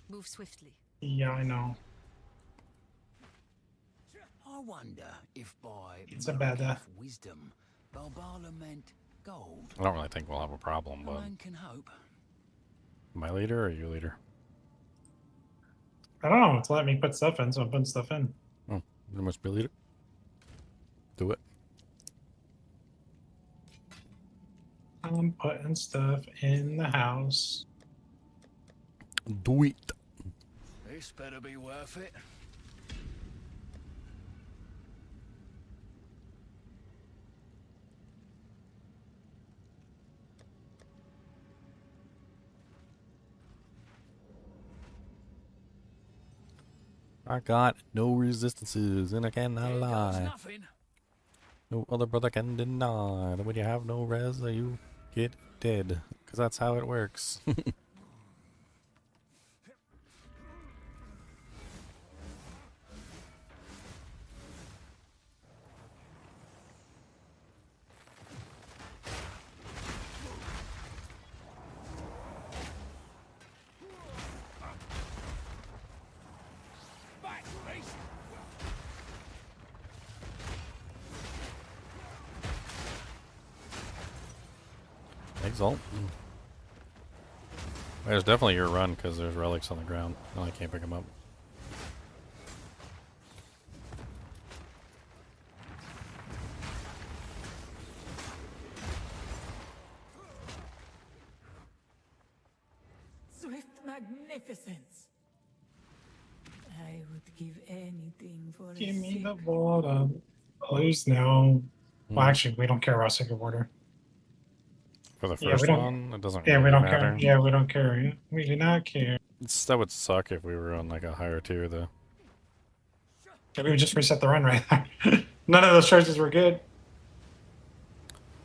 Move swiftly. Yeah, I know. I wonder if by It's a bad death. wisdom, Balbala meant gold. I don't really think we'll have a problem, A but man can hope. my leader or your leader? I don't know. It's letting me put stuff in, so I'm putting stuff in. Oh, there must be a leader. Do it. I'm putting stuff in the house. Do it. This better be worth it. I got no resistances, and I cannot Here goes lie. nothing. No other brother can deny that when you have no res, you get dead. Because that's how it works. Exile. There's definitely your run because there's relics on the ground. No, I can't pick them up. Swift magnificence. I would give anything for Give a me the sick water. Please no. Well, actually, we don't care about Sacred Water. For the Yeah, first we don't- one, it doesn't Yeah, really we don't matter. care. Yeah, we don't care. We do not care. That would suck if we were on like a higher tier though. Yeah, we would just reset the run right there. None of those choices were good.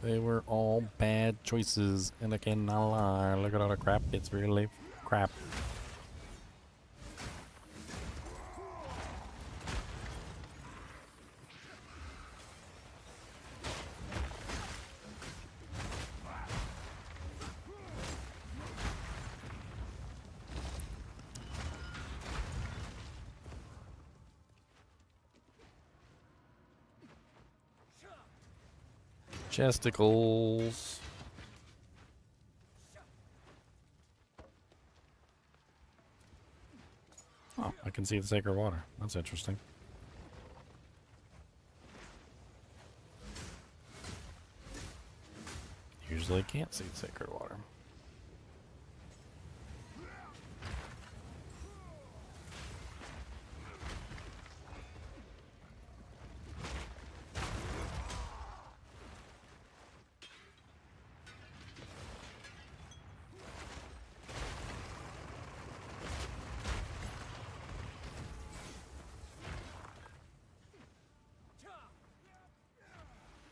They were all bad choices, and I cannot lie. Look at all the crap. It's really crap. Chesticles. Oh, I can see the sacred water. That's interesting. Usually can't see the sacred water.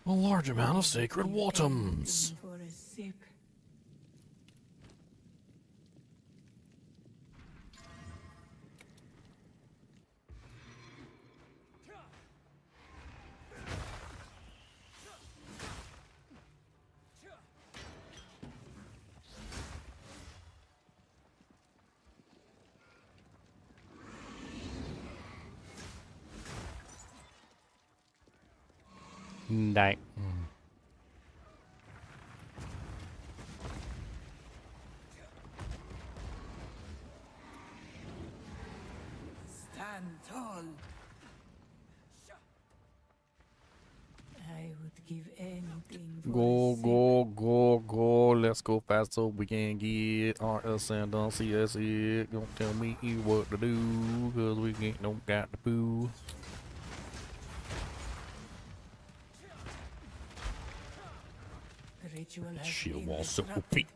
A large amount of sacred watums. For a sip. Night. Stand tall. I would give anything for Go, a sip. go, go, go. Let's go fast so we can get RS and CSE. Don't tell me what to do, cause we ain't no got to poo. The ritual has Shield been wall so disrupted. OP.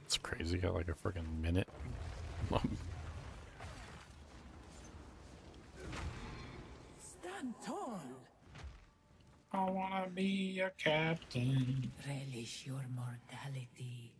It's crazy. Got like a freaking minute. Stand tall. I wanna be a captain. Relish your mortality.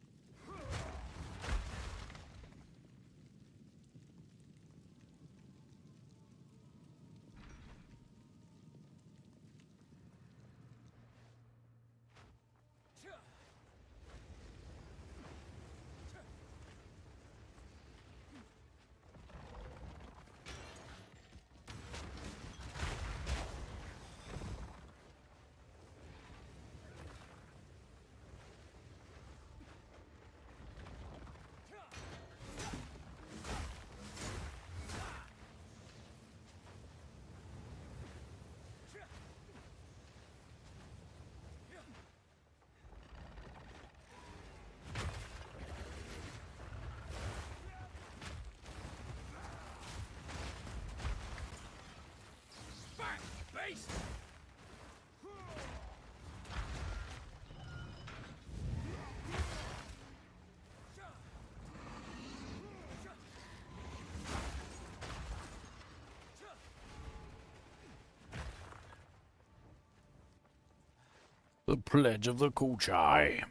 The pledge of the Kuchai.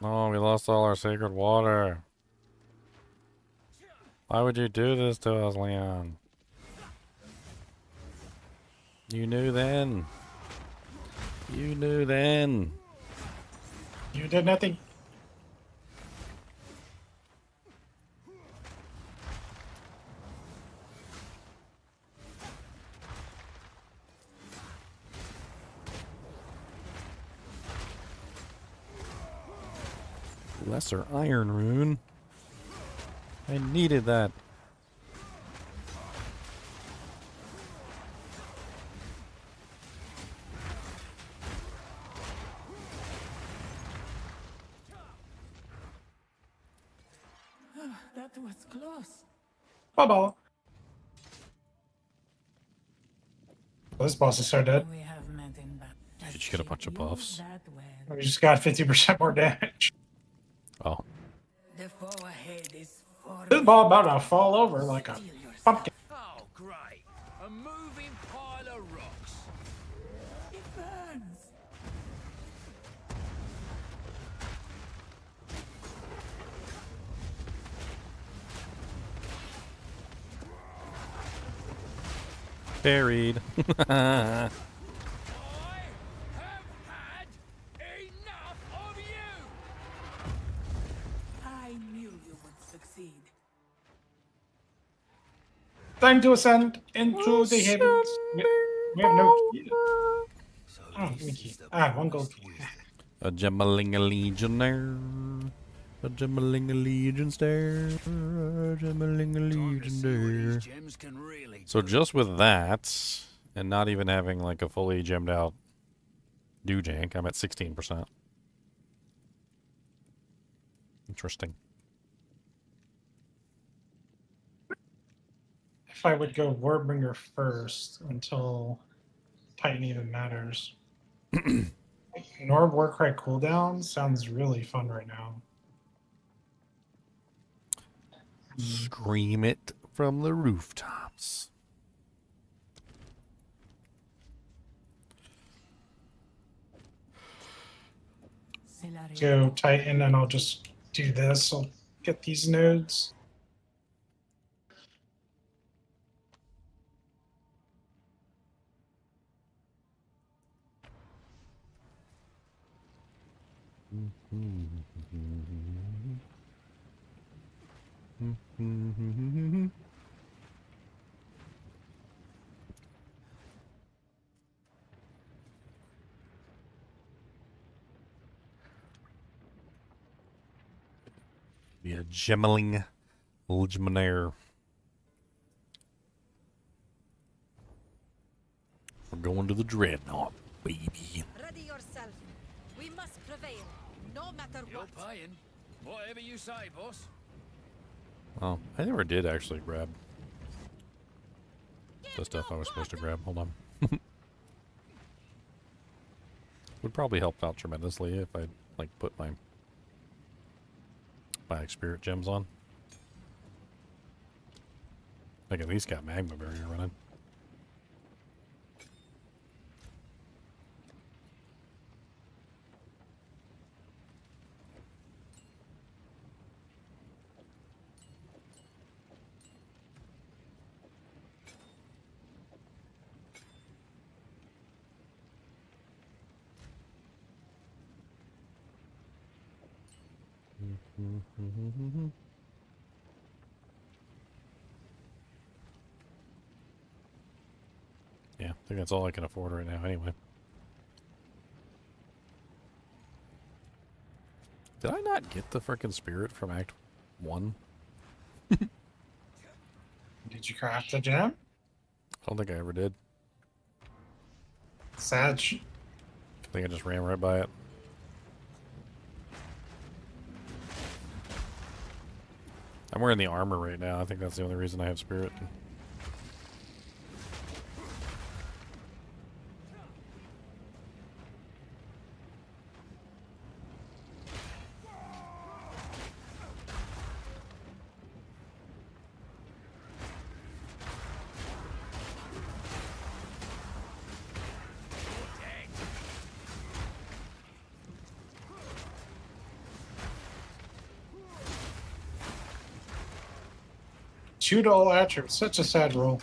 Oh, we lost all our sacred water. Why would you do this to us, Leon? You knew then. You knew then. You did nothing. Lesser Iron Rune. I needed that. That was close. Bubble. This boss is so dead. We have met in battle. Did you get a bunch of buffs? We just got 50% more damage. Oh. The forehead is This ball about to fall over like a pumpkin. Oh, great. A moving pile of rocks. It burns. Buried. I have had enough of you. I knew you would succeed. Time to ascend into the heavens. We have no key. Oh, give me key. One gold key. A Gemmaling-a-legionnaire. A Gemmaling-a-legion-stare. A Gemmaling-a-legion-stare. Gems can really So just with that, and not even having like a fully gemmed out Dewjank, I'm at 16%. Interesting. If I would go Warbringer first until Titan even matters. Nor Warcry cooldown sounds really fun right now. Scream it from the rooftops. Go Titan and I'll just do this. I'll get these nodes. Be a Gemmaling Legionnaire. We're going to the Dreadnought, baby. Ready yourself. We must prevail, no matter You're what. paying. Whatever you say, boss. Oh, I never did actually grab the stuff I was supposed to grab. Hold on. Would probably help out tremendously if I like put my spirit gems on. Like at least got magma barrier running. Yeah, I think that's all I can afford right now anyway. Did I not get the frickin' spirit from Act 1? Did you craft a gem? I don't think I ever did. Sad. I think I just ran right by it. I'm wearing the armor right now. I think that's the only reason I have spirit. Two to all attributes. Such a sad roll.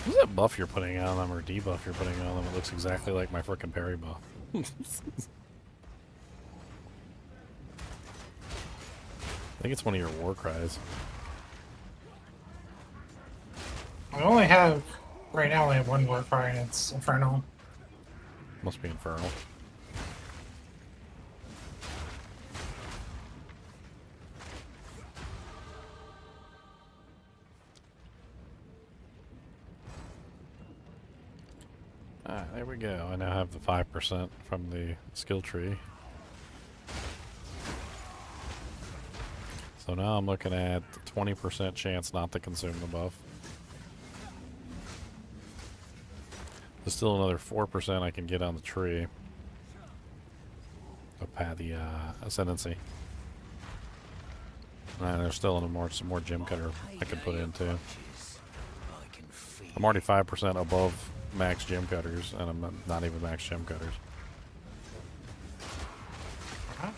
What's that buff you're putting on them or debuff you're putting on them? It looks exactly like my frickin' parry buff. I think it's one of your war cries. I only have, right now I have one war cry and it's Infernal. Must be Infernal. Alright, there we go. I now have the 5% from the skill tree. So now I'm looking at the 20% chance not to consume the buff. There's still another 4% I can get on the tree. The ascendancy. And there's still some more gem cutter I can put in too. I'm already 5% above max gem cutters, and I'm not even max gem cutters. Huh?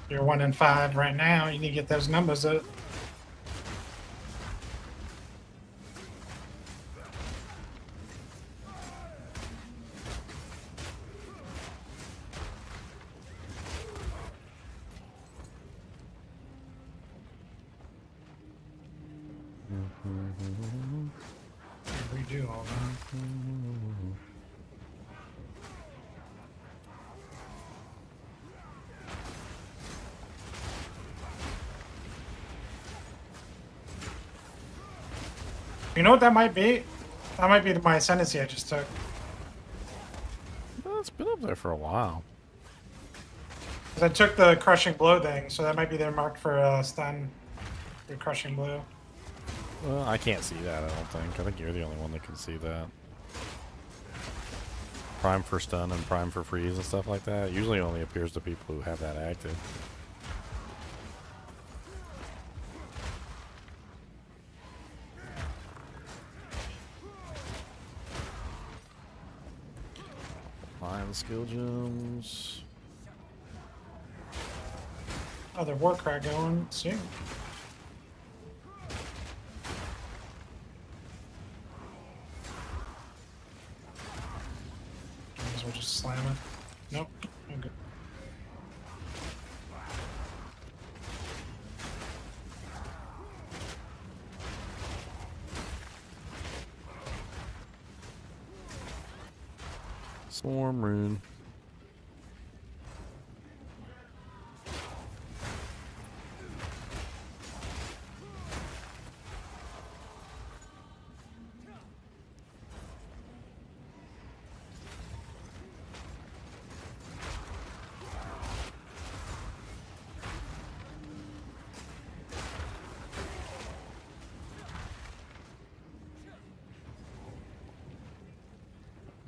You're 1 in 5 right now. You need to get those numbers up. Redo all that. You know what that might be? That might be my ascendancy I just took. Well, it's been up there for a while. 'Cause I took the crushing blow thing, so that might be there marked for stun. Your crushing blow. Well, I can't see that, I don't think. I think you're the only one that can see that. Prime for stun and prime for freeze and stuff like that usually only appears to people who have that active. Find skill gems. Oh, the war cry going soon. Might as well just slam it. Nope. I'm good. Swarm rune.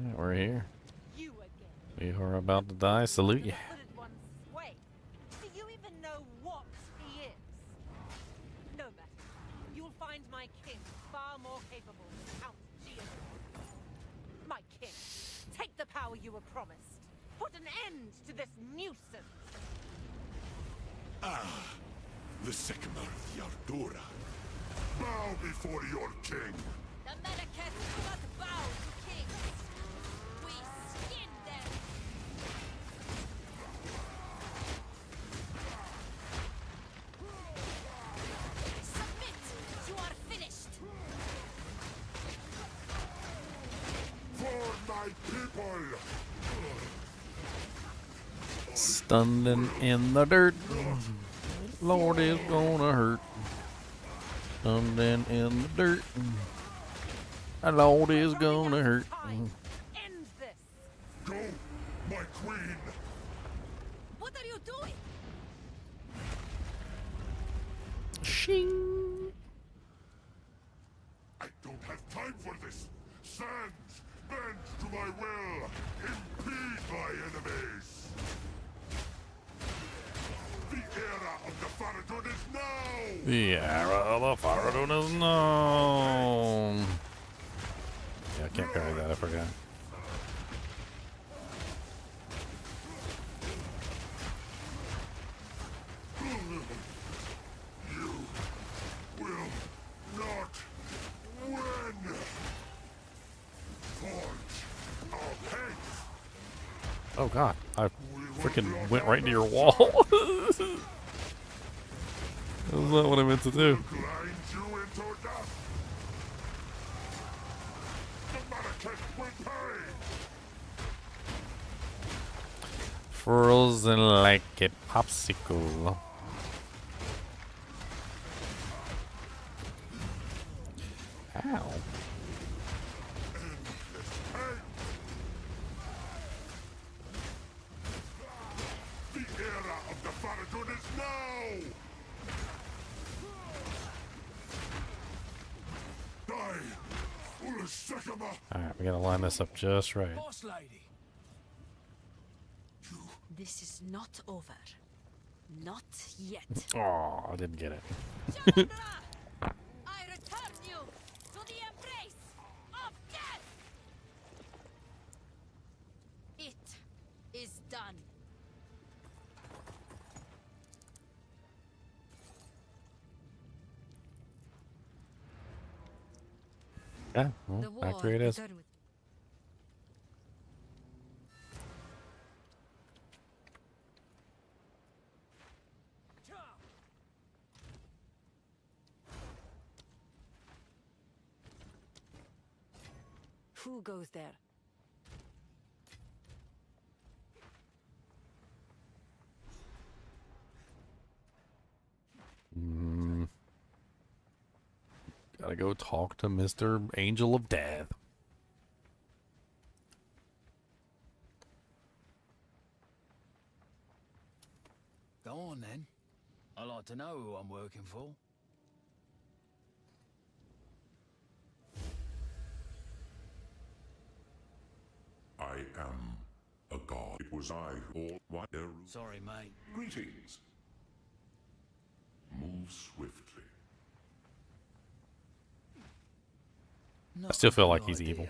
Yeah, we're here. We are about to die. Salute you. Wait, do you even know what he is? No matter. You'll find my king far more capable than Count Gia. My king, take the power you were promised. Put an end to this nuisance. Ah, the Sycamore of Yardura. Bow before your king. The Medicats do not bow to kings. We skin them. Submit! You are finished! For my people! Standing in the dirt. Lord is gonna hurt. Standing in the dirt. The Lord is gonna hurt. End this! Go, my queen! What are you doing? Shing. I don't have time for this. Sands, bend to my will. Impede my enemies. The era of the Faradun is now! The era of the Faradun is known. Yeah, I can't parry that, I forgot. You will not win! Forge our pace! Oh god, I freaking went right into your wall. That's not what I meant to do. Grind you into dust! The Marrakech will pay! Frozen like a popsicle. Ow. The era of the Faradun is now! Die! Ulasekama! Alright, we gotta line this up just right. Boss lady. This is not over. Not yet. Oh, I didn't get it. I return you to the embrace of death! It is done. Yeah, well, back where it is. begun with Who goes there? Gotta go talk to Mr. Angel of Death. Go on then. I'd like to know who I'm working for. I am a god. It was I who all Sorry, mate. Greetings. Move swiftly. I still feel like he's evil.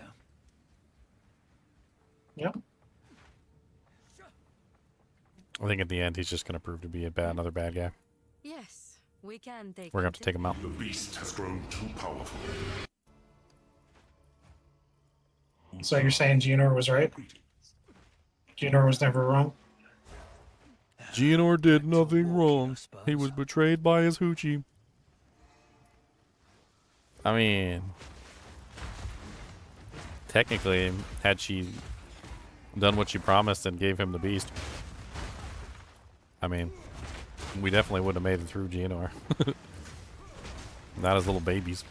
Yep. I think at the end he's just gonna prove to be another bad guy. Yes, we can take. We're gonna have to take him out. The beast has grown too powerful. So you're saying Geonor was right? Geonor was never wrong? Geonor did nothing wrong. He was betrayed by his hoochie. I mean, technically, had she done what she promised and gave him the beast, I mean, we definitely would have made it through Geonor. Not as little babies.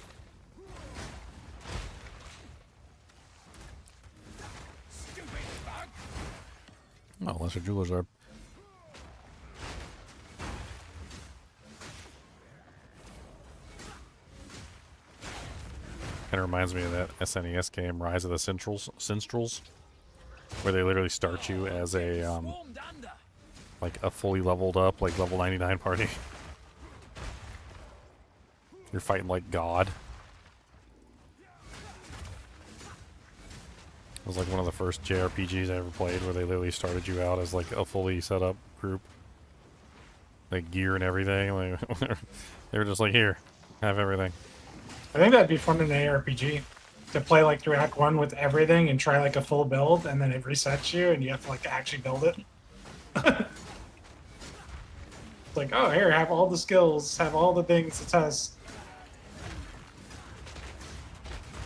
Oh, Lesser Jeweler's Orb. Kind of reminds me of that SNES game, Rise of the Sinstrels, where they literally start you as a like a fully leveled up, like level 99 party. You're fighting like God. It was like one of the first JRPGs I ever played, where they literally started you out as like a fully set up group, like gear and everything. Like they were just like, here, have everything. I think that'd be fun in an ARPG to play like through Act 1 with everything and try like a full build, and then it resets you and you have to like actually build it. It's like, oh, here, have all the skills, have all the things to test.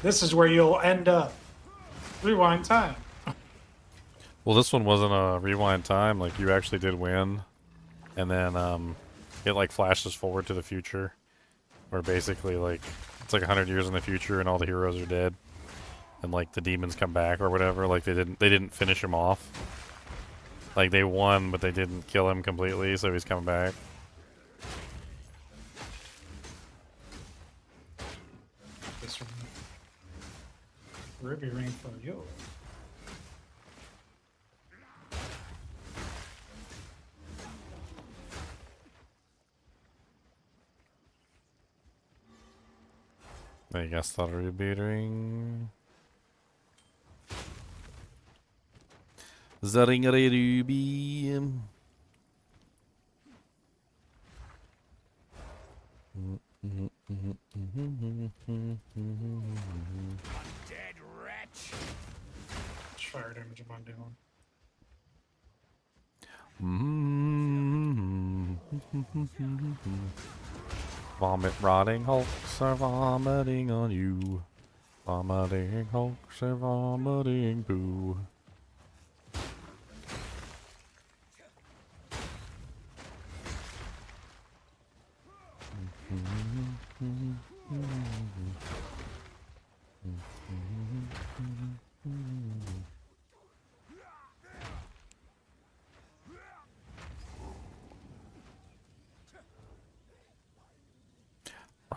This is where you'll end up. Rewind time. Well, this one wasn't a rewind time. Like, you actually did win, and then it like flashes forward to the future, where basically like it's like 100 years in the future and all the heroes are dead, and like the demons come back or whatever. Like they didn't finish him off. Like they won, but they didn't kill him completely, so he's coming back. This one. Ruby ring for you. I guess the ruby ring. The ring of a ruby. Dead wretch. Fire damage I'm doing. Vomit rotting hulks are vomiting on you. Vomiting hulks are vomiting poo.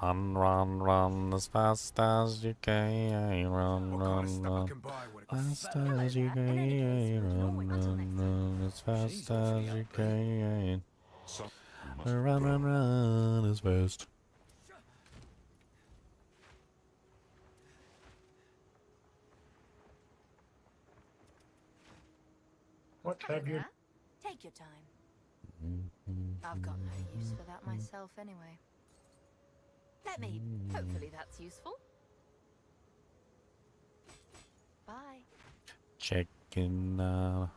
Run, run, run as fast as you can. Run, What kind of run, stuff I run. can buy when it Fast as you can. Run, run, run as fast as you can. Run, run, run as fast. What have you? Take your time. I've got no use for that myself anyway. Let me. Hopefully that's useful. Bye. Checking what's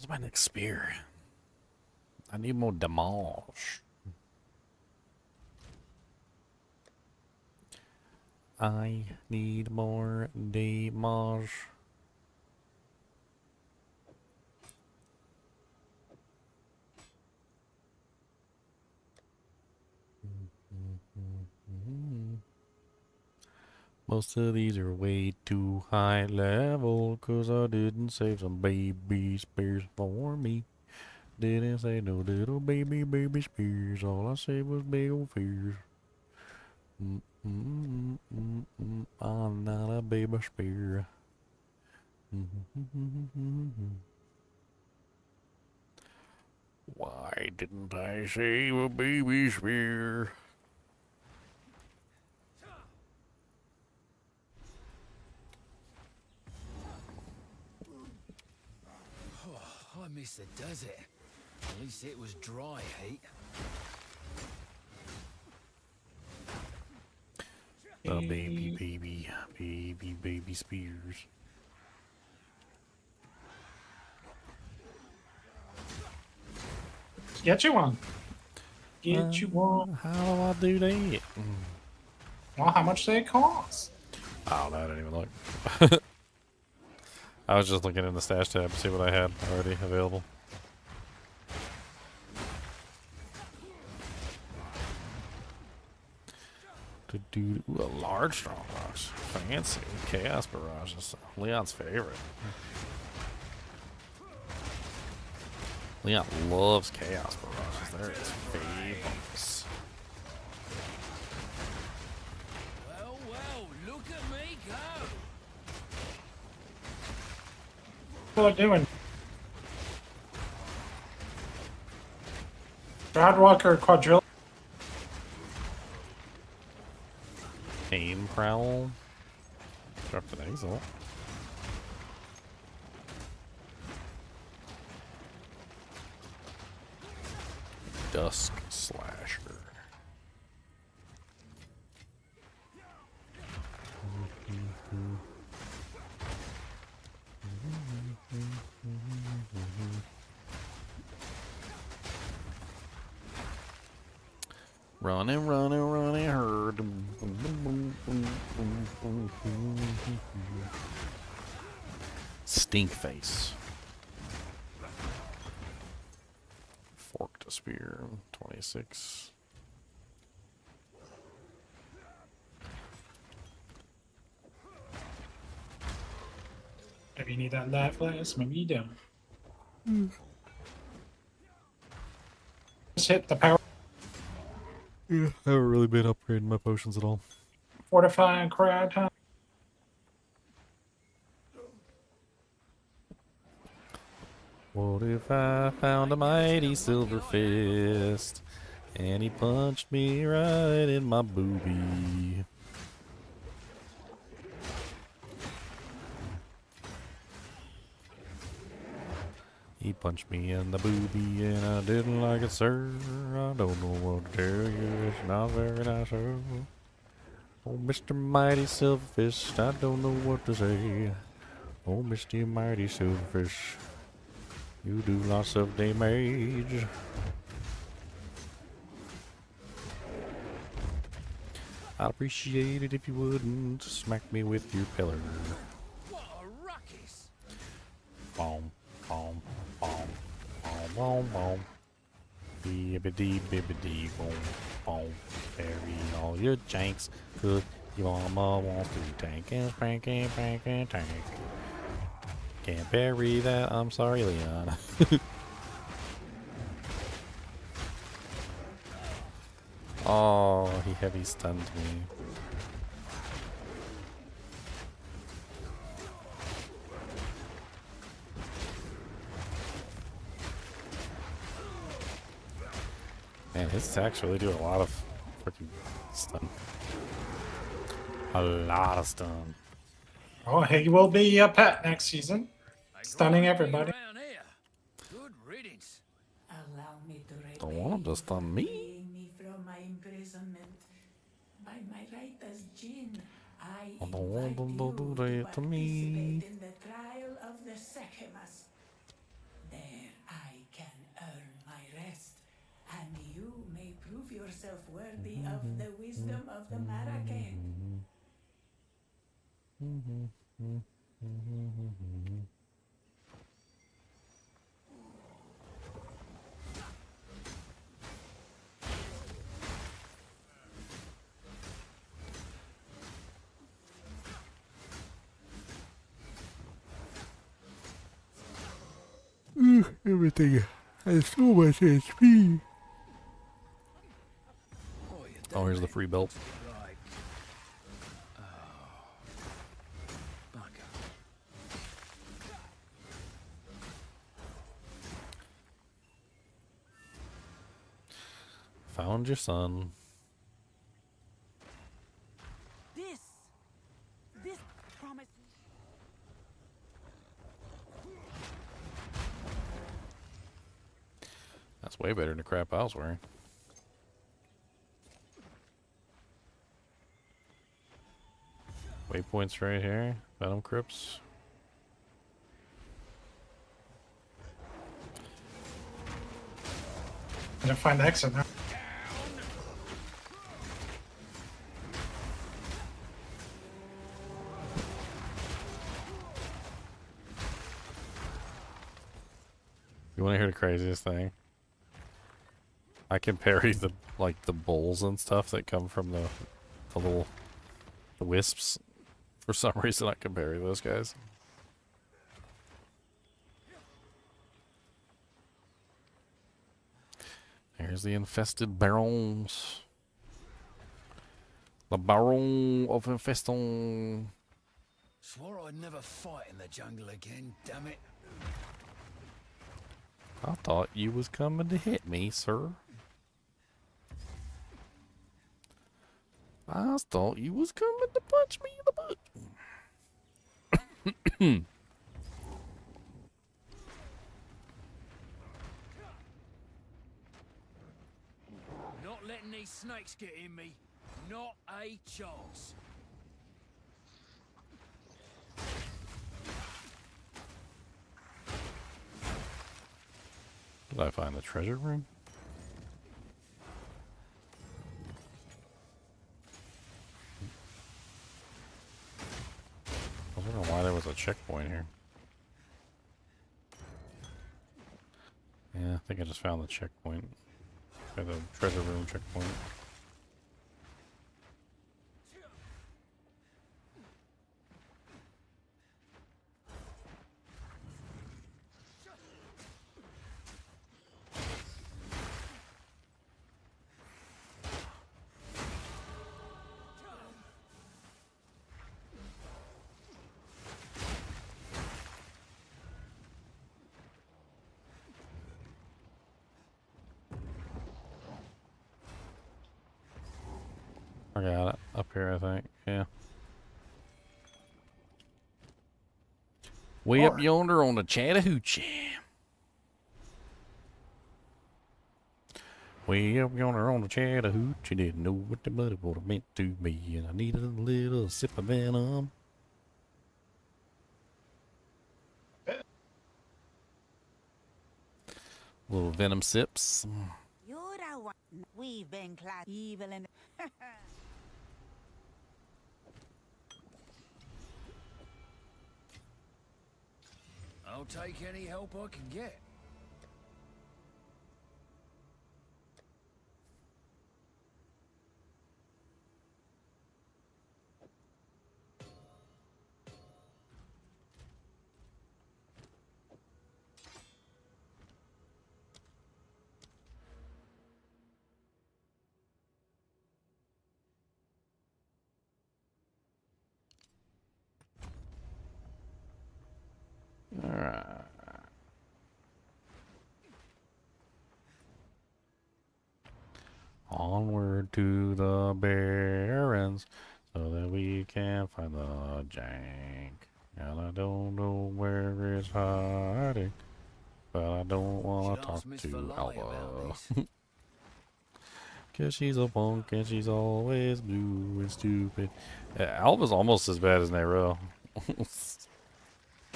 my next spear? I need more damage. I need more damage. Most of these are way too high level, 'cause I didn't save some baby spears for me. Didn't say no little baby spears, all I said was big old fears. I'm not a baby spear. Why didn't I save a baby spear? I miss the desert. At least it was dry heat. The baby spears. Get you one. Get you one. How do I do that? Well, how much do they cost? Oh, I didn't even look. I was just looking in the stash tab to see what I had already available. To do a large strong rocks. Fancy. Chaos barrages. Leon's favorite. Leon loves chaos barrages. They're his favorites. Well, look at me go. What are they doing? Broadwalker quadrille. Pain Prowl. Dropped an Exile. Dusk Slasher. Running, running, running, herd. Stink face. Forked spear, 26. Maybe you need that life last, maybe you don't. Just hit the power. Yeah, I haven't really been upgrading my potions at all. Fortifying crowd, huh? What if I found a mighty silver fist and he punched me right in my boobie? He punched me in the boobie and I didn't like it, sir. I don't know what to tell you, it's not very nice, sir. Oh, Mr. Mighty Silverfish, I don't know what to say. Oh, Mr. Mighty Silverfish, you do lots of damage. I'd appreciate it if you wouldn't smack me with your pillar. What a ruckus! Boom, boom, boom, boom, boom, boom. Bibbidi, bibbidi, boom, boom. Bury all your janks, 'cause your mama wants to tank and prank and prank and tank. Can't bury that, I'm sorry, Leon. Oh, he heavy stunned me. Man, his attacks really do a lot of freaking stun. A lot of stun. Oh, he will be a pet next season, stunning everybody. Good riddance. Allow me to Don't want him to stun me. freeing me from my imprisonment. By my right as Jinn, I I don't want them to do that to me. participate in the trial of the Sechemas. There I can earn my rest, and you may prove yourself worthy of the wisdom of the Marake. Everything has so much HP. Oh, here's the free belt. Like, oh, bugger. Found your son. This promise. That's way better than the crap I was wearing. Waypoints right here. Venom Crypts. I didn't find the exit now. You want to hear the craziest thing? I can parry the bulls and stuff that come from the wisps. For some reason, I can parry those guys. Here's the infested barons. The Baron of Infeston. Swore I'd never fight in the jungle again, damn it. I thought you was coming to hit me, sir. I thought you was coming to punch me in the butt. Not letting these snakes get in me. Not a chance. Did I find the treasure room? I was wondering why there was a checkpoint here. Yeah, I think I just found the checkpoint. Or the treasure room checkpoint. I got it. Up here, I think. Yeah. Way up yonder on the Chattahoochee. Way up yonder on the Chattahoochee. Didn't know what the blood would have meant to me. And I needed a little sip of venom. Little venom sips. You're the one. We've been clad evil and. I'll take any help I can get. Alright. Onward to the Barrens so that we can find the jank. And I don't know where it's hiding, but I don't want to talk to Alva. Cause she's a punk and she's always blue and stupid. Yeah, Alva's almost as bad as Nero.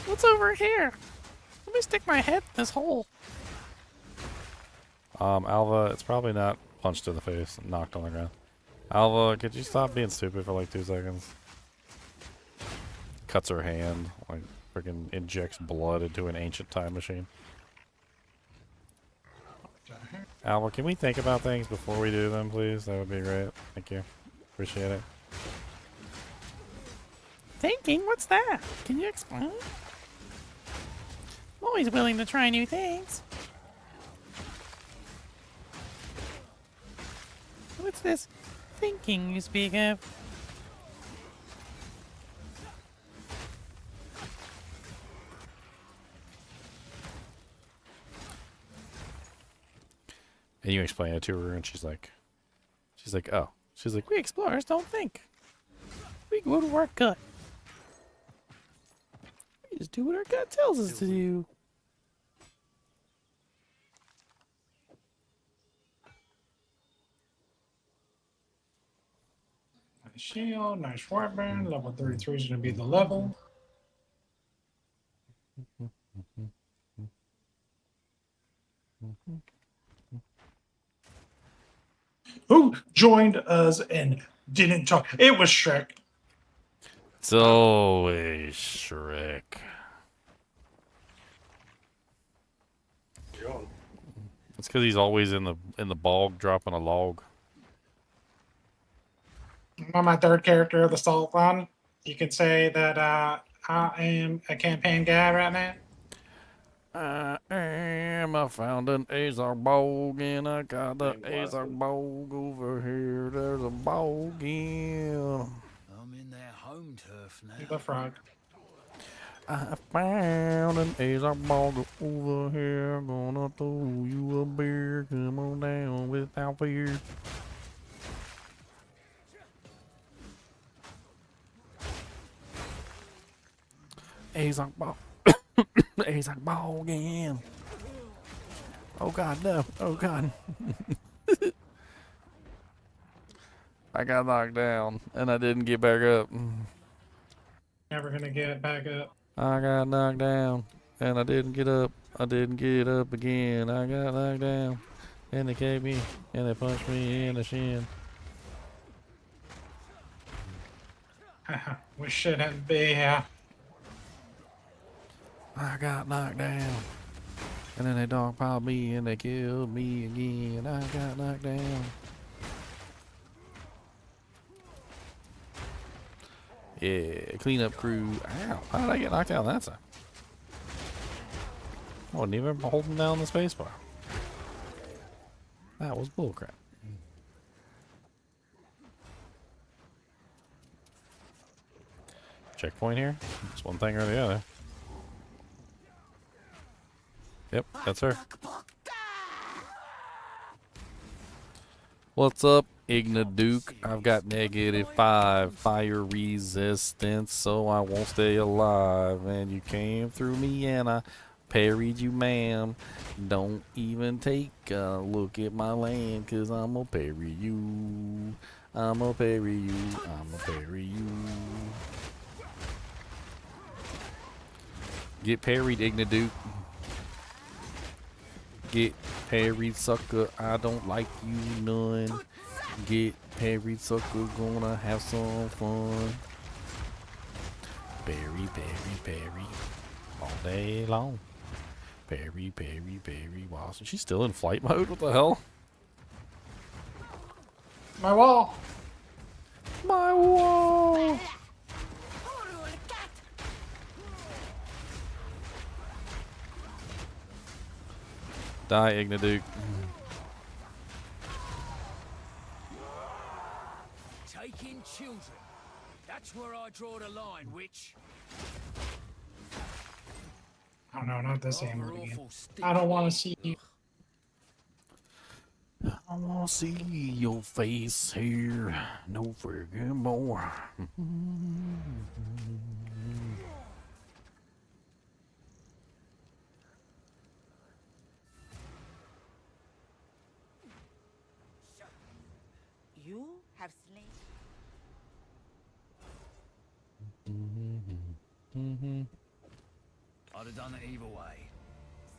What's over here? Let me stick my head in this hole. Alva, it's probably not punched in the face and knocked on the ground. Alva, could you stop being stupid for like 2 seconds? Cuts her hand, like freaking injects blood into an ancient time machine. Alva, can we think about things before we do them, please? That would be great. Thank you. Appreciate it. Thinking? What's that? Can you explain? I'm always willing to try new things. What's this thinking you speak of? And you explain it to her, and she's like, oh. She's like, we explorers don't think. We go to our gut. We just do what our gut tells us to do. Nice shield, nice weapon. Level 33 is going to be the level. Who joined us and didn't talk? It was Shrek. It's always Shrek. It's because he's always in the bog dropping a log. I'm my third character of the Salt Line. You can say that I am a campaign guy right now. I found an Azar bog and I got the Azar bog over here. There's a bog in. I'm in their home turf now. The frog. I found an Azar bog over here. Gonna throw you a beer. Come on down without fear. Azar bog. Azar bog again. Oh god, no. Oh god. I got knocked down and I didn't get back up. Never gonna get back up. I got knocked down and I didn't get up. I didn't get up again. I got knocked down and they kicked me and they punched me in the shin. We shouldn't be here. I got knocked down and then they dogpiled me and they killed me again. I got knocked down. Yeah, cleanup crew. Ow, how did I get knocked down that time? I wasn't even holding down the spacebar. That was bullcrap. Checkpoint here? It's one thing or the other. Yep, that's her. What's up, Ignaduke? I've got -5 fire resistance, so I won't stay alive. And you came through me and I parried you, ma'am. Don't even take a look at my land, cause I'm gonna parry you. I'm gonna parry you. I'm gonna parry you. Get parried, Ignaduke. Get parried, sucker. I don't like you none. Get parried, sucker. Gonna have some fun. Parry, parry, parry. All day long. Parry, parry, parry. Wow, so she's still in flight mode? What the hell? My wall. My wall. Die, Ignaduke. Taking children. That's where I draw the line, witch. no, not this Rather hammer again. awful stick. I don't want to see you. I want to see your face here. No friggin' more. You have slain. I'd have done it either way.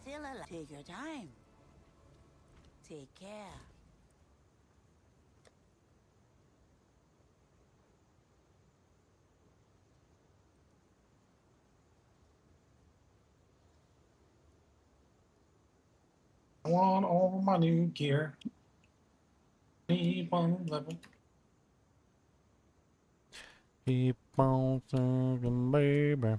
Still alive. Take your time. Take care. I want all my new gear. Need one level. Keep on singing, baby.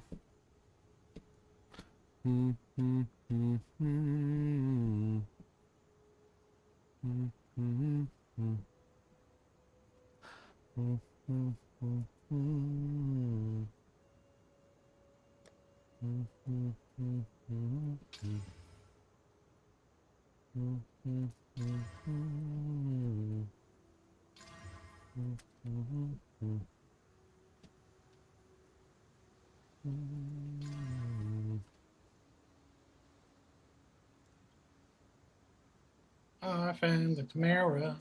I found the Camara.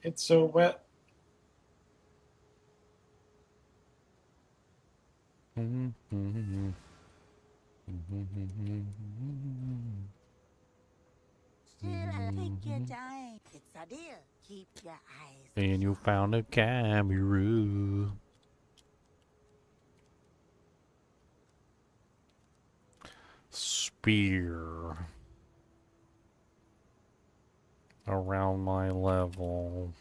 It's so wet. Still alive. Take your time. It's a deal. Keep your eyes. And you found a camera. Spear. Around my level.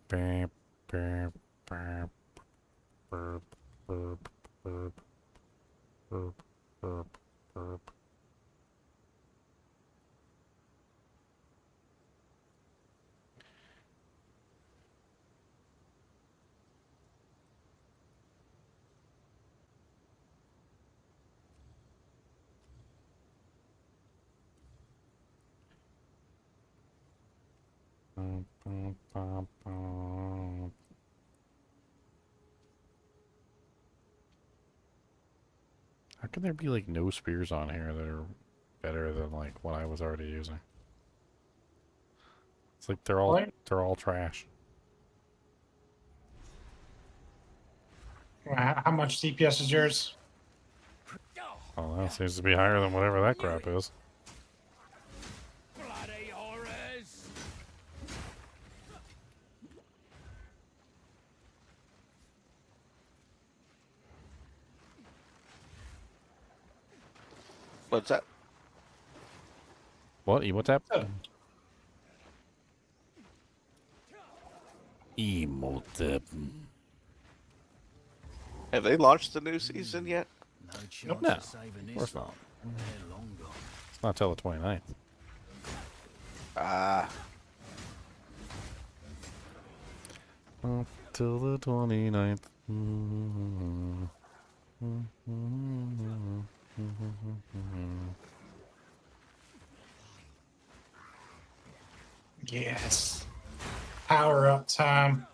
Beep, beep, beep, burp, burp, burp, burp, burp, burp. How can there be like no spears on here that are better than like what I was already using? It's like they're all trash. How much CPS is yours? Oh, that seems to be higher than whatever that crap is. Bloody horrors! What's that? What? Emotep? Emotep. Have they launched the new season yet? Nope. No, of course not. It's not till the 29th. Ah. Till the 29th. Yes. Power up time.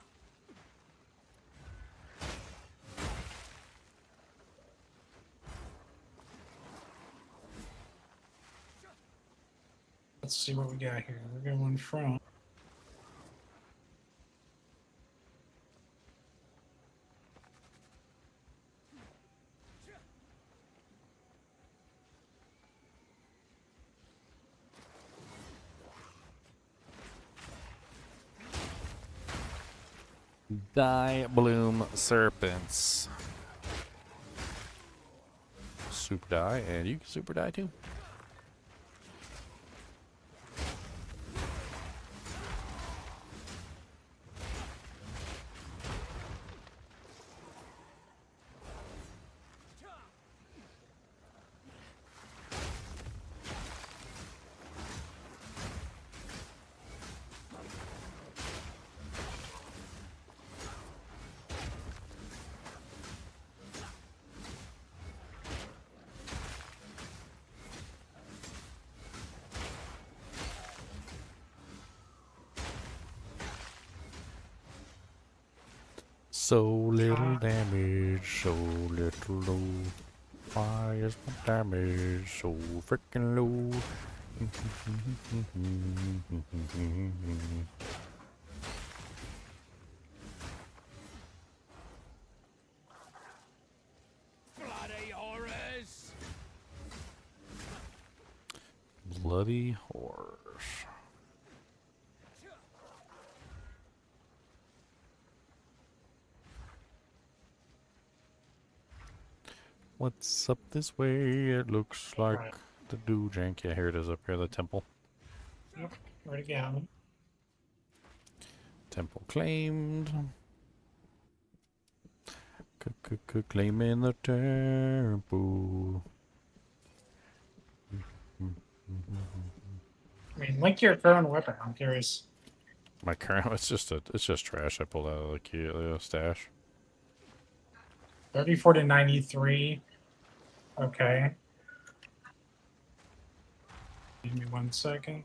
Let's see what we got here. We're going from Die Bloom Serpents. Super die, and you can super die too. So little damage, so little low. Why is my damage so freaking low? Bloody horrors! Bloody horrors. What's up this way? It looks like Right. the Doojank. Yeah, here it is up here, the temple. Yep. Where'd it go? Temple claimed. Claiming the temple. I mean, link your current weapon. I'm curious. My current, it's just trash I pulled out of the stash. 34 to 93. Okay. Give me 1 second.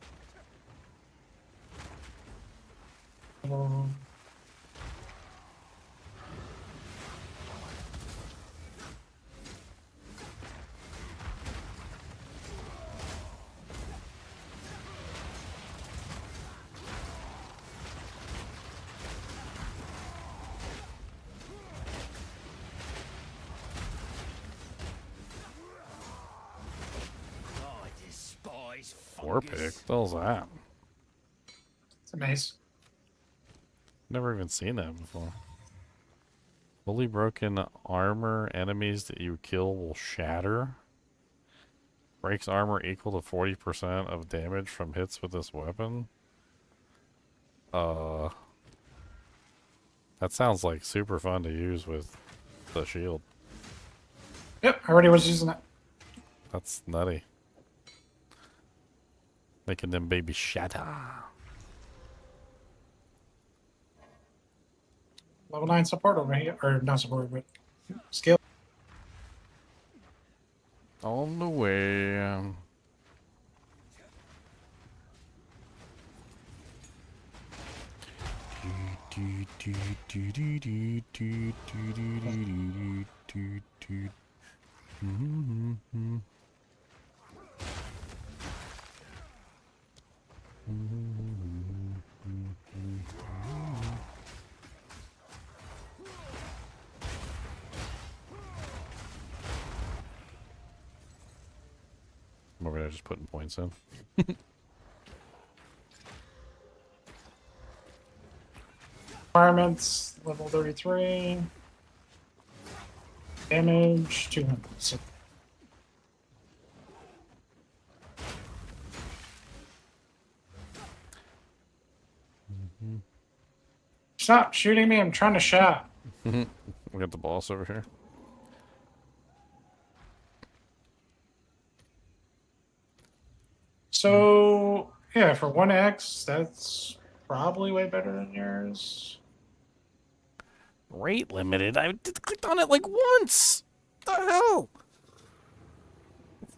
I despise Four pick? What the hell's that? It's a maze. Never even seen that before. Fully broken armor enemies that you kill will shatter. Breaks armor equal to 40% of damage from hits with this weapon. That sounds like super fun to use with the shield. Yep, I already was using it. That's nutty. Making them baby shatter. Level 9 support over here. Or not support, but skill. On the way. I'm over there just putting points in. Requirements, level 33. Damage, 200. So stop shooting me, I'm trying to shot. We got the boss over here. So, yeah, for 1x, that's probably way better than yours. Rate limited? I clicked on it like once! What the hell?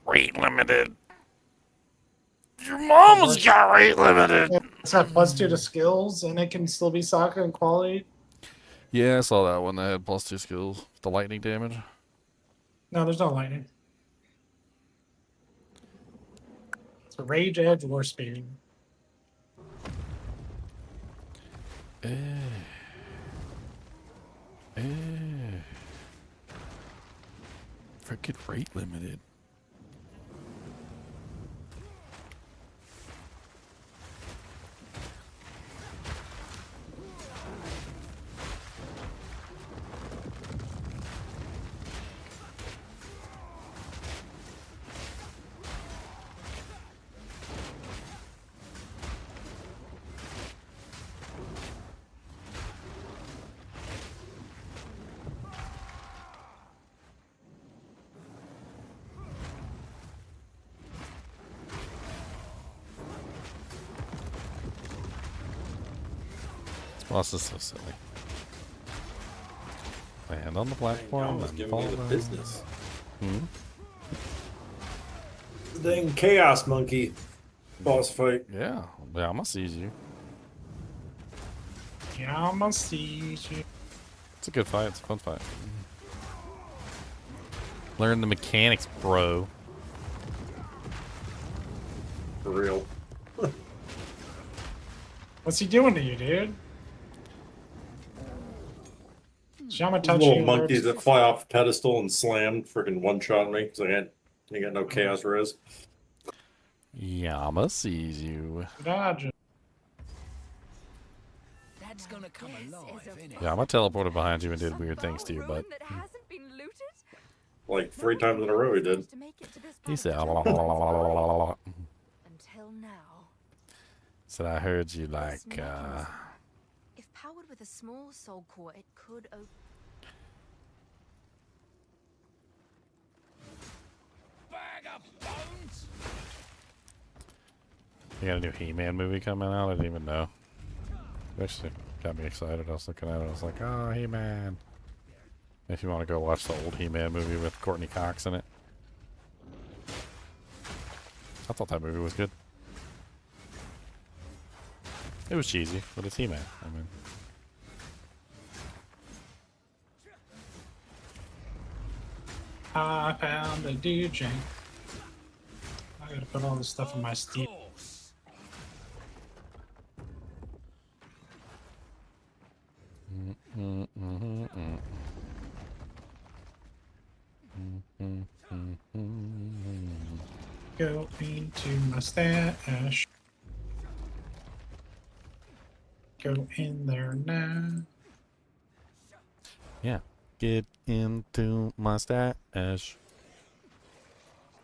Rate limited. Your mama's got rate limited! It's got +2 to skills, and it can still be soccer and quality. Yeah, I saw that one that had +2 skills. The lightning damage. No, there's no lightning. It's a rage, edge, war speed. Frickin' rate limited. Boss is so silly. Land on the platform and fall the down. business. Hmm? The dang Chaos Monkey boss fight. Yeah, I'm gonna seize you. Yeah, I'm gonna see you. It's a good fight. It's a fun fight. Learn the mechanics, bro. For real. What's he doing to you, dude? Shama These touch little you, monkeys Lord. that fly off the pedestal and slam freaking one-shot me because I got no chaos res. Yama sees you. Dodge it. That's gonna come alive, innit? Yama teleported behind you and did weird things to you, but Like 3 times in a row he did. he said, Until now. said I heard you like, If powered with a small soul core, it could open. Bag of bones. you got a new He-Man movie coming out? I didn't even know. It actually got me excited. I was looking at it. I was like, oh, He-Man. If you want to go watch the old He-Man movie with Courtney Cox in it. I thought that movie was good. It was cheesy, but it's He-Man. I mean, I found a DJ. I gotta put all this stuff in my Steam. Go into my stash. Go in there now. yeah. Get into my stash.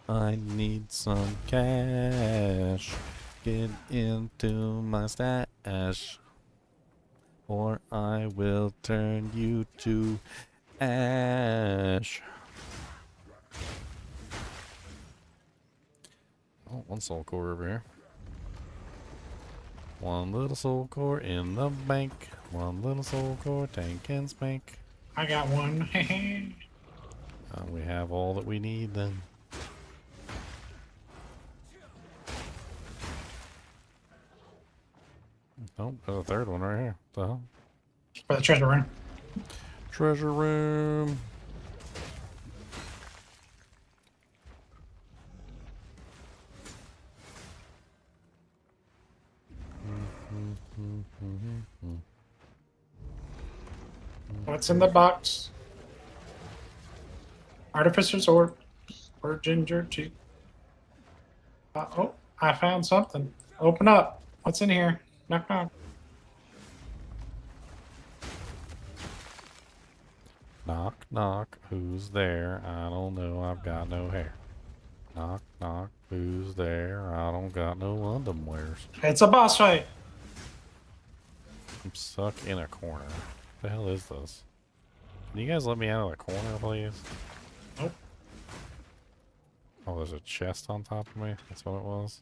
I need some cash. Get into my stash. Or I will turn you to ash. Oh, one soul core over here. One little soul core in the bank. One little soul core tank and spank. I got one. We have all that we need then. Oh, there's a third one right here. What the hell? For the treasure room. Treasure room. What's in the box? Artificer's Orb or Ginger Tea. Oh, I found something. Open up. What's in here? Knock knock. Knock, knock, who's there? I don't know, I've got no hair. Knock, knock, who's there? I don't got no underwears. It's a boss fight. I'm stuck in a corner. What the hell is this? Can you guys let me out of the corner, please? Nope. Oh, there's a chest on top of me? That's what it was?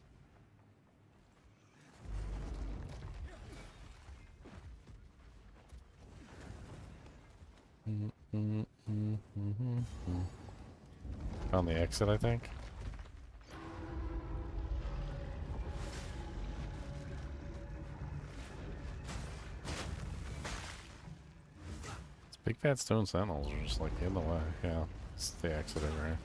Found the exit, I think. These big fat stone sentinels are just like in the way. Yeah, it's the exit over here.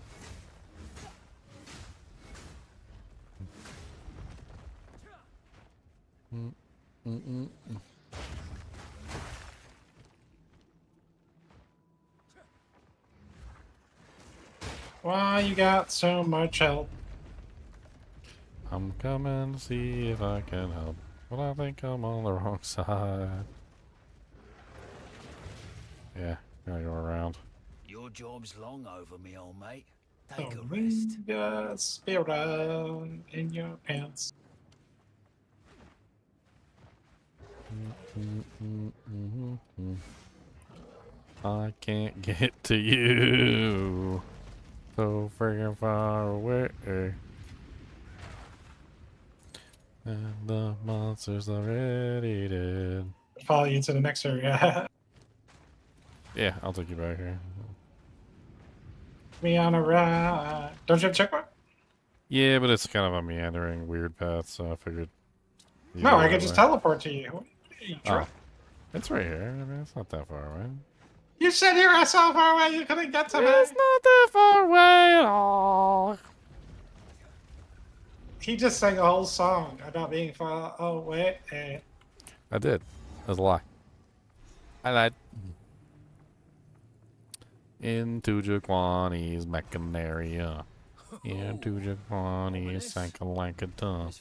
Why you got so much help? I'm coming to see if I can help, but I think I'm on the wrong side. Yeah, gotta go around. Your job's long over, me old mate. So Take a rest. ring spirit in your pants. I can't get to you. So freaking far away. And the monster's already dead. Follow you to the next area. Yeah, I'll take you back here. Me on a ride. Don't you have checkpoint? Yeah, but it's kind of a meandering, weird path, so I figured. No, I could just teleport to you. Oh, it's right here. I mean, it's not that far away. You said you were so far away you couldn't get to me. It's not that far away at all. He just sang a whole song about being far away. I did. That's a lie. I lied. Into Jaquani's Mechanaria. Into Jaquani's Sankalankaton.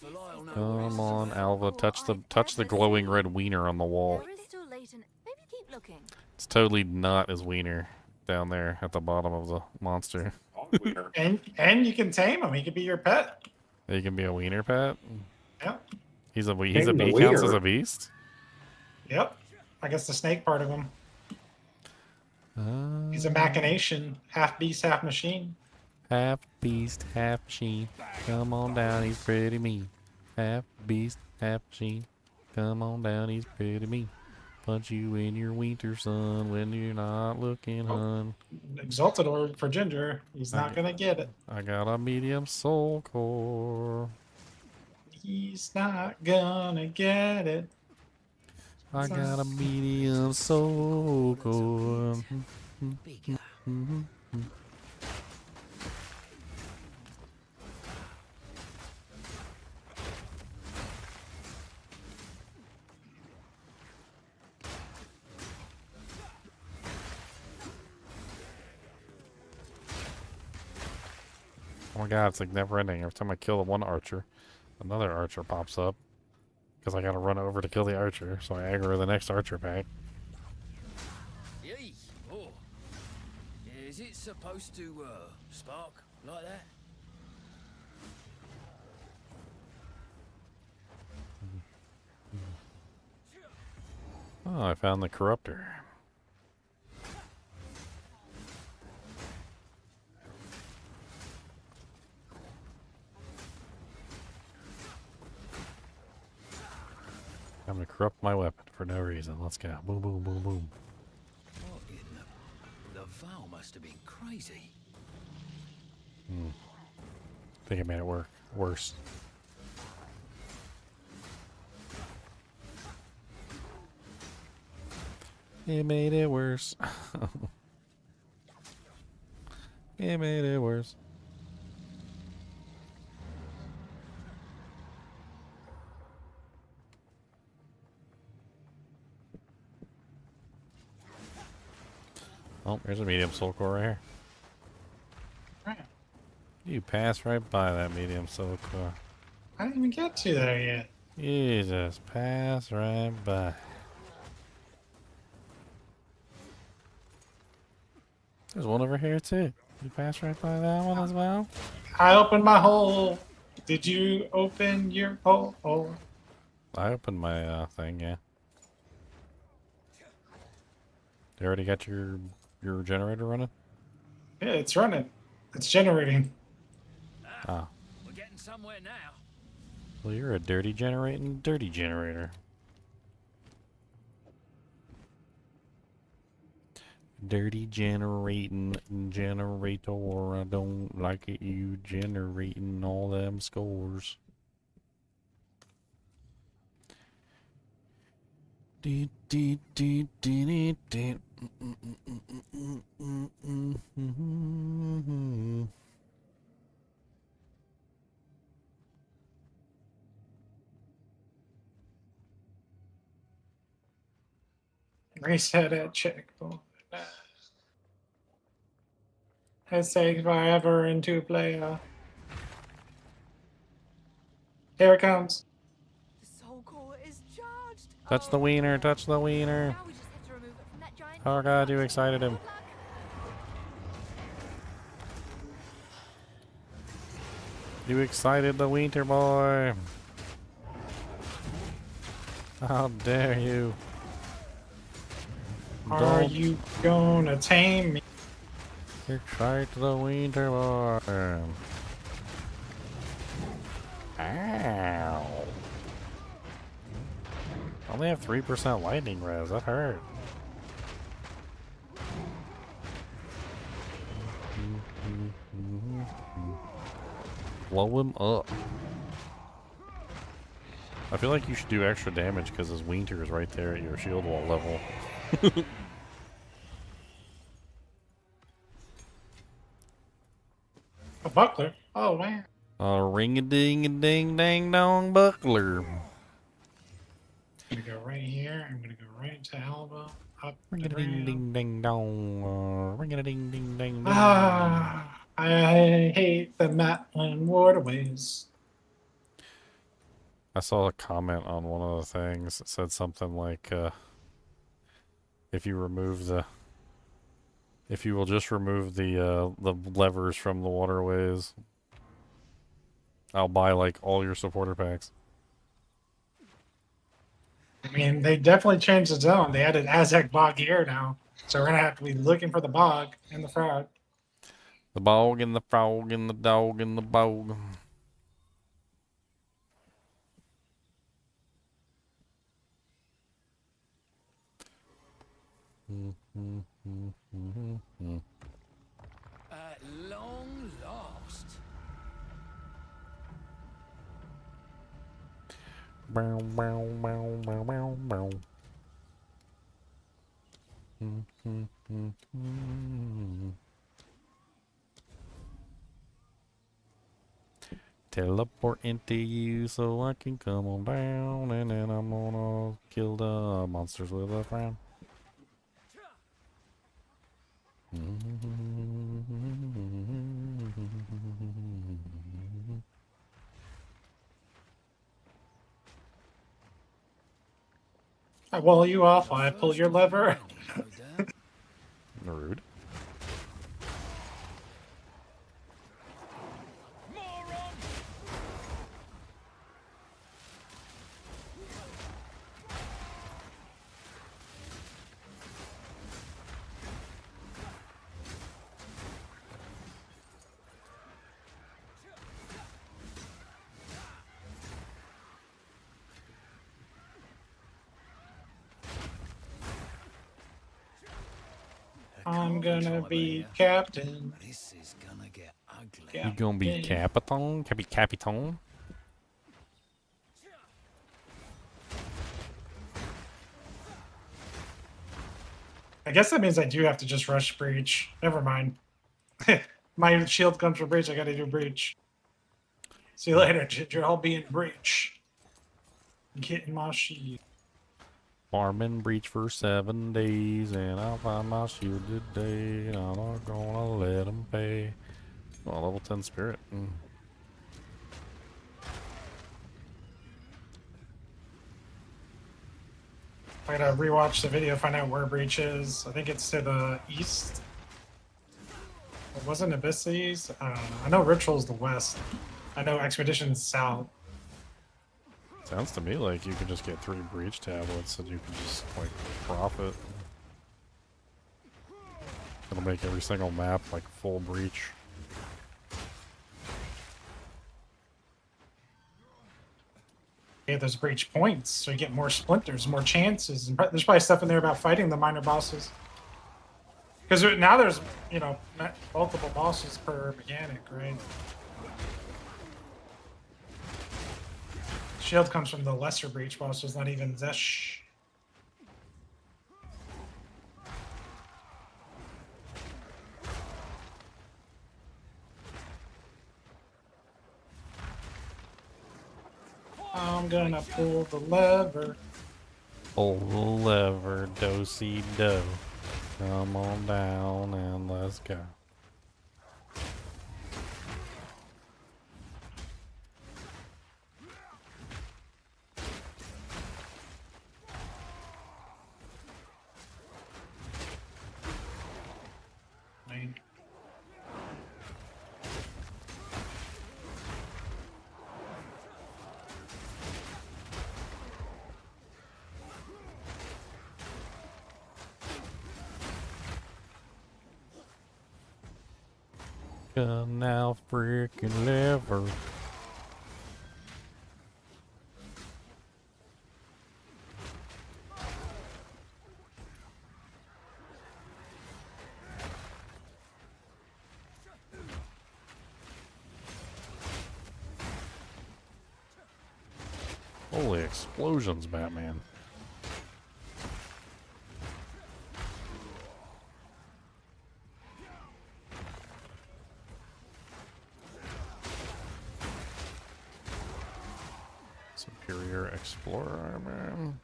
Come on, Alva, touch the glowing red wiener on the wall. Still latent. Maybe keep looking. It's totally not his wiener down there at the bottom of the monster. And you can tame him. He could be your pet. He can be a wiener pet. Yep. He counts wiener. as a beast. Yep. I guess the snake part of him. He's a machination, half beast, half machine. Half beast, half machine. Come on down, he's pretty mean. Half beast, half machine. Come on down, he's pretty mean. Punch you in your winter sun when you're not looking, hun. Exalted orb for Ginger. He's not gonna get it. I got a medium soul core. He's not gonna get it. I got a medium soul core. Oh my god, it's like never ending. Every time I kill the one archer, another archer pops up. Because I gotta run over to kill the archer, so I aggro the next archer back. Yee. Oh. Is it supposed to spark like that? Oh, I found the corruptor. I'm gonna corrupt my weapon for no reason. Let's go. Boom, boom, boom, boom. What in the Val must have been crazy. I think it made it work worse. It made it worse. It made it worse. Oh, there's a medium soul core right here. You passed right by that medium soul core. I didn't even get to there yet. You just passed right by. There's one over here too. You passed right by that one as well? I opened my hole. Did you open your hole? Oh. I opened my thing, yeah. You already got your generator running? Yeah, it's running. It's generating. Ah. We're getting somewhere now. Well, you're a dirty generator. Dirty generating generator. I don't like it, you generating all them scores. Reset at checkpoint. It takes forever in two player. Here it comes. The soul core is charged. Touch the wiener, touch the wiener. Now we just have to remove it from that giant. Oh god, you excited him. You excited the winter boy. How dare you. Are you gonna tame me? Excite the winter boy. Ow. Only have 3% lightning res. That hurt. Blow him up. I feel like you should do extra damage because his winter is right there at your shield wall level. A buckler? Oh, man. A ring-a-ding-a-ding-dang-dong buckler. I'm gonna go right here. I'm gonna go right to elbow. Up the ramp. Ring-a-ding-ding-dang-dong. Ring-a-ding-ding-dang-dong. Ah, I hate the Matland waterways. I saw a comment on one of the things that said something like, if you will just remove the levers from the waterways, I'll buy like all your supporter packs. I mean, they definitely changed the zone. They added Aztec Bog here now. So we're going to have to be looking for the bog and the frog. The bog and the frog and the dog and the bog. At long last. Bow, bow, bow, bow, bow, bow. Teleport into you so I can come on down, and then I'm gonna kill the monsters with a frown. I wall you off while I pull your lever. Rude. I'm gonna be captain. This is gonna get ugly. You gonna be Capitan? Capitan? I guess that means I do have to just rush breach. Never mind. My shield comes from breach. I gotta do breach. See you later, Ginger. I'll be in breach. Getting my shield. Farming breach for 7 days, and I'll find my shield today, and I'm not gonna let them pay. Well, level 10 spirit. I gotta rewatch the video, find out where breach is. I think it's to the east. It wasn't Abysses. I don't know. I know Ritual's the west. I know Expedition's south. Sounds to me like you can just get 3 breach tablets and you can just, like, profit. It'll make every single map, like, full breach. Yeah, there's breach points, so you get more splinters, more chances. And there's probably stuff in there about fighting the minor bosses. Because now there's, you know, multiple bosses per mechanic, right? Shield comes from the lesser breach boss, so it's not even Zesh. I'm gonna pull the lever. Pull the lever, do-si-do. Come on down and let's go. Now freaking lever. Holy explosions, Batman. Superior Explorer, man.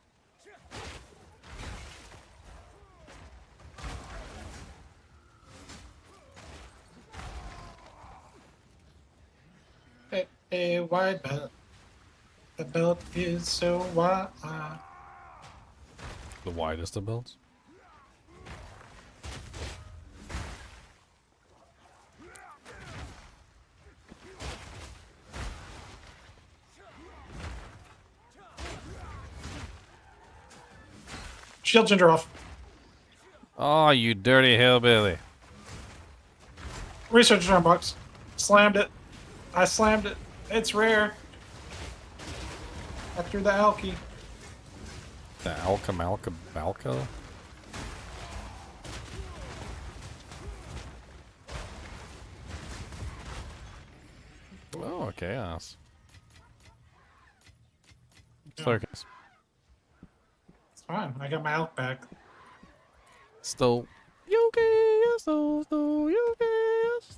A wide belt. The belt is so wide. The widest of belts. Shield Ginger off. Oh, you dirty hillbilly. Research drum box. Slammed it. I slammed it. It's rare. After the Alki. The Alka Balco? Oh, chaos. Circus. It's fine. I got my Alk back. Still. You guess, still, you guess.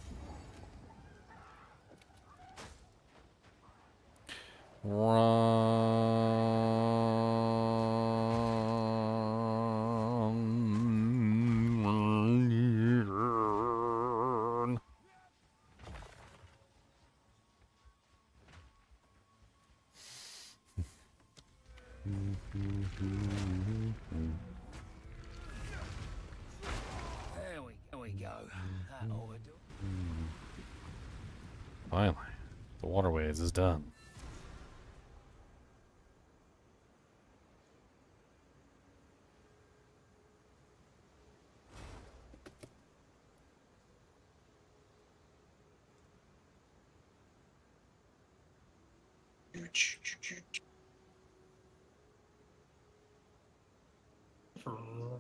Run. There we go. That ought to do. Finally, the waterways is done.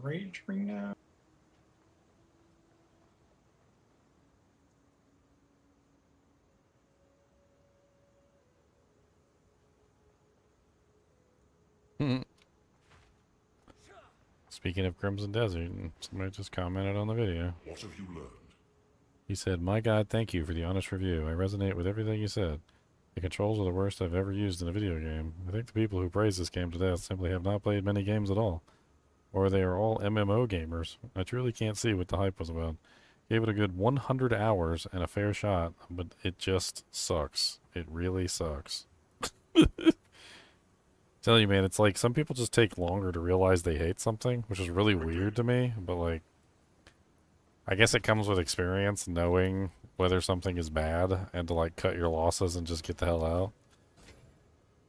Rage ring now. Speaking of Crimson Desert, somebody just commented on the video. What have you learned? He said, "My God, thank you for the honest review. I resonate with everything you said. The controls are the worst I've ever used in a video game. I think the people who praise this game to death simply have not played many games at all. Or they are all MMO gamers. I truly can't see what the hype was about. Gave it a good 100 hours and a fair shot, but it just sucks. It really sucks." Tell you, man, it's like some people just take longer to realize they hate something, which is really weird to me, but like, I guess it comes with experience, knowing whether something is bad and to like cut your losses and just get the hell out.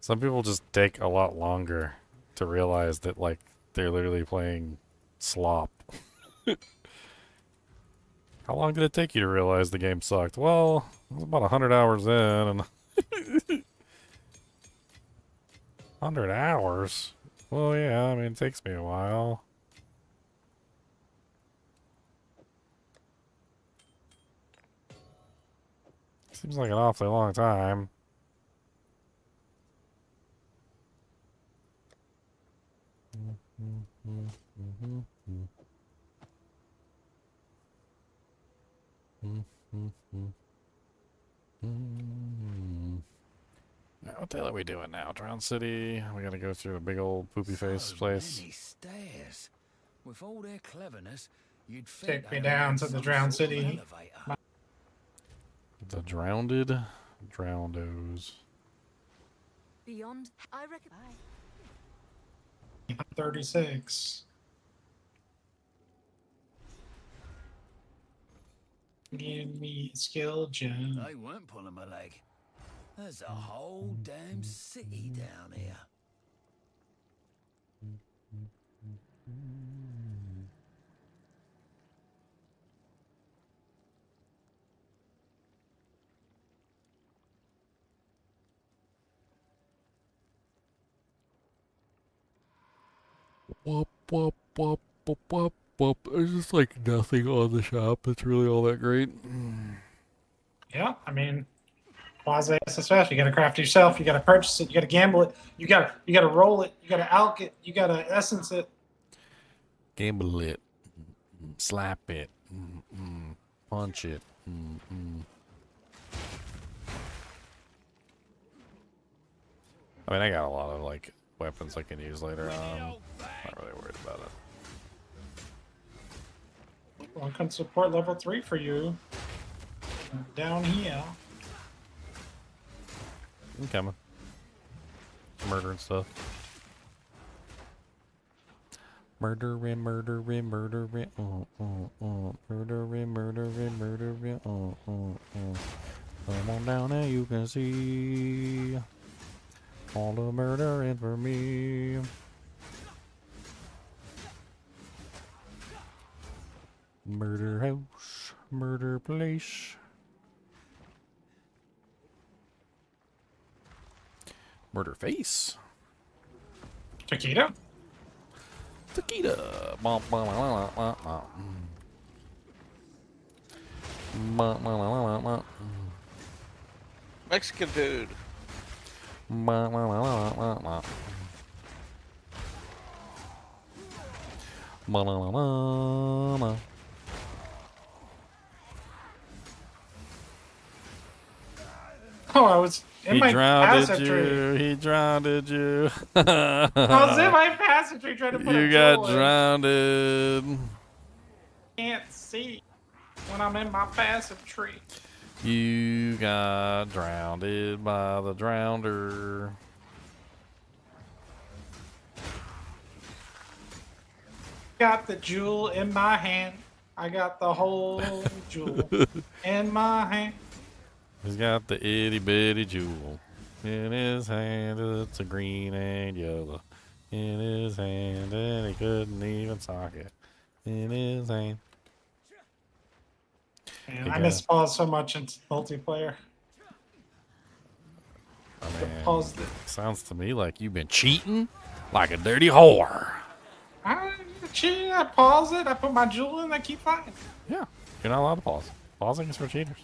Some people just take a lot longer to realize that like they're literally playing slop. How long did it take you to realize the game sucked? Well, it was about 100 hours in, and 100 hours? Well, yeah, I mean, it takes me a while. Seems like an awfully long time. What the hell are we doing now? Drown City? We gotta go through a big old poopy face place. Many stairs. With all their cleverness, you'd think Take me they'd down have to the some Drowned sort of City. elevator. The Drowndos. Beyond, I reckon. 36. Give me a skill gem. They weren't pulling my leg. There's a whole damn city down here. Whoop, whoop, whoop, whoop, whoop, whoop. There's just like nothing on the shop. It's really all that great. Yeah, I mean, quasi SSF. You got to craft it yourself. You got to purchase it. You got to gamble it. You got to roll it. You got to alk it. You got to essence it. Gamble it. Slap it. Punch it. I mean, I got a lot of like weapons I can use later on. Not really worried about it. One can support level 3 for you. Down here. I'm coming. Murder and stuff. Murdering, murdering, murdering, murdering, murdering, murdering, Come on down and you can see all the murdering for me. Murder house, murder place. Murder face. Chiquita? Chiquita. Mexican dude. Oh, I was in He my drowned passive you. tree. He drowned you. I was in my passive tree trying to put You a got jewel in. drowned. Can't see when I'm in my passive tree. You got drowned by the drownder. Got the jewel in my hand. I got the whole jewel in my hand. He's got the itty bitty jewel in his hand. It's a green and yellow in his hand, and he couldn't even sock it in his hand. Man, I miss pause so much in multiplayer. I mean, pause sounds to me like you've been cheating like a dirty whore. I cheat, I pause it, I put my jewel in, I keep fighting. Yeah, you're not allowed to pause. Pausing is for cheaters.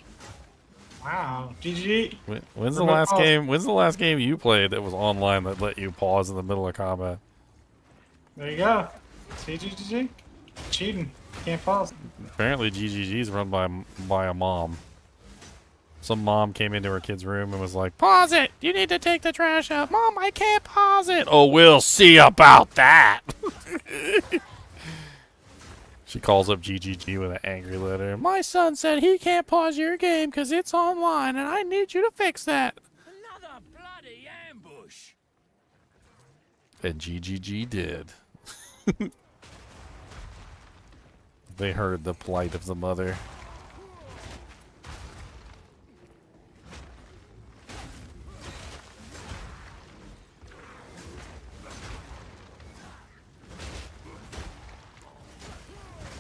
Wow, GG. When's the last game? When's the last game you played that was online that let you pause in the middle of combat? There you go. See, GG. Cheating. Can't pause. Apparently, GGG is run by a mom. Some mom came into her kid's room and was like, "Pause it! You need to take the trash out, Mom. I can't pause it." Oh, we'll see about that. She calls up GGG with an angry letter. "My son said he can't pause your game because it's online, and I need you to fix that." Another bloody ambush. And GGG did. They heard the plight of the mother.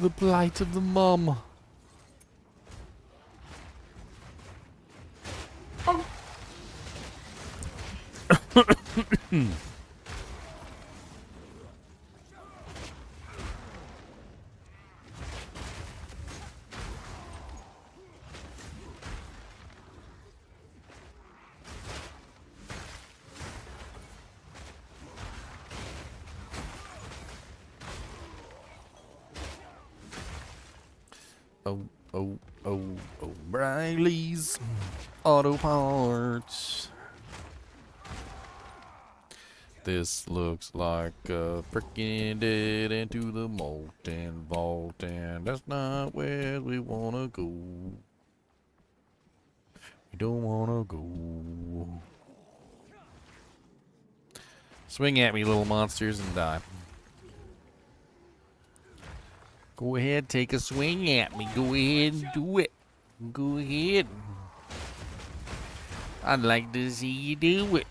The plight of the mum. O'Reilly's Auto Parts. This looks like a freaking dead into the molten vault, and that's not where we wanna go. We don't wanna go. Swing at me, little monsters, and die. Go ahead, take a swing at me. Go ahead and do it. Go ahead. I'd like to see you do it.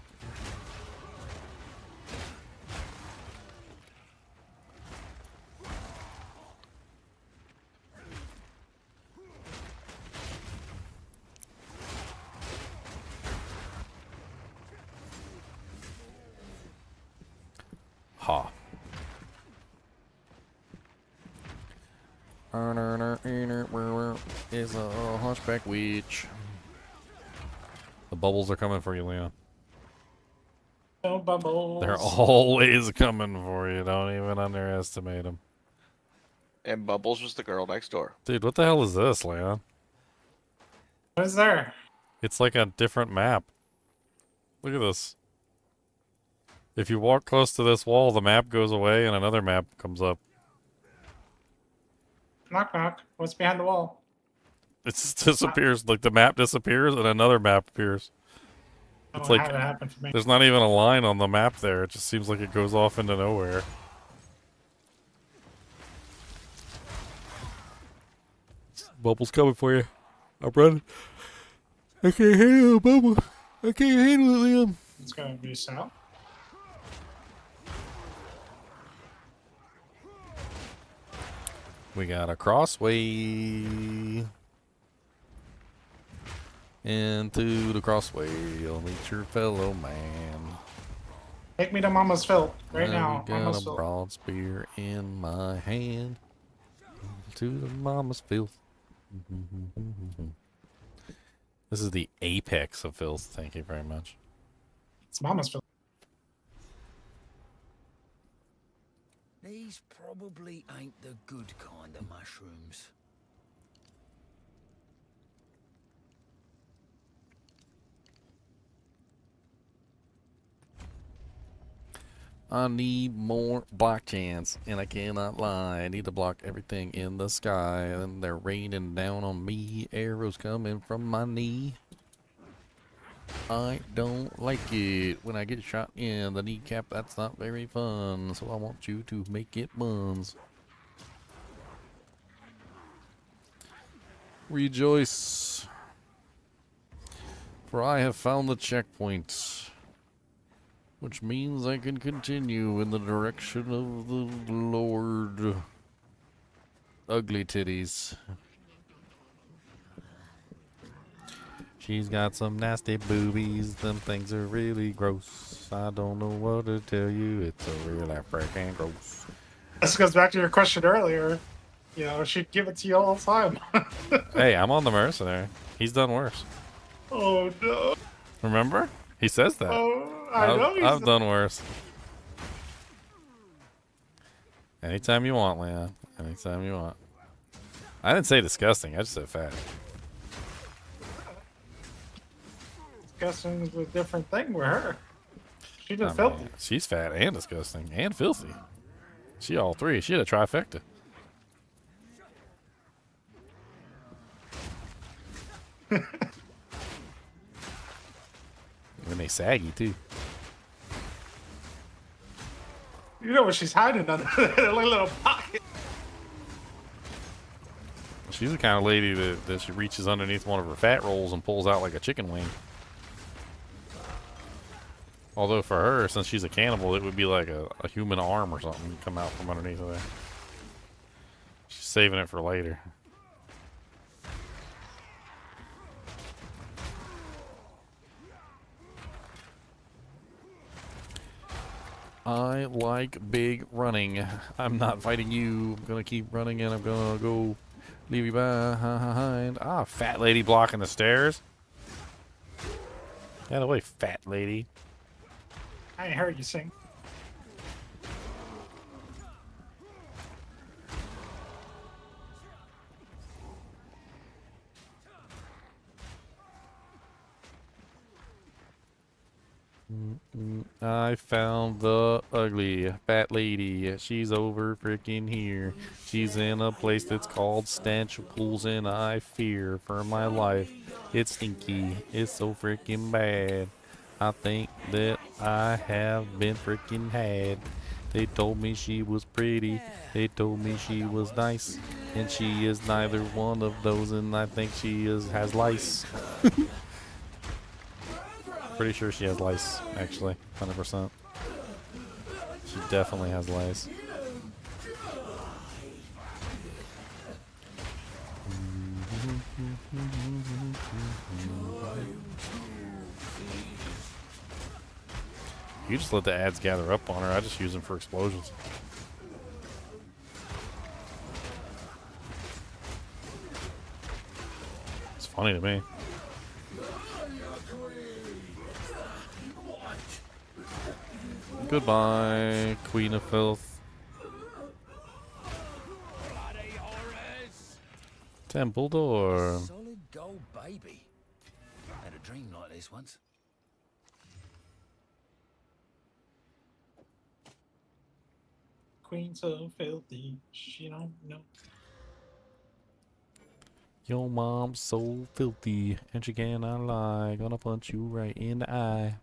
Ha. Is a hunchback witch. The bubbles are coming for you, Leon. No bubbles. They're always coming for you. Don't even underestimate them. And Bubbles was the girl next door. Dude, what the hell is this, Leon? What is there? It's like a different map. Look at this. If you walk close to this wall, the map goes away and another map comes up. Knock knock. What's behind the wall? It just disappears. Like the map disappears and another map appears. It's Oh, like how that happened for me. there's not even a line on the map there. It just seems like it goes off into nowhere. Bubble's coming for you. I'm running. I can't handle it, Bubble. I can't handle it, Liam. It's gonna be south. We got a crossway. Into the crossway, you'll meet your fellow man. Take me to Mama's Filth right now. We got Mama's a Filth. broad spear in my hand. To the mama's filth. This is the apex of filth. Thank you very much. It's Mama's Filth. These probably ain't the good kind of mushrooms. I need more block chance, and I cannot lie. I need to block everything in the sky, and they're raining down on me. Arrows coming from my knee. I don't like it when I get shot in the kneecap. That's not very fun. So I want you to make it buns. Rejoice, for I have found the checkpoint, which means I can continue in the direction of the Lord. Ugly titties. She's got some nasty boobies. Them things are really gross. I don't know what to tell you. It's a really freaking gross. This goes back to your question earlier. You know, she'd give it to you all the time. Hey, I'm on the mercenary. He's done worse. Oh no. Remember? He says that. Oh, I know he's I've done worse. Anytime you want, Leon. Anytime you want. I didn't say disgusting. I just said fat. Disgusting is a different thing with her. She I just mean, filthy. she's fat and disgusting and filthy. She all three. She had a trifecta. And they saggy too. You know what she's hiding under that little pocket. She's the kind of lady that she reaches underneath one of her fat rolls and pulls out like a chicken wing. Although for her, since she's a cannibal, it would be like a human arm or something come out from underneath of there. She's saving it for later. I like big running. I'm not fighting you. I'm gonna keep running and I'm gonna go leave you behind. Ah, fat lady blocking the stairs. Get away, fat lady. I ain't heard you sing. I found the ugly fat lady. She's over freaking here. She's in a place that's called Stanchicles, and I fear for my life. It's stinky. It's so freaking bad. I think that I have been freaking had. They told me she was pretty. They told me she was nice, and she is neither one of those. And I think she has lice. Pretty sure she has lice, actually, 100%. She definitely has lice. You just let the ads gather up on her. I just use them for explosions. It's funny to me. Goodbye, Queen of Filth. Temple door. Solid gold baby. Had a dream like this once. queen so filthy. She don't know. Your mom's so filthy, and she cannot lie. Gonna punch you right in the eye.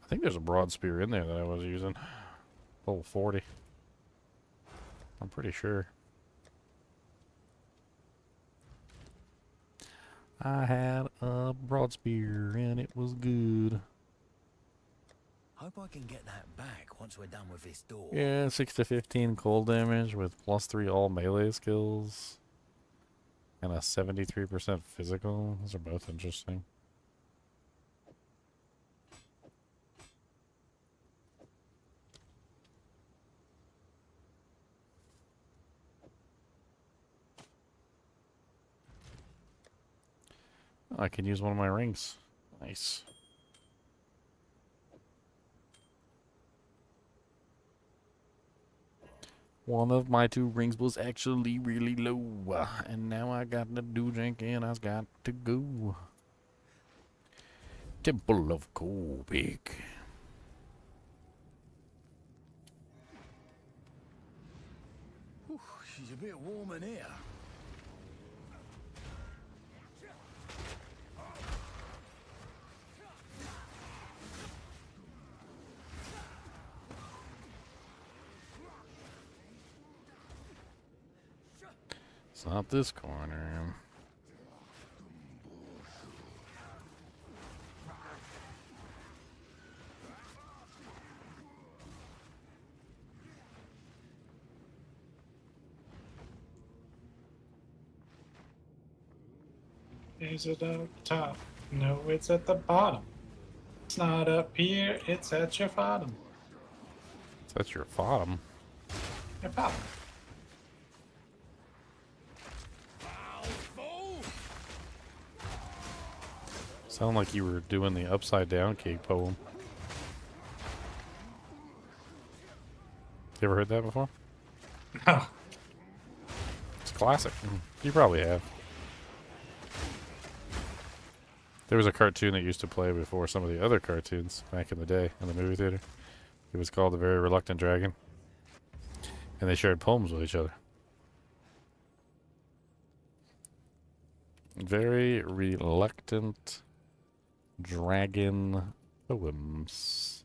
I think there's a broad spear in there that I was using. Level 40. I'm pretty sure. I had a broad spear and it was good. Hope I can get that back once we're done with this door. Yeah, 6 to 15 cold damage with +3 all melee skills. And a 73% physical. Those are both interesting. I can use one of my rings. Nice. One of my 2 rings was actually really low. And now I got to do drink and I've got to go. Temple of Kobik. She's a bit warm in here. It's not this corner. Is it up top? No, it's at the bottom. It's not up here, it's at your bottom. It's at your bottom. Your bottom. Sound like you were doing the upside down cake poem. You ever heard that before? No. It's classic. You probably have. There was a cartoon that used to play before some of the other cartoons back in the day in the movie theater. It was called The Very Reluctant Dragon. And they shared poems with each other. Very reluctant dragon poems.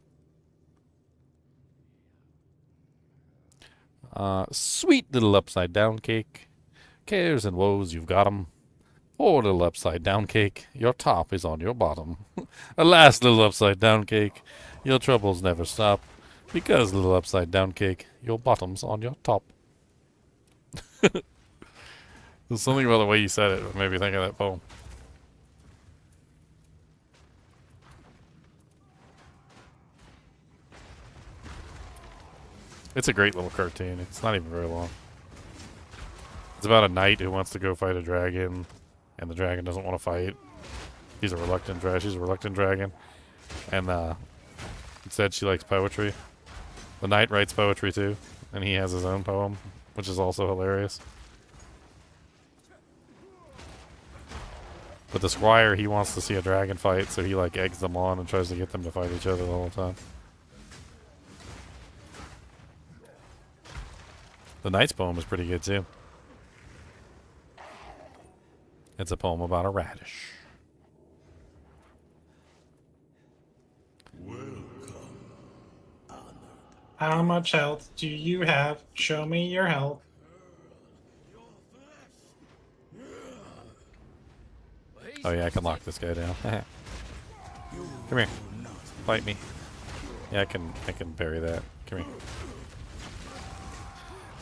Sweet little upside down cake. Cares and woes, you've got 'em. Poor little upside down cake, your top is on your bottom. Alas, little upside down cake, your troubles never stop. Because, little upside down cake, your bottom's on your top. There's something about the way you said it that made me think of that poem. It's a great little cartoon. It's not even very long. It's about a knight who wants to go fight a dragon, and the dragon doesn't want to fight. She's a reluctant dragon. And instead she likes poetry. The knight writes poetry too, and he has his own poem, which is also hilarious. But the squire, he wants to see a dragon fight, so he like eggs them on and tries to get them to fight each other the whole time. The knight's poem is pretty good too. It's a poem about a radish. How much health do you have? Show me your health. Oh yeah, I can lock this guy down. Come here. Fight me. Yeah, I can parry that. Come here.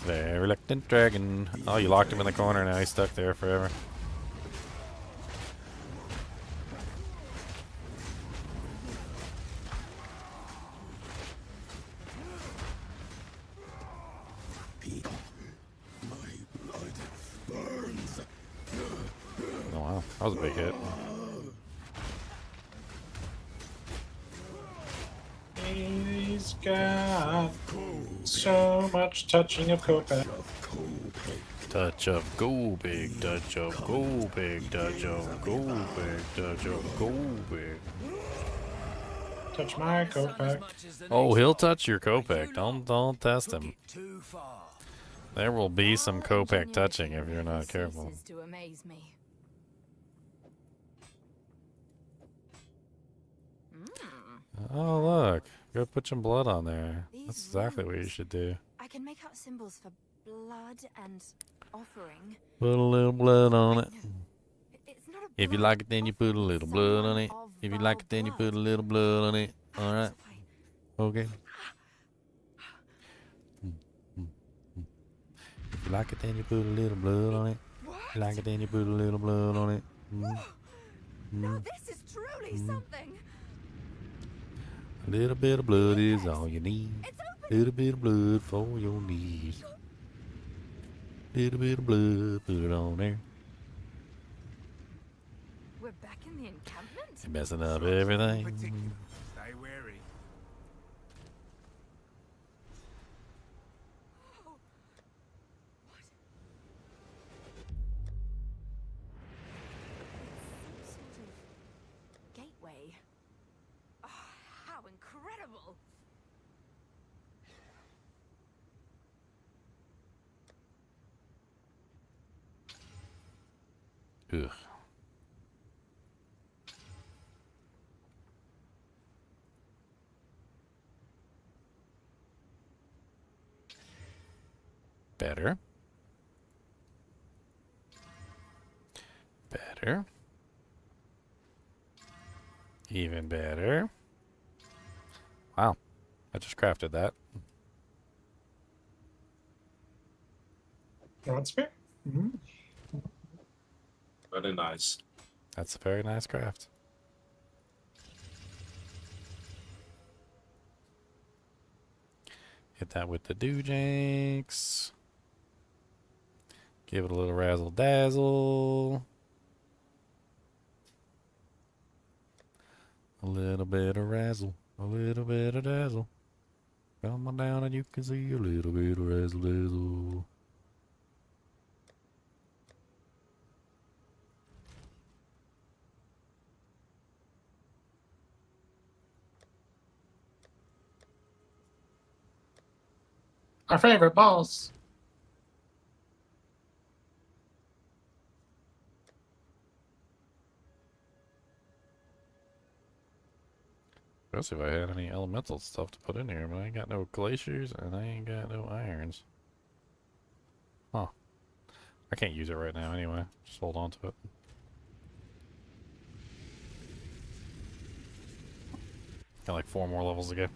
Very reluctant dragon. Oh, you locked him in the corner, now he's stuck there forever. Oh wow, that was a big hit. He's got so much touching of Copac. Touch of go big, touch of go big, touch of go big, touch of go big. Touch my Copac. Oh, he'll touch your Copac. Don't test him. There will be some Copac touching if you're not careful. To amaze me. Oh, look. Go put some blood on there. That's exactly what you should do. I can make out symbols for blood and offering. Put a little blood on it. It's not a If you like it, then you put a little blood on it. If you like it, then you put a little blood on it. All right. Okay. If you like it, then you put a little blood on it. If you like it, then you put a little blood on it. Now this is truly something. A little bit of blood is all you need. A little bit of blood for your knees. Little bit of blood, put it on there. We're back in the encampment. You're messing up everything. Stay wary. Gateway. Oh, how incredible! Ugh. Better. Better. Even better. Wow. I just crafted that. God spear? Very nice. That's a very nice craft. Hit that with the doojanks. Give it a little razzle dazzle. A little bit of razzle, a little bit of dazzle. Come on down and you can see a little bit of razzle dazzle. Our favorite boss. Let's see if I had any elemental stuff to put in here, but I ain't got no glaciers and I ain't got no irons. Huh. I can't use it right now anyway. Just hold on to it. Got like 4 more levels to go.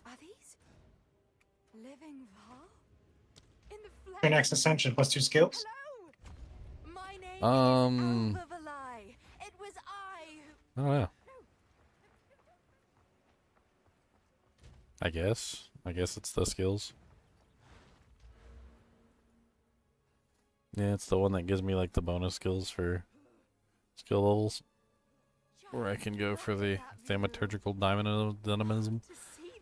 Are these living Val? In the flesh? Your next ascension plus 2 skills. My name is Alva. It was I who... Oh yeah. I guess it's the skills. Yeah, it's the one that gives me like the bonus skills for skill levels. Or I can go for the thaumaturgical dynamism.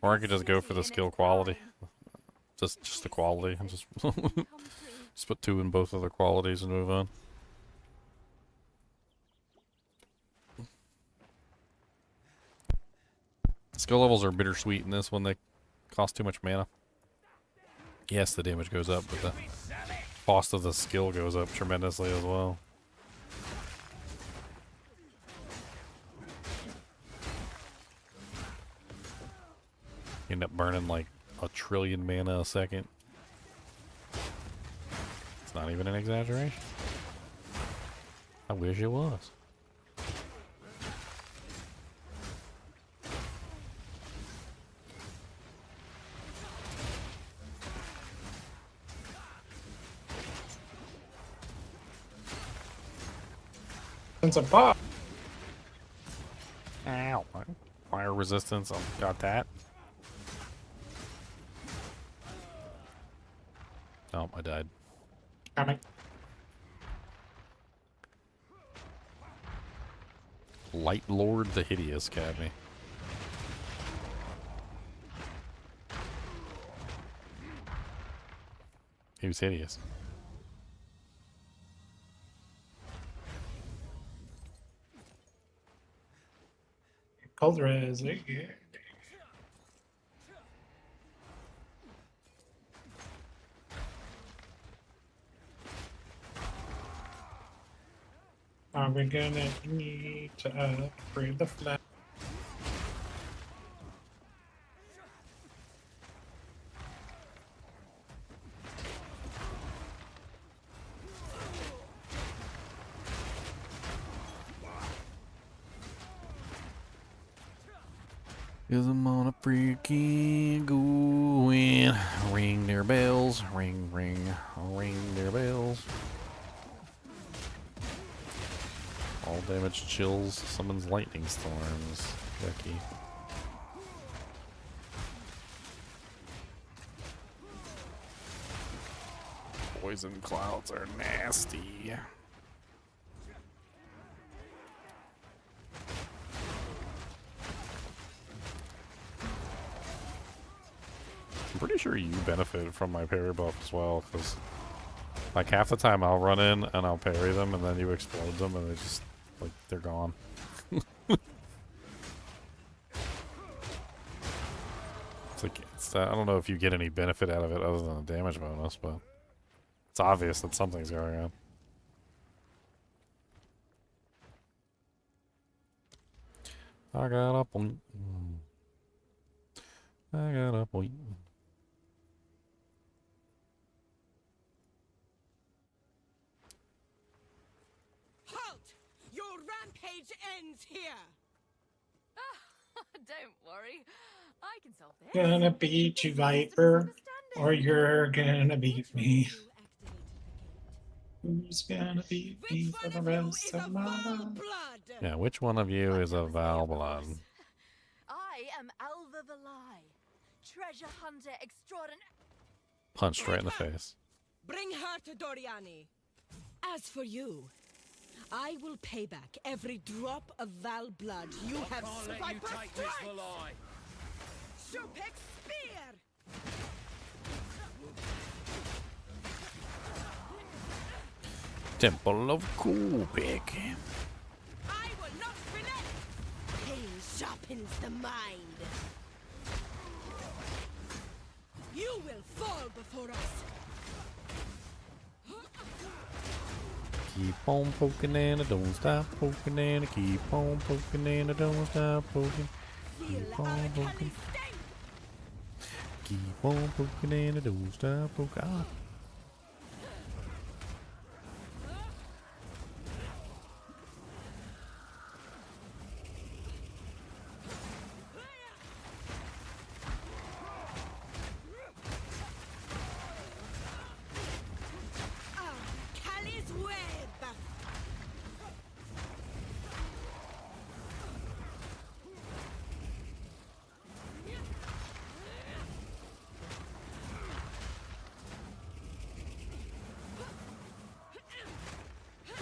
Or I could just go for the skill quality. Just the quality. And just just put 2 in both of the qualities and move on. Skill levels are bittersweet in this one. They cost too much mana. Yes, the damage goes up, but the cost of the skill goes up tremendously as well. You end up burning like 1 trillion mana a second. It's not even an exaggeration. I wish it was. It's a bot. Ow. Fire resistance. I've got that. Oh, I died. Coming. Light Lord the Hideous got me. He was hideous. Cold res. Yeah. Are we gonna need to upgrade the flag? Cause I'm on a freaking going. Ring their bells, ring, ring, ring their bells. All damage chills, summons lightning storms. Yucky. Poison clouds are nasty. I'm pretty sure you benefit from my parry buff as well, because like half the time I'll run in and I'll parry them and then you explode them and they just, like, they're gone. It's like, I don't know if you get any benefit out of it other than a damage bonus, but it's obvious that something's going on. I got a point. I got a point. Halt! Your rampage ends here! Don't worry. I can solve this. Gonna beat you, Viper, or you're gonna beat me. Who's gonna beat me for the rest of my life? Yeah, which one of you is a Val blood? I am Alva the Lie, treasure hunter extraordinary. Punched right in the face. Bring her to Doriani. As for you, I will pay back every drop of Val blood you have Let you take this for lie. Shupek spear! Temple of Kubik. I will not relent! Pain sharpens the mind. You will fall before us. Keep on poking and I don't stop poking and I keep on poking and I don't stop poking. Keep on poking. Keep on poking and I don't stop poking. Ah. Kali's web!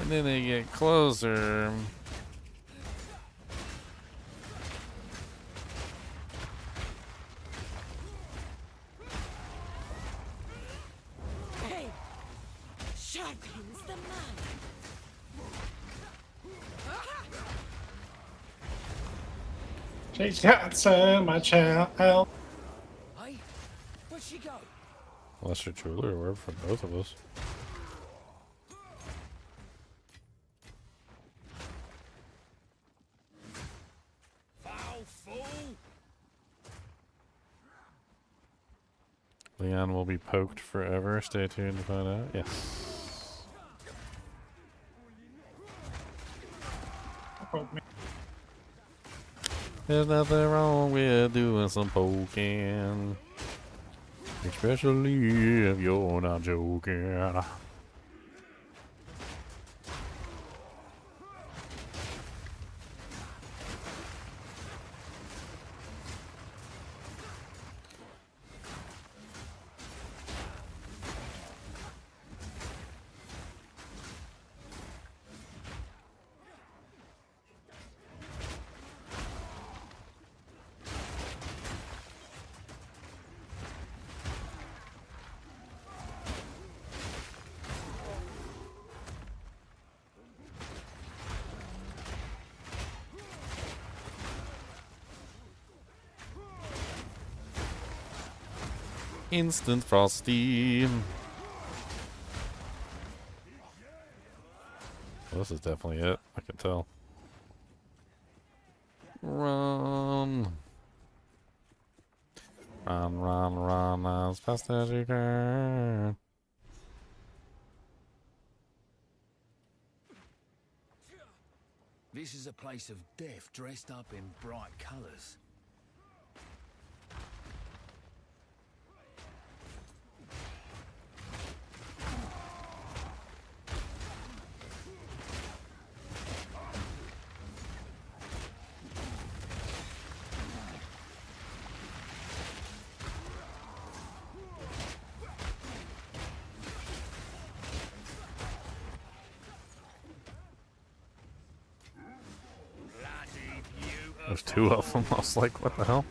And then they get closer. Pain sharpens the mind. She's got so much help. Hey, where'd she go? Lesser Jeweler word for both of us. Foul fool! Leon will be poked forever. Stay tuned to find out. Yes. There's nothing wrong with doing some poking. Especially if you're not joking. Instant Frosty. Well, this is definitely it. I can tell. Run. Run, run, run as fast as you can. This is a place of death dressed up in bright colours. There's two of them. I was like, what the hell?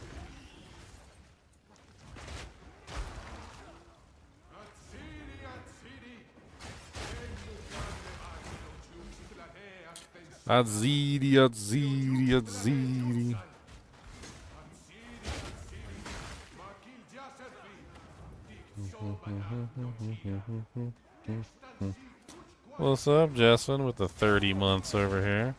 Atziri, Atziri, Atziri. What's up, Jasmine, with the 30 months over here?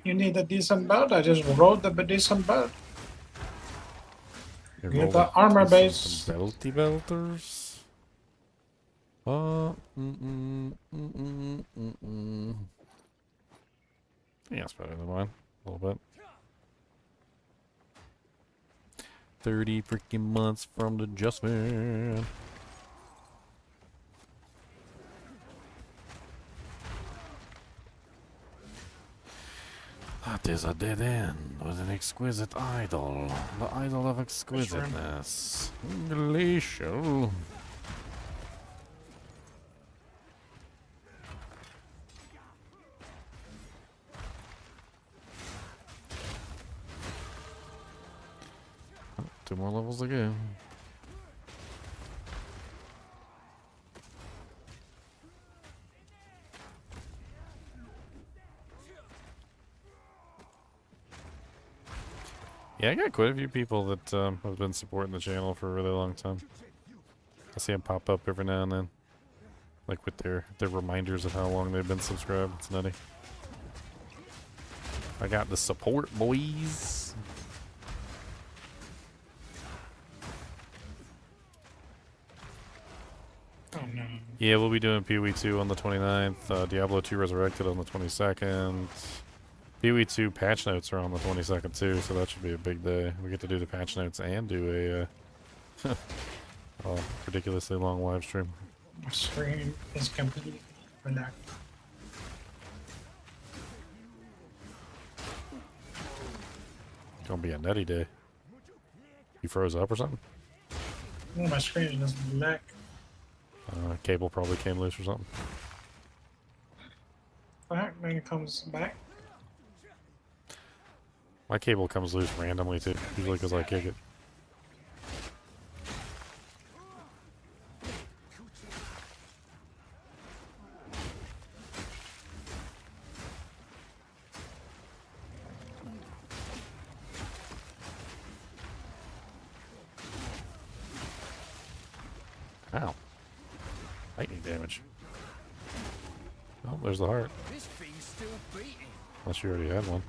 You need a decent belt? I just rode the decent belt. Get the armor base. Belty belters. Yeah, it's better than mine. A little bit. 30 freaking months from the adjustment. That is a dead end with an exquisite idol. The idol of exquisiteness. Glacial. Oh, 2 more levels to go. Yeah, I got quite a few people that have been supporting the channel for a really long time. I see them pop up every now and then, like with their reminders of how long they've been subscribed. It's nutty. I got the support, boys. Oh no. Yeah, we'll be doing PoE 2 on the 29th, Diablo 2 Resurrected on the 22nd. PoE 2 patch notes are on the 22nd too, so that should be a big day. We get to do the patch notes and do a ridiculously long live stream. My screen is completely black. Gonna be a nutty day. You froze up or something? No, my screen is just black. Cable probably came loose or something. Back, then it comes back. My cable comes loose randomly too, usually because I kick it. Ow. Lightning damage. Oh, there's the heart. This thing's still beating. Unless you already had one.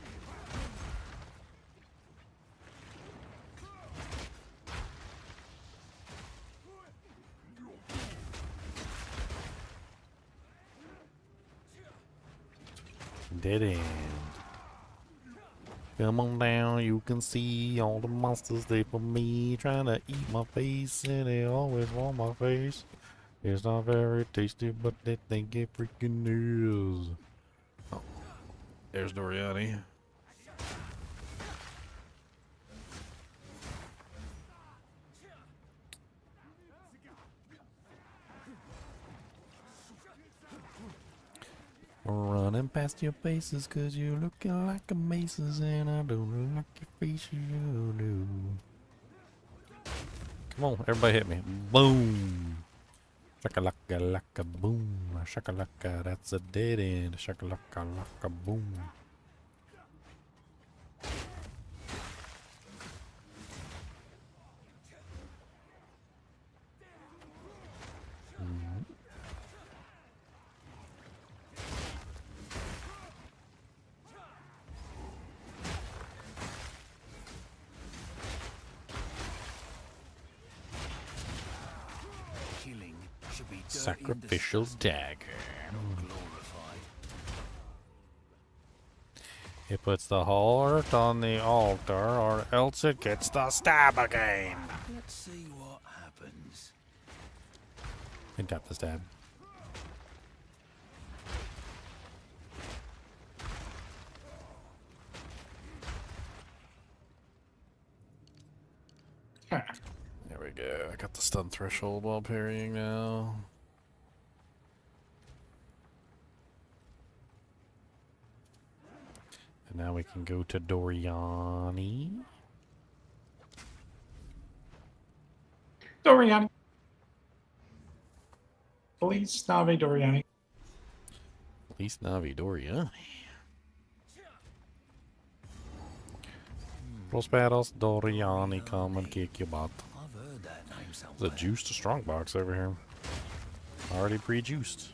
Dead end. Come on down, you can see all the monsters they for me, trying to eat my face, and they always want my face. It's not very tasty, but they think it freaking is. Oh, there's Doriani. Running past your faces, cause you're looking like a maces, and I don't like your face, you do. Come on, everybody hit me. Boom! Shakalaka laka boom. Shakalaka, that's a dead end. Shakalaka laka boom. Sacrificial dagger. It puts the heart on the altar, or else it gets the stab again. Let's see what happens. It got the stab. There we go. I got the stun threshold while parrying now. And now we can go to Doriani. Doriani. Police Navi Doriani. Police Navi Doriani. Close battles, Doriani, come and kick your butt. I've heard that name somewhere. There's a juiced strongbox over here. Already pre-juiced.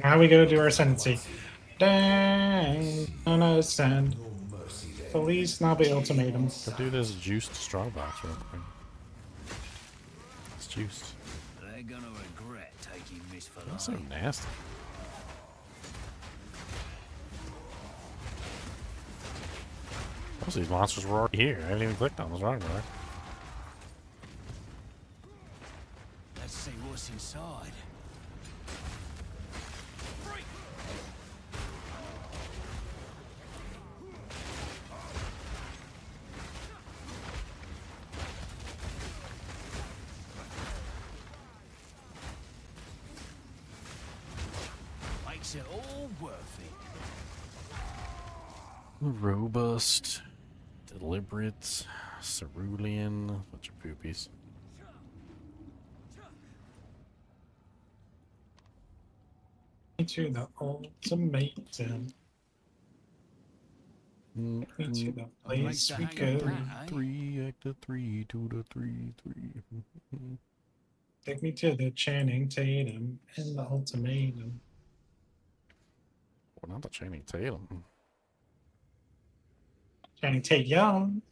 Now we go to our ascendancy. Dang, gonna ascend. Police Navi ultimatum. Go do this juiced strongbox real quick. It's juiced. They're gonna regret taking this for That's so life. nasty. Most of these monsters were already here. I haven't even clicked on those wrong, right? Let's see what's inside. Makes it all worth it. Robust, deliberate, cerulean, bunch of poopies. To the ultimatum. Take me to the place we go. 3, act of 3, 2 to 3, 3. Take me to the Channing Tatum and the ultimatum. Well, not the Channing Tatum. Channing Tatum.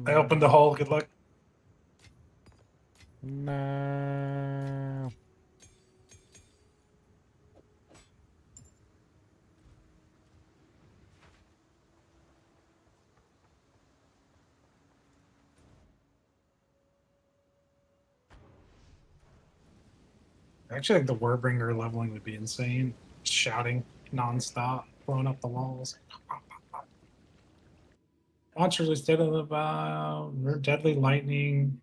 I opened the hole. Good luck. No. I actually think the Wordbringer leveling would be insane. Shouting nonstop, blowing up the walls. Monsters instead of deadly lightning.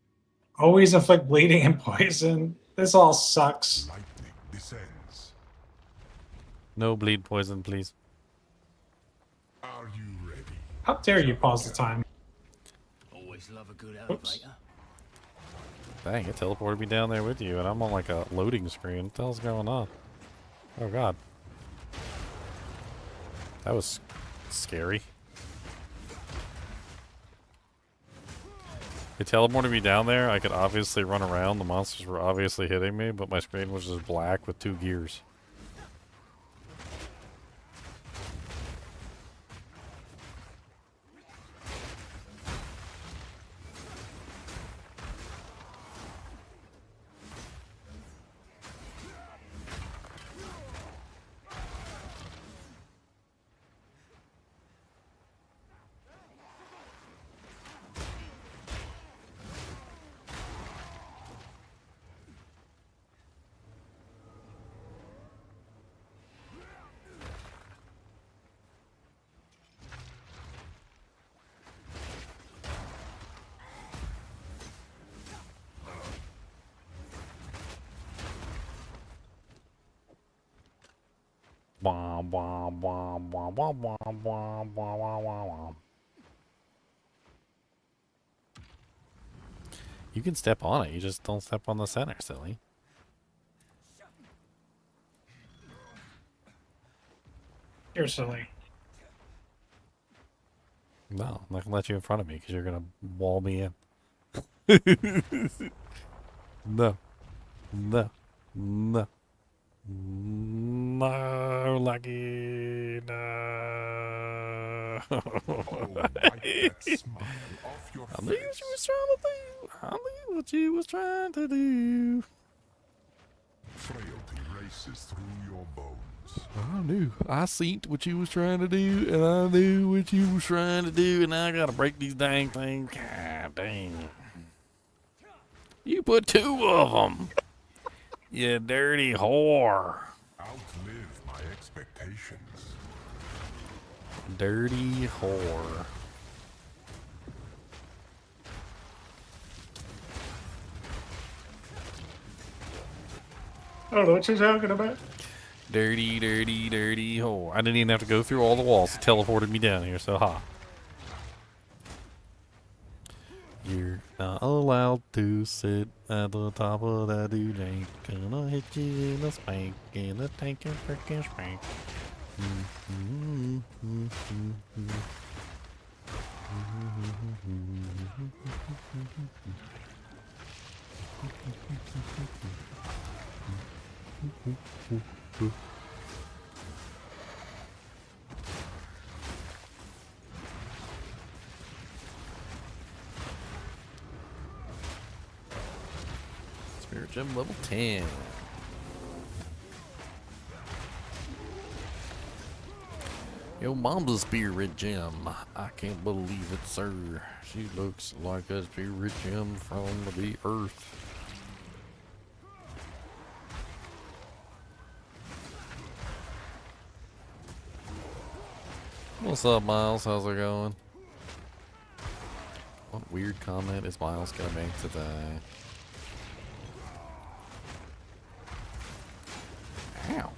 Always inflict bleeding and poison. This all sucks. Lightning descends. No bleed poison, please. Are you ready? How dare you pause the time? Always love a good Oops. elevator. Dang, it teleported me down there with you, and I'm on like a loading screen. What the hell's going on? Oh god. That was scary. It teleported me down there. I could obviously run around. The monsters were obviously hitting me, but my screen was just black with 2 gears. Wah, wah, wah, wah, wah, wah, wah, wah, wah, wah, wah. You can step on it, you just don't step on the center, silly. You're silly. No, I'm not gonna let you in front of me because you're gonna wall me in. No. No. No. No, Lucky. No. Oh, wipe that smile off your I knew what you was trying to do. I knew what you was trying to do. Frailty races through your bones. I knew. I seen what you was trying to do, and I knew what you was trying to do, and I gotta break these dang things. God dang. You put 2 of them. You dirty whore. Outlive my expectations. Dirty whore. I don't know what you're talking about. Dirty, dirty, dirty whore. I didn't even have to go through all the walls. It teleported me down here, so ha. You're not allowed to sit at the top of that dude. Ain't gonna hit you in the spank, in the tank and frickin' spank. Spirit Gem level 10. Yo, mom's a spirit gem. I can't believe it, sir. She looks like a spirit gem from the earth. What's up, Miles? How's it going? What weird comment is Miles gonna make today? Ow.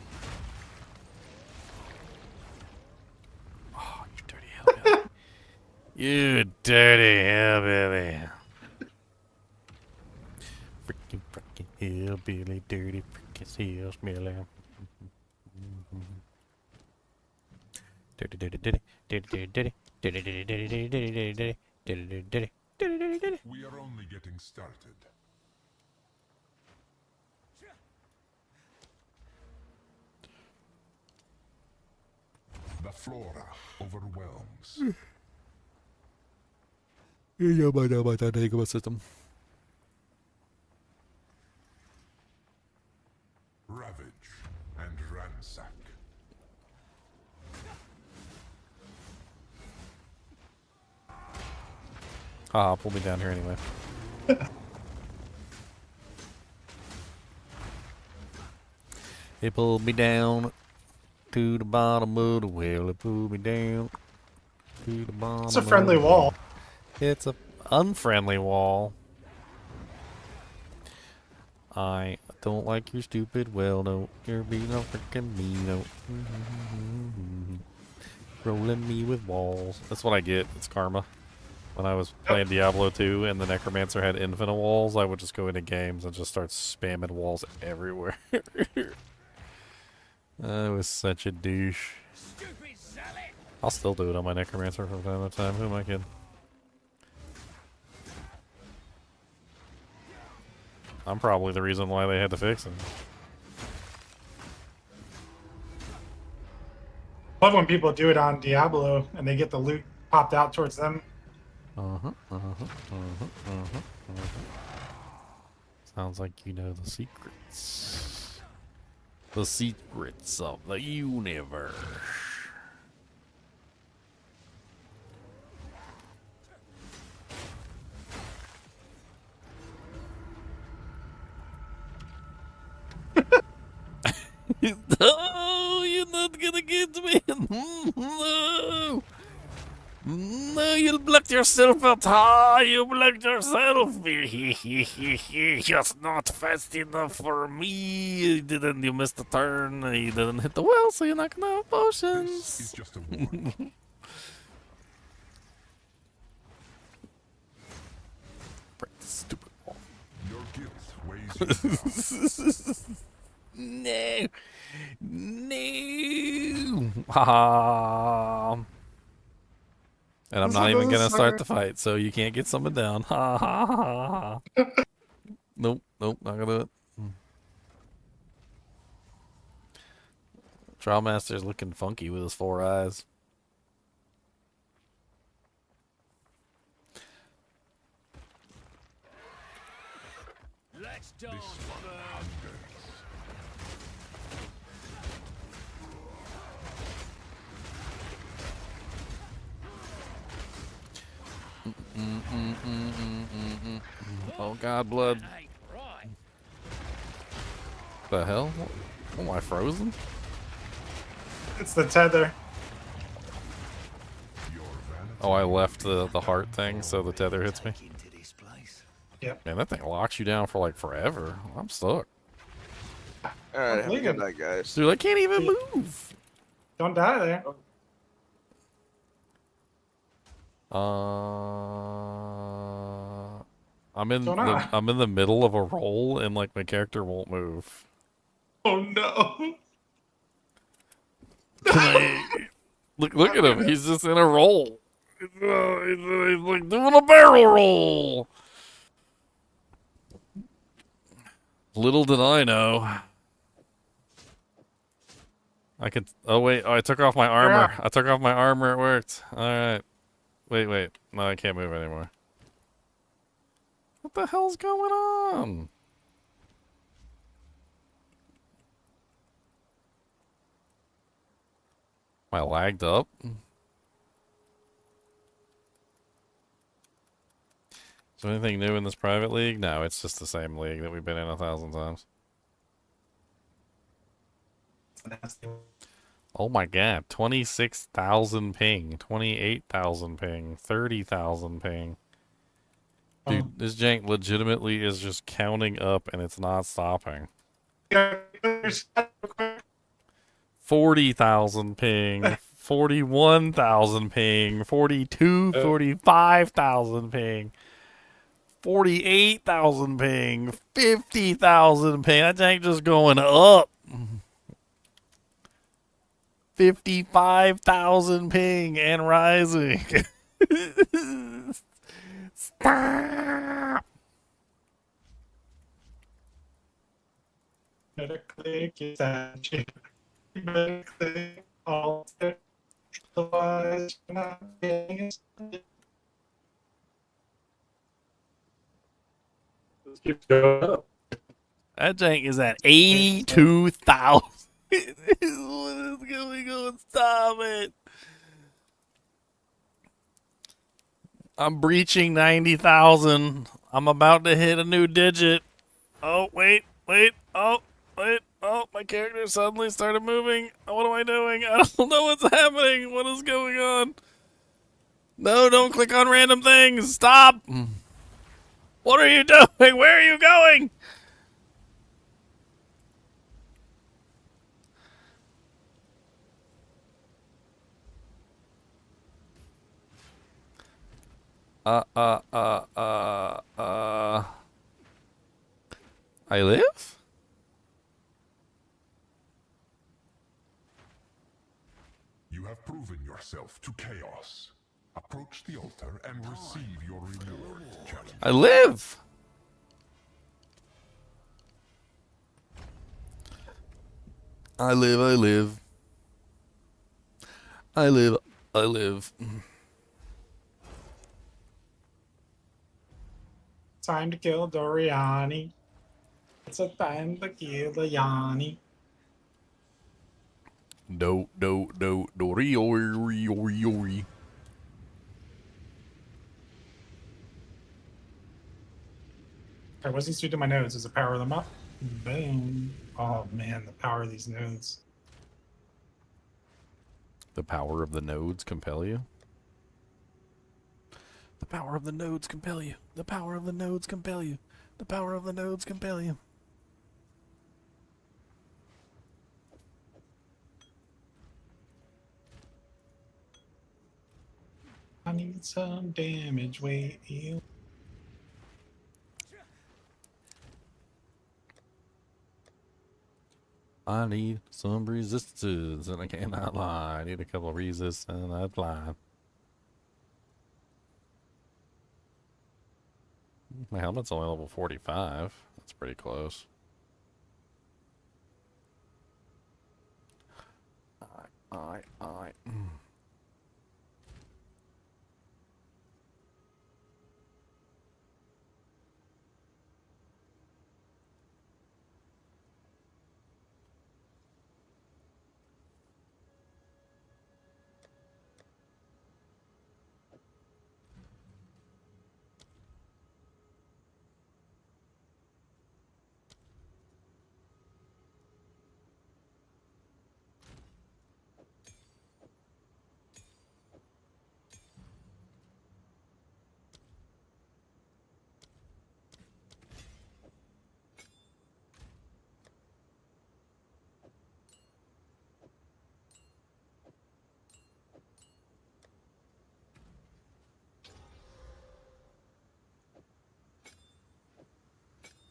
Oh, you dirty hellbilly. You dirty hellbilly. Frickin' hellbilly, dirty frickin' hellbilly. Dirty, dirty, dirty, dirty, dirty, dirty, dirty, dirty, dirty, dirty, dirty, dirty, dirty, dirty, dirty. We are only getting started. The flora overwhelms. Yeah, about that Hogwarts system. Ravage and ransack. Ah, pull me down here anyway. It pulled me down to the bottom of the well. It pulled me down to the bottom. It's a friendly of the wall. It's a unfriendly wall. I don't like your stupid well note. You're being a freaking me note. Rolling me with walls. That's what I get. It's karma. When I was playing Diablo 2 and the Necromancer had infinite walls, I would just go into games and just start spamming walls everywhere. I was such a douche. I'll still do it on my Necromancer from time to time. Who am I kidding? I'm probably the reason why they had to fix it. I love when people do it on Diablo and they get the loot popped out towards them. Sounds like you know the secrets. The secrets of the universe. No, you're not gonna get me. No. No, you blocked yourself out. Ah, you blocked yourself. Just not fast enough for me. You missed the turn. You didn't hit the well, so you're not gonna have potions. This is just a warning. Break the stupid wall. Your guilt weighs you down. No. No. Ha. And I'm This not one even doesn't gonna start suck. the fight, so you can't get someone down. Ha ha ha ha. Nope, nope, not gonna do it. Trial Master's looking funky with his 4 eyes. Let's This dance. one hungers. Oh god, blood. That ain't right. The hell? Am I frozen? It's the tether. Your vanity Oh, I left the heart thing, so the tether hits me. Into this place. Yep. Man, that thing locks you down for like forever. I'm stuck. Alright, have a Leave good him. night, guys. Dude, I can't even move. Don't die there. I'm in Don't I? I'm in the middle of a roll and like my character won't move. Oh no. Can I look at him? He's just in a roll. He's like doing a barrel roll. Little did I know. I could. Oh wait! Oh, I took off my armor. I took off my armor. It worked. All right. Wait. No, I can't move anymore. What the hell's going on? Am I lagged up? Is there anything new in this private league? No, it's just the same league that we've been in 1,000 times. Oh my god, 26,000 ping, 28,000 ping, 30,000 ping. Dude, this jank legitimately is just counting up and it's not stopping. 40,000 ping, 41,000 ping, 45,000 ping, 48,000 ping, 50,000 ping. That jank just going up. 55,000 ping and rising. Stop. Better click your side chick. You better click alter. Otherwise, you're not getting it. Keeps going up. That jank is at 82,000. What is going on? Stop it. I'm breaching 90,000. I'm about to hit a new digit. Oh, wait. Oh, my character suddenly started moving. What am I doing? I don't know what's happening. What is going on? No, don't click on random things. Stop. What are you doing? Where are you going? I live? You have proven yourself to chaos. Approach the altar and receive your reward, challenger. I live. I live. Time to kill Doriani. It's a time to kill the Yanni. Dori. Okay, what's these two to my nodes? Does it power them up? Boom. Oh man, the power of these nodes. The power of the nodes compel you? The power of the nodes compel you. The power of the nodes compel you. The power of the nodes compel you. I need some damage. Wait, you. I need some resistance, and I cannot lie. I need a couple of resists, and I'd fly. My helmet's only level 45. That's pretty close. I.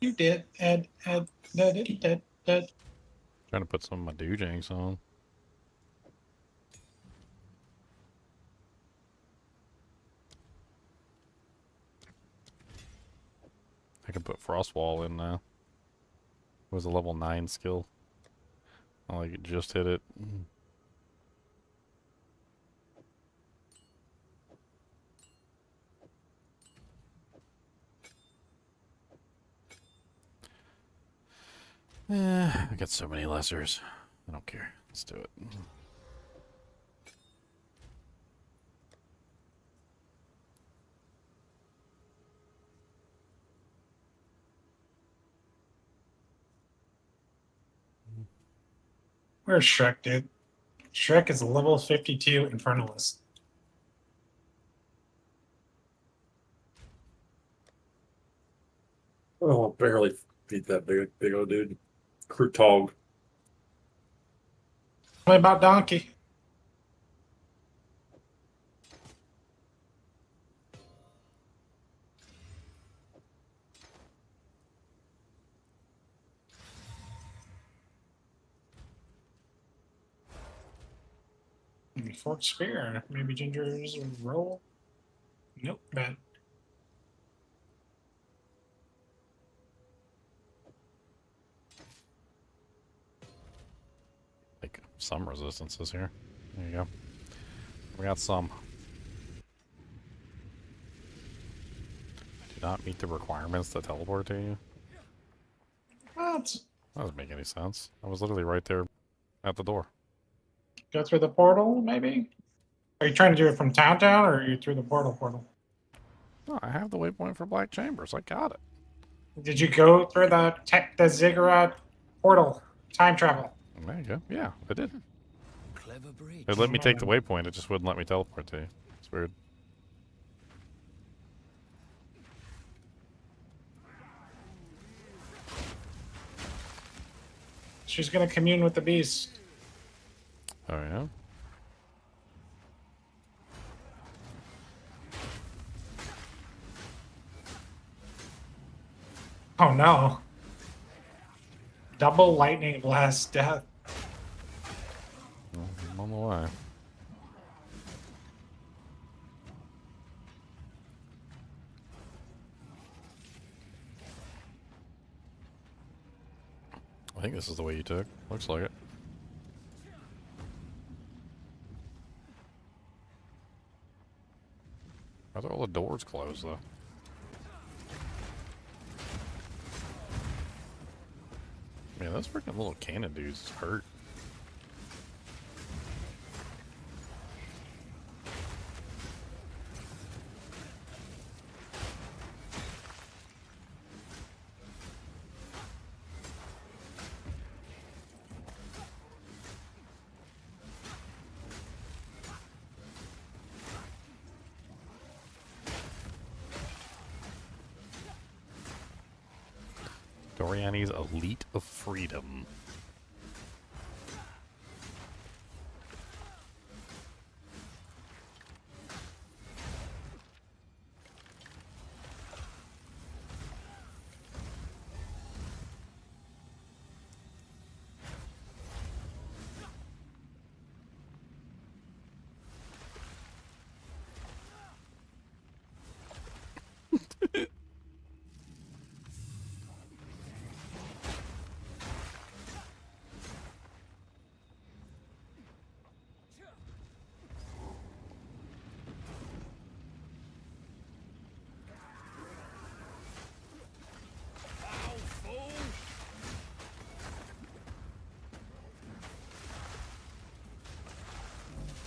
You did. Ed. Dead. Trying to put some of my doojanks on. I can put Frostwall in now. It was a level 9 skill. I like it, just hit it. I got so many lessers. I don't care. Let's do it. Where's Shrek, dude? Shrek is a level 52 Infernalist. Oh, barely beat that big old dude. Krutog. Tell me about Donkey. Forked Spear. Maybe Ginger's roll. Nope, bad. Like some resistances here. There you go. We got some. Do not meet the requirements to teleport to you. What? That doesn't make any sense. I was literally right there at the door. Go through the portal, maybe? Are you trying to do it from town, or are you through the portal? No, I have the waypoint for Black Chambers. I got it. Did you go through the ziggurat portal? Time travel. There you go. Yeah, I did. Clever bridge. It let me take the waypoint. It just wouldn't let me teleport to you. It's weird. She's gonna commune with the beast. Oh, yeah? Oh no. Double lightning blast death. I'm on the way. I think this is the way you took. Looks like it. Why are all the doors closed, though? Man, those freaking little cannon dudes hurt. Doriani's Elite of Freedom.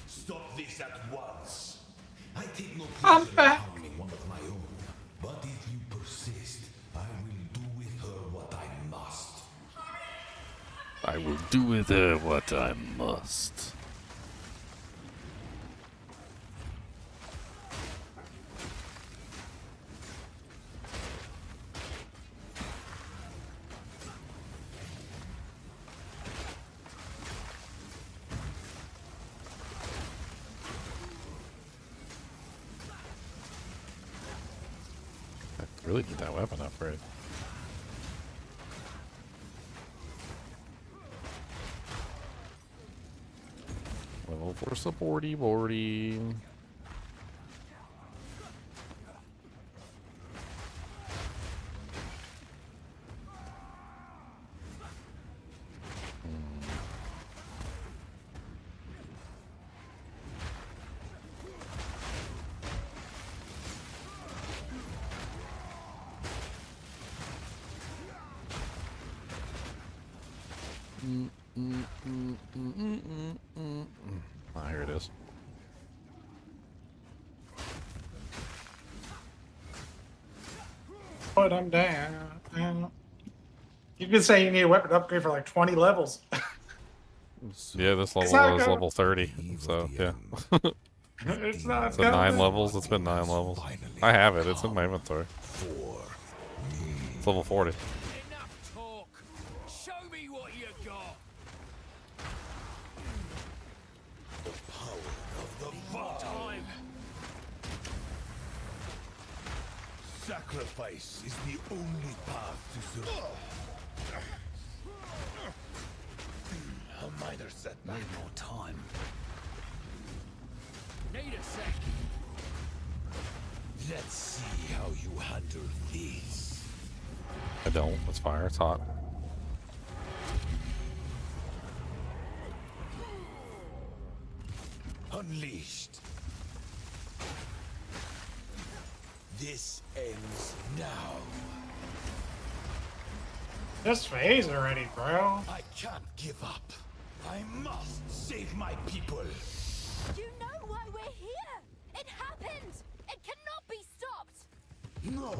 Stop this at once. I take no I'm pleasure in back. harming one of my own. But if you persist, I will do with her what I must. I will do with her what I must. I really need that weapon upgrade. Level 4 supporty boardy. Ah, here it is. Put him down. You've been saying you need a weapon upgrade for like 20 levels. Yeah, this level not is gonna- level 30, so yeah. It's not It's at 9 coming. levels. It's been 9 levels. I have it. It's in my inventory. It's level 40. Enough talk. Show me what you got. The power of the vow. Time. Sacrifice is the only path to survival. A minor setback. Need more time. Need a sec. Let's see how you handle this. I don't. It's fire. It's hot. Unleashed. This ends now. This phase already, bro. I can't give up. I must save my people. You know why we're here! It happened! It cannot be stopped! No,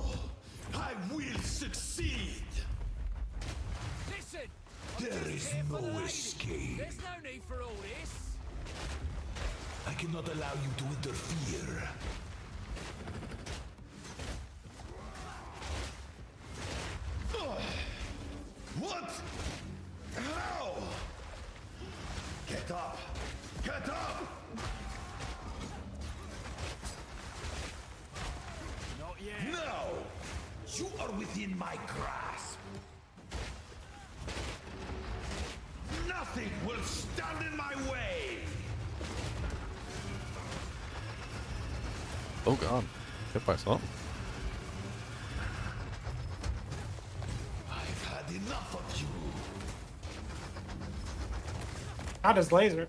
I will succeed. Listen. There is no escape. There's no need for all this. I cannot allow you to interfere. What? How? Get up! Get up! Not yet. No! You are within my grasp. Nothing will stand in my way. Oh god. Hit by something. I've had enough of you. Not his laser.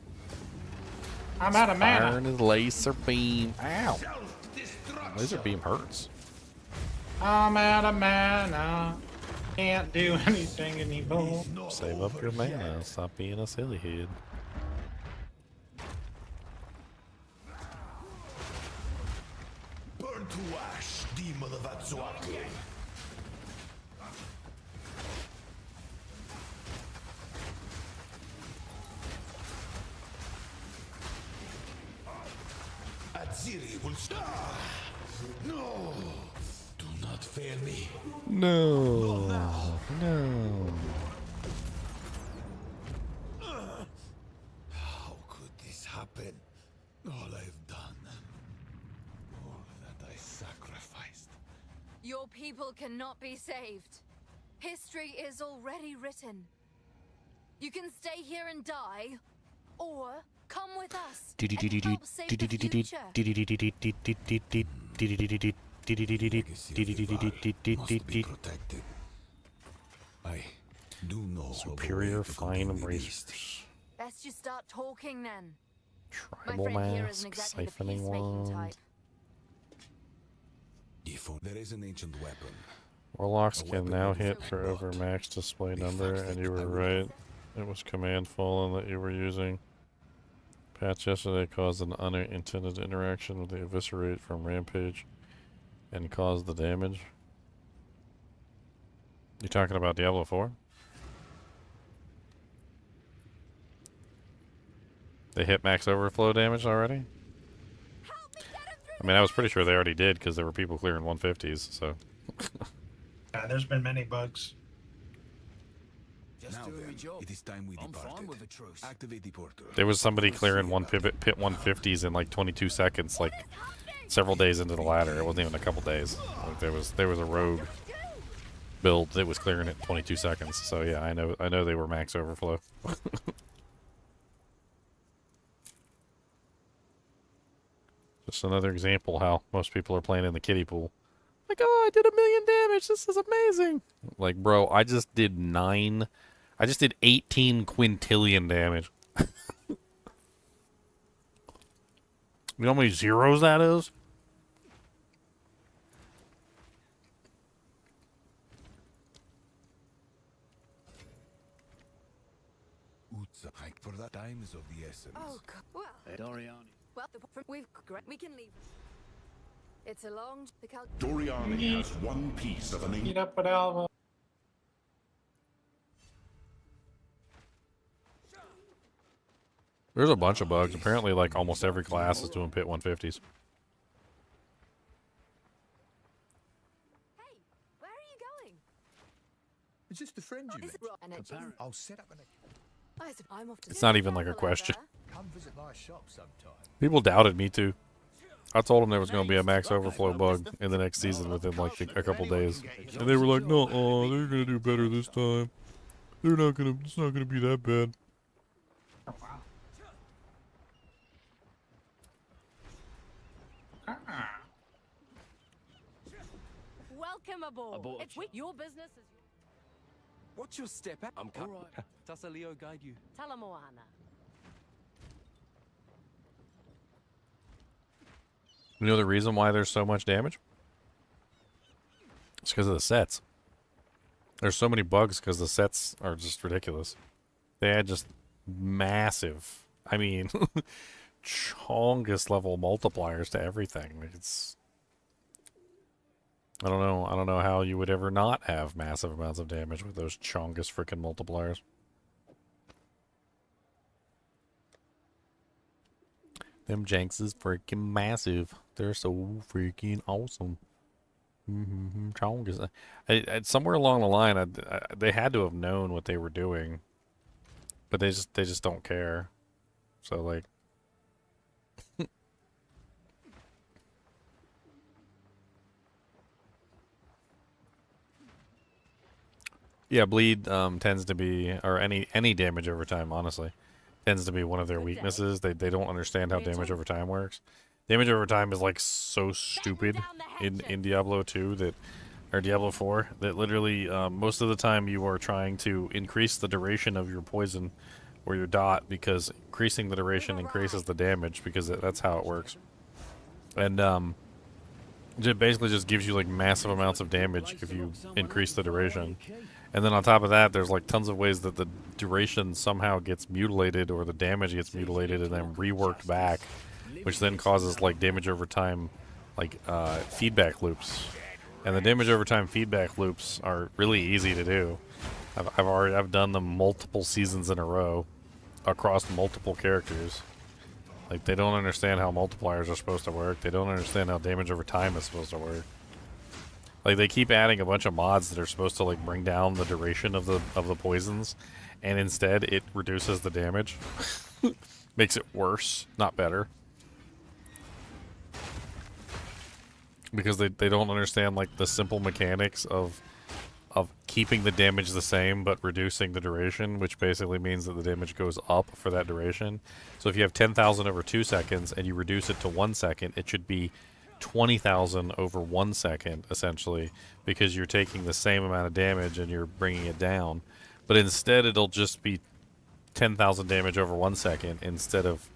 I'm out of Fire mana. in his laser beam. Ow. Self-destruction. Laser beam hurts. I'm out of mana. Can't do anything anymore. Not Save up your over yet. mana. Stop being a silly head. Burn to ash, demon of Atsuatu. Atziri will stop. No, do not fail me. No. No. How could this happen? All I've done, all that I sacrificed. Your people cannot be saved. History is already written. You can stay here and die, or come with us and help save the future. Must be protected. I do know Superior fine embracers. Let's just start talking then. Tribal My friend here mask, isn't exactly the siphoning peacemaking wand. type. If there is an ancient weapon. Warlocks can now hit for over max display number, and you were right. It was command fallen that you were using. Patch yesterday caused an unintended interaction with the eviscerate from Rampage and caused the damage. You talking about Diablo 4? They hit max overflow damage already? I mean, I was pretty sure they already did because there were people clearing 150s, so. Yeah, there's been many bugs. Just Now doing then, your job. it is time we I'm departed. fine with a truce. Activate the portal. There was somebody clearing one pit 150s in like 22 seconds, like several days into the ladder. It wasn't even a couple days. Like there was a rogue build that was clearing it in 22 seconds. So yeah, I know they were max overflow. Just another example how most people are playing in the kiddie pool. Like, oh, I did 1 million damage. This is amazing. Like, bro, I just did 18 quintillion damage. You know how many zeros that is? For that time is of the essence. Oh, God. Well, Doriani. well, we can leave. It's a long. Doriani has one piece of an Meet up with Alva. There's a bunch of bugs. Apparently, like, almost every class is doing pit 150s. Hey, where are you going? Is this the friend you met? I'll set up an I'm off to It's not even like a question. Come visit my shop sometime. People doubted me, too. I told them there was going to be a max overflow bug in the next season within, like, a couple days. And they were like, no, they're going to do better this time. It's not going to be that bad. Welcome aboard. Abort. It's your business is What's your step out? I'm coming. Right. Does Leo guide you? Talamoana. You know the reason why there's so much damage? It's because of the sets. There's so many bugs because the sets are just ridiculous. They had just massive, I mean, chongus level multipliers to everything. It's, I don't know how you would ever not have massive amounts of damage with those chongus freaking multipliers. Them janks is freaking massive. They're so freaking awesome. Chongus. Somewhere along the line, they had to have known what they were doing, but they just don't care. So like, yeah, bleed tends to be, or any damage over time, honestly, tends to be one of their weaknesses. They don't understand how damage over time works. Damage over time is like so stupid in Diablo 2 that, or Diablo 4, that literally most of the time you are trying to increase the duration of your poison or your dot, because increasing the duration increases the damage, because that's how it works. And it basically just gives you like massive amounts of damage if you increase the duration. And then on top of that, there's like tons of ways that the duration somehow gets mutilated, or the damage gets mutilated and then reworked back, which then causes like damage over time, like feedback loops. And the damage over time feedback loops are really easy to do. I've done them multiple seasons in a row across multiple characters. Like, they don't understand how multipliers are supposed to work. They don't understand how damage over time is supposed to work. Like they keep adding a bunch of mods that are supposed to like bring down the duration of the poisons, and instead it reduces the damage. Makes it worse, not better. Because they don't understand like the simple mechanics of keeping the damage the same but reducing the duration, which basically means that the damage goes up for that duration. So if you have 10,000 over 2 seconds and you reduce it to 1 second, it should be 20,000 over 1 second, essentially, because you're taking the same amount of damage and you're bringing it down. But instead, it'll just be 10,000 damage over 1 second instead of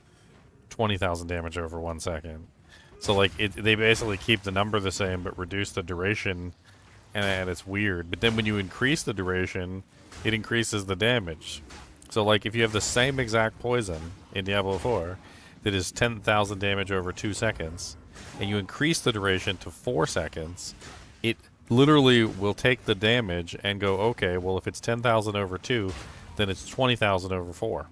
20,000 damage over 1 second. So, like, they basically keep the number the same but reduce the duration, and it's weird. But then when you increase the duration, it increases the damage. So, like, if you have the same exact poison in Diablo 4 that is 10,000 damage over 2 seconds, and you increase the duration to 4 seconds, it literally will take the damage and go, okay, well, if it's 10,000 over 2, then it's 20,000 over 4.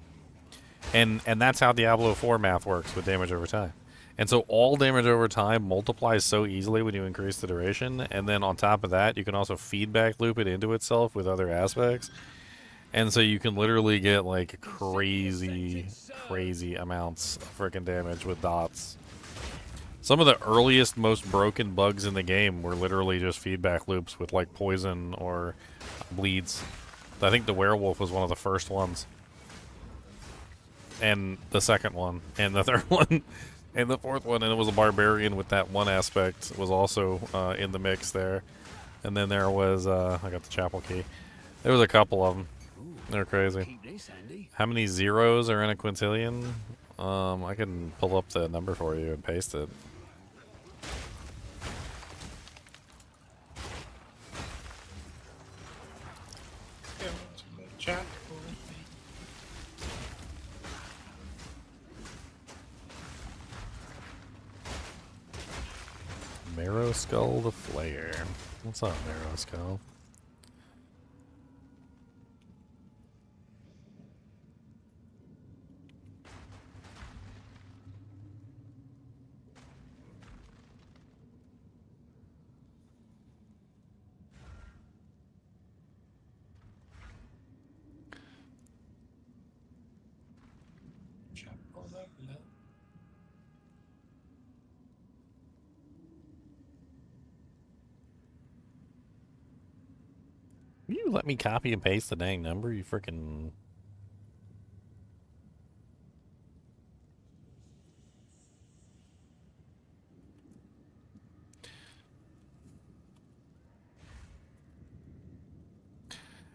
And that's how Diablo 4 math works with damage over time. And so all damage over time multiplies so easily when you increase the duration, and then on top of that, you can also feedback loop it into itself with other aspects. And so you can literally get like crazy amounts of freaking damage with dots. Some of the earliest, most broken bugs in the game were literally just feedback loops with like poison or bleeds. I think the werewolf was one of the first ones. And the second one. And the third one. And the fourth one. And it was a barbarian with that one aspect was also in the mix there. And then there was, I got the chapel key. There was a couple of them. They're crazy. How many zeros are in a quintillion? I can pull up the number for you and paste it. Chat. Marrow Skull the Flayer. What's up, Marrow Skull? You let me copy and paste the dang number, you freaking...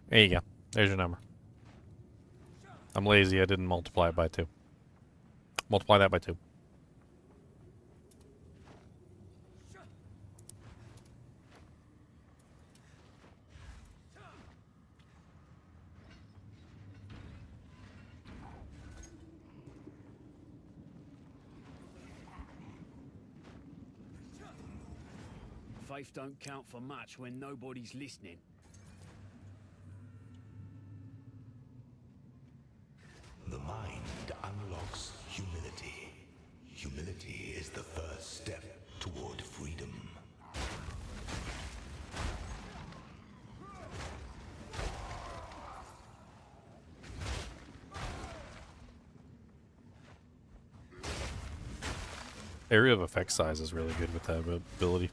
There you go. There's your number. I'm lazy, I didn't multiply it by 2. Multiply that by 2. Faith don't count for much when nobody's listening. The mind unlocks humility. Humility is the first step toward freedom. Area of effect size is really good with that ability.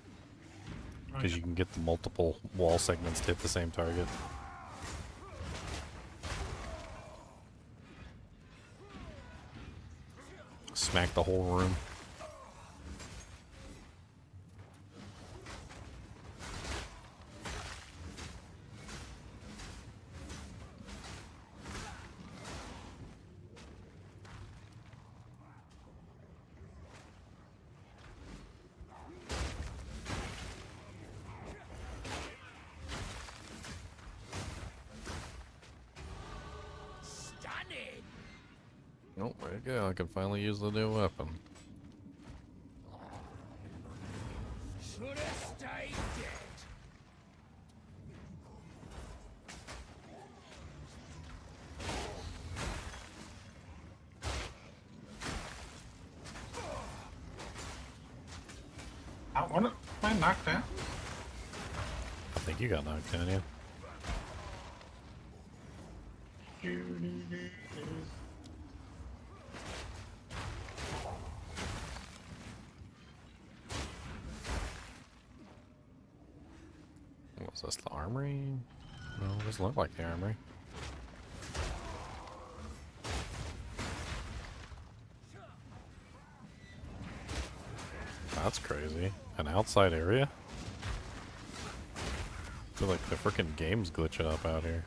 Because you can get the multiple wall segments to hit the same target. Smack the whole room. Oh, there you go. I can finally use the new weapon. Should have stayed dead. One of mine knocked out. think you got knocked down, yeah. What's this, the armory? No, it doesn't look like the armory. That's crazy. An outside area? I feel like the freaking game's glitching up out here.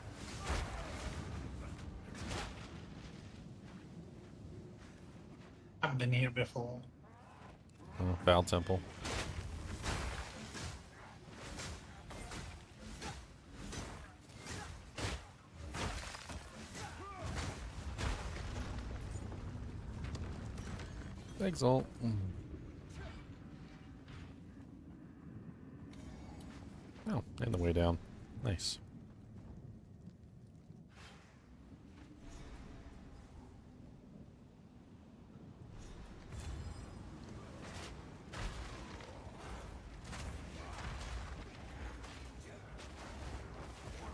I've been here before. Oh, Val Temple. Exile. Oh, and the way down. Nice.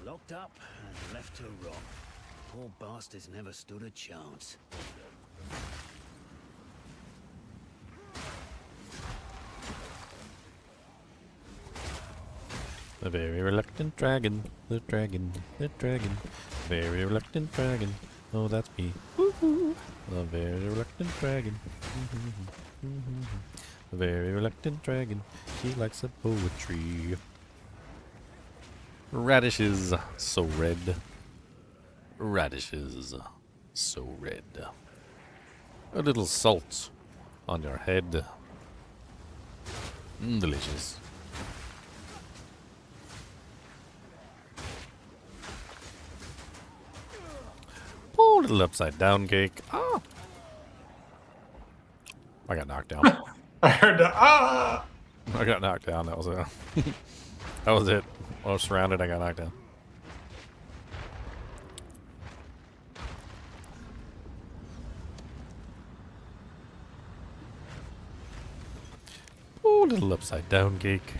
Locked up and left to rot. Poor bastards never stood a chance. The very reluctant dragon, the dragon, the dragon, very reluctant dragon. Oh, that's me. Woo-hoo. The very reluctant dragon. The very reluctant dragon. She likes the poetry. Radishes, so red. Radishes, so red. A little salt on your head. Delicious. Oh, little upside down cake. Ah! I got knocked down. I heard the ah! I got knocked down. That was it. That was it. I was surrounded. I got knocked down. Oh, little upside down cake.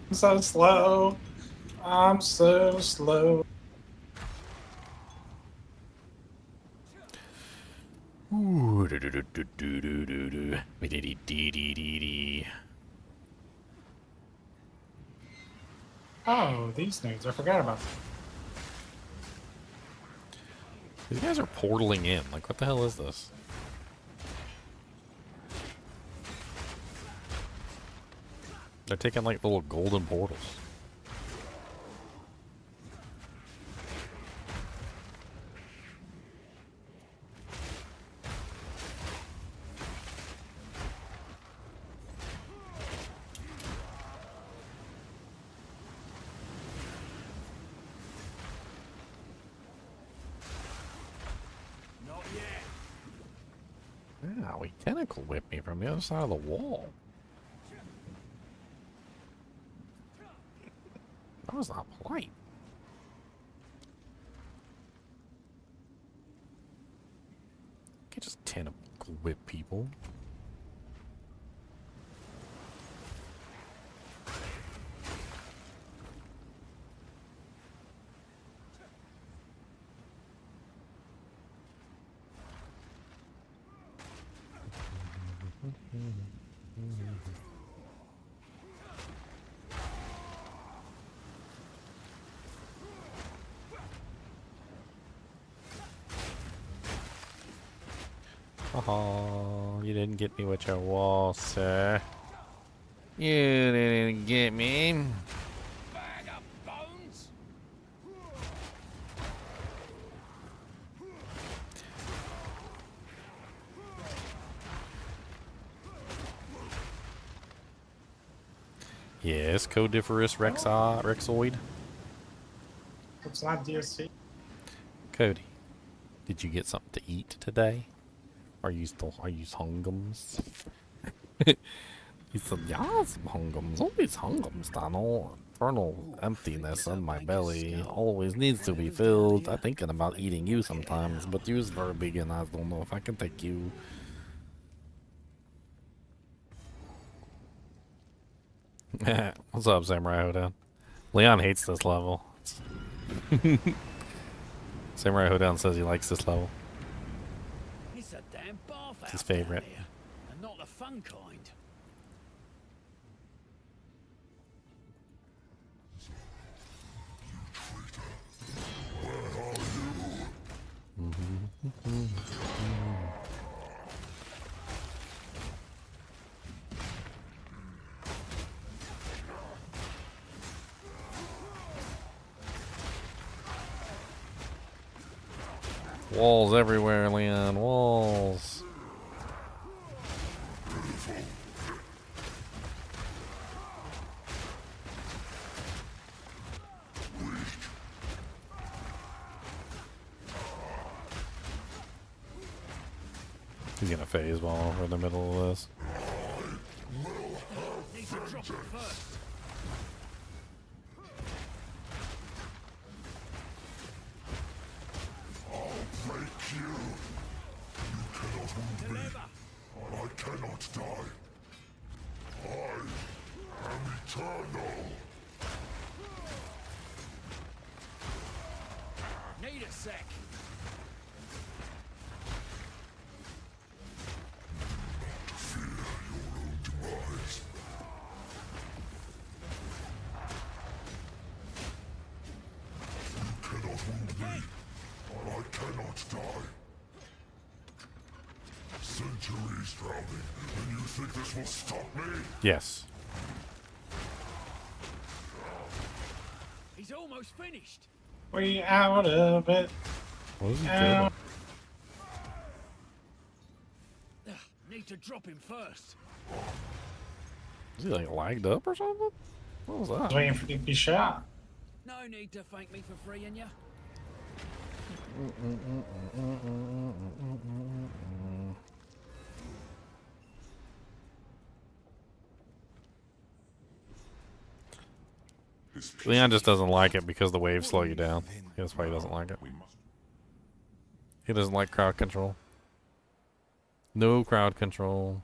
I'm so slow. I'm so slow. Ooh, do do do do do do do do. Dee dee dee dee. Oh, these things. I forgot about them. These guys are portaling in. Like, what the hell is this? They're taking like little golden portals. Yeah, he tentacle whipped me from the other side of the wall. That was not polite. Can't just tentacle whip people. Oh, you didn't get me with your wall, sir. You didn't get me. Bag of bones. Yes, Codiferous Rexoid. It's not DSC. Cody, did you get something to eat today? Are you hungums? He said, yes, hungums. Always hungums, Donald. Infernal emptiness in my belly always needs to be filled. I'm thinking about eating you sometimes, but you's very big and I don't know if I can take you. What's up, Samurai Hoedown? Leon hates this level. Samurai Hoedown says he likes this level. It's a damn bath It's his house down favorite. there, and not the fun kind. Walls everywhere, Leon. Walls. He's gonna phase while we're in the middle of this. Need to drop it first. I cannot die. I am eternal. Need a sec. Fear your own demise. You cannot wound me. I cannot die. Centuries drowning, and you think this will stop me? Yes. He's almost finished. We out of it. What is he Out. doing? Need to drop him first. Is he like lagged up or something? What was I was that? waiting for you to be shot. No need to thank me for freeing you. Leon just doesn't like it because the waves slow you down. That's why he doesn't like it. He doesn't like crowd control. No crowd control.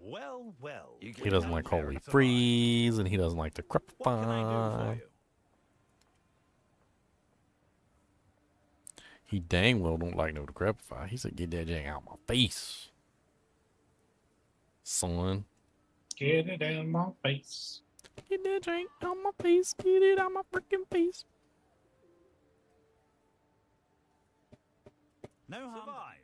Well, well. He doesn't like Holy Freeze, and he doesn't like the Crepify. He dang well don't like no Decrepify. He said, get that dang out my face. Son. Get it in my face. Get that drink out my face. Get it out my freaking face. No harm. Survive.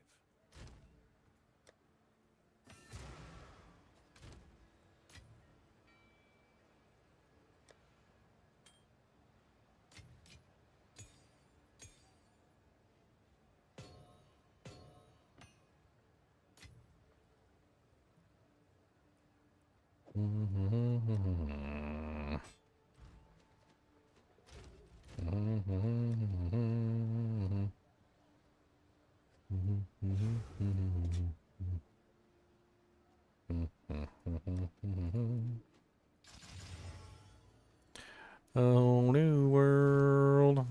Oh, new world.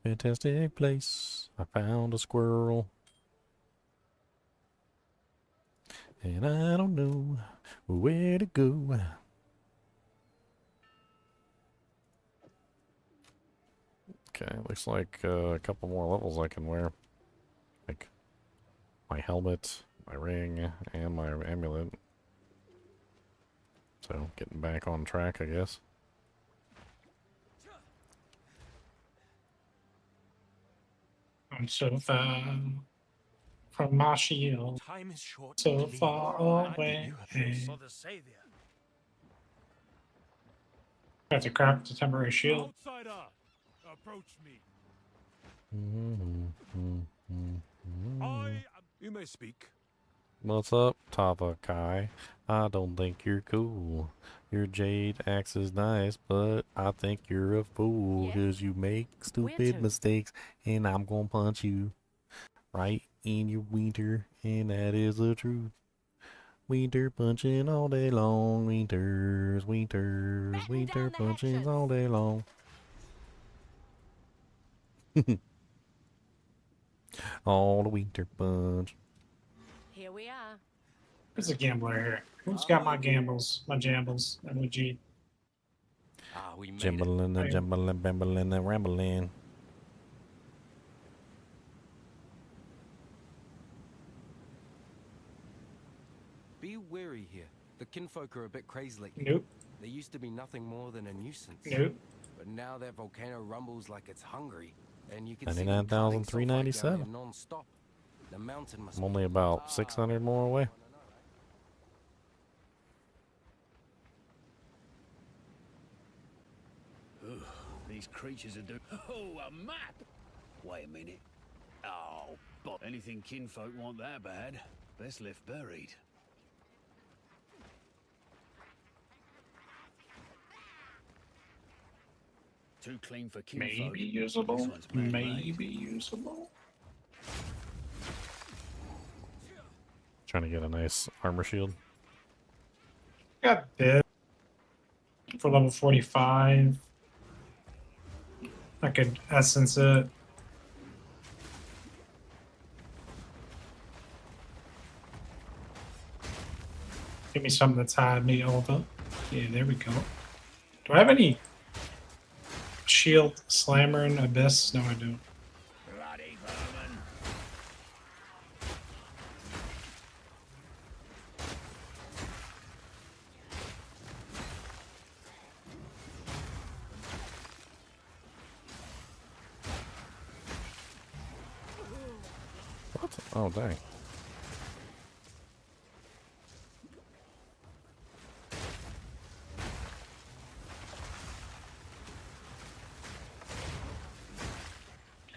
Fantastic place. I found a squirrel. And I don't know where to go. Okay, looks like a couple more levels I can wear. Like my helmet, my ring, and my amulet. So, getting back on track, I guess. I'm so far from my shield. Time is short. So far away. For the savior. I have to craft a temporary shield. Outsider, approach me. You may speak. What's up, Totk? I don't think you're cool. Your jade axe is nice, but I think you're a fool because you make stupid mistakes, and I'm gonna punch you right in your wiener, and that is the truth. Wiener punching all day long. Wiener punching all day long. All the winter punch. Here we are. Who's a gambler here? Who's got my gambles? My jambles. MG. We made Jimbling and jimbling, bambling and rambling. Be wary here. The kinfolk are a bit crazy lately. Nope. They used to be nothing more than a nuisance. Nope. But now that volcano rumbles like it's hungry, and you can see them 99,397. down there non-stop. The mountain must I'm only about 600 more away. Ugh, these creatures are doing. Oh, a map! Wait a minute. Oh, but anything kinfolk want that bad, best left buried. Too clean for kinfolk. Maybe usable. This one's man-made. Maybe usable. Trying to get a nice armor shield. Got this for level 45. I could essence it. Give me something that's had me over. Yeah, there we go. Do I have any shield, slammer, and abyss? No, I don't. Bloody vermin. What? Oh, dang.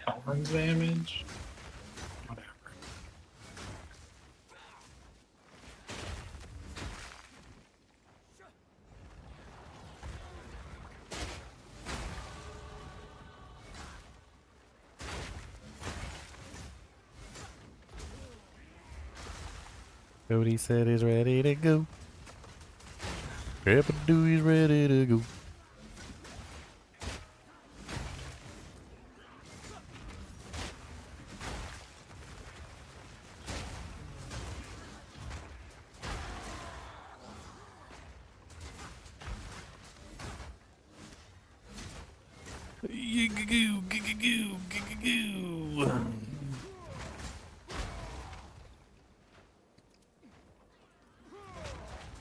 Hellburn's damage. Whatever. Cody said he's ready to go. Ep5, he's ready to go.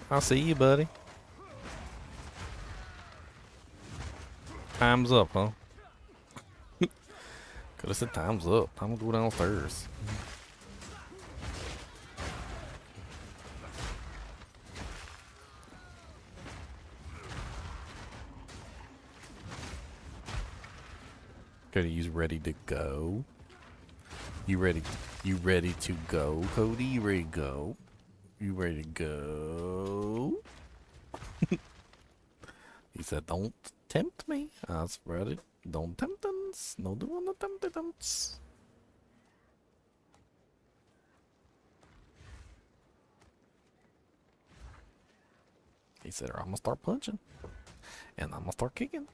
I'll see you, buddy. Time's up, huh? Could have said time's up. Time to go downstairs. Cody's ready to go. You ready? You ready to go, Cody? You ready to go? You ready to go? He said, "Don't tempt me." I was ready. Don't tempt us. No doing the temptedums. He said, "I'm gonna start punching, and I'm gonna start kicking."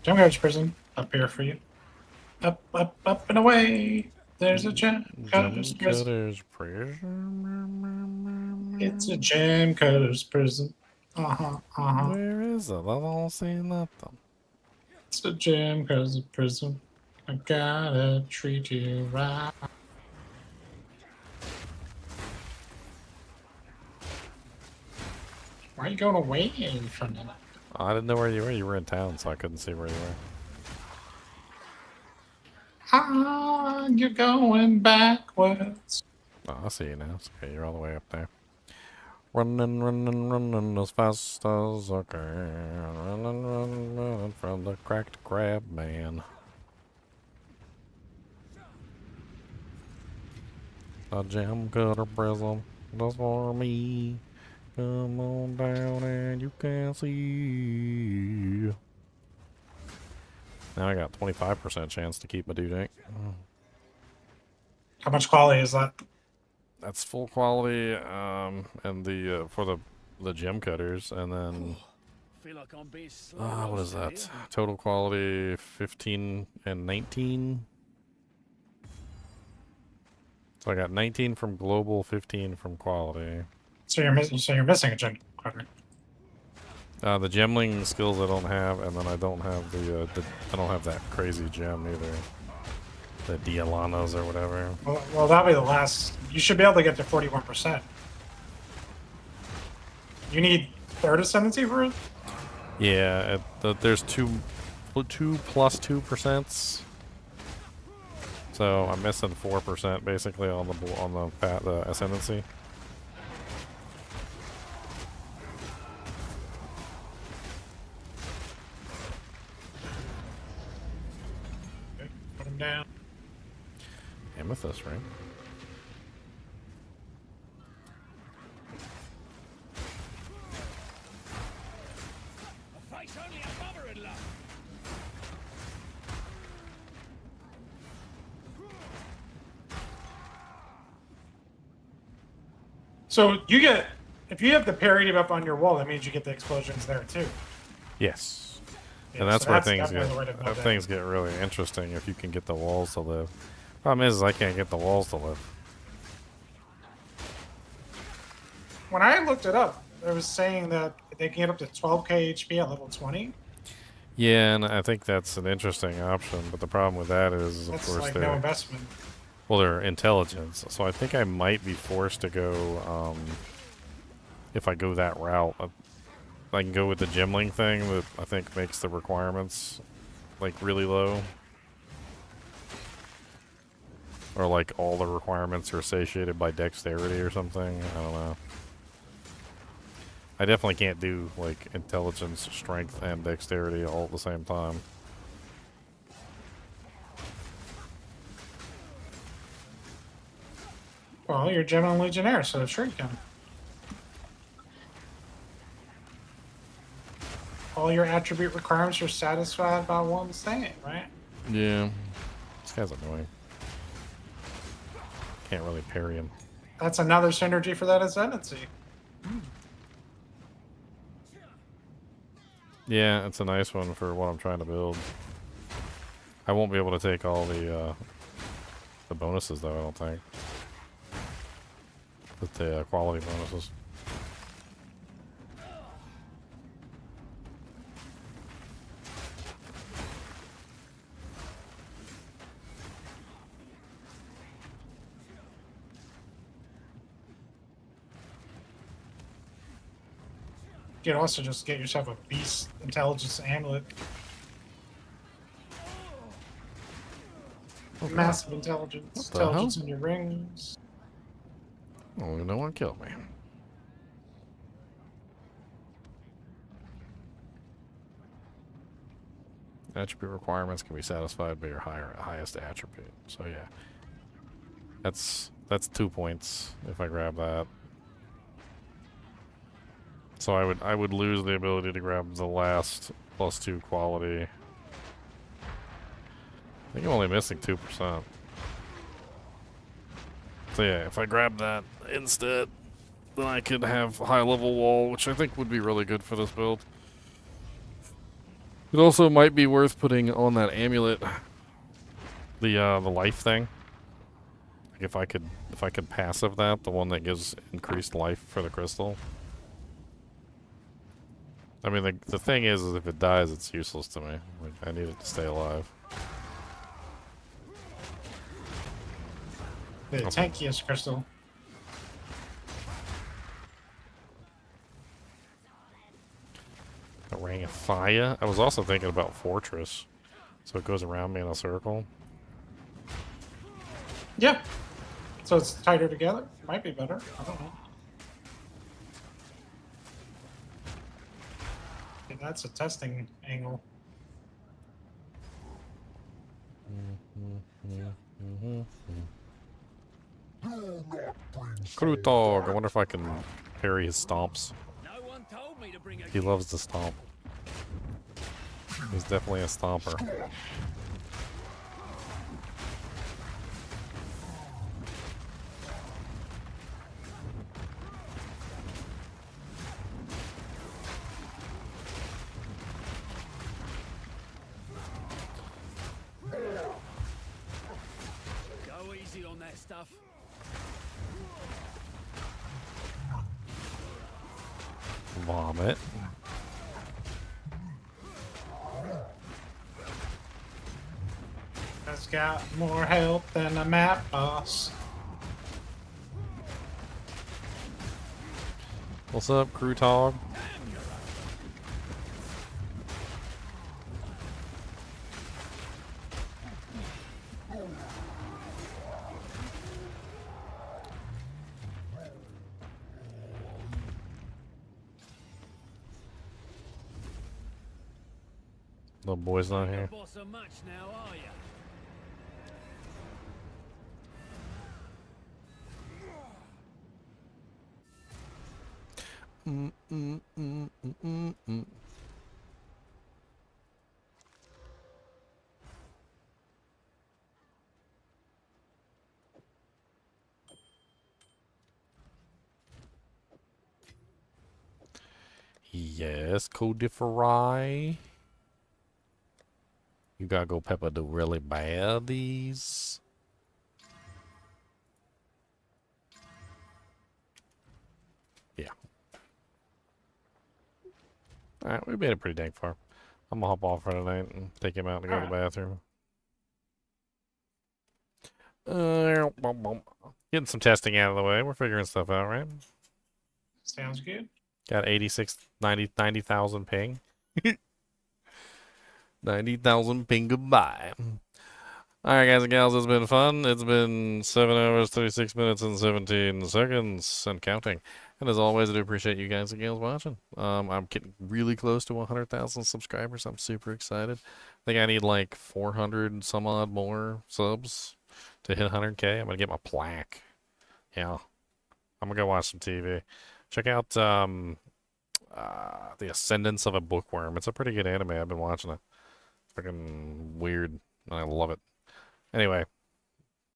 Jump Guards prison up here for you. Up, up, up and away. There's a jam cutter's prison. It's a jam cutter's prison. Where is it? I don't see nothing. It's a jam cutter's prison. I gotta treat you right. Why are you going away from it? I didn't know where you were. You were in town, so I couldn't see where you were. Ah, you're going backwards. Oh, I see you now. It's okay, you're all the way up there. Running, running, running as fast as I can. Running, running, running from the cracked crab man. A jam cutter prism just for me. Come on down and you can see. Now I got 25% chance to keep my Dudek. How much quality is that? That's full quality, and the for the gem cutters, and then Feel like I'm being what is that? Total quality 15 and 19. So I got 19 from global, 15 from quality. So you're missing a gem cutter. The gemling skills I don't have, and then I don't have the I don't have that crazy gem either. The Dialanas or whatever. Well, that'll be the last. You should be able to get to 41%. You need third ascendancy for it? Yeah, there's two plus 2%. So I'm missing 4% basically on the ascendancy. Okay, put him down. Amethyst, right? So you get, if you have the parry buff on your wall, that means you get the explosions there too. Yes. Yeah, And that's so where that's definitely the way to build that. things get really interesting if you can get the walls to live. Problem is I can't get the walls to live. When I looked it up, it was saying that they can get up to 12k HP at level 20. Yeah, and I think that's an interesting option, but the problem with that is, of That's course, like they're no investment. well, they're intelligence. So I think I might be forced to go. If I go that route, I can go with the gemling thing that I think makes the requirements like really low, or like all the requirements are satiated by dexterity or something. I don't know. I definitely can't do like intelligence, strength, and dexterity all at the same time. Well, you're Gemini Legionnaire, so sure you can. All your attribute requirements are satisfied by one thing, right? Yeah. This guy's annoying. Can't really parry him. That's another synergy for that ascendancy. Yeah, it's a nice one for what I'm trying to build. I won't be able to take all the bonuses though, I don't think. With the quality bonuses. You could also just get yourself a beast intelligence amulet. Massive intelligence. What the Intelligence hell? in your rings. Oh, no one killed me. Attribute requirements can be satisfied by your highest attribute. So yeah, that's 2 points if I grab that. So I would lose the ability to grab the last +2 quality. I think I'm only missing 2%. So yeah, if I grab that instead, then I could have high level wall, which I think would be really good for this build. It also might be worth putting on that amulet the life thing. Like if I could passive that, the one that gives increased life for the crystal. I mean, the thing is if it dies, it's useless to me. Like, I need it to stay alive. The tankiest crystal. A ring of fire. I was also thinking about fortress, so it goes around me in a circle. Yeah. So it's tighter together. Might be better. I don't know. Okay, that's a testing angle. Krutog. I wonder if I can parry his stomps. He loves to stomp. He's definitely a stomper. Go easy on that stuff. Vomit. Has got more health than a map boss. What's up, Crew Tog? Little boy's not here. Boss a match now, are ya? Yes, Codify. You gotta go pepper the really baddies. Yeah. Alright, we made it pretty dang far. I'm gonna hop off for tonight and take him out to go to the bathroom. Getting some testing out of the way. We're figuring stuff out, right? Sounds good. Got 90,000 ping. 90,000 ping goodbye. Alright, guys and gals, it's been fun. It's been 7 hours, 36 minutes, and 17 seconds, and counting. And as always, I do appreciate you guys and gals watching. I'm getting really close to 100,000 subscribers. I'm super excited. I think I need like 400 and some odd more subs to hit 100K. I'm going to get my plaque. Yeah. I'm going to go watch some TV. Check out The Ascendance of a Bookworm. It's a pretty good anime. I've been watching it. Freaking weird. And I love it. Anyway,